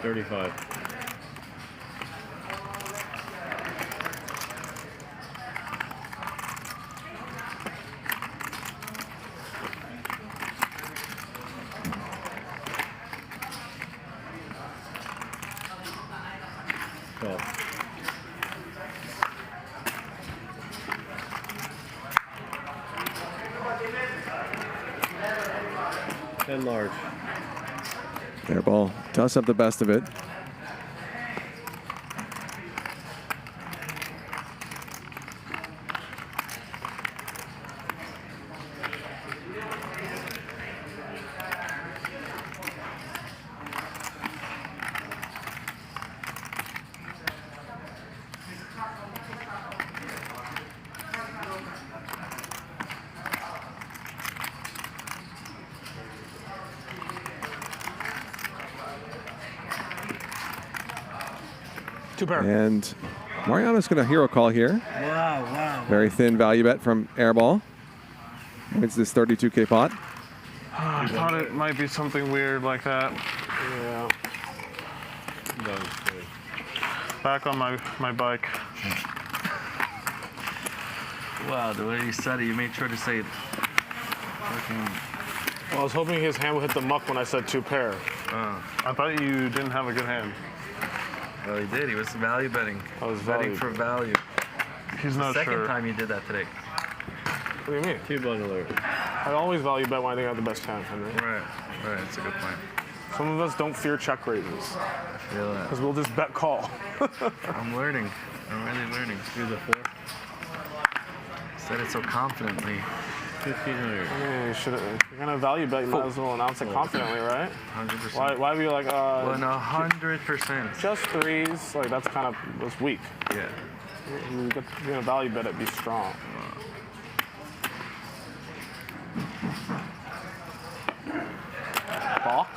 35. Cool. 10 large. Airball does have the best of it. And Mariano's going to hero call here. Wow, wow. Very thin value bet from Airball. Wins this 32K pot. I thought it might be something weird like that. Yeah. Back on my bike. Wow, the way you said it, you made sure to say it. Fucking. Well, I was hoping his hand would hit the muck when I said 2 pair. I thought you didn't have a good hand. Well, he did. He was value betting. I was betting for value. He's not the second sure. time you did that today. What do you mean? 2-button alert. I always value bet when I think I have the best hand, Henry. Right, right. That's a good point. Some of us don't fear check raises. I feel that. Because we'll just bet call. I'm learning. I'm really learning. Here's a 4. Said it so confidently. 1500. I mean, if you're gonna value bet, you might as well announce it confidently, right? 100%. Why be like, 100%. Just 3s? Like, that's kind of, that's weak. Yeah. You're gonna value bet it, be strong. Balk?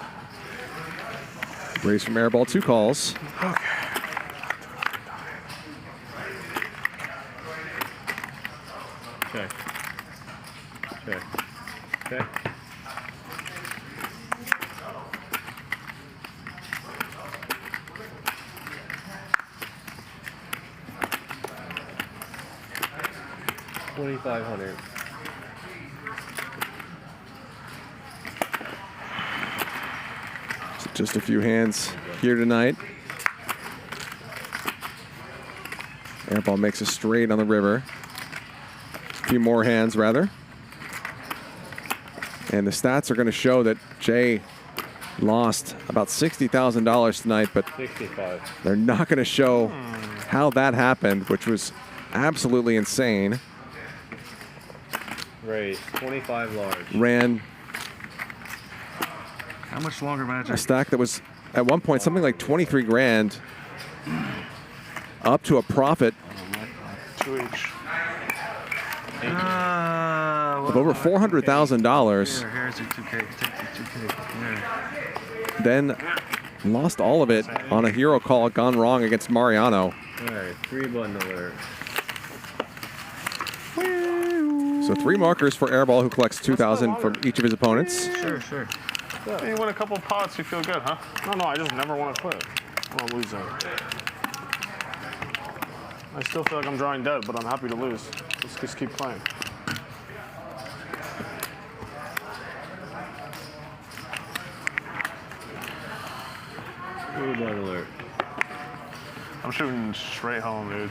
Raise from Airball, 2 calls. Okay. Check. Check. Check. $2,500. So just a few hands here tonight. Airball makes a straight on the river. A few more hands, rather. And the stats are going to show that Jae lost about $60,000 tonight, but 65. they're not going to show how that happened, which was absolutely insane. Raise 25 large. Ran How much longer, Magic? a stack that was at one point something like 23 grand up to a profit 2 each. of over $400,000. Here's your 2K. Take the 2K. Yeah. Then lost all of it on a hero call gone wrong against Mariano. All right, 3-button alert. So 3 markers for Airball, who collects 2,000 from each of his opponents. Sure, sure. You win a couple pots, you feel good, huh? No, I just never want to quit. I want to lose that. I still feel like I'm drawing dead, but I'm happy to lose. Let's just keep playing. Alert. I'm shooting straight home, dude.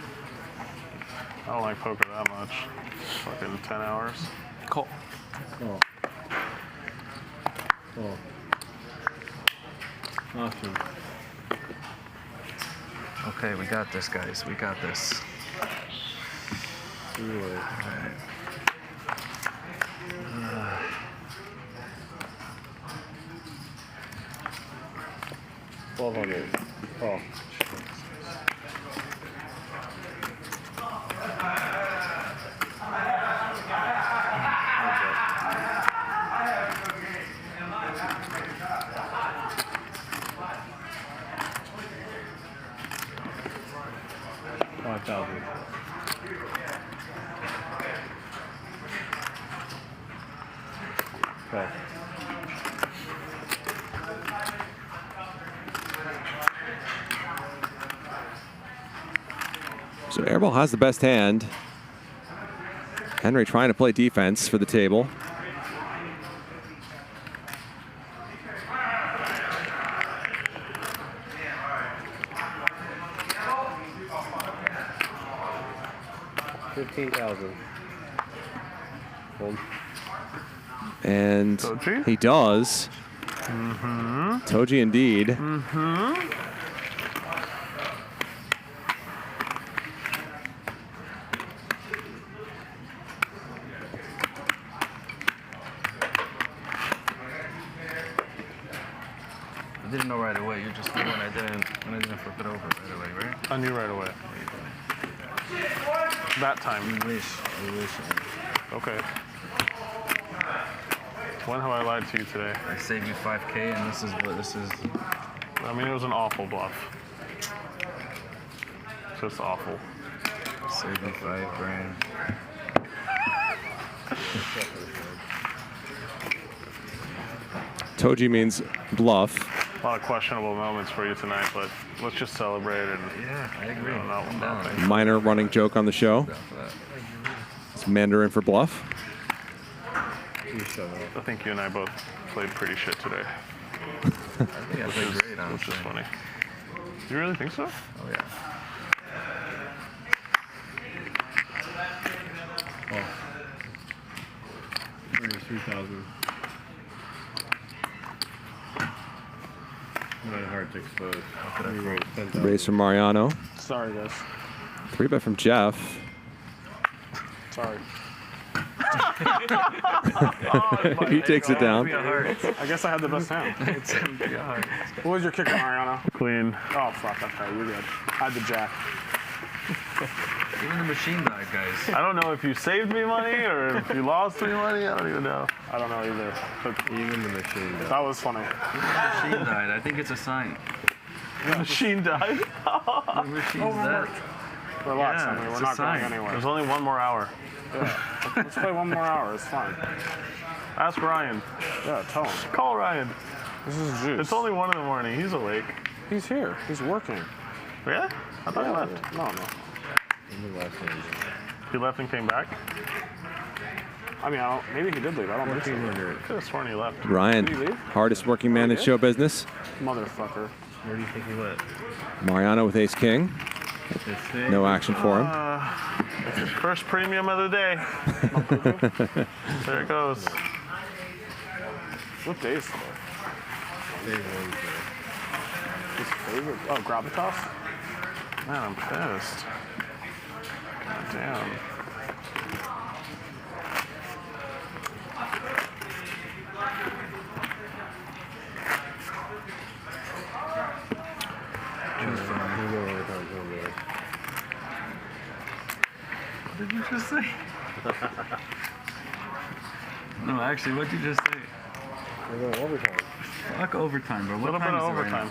I don't like poker that much. Fucking 10 hours. Cool. Call. Call. Option. Okay, we got this, guys. We got this. Alright. 1200. Call. $5,000. Okay. So Airball has the best hand. Henry trying to play defense for the table. $15,000. And Toji? he does. Toji indeed. I didn't know right away. You just knew when I didn't flip it over right away, right? I knew right away. That time. You wish. Okay. When have I lied to you today? I saved you 5K, and this is what this is. I mean, it was an awful bluff. Just awful. Saved you 5 grand. Toji means bluff. A lot of questionable moments for you tonight, but let's just celebrate and yeah, I agree. Minor running joke on the show. It's Mandarin for bluff. I think you and I both played pretty shit today. I think I played great, honestly. Which is funny. You really think so? Oh, yeah. Oh. 3,000. Not hard to expose. Raise from Mariano. Sorry, guys. 3-bet from Jeff. Sorry. He takes it down. I guess I had the best hand. What was your kicker, Mariano? Queen. Oh, fuck. Okay, you're good. I had the jack. Even the machine died, guys. I don't know if you saved me money or if you lost me money. I don't even know. I don't know either. But even the machine died. That was funny. Even the machine died. I think it's a sign. The machine died? The machine's dead. Relax, Yeah, I mean, it's we're a not sign. going anywhere. There's only one more hour. Yeah. Let's play one more hour. It's fine. Ask Ryan. Yeah, tell him. Call Ryan. This is juice. It's only 1 in the morning. He's awake. He's here. He's working. Yeah? I thought he left. No. He left and came back? I mean, maybe he did leave. I don't think so. I could have sworn he left. Ryan, Did he leave? hardest working man in show business. Motherfucker. Where do you think he went? Mariano with ace king. No action for him. First premium of the day. There it goes. What day is today? His favorite? Oh, Gravitas? Man, I'm pissed. God damn. What did you just say? No, actually, what did you just say? We're going overtime. Fuck overtime, bro. What Little time bit is of it right overtime.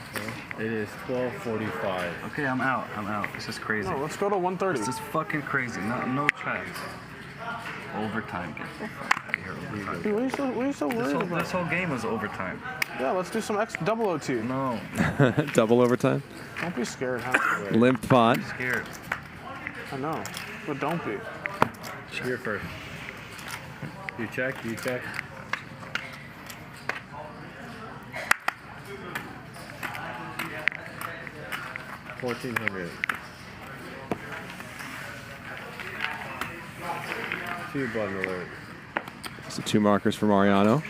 now? It is 12:45. Okay, I'm out. This is crazy. No, let's go to 1:30. This is fucking crazy. No tracks. Overtime. Get the fuck out of here. Overtime. Dude, what are you so worried about? This whole game was overtime. Yeah, let's do some double OT. No. Double overtime. Don't be scared, huh? Limp pot. I'm scared. I know, but don't be. You're first. You check. 1,400. 2 button alert. So 2 markers for Mariano.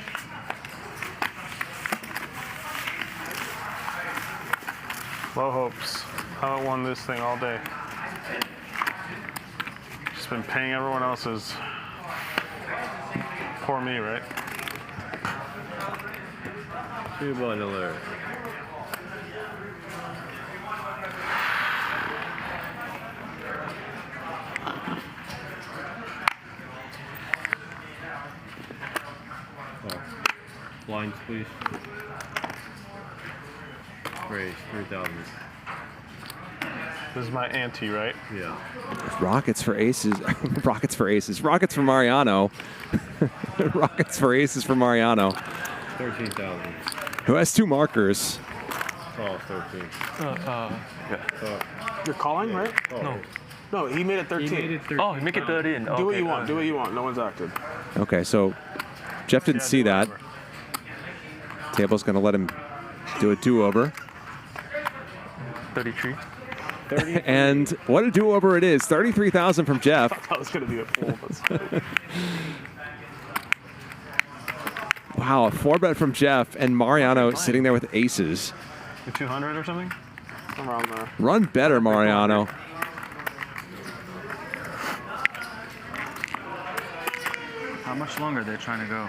Low hopes. Haven't won this thing all day. Just been paying everyone else's. Poor me, right? 2 button alert. Blinds, please. Raise 3,000. This is my ante, right? Yeah. Rockets for aces. Rockets for aces. Rockets for Mariano. Rockets for aces for Mariano. 13,000. Who has 2 markers. Oh, 13. Yeah. You're calling, right? No. No, he made it 13. He made it 13. Oh, he make it 13. Do what you want. Do what you want. No one's acted. Okay, so Jeff didn't see that. Table's going to let him do a do-over. 33. And what a do-over it is. 33,000 from Jeff. That was going to be a full. Wow, a 4-bet from Jeff, and Mariano sitting there with aces. 200 or something? Around there. Run better, Mariano. How much longer are they trying to go?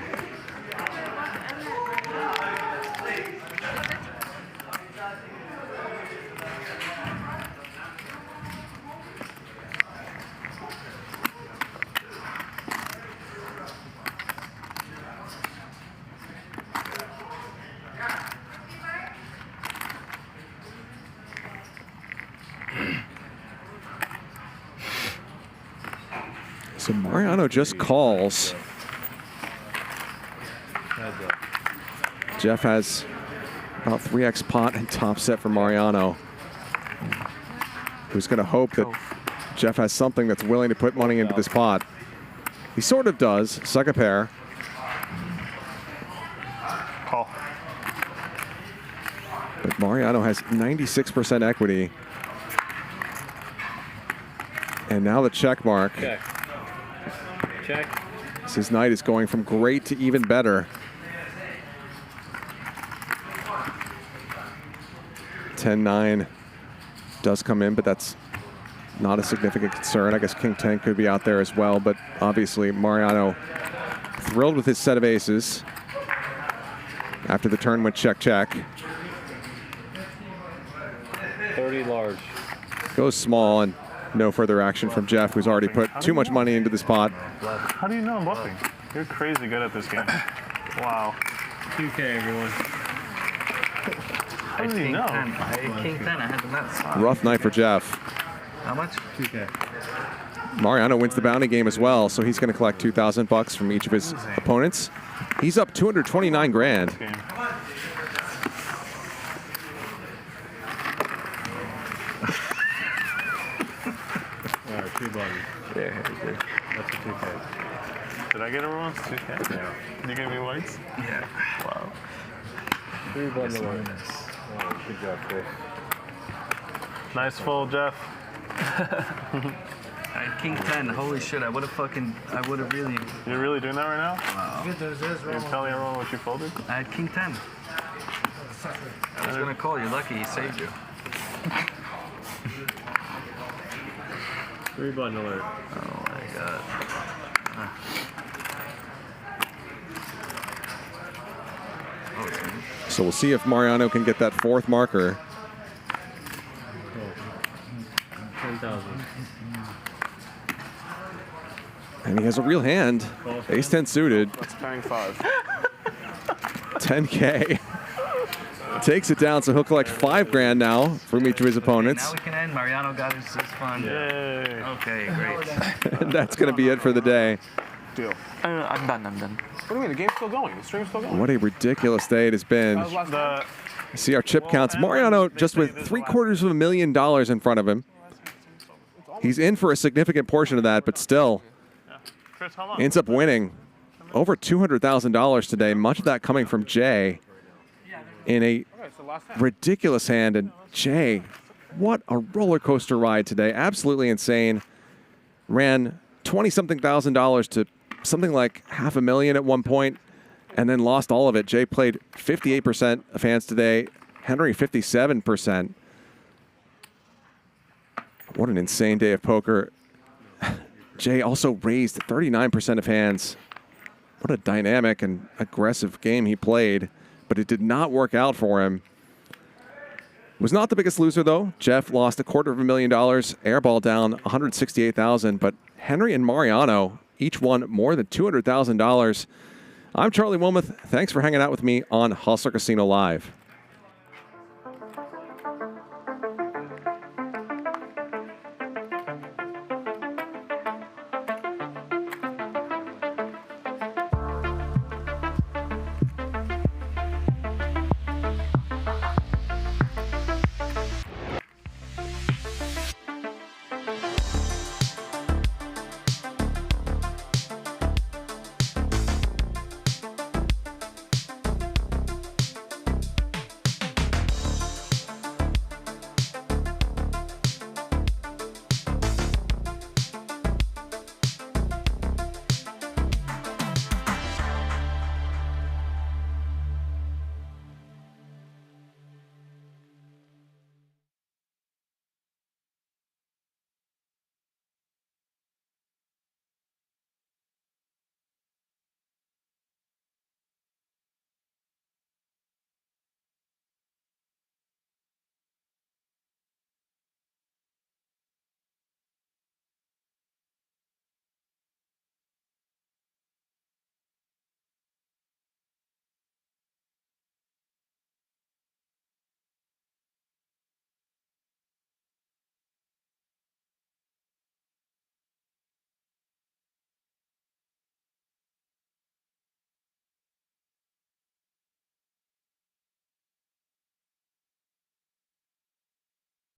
So Mariano just calls. Jeff has about 3x pot and top set for Mariano, who's going to hope that Jeff has something that's willing to put money into this pot. He sort of does. Second pair. Call. But Mariano has 96% equity. And now the check mark. Check. Check. So his night is going from great to even better. 10-9 does come in, but that's not a significant concern. I guess King 10 could be out there as well, but obviously Mariano thrilled with his set of aces after the turn went check, check. 30 large. Goes small and no further action from Jeff, who's already put too much money into this pot. How do you know I'm bluffing? You're crazy good at this game. Wow. 2K, everyone. How do you know? I had King 10. I had the nuts. Rough night for Jeff. How much? 2K. Mariano wins the bounty game as well, so he's going to collect 2,000 bucks from each of his opponents. He's up 229 grand. Alright, 2 buttons. Yeah, that's a 2K. Did I get everyone's 2K? Yeah. You gave me whites? Yeah. Wow. 3 buttons. Oh, good job, Chris. Nice fold, Jeff. I had King 10. Holy shit, I would have really. You're really doing that right now? Wow. You're telling everyone what you folded? I had King 10. I was going to call you. Lucky he saved you. 3 button alert. Oh my god. So we'll see if Mariano can get that fourth marker. 10,000. And he has a real hand. Ace 10 suited. That's paying 5. 10K. Takes it down, so he'll collect 5 grand now from each of his opponents. Now we can end. Mariano got his fun. Yay. Okay, great. And that's going to be it for the day. Deal. I'm done. What do you mean? The game's still going. The stream's still going. What a ridiculous day it has been. See our chip counts. Mariano just with $750,000 in front of him. He's in for a significant portion of that, but still ends up winning over $200,000 today. Much of that coming from Jae in a ridiculous hand. And Jae, what a roller coaster ride today. Absolutely insane. Ran 20-something thousand dollars to something like $500,000 at one point, and then lost all of it. Jae played 58% of hands today. Henry 57%. What an insane day of poker. Jae also raised 39% of hands. What a dynamic and aggressive game he played, but it did not work out for him. Was not the biggest loser, though. Jeff lost $250,000. Airball down $168,000, but Henry and Mariano each won more than $200,000. I'm Charlie Wilmoth. Thanks for hanging out with me on Hustler Casino Live.